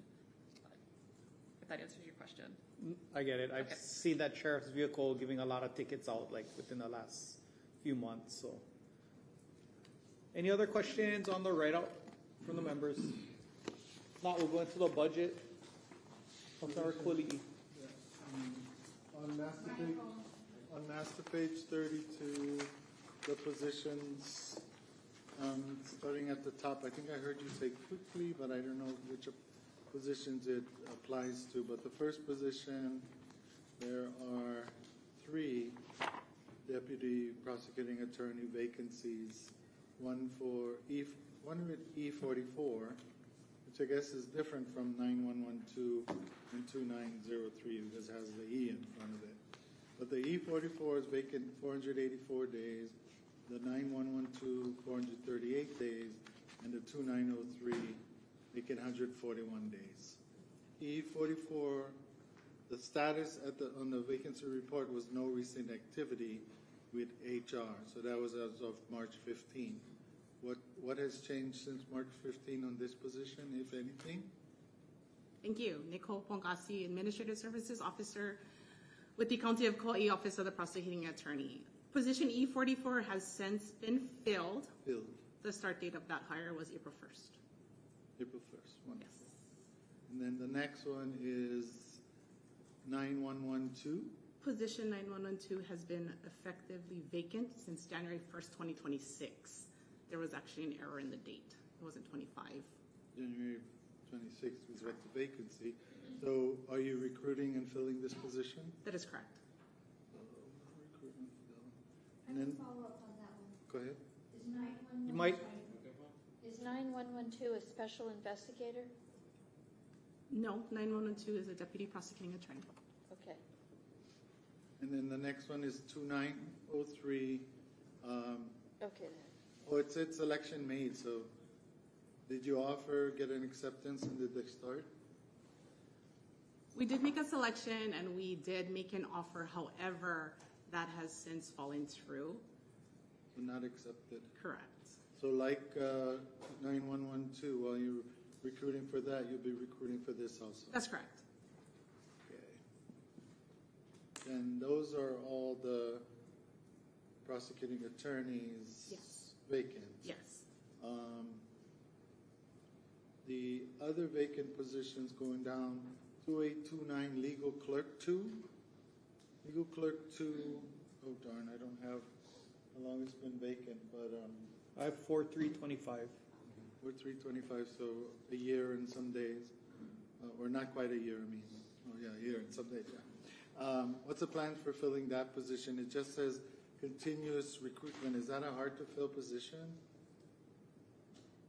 If that answers your question. I get it. I've seen that sheriff's vehicle giving a lot of tickets out like within the last few months. So, any other questions on the write-up from the members? If not, we'll go into the budget. Councilmember Quilly. On master page 32, the positions, starting at the top, I think I heard you say quickly, but I don't know which positions it applies to. But the first position, there are 3 deputy prosecuting attorney vacancies. One with E44, which I guess is different from 9112 and 2903 because it has the E in front of it. But the E44 is vacant 484 days, the 9112 438 days, and the 2903 vacant 141 days. E44, the status on the vacancy report was no recent activity with HR, so that was as of March 15. What has changed since March 15 on this position, if anything? Thank you. Nicole Pongasi, Administrative Services Officer with the County of Kauai Office of the Prosecuting Attorney. Position E44 has since been filled. The start date of that hire was April 1st. April 1st, wonderful. Yes. And then the next one is 9112. Position 9112 has been effectively vacant since January 1st, 2026. There was actually an error in the date. It wasn't 25. January 26th was what the vacancy. So are you recruiting and filling this position? That is correct. And then, follow up on that one. go ahead. Is 9112 a special investigator? No, 9112 is a deputy prosecuting attorney. Okay. And then the next one is 2903. Okay. Oh, it said selection made, so did you offer, get an acceptance, and did they start? We did make a selection and we did make an offer. However, that has since fallen through. So not accepted. Correct. So like 9112, while you're recruiting for that, you'll be recruiting for this also? That's correct. Okay. And those are all the prosecuting attorneys? Yes. Vacant? Yes. The other vacant positions going down, 2829 legal clerk 2. Legal clerk 2, oh darn, I don't have how long it's been vacant, but I have 4325. 4325, so a year and some days, or not quite a year, I mean. Oh yeah, a year and some days, yeah. What's the plan for filling that position? It just says continuous recruitment. Is that a hard to fill position?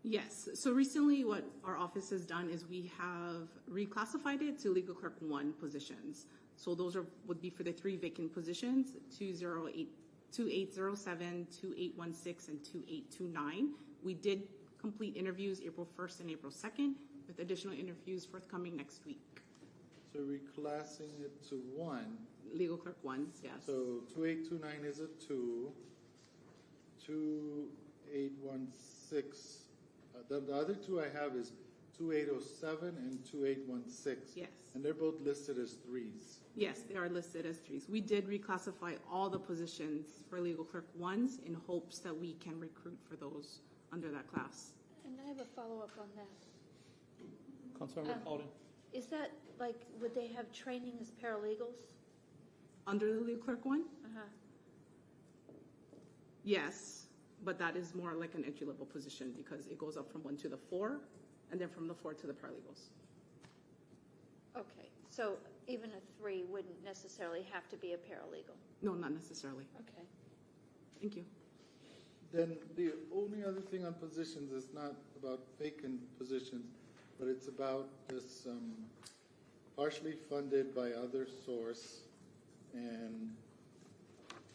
Yes. So recently what our office has done is we have reclassified it to legal clerk 1 positions. So those would be for the 3 vacant positions, 2807, 2816, and 2829. We did complete interviews April 1st and April 2nd, with additional interviews forthcoming next week. So reclassing it to 1. Legal clerk 1, yes. So 2829 is a 2. 2816. The other two I have is 2807 and 2816. Yes. And they're both listed as 3s. Yes, they are listed as 3s. We did reclassify all the positions for legal clerk 1s in hopes that we can recruit for those under that class. And I have a follow-up on that. Councilmember Paulin. Is that, like, would they have training as paralegals? Under the legal clerk 1? Uh-huh. Yes, but that is more like an entry-level position because it goes up from 1 to the 4, and then from the 4 to the paralegals. Okay, so even a 3 wouldn't necessarily have to be a paralegal? No, not necessarily. Okay. Thank you. Then the only other thing on positions is not about vacant positions, but it's about this partially funded by other source and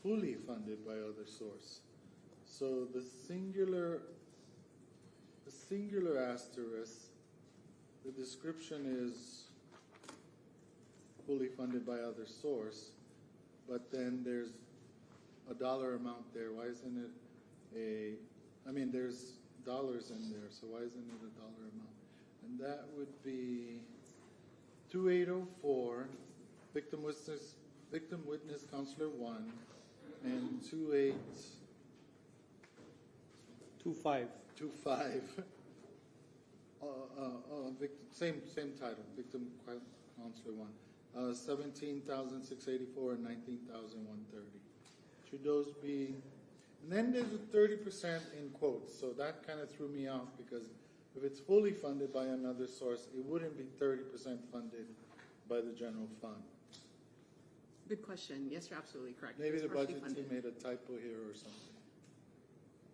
fully funded by other source. So the singular asterisk, the description is fully funded by other source, but then there's a dollar amount there. Why isn't it there's dollars in there, so why isn't it a dollar amount? And that would be 2804, victim witness counselor 1, and 2825. Same title, victim counselor 1. 17,684 and 19,130. Should those be? And then there's a 30% in quotes, so that kind of threw me off because if it's fully funded by another source, it wouldn't be 30% funded by the general fund. Good question. Yes, you're absolutely correct. Maybe It's the partially budget team funded. made a typo here or something.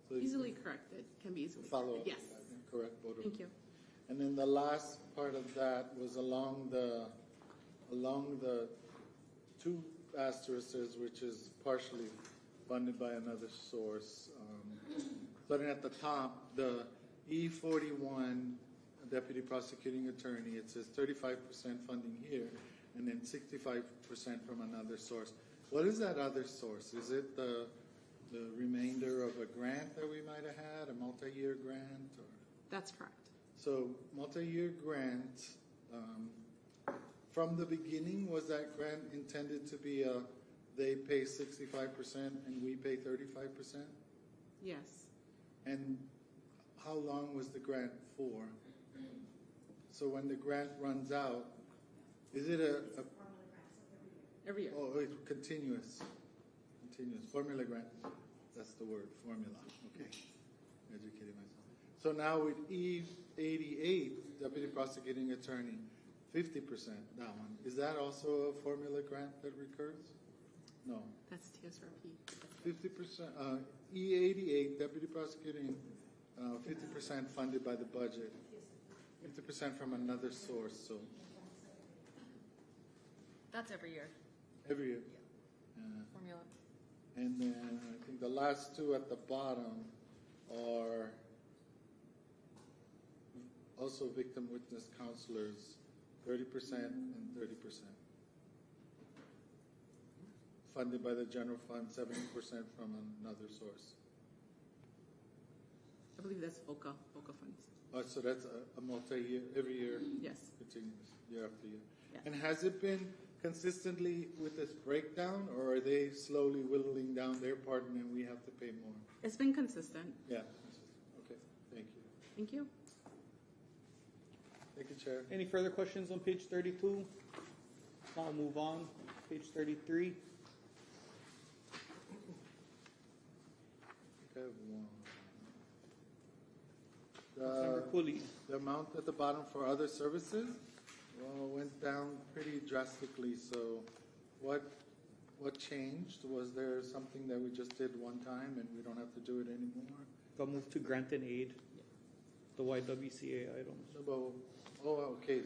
So Easily corrected. Can be easily follow up. corrected. Yes. And correct both of them. Thank you. And then the last part of that was along the two asterisks, which is partially funded by another source. Starting at the top, the E41 deputy prosecuting attorney, it says 35% funding here, and then 65% from another source. What is that other source? Is it the remainder of a grant that we might have had, a multi-year grant? Or? That's correct. So multi-year grant, from the beginning, was that grant intended to be they pay 65% and we pay 35%? Yes. And how long was the grant for? So when the grant runs out, is it a every year? Oh, it's continuous. Formula grant. That's the word, formula. Okay. Educating myself. So now with E88, deputy prosecuting attorney, 50%, that one. Is that also a formula grant that recurs? No. That's TSRP. 50%, E88, deputy prosecuting, 50% funded by the budget, 50% from another source, so That's every year. every year. Formula. And then I think the last two at the bottom are also victim witness counselors, 30% and 30%. Funded by the general fund, 70% from another source. I believe that's VOCA funds. Oh, so that's a multi-year, every year? Yes. Continuous, year after year. Yes. And has it been consistently with this breakdown, or are they slowly whittling down their part and then we have to pay more? It's been consistent. Yeah. Okay, thank you. Thank you. Thank you, Chair. Any further questions on page 32? I'll move on. Page 33. I have one. Councilmember Cooley. The amount at the bottom for other services, well, went down pretty drastically. So, what changed? Was there something that we just did one time and we don't have to do it anymore? Got moved to grant and aid, the YWCA items. Okay.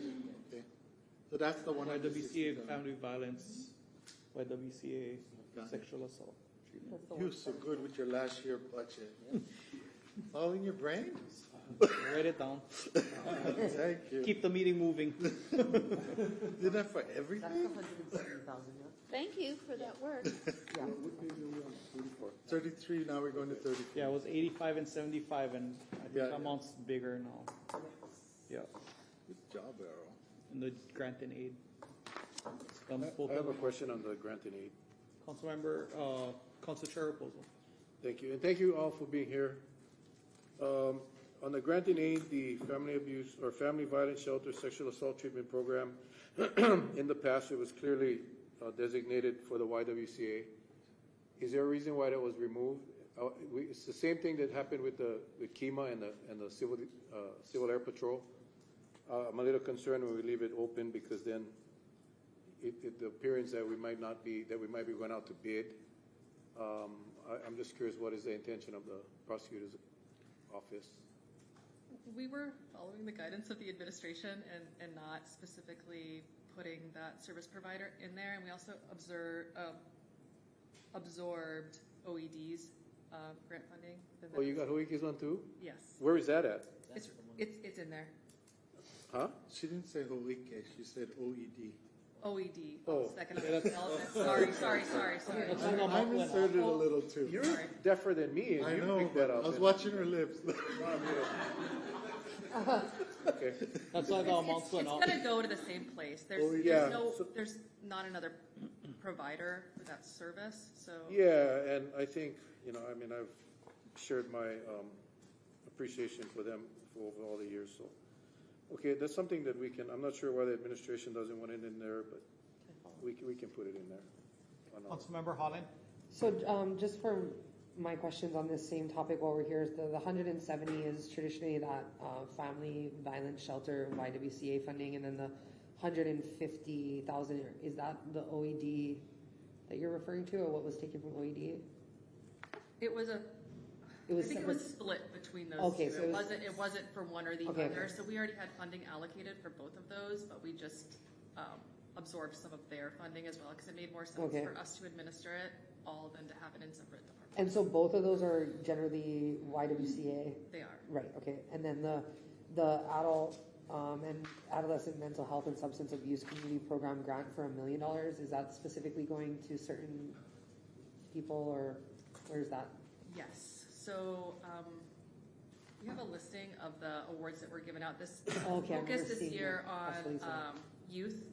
So that's the one. YWCA family violence, YWCA Got it. sexual assault treatment. You're so good with your last year budget. All in your brain? Write it down. Thank you. Keep the meeting moving. Did that for everything? Thank you for that work. 33, now we're going to 34. Yeah, it was 85 and 75, and I think Yeah. the amount's bigger now. Yeah, Good job, Errol. in the grant and aid. I have a question on the grant and aid. Councilmember, Council Chair Raposo. Thank you, and thank you all for being here. On the grant and aid, the family abuse or family violence shelter sexual assault treatment program, in the past, it was clearly designated for the YWCA. Is there a reason why that was removed? It's the same thing that happened with KEMA and the Civil Air Patrol. I'm a little concerned when we leave it open because then the appearance that we might be going out to bid. I'm just curious, what is the intention of the prosecutor's office? We were following the guidance of the administration and not specifically putting that service provider in there. And we also absorbed OED's grant funding. Oh, you got Hōʻike's one too? Yes. Where is that at? It's in there. Huh? She didn't say Hōʻike, she said OED. OED. Oh. Economic development. Sorry. I misheard it a little too. You're deafer than me, and I you know, picked that up. I was watching her lips. Okay. That's why the amounts went up. It's going to go to the same place. There's not another provider for that service, so. Yeah, and I think, I've shared my appreciation for them for over all the years, so. Okay, that's something that I'm not sure why the administration doesn't want it in there, but we can put it in there. Councilmember Holland. So just for my questions on this same topic while we're here, the 170 is traditionally that family violence shelter YWCA funding, and then the 150,000, is that the OED that you're referring to, or what was taken from OED? I think it was split between those two. So it wasn't for one or the other. So we already had funding allocated for both of those, but we just absorbed some of their funding as well because it made more sense for us to administer it all than to have it in separate departments. And so both of those are generally YWCA? They are. Right, okay. And then the adult and adolescent mental health and substance abuse community program grant for $1 million, is that specifically going to certain people, or where's that? Yes. So we have a listing of the awards that were given out. This focus this year on youth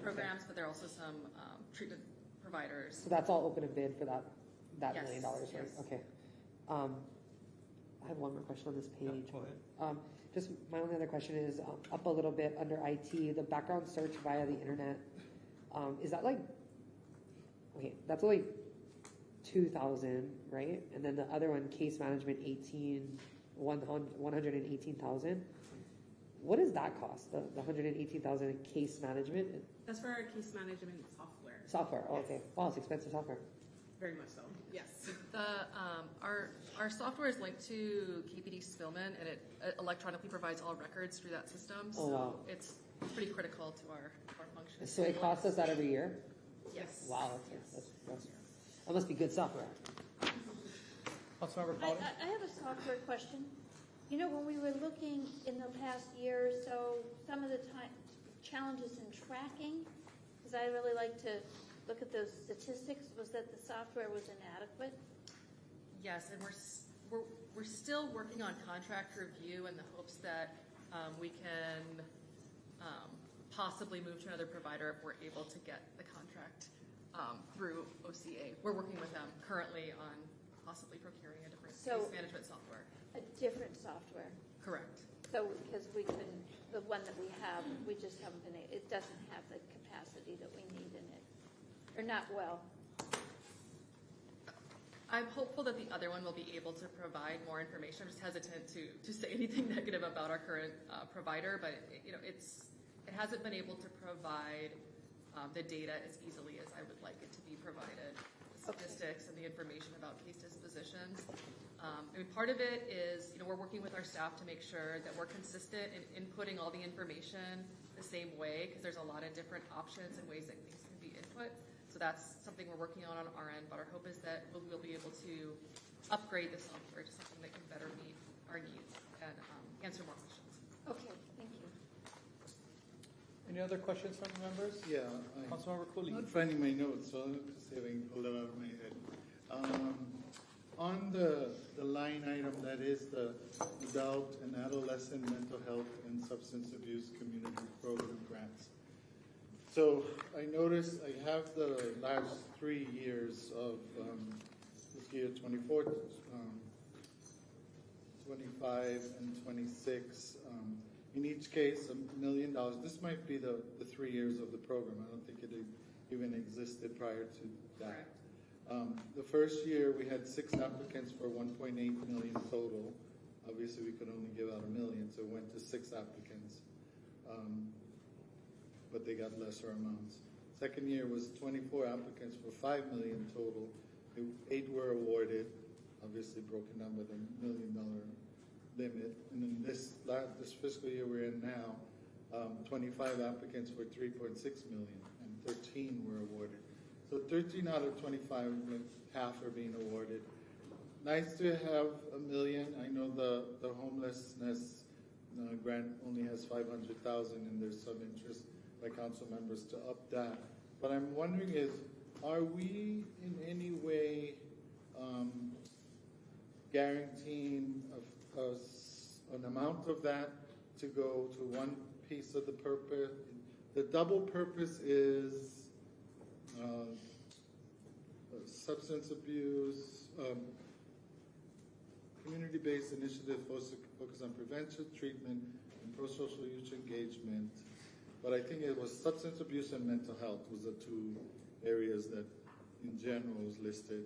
programs, but there are also some treatment providers. So that's all open and bid for that $1 million, right? Yes. Okay. I have one more question on this page. Go ahead. Just my only other question is up a little bit under IT, the background search via the internet. Is that that's only 2,000, right? And then the other one, case management, 118,000. What does that cost? The 118,000 case management? That's for our case management software. Software. Oh, okay. Wow, it's expensive software. Very much so. Yes. Our software is linked to KPD Spillman, and it electronically provides all records through that system. So wow. It's pretty critical to our function. So it costs us that every year? Yes. Wow, that must be good software. Councilmember I have a software question. When we were looking in the past year or so, some of the challenges in tracking, because I really like to look at those statistics, was that the software was inadequate. Yes, and we're still working on contract review in the hopes that we can possibly move to another provider if we're able to get the contract through OCA. We're working with them currently on possibly procuring a different case management software. A different software. Correct. So because the one that we have, we just haven't been able, it doesn't have the capacity that we need in it, or not well. I'm hopeful that the other one will be able to provide more information. I'm just hesitant to say anything negative about our current provider, but it hasn't been able to provide the data as easily as I would like it to be provided. The statistics and the information about case dispositions. Part of it is, we're working with our staff to make sure that we're consistent in inputting all the information the same way, because there's a lot of different options and ways that things can be input. So that's something we're working on our end, but our hope is that we'll be able to upgrade the software to something that can better meet our needs and answer more questions. Okay, thank you. Any other questions from the members? Yeah. Councilmember Cooley. I'm not finding my notes, so I'm just having pulled it out of my head. On the line item that is the adult and adolescent mental health and substance abuse community program grants. So I noticed I have the last 3 years of this year 24, 25, and 26. In each case, $1 million. This might be the 3 years of the program. I don't think it even existed prior to that. The first year we had 6 applicants for 1.8 million total. Obviously we could only give out $1 million, so it went to 6 applicants. But they got lesser amounts. Second year was 24 applicants for 5 million total. 8 were awarded, obviously broken down by the $1 million limit. And then this fiscal year we're in now, 25 applicants for 3.6 million, and 13 were awarded. So 13 out of 25, half are being awarded. Nice to have $1 million. I know the homelessness grant only has 500,000, and there's some interest by council members to up that. But I'm wondering are we in any way guaranteeing an amount of that to go to one piece of the purpose? The double purpose is substance abuse, community-based initiatives focus on prevention, treatment, and pro-social youth engagement. But I think it was substance abuse and mental health was the 2 areas that in general was listed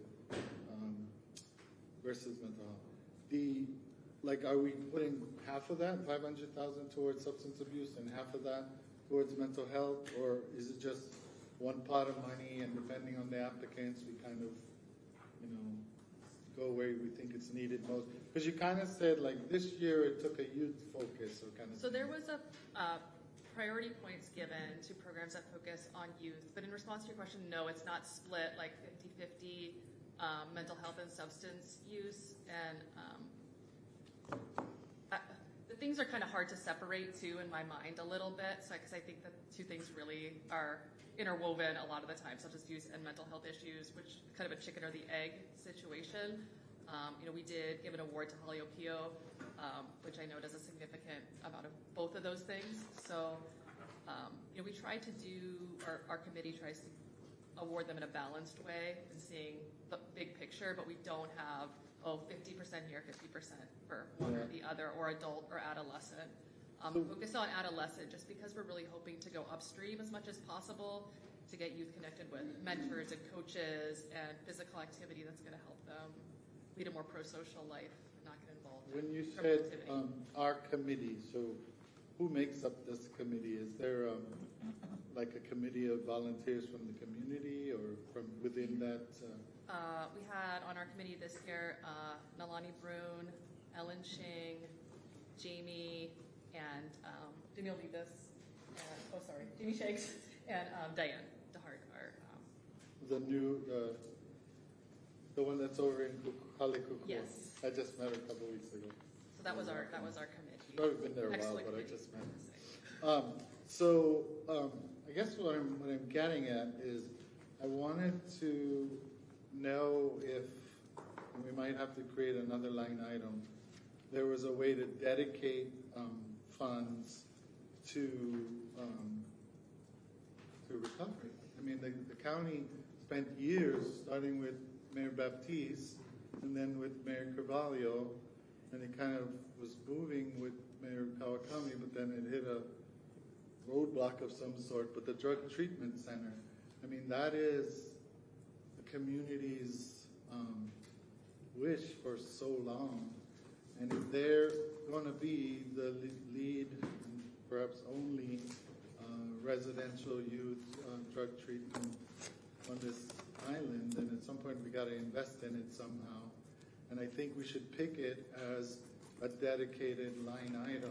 versus mental health. Are we putting half of that, 500,000 towards substance abuse and half of that towards mental health? Or is it just one pot of money and depending on the applicants, we kind of, go where we think it's needed most? Because you kind of said this year it took a youth focus or kind of. So there was a priority points given to programs that focus on youth. But in response to your question, no, it's not split like 50-50 mental health and substance use. And the things are kind of hard to separate too in my mind a little bit. So because I think the 2 things really are interwoven a lot of the time, substance use and mental health issues, which kind of a chicken or the egg situation. We did give an award to Hōʻike, which I know does a significant amount of both of those things. So, we try to do, our committee tries to award them in a balanced way and seeing the big picture, but we don't have, 50% here, 50% for one or the other, or adult or adolescent. Focus on adolescent just because we're really hoping to go upstream as much as possible to get youth connected with mentors and coaches and physical activity that's going to help them lead a more pro-social life, not get involved When in you criminal said activity. our committee, so who makes up this committee? Is there a committee of volunteers from the community or from within that? We had on our committee this year Nalani Brune, Ellen Ching, Jamie, and didn't you leave this? Jamie Shakes and Diane DeHart are the one that's over in Kukukalikuku. Yes. I just met her a couple weeks ago. so that was our committee. She's probably been there a while, Excellent but I committee. just met her. I guess what I'm getting at is I wanted to know if, and we might have to create another line item, there was a way to dedicate funds to recovery. I mean, the county spent years, starting with Mayor Baptiste and then with Mayor Carvalho, and it kind of was moving with Mayor Kawakami, but then it hit a roadblock of some sort. But the drug treatment center, I mean, that is the community's wish for so long. And if they're going to be the lead, and perhaps only residential youth drug treatment on this island, then at some point we got to invest in it somehow. And I think we should pick it as a dedicated line item.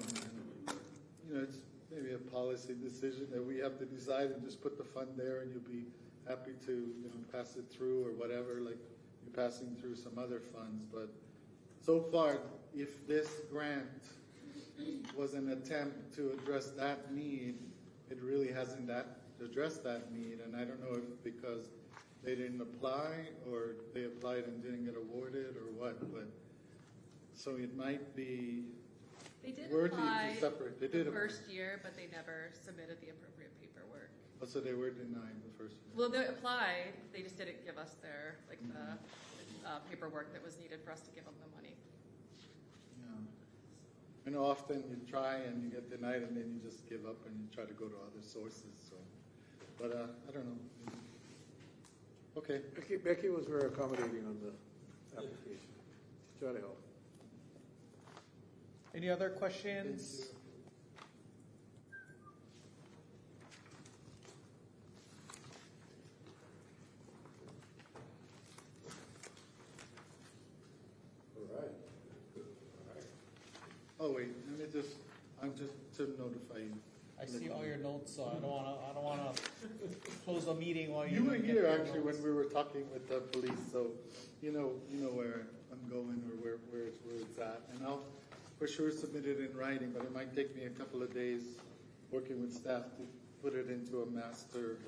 And, it's maybe a policy decision that we have to decide and just put the fund there, and you'll be happy to pass it through or whatever, like you're passing through some other funds. But so far, if this grant was an attempt to address that need, it really hasn't addressed that need, and I don't know if because they didn't apply or they applied and didn't get awarded or what, but so it might be They did worthy apply to separate. They the did first year, but they never submitted the appropriate paperwork. so they were denied the first year. Well, they applied, they just didn't give us their, like, the paperwork that was needed for us to give them the money. Yeah. I know often you try and you get denied and then you just give up and you try to go to other sources. So, but I don't know. Okay. Becky was very accommodating on the application. Try to help. Any other questions? Oh wait, I'm just to notify you. I see all your notes, so I don't wanna close the meeting while You were get here your actually notes. when we were talking with the police, so you know where I'm going or where it's at, and I'll for sure submit it in writing, but it might take me a couple of days working with staff to put it into a master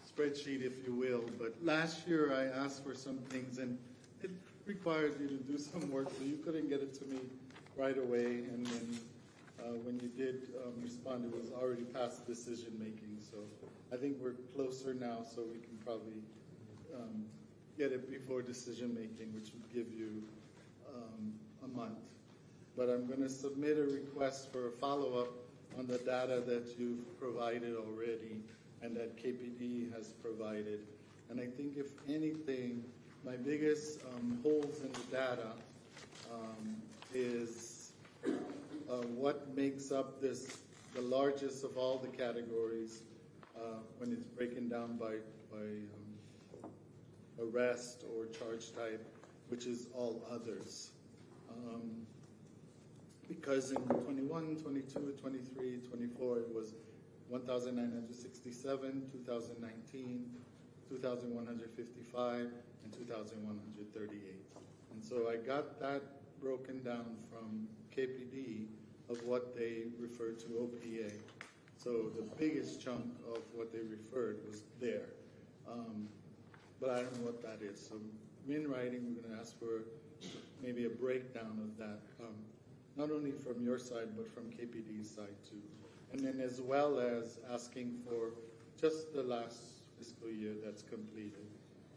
spreadsheet, if you will. But last year I asked for some things, and it required you to do some work, so you couldn't get it to me right away, and then when you did respond, it was already past decision making. So I think we're closer now, so we can probably get it before decision making, which would give you a month. But I'm going to submit a request for a follow-up on the data that you've provided already and that KPD has provided. And I think if anything, my biggest holes in the data is what makes up the largest of all the categories when it's broken down by arrest or charge type, which is all others. Because in 21, 22, 23, 24, it was 1,967, 2019, 2,155, and 2,138. And so I got that broken down from KPD of what they refer to OPA. So the biggest chunk of what they referred was there. But I don't know what that is. So in writing, we're going to ask for maybe a breakdown of that, not only from your side, but from KPD's side too. And then as well as asking for just the last fiscal year that's completed.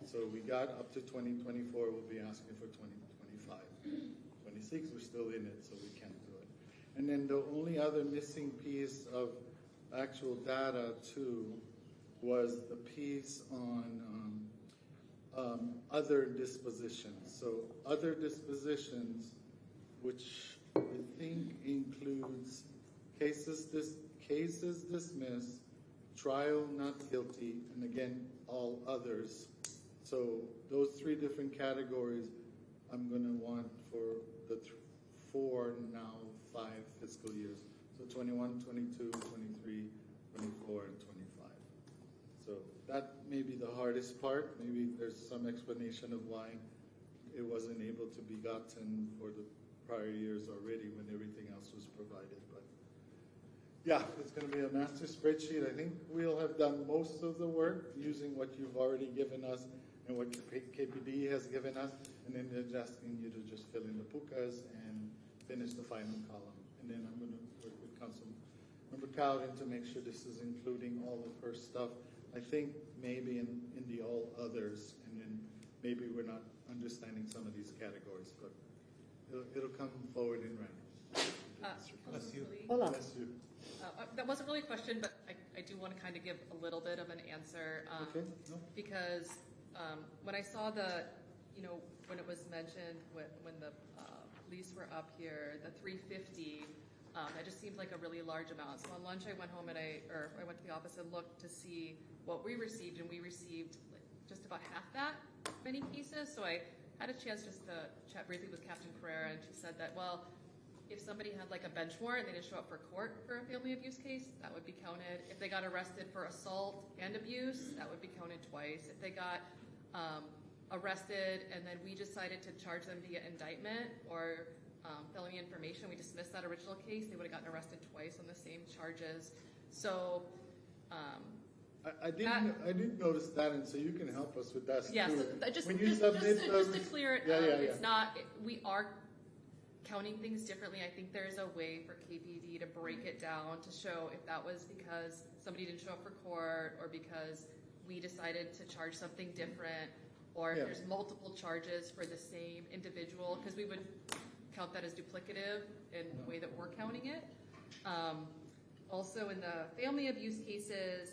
So we got up to 2024, we'll be asking for 2025. 26, we're still in it, so we can't do it. And then the only other missing piece of actual data too was the piece on other dispositions. So other dispositions, which I think includes cases dismissed, trial not guilty, and again, all others. So those three different categories I'm going to want for the 4, now 5 fiscal years. So 21, 22, 23, 24, and 25. So that may be the hardest part. Maybe there's some explanation of why it wasn't able to be gotten for the prior years already when everything else was provided. But yeah, it's going to be a master spreadsheet. I think we'll have done most of the work using what you've already given us and what KPD has given us, and then they're just asking you to just fill in the pukas and finish the final column. And then I'm going to work with Councilmember Cowden to make sure this is including all of her stuff. I think maybe in the all others, and then maybe we're not understanding some of these categories, but it'll come forward in writing. Bless you. Bless you. That wasn't really a question, but I do want to kind of give a little bit of an answer. Okay. No. Because when I saw when it was mentioned, when the police were up here, the 350, that just seemed like a really large amount. So on lunch, I went home and I went to the office and looked to see what we received, and we received like just about half that many cases. So I had a chance just to chat briefly with Captain Carrera, and she said that, well, if somebody had like a bench warrant, they didn't show up for court for a family abuse case, that would be counted. If they got arrested for assault and abuse, that would be counted twice. If they got arrested and then we decided to charge them via indictment or felony information, we dismissed that original case, they would have gotten arrested twice on the same charges. So I didn't notice that, and so you can help us with that yeah, too. so just Just to clear it, it's not, we are counting things differently. I think there's a way for KPD to break it down to show if that was because somebody didn't show up for court or because we decided to charge something different, or if there's multiple charges for the same individual, because we would count that as duplicative in the way that we're counting it. Also, in the family abuse cases,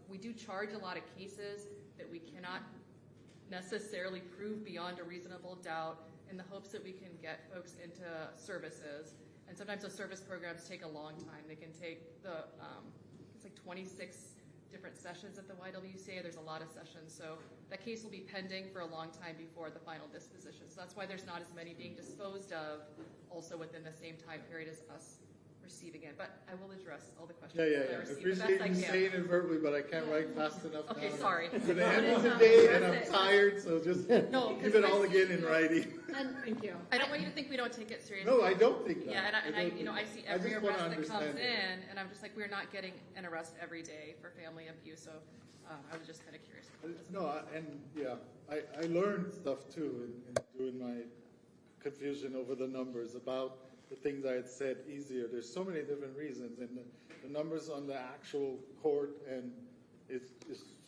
we do charge a lot of cases that we cannot necessarily prove beyond a reasonable doubt in the hopes that we can get folks into services. And sometimes those service programs take a long time. They can take it's like 26 different sessions at the YWCA. There's a lot of sessions. So that case will be pending for a long time before the final disposition. So that's why there's not as many being disposed of also within the same time period as us receiving it. But I will address all the questions that I received the best I Appreciate you can. saying it verbally, but I can't write fast enough. Okay, now. sorry. It's the end of the day, and I'm tired, so just No, give it all again in writing. Thank you. I don't want you to think we don't take it seriously. No, I don't think that. Yeah, and I see every just wanna arrest that comes understand it. in, and I'm just like, we're not getting an arrest every day for family abuse, so I was just kind of curious. No, I learned stuff too in doing my confusion over the numbers about the things I had said easier. There's so many different reasons, and the numbers on the actual court and it's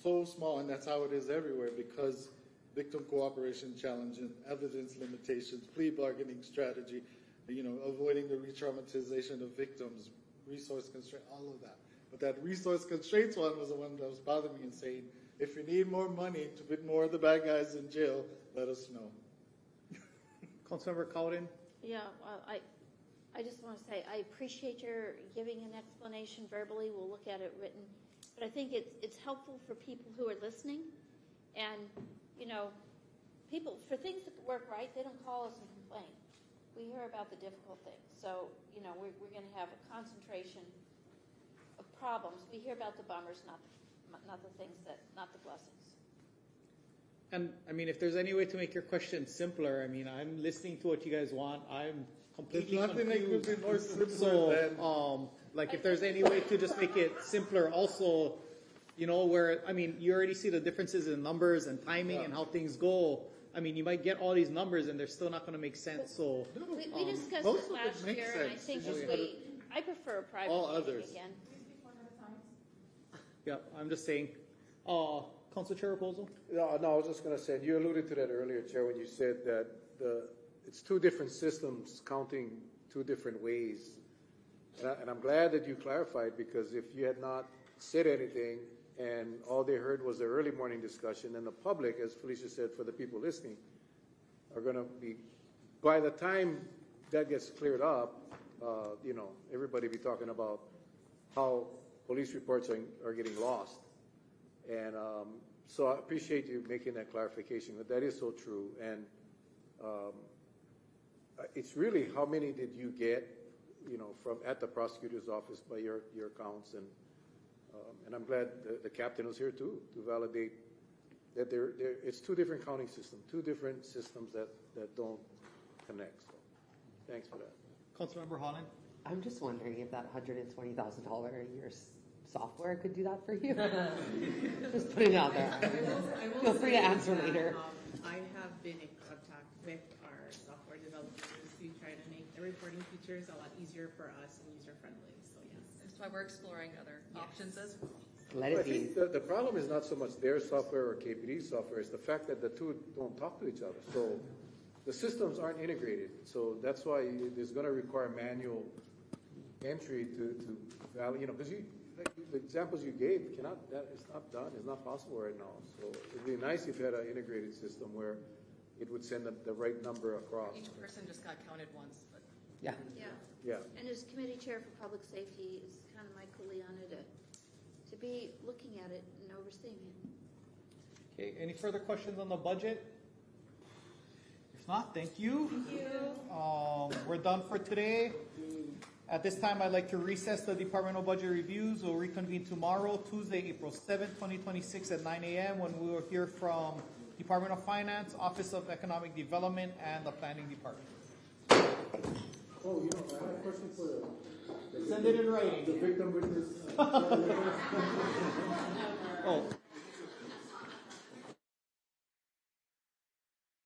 so small, and that's how it is everywhere because victim cooperation challenge and evidence limitations, plea bargaining strategy, avoiding the re-traumatization of victims, resource constraint, all of that. But that resource constraints one was the one that was bothering me and saying, if you need more money to put more of the bad guys in jail, let us know. Councilmember Cowden? Yeah, well, I just want to say, I appreciate your giving an explanation verbally. We'll look at it written. But I think it's helpful for people who are listening. And, people, for things that work right, they don't call us and complain. We hear about the difficult things. So, we're going to have a concentration of problems. We hear about the bummers, not the things not the blessings. And if there's any way to make your question simpler, I'm listening to what you guys want. I'm completely There's nothing that confused. could be more simpler So, if there's any way to just make it simpler, also, where you already see the differences in numbers and timing and how things go. You might get all these numbers and they're still not going to make sense. So We discussed it last year, and I think I prefer a private meeting again. Yeah, I'm just saying. Council Chair Raposo? No, I was just going to say, you alluded to that earlier, Chair, when you said that it's two different systems counting two different ways. And I'm glad that you clarified, because if you had not said anything and all they heard was the early morning discussion, and the public, as Felicia said, for the people listening, are going to be, by the time that gets cleared up, everybody be talking about how police reports are getting lost. And so I appreciate you making that clarification, but that is so true. And it's really, how many did you get, from at the prosecutor's office by your counts? And I'm glad the captain was here too, to validate that it's two different counting systems, two different systems that don't connect. So thanks for that. Councilmember Holland? I'm just wondering if that $120,000 a year software could do that for you. Just putting it out there. Feel free to answer later. I have been in contact with our software developers to try to make the reporting features a lot easier for us and user-friendly. So yes. That's why we're exploring other options as well. Let it I think be. the problem is not so much their software or KPD software, it's the fact that the two don't talk to each other. So the systems aren't integrated. So that's why there's going to require manual entry to validate, because the examples you gave it's not done, it's not possible right now. So it'd be nice if you had an integrated system where it would send the right number across. Each person just got counted once, but. Yeah. And as committee chair for public safety, it's kind of my kuleana to be looking at it and overseeing it. Okay, any further questions on the budget? If not, thank you. Thank you. We're done for today. At this time, I'd like to recess the departmental budget reviews. We'll reconvene tomorrow, Tuesday, April 7th, 2026 at 9 a.m. when we will hear from Department of Finance, Office of Economic Development, and the Planning Department. Oh, you know, I have a question for the. Send it in writing. The victim witness. Oh.